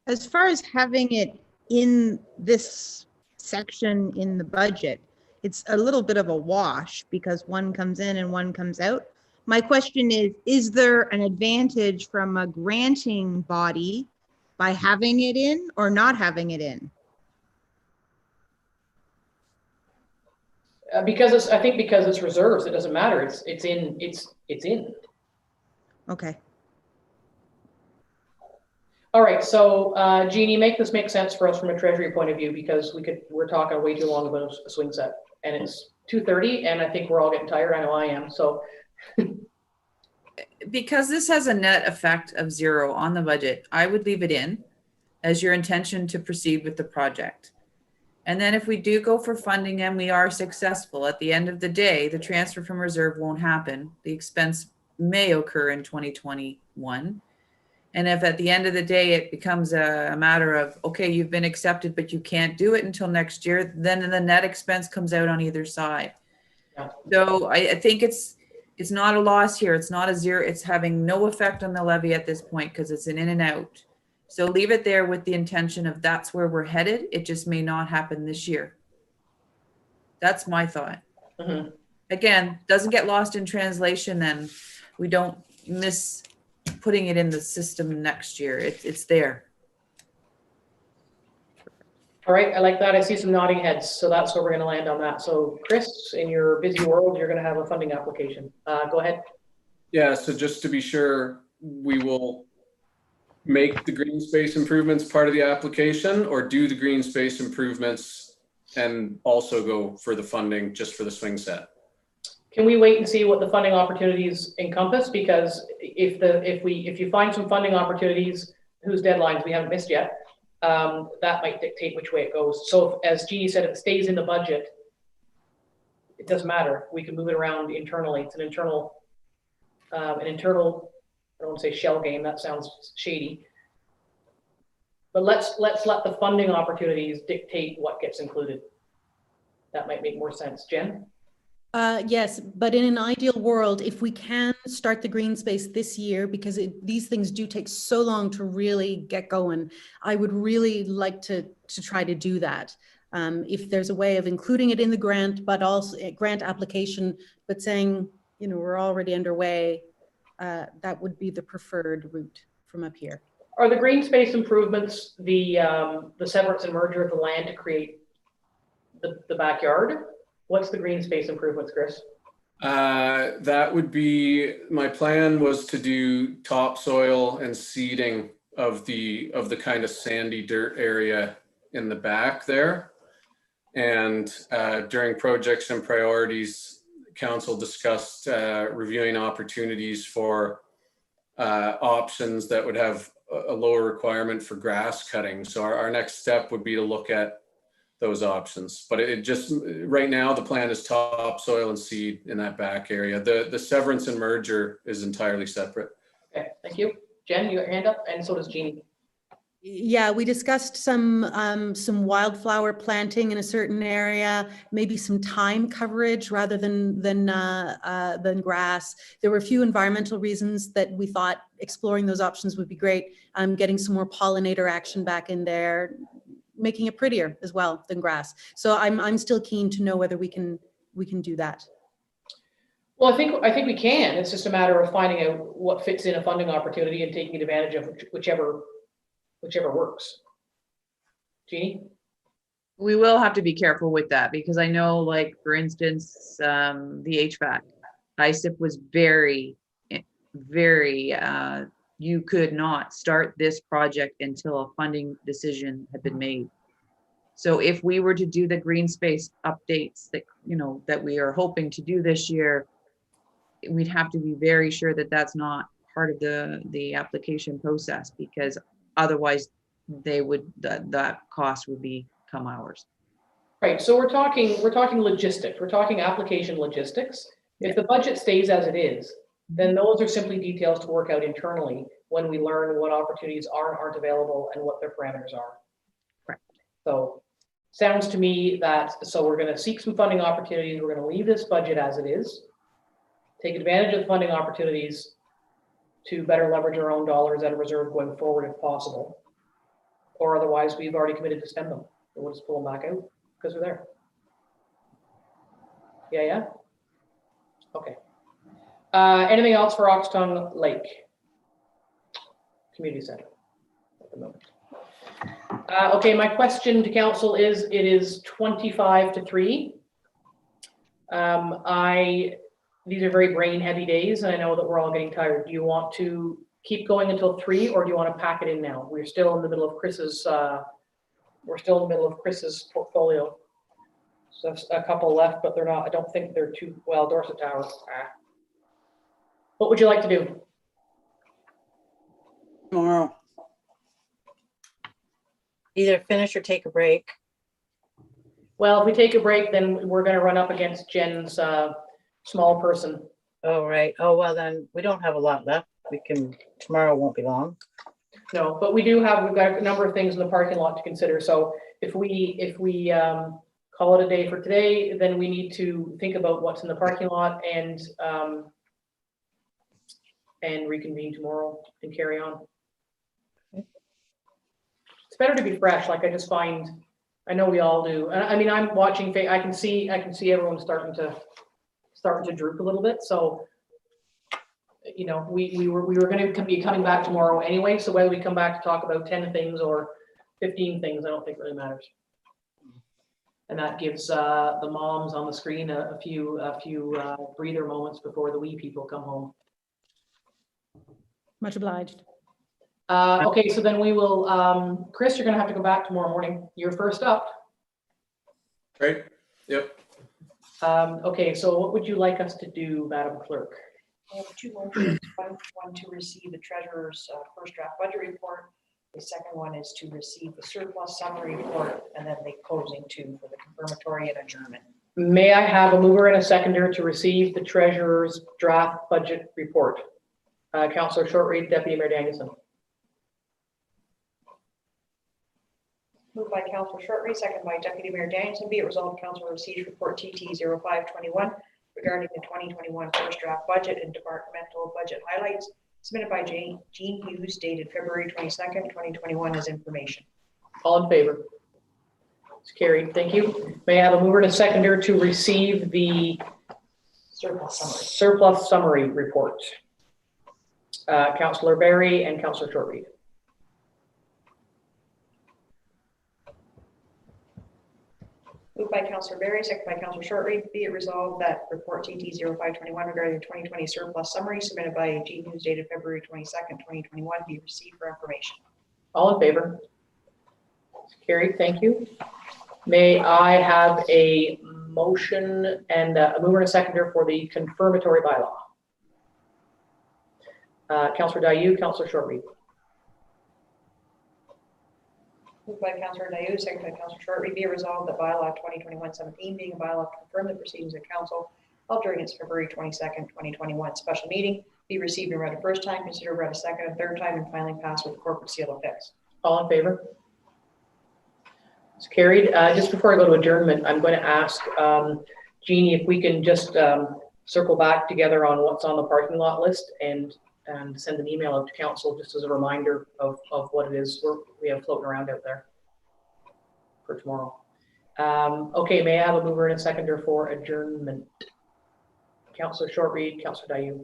As far as having it in this section in the budget, it's a little bit of a wash because one comes in and one comes out. My question is there an advantage from a granting body by having it in or not having it in? I think because it's reserves, it doesn't matter. It's in. Okay. All right, so Jeannie, make this make sense for us from a treasury point of view, because we're talking way too long about a swing set, and it's 2:30, and I think we're all getting tired. I know I am. So because this has a net effect of zero on the budget, I would leave it in as your intention to proceed with the project. And then if we do go for funding and we are successful, at the end of the day, the transfer from reserve won't happen. The expense may occur in 2021. And if at the end of the day, it becomes a matter of, okay, you've been accepted, but you can't do it until next year, then the net expense comes out on either side. Yeah. So I think it's not a loss here. It's not a zero. It's having no effect on the levy at this point because it's an in and out. So leave it there with the intention of that's where we're headed. It just may not happen this year. That's my thought. Mm-hmm. Again, doesn't get lost in translation, then we don't miss putting it in the system next year. It's there. All right, I like that. I see some nodding heads, so that's where we're going to land on that. So Chris, in your busy world, you're going to have a funding application. Go ahead. Yeah, so just to be sure, we will make the green space improvements part of the application, or do the green space improvements and also go for the funding just for the swing set. Can we wait and see what the funding opportunities encompass? Because if you find some funding opportunities whose deadlines we haven't missed yet, that might dictate which way it goes. So as Jeannie said, if it stays in the budget, it doesn't matter. We can move it around internally. It's an internal, I don't want to say shell game. That sounds shady. But let's let the funding opportunities dictate what gets included. That might make more sense. Jen? Yes, but in an ideal world, if we can start the green space this year, because these things do take so long to really get going, I would really like to try to do that. If there's a way of including it in the grant, but also a grant application, but saying, you know, we're already underway, that would be the preferred route from up here. Are the green space improvements the severance and merger of the land to create the backyard? What's the green space improvements, Chris? That would be, my plan was to do topsoil and seeding of the kind of sandy dirt area in the back there. And during projects and priorities, council discussed reviewing opportunities for options that would have a lower requirement for grass cutting. So our next step would be to look at those options, but it just, right now the plan is topsoil and seed in that back area. The severance and merger is entirely separate. Okay, thank you. Jen, you got your hand up, and so does Jeannie. Yeah, we discussed some wildflower planting in a certain area, maybe some thyme coverage rather than grass. There were a few environmental reasons that we thought exploring those options would be great. Getting some more pollinator action back in there, making it prettier as well than grass. So I'm still keen to know whether we can do that. Well, I think we can. It's just a matter of finding out what fits in a funding opportunity and taking advantage of whichever works. Jeannie? We will have to be careful with that because I know, like, for instance, the HVAC, ISIP was very, you could not start this project until a funding decision had been made. So if we were to do the green space updates that, you know, that we are hoping to do this year, we'd have to be very sure that that's not part of the application process, because otherwise that cost would become ours. Right, so we're talking logistics. We're talking application logistics. If the budget stays as it is, then those are simply details to work out internally when we learn what opportunities aren't available and what their parameters are. Right. So sounds to me that, so we're going to seek some funding opportunities. We're going to leave this budget as it is, take advantage of the funding opportunities to better leverage our own dollars at a reserve going forward if possible, or otherwise we've already committed to spend them. So we'll just pull them back out because we're there. Yeah. Okay. Anything else for Oxtongue Lake Community Center at the moment? Okay, my question to council is, it is 25 to 3. These are very brain heavy days, and I know that we're all getting tired. Do you want to keep going until 3, or do you want to pack it in now? We're still in the middle of Chris's portfolio. So a couple left, but they're not, I don't think they're too, well, Dorset Tower. What would you like to do? Tomorrow. Either finish or take a break. Well, if we take a break, then we're going to run up against Jen's small person. Oh, right. Oh, well, then we don't have a lot left. Tomorrow won't be long. No, but we've got a number of things in the parking lot to consider. So if we call it a day for today, then we need to think about what's in the parking lot and reconvene tomorrow and carry on. It's better to be fresh. Like, I just find, I know we all do. I mean, I'm watching, I can see everyone starting to droop a little bit. So, you know, we were going to be coming back tomorrow anyway. So whether we come back to talk about 10 things or 15 things, I don't think really matters. And that gives the moms on the screen a few breather moments before the wee people come home. Much obliged. Okay, so then we will, Chris, you're going to have to go back tomorrow morning. You're first up. Right? Yep. Okay, so what would you like us to do, Madam Clerk? I have two motions, one to receive the treasurer's first draft budget report. The second one is to receive the surplus summary report, and then the closing too for the confirmatory and adjournment. May I have a mover and a seconder to receive the treasurer's draft budget report? Councillor Shortreed, Deputy Mayor Danielson. Moved by Councillor Shortreed, second by Deputy Mayor Danielson. Be it resolved, Council receives report TT 0521 regarding the 2021 first draft budget and departmental budget highlights submitted by Jean Hughes, dated February 22nd, 2021 as information. All in favor? It's carried. Thank you. May I have a mover and a seconder to receive the surplus summary report? Councillor Barry and Councillor Shortreed. Moved by Councillor Barry, second by Councillor Shortreed. Be it resolved that report TT 0521 regarding the 2020 surplus summary submitted by Jean Hughes, dated February 22nd, 2021 be received for information. All in favor? It's carried. Thank you. May I have a motion and a mover and a seconder for the confirmatory bylaw? Councillor Dayu, Councillor Shortreed. Moved by Councillor Dayu, second by Councillor Shortreed. Be it resolved that bylaw 2021-17 being a bylaw to confirm the proceedings of council held during its February 22nd, 2021 special meeting be received and read a first time, considered read a second and third time, and finally passed with the corporate seal affixed. All in favor? It's carried. Just before I go to adjournment, I'm going to ask Jeannie if we can just circle back together on what's on the parking lot list and send an email out to council just as a reminder of what it is we have floating around out there for tomorrow. Okay, may I have a mover and a seconder for adjournment? Councillor Shortreed, Councillor Dayu.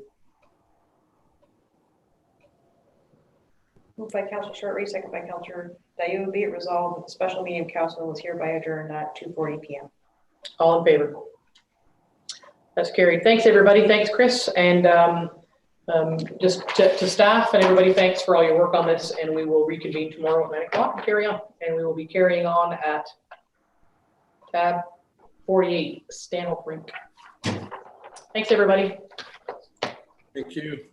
Moved by Councillor Shortreed, second by Councillor Dayu. Be it resolved that the special meeting of council is hereby adjourned at 2:40 p.m. All in favor? That's carried. Thanks, everybody. Thanks, Chris. And just to staff and everybody, thanks for all your work on this. And we will reconvene tomorrow at 9 o'clock and carry on. And we will be carrying on at tab 48, Stanhope Rink. Thanks, everybody. Thank you.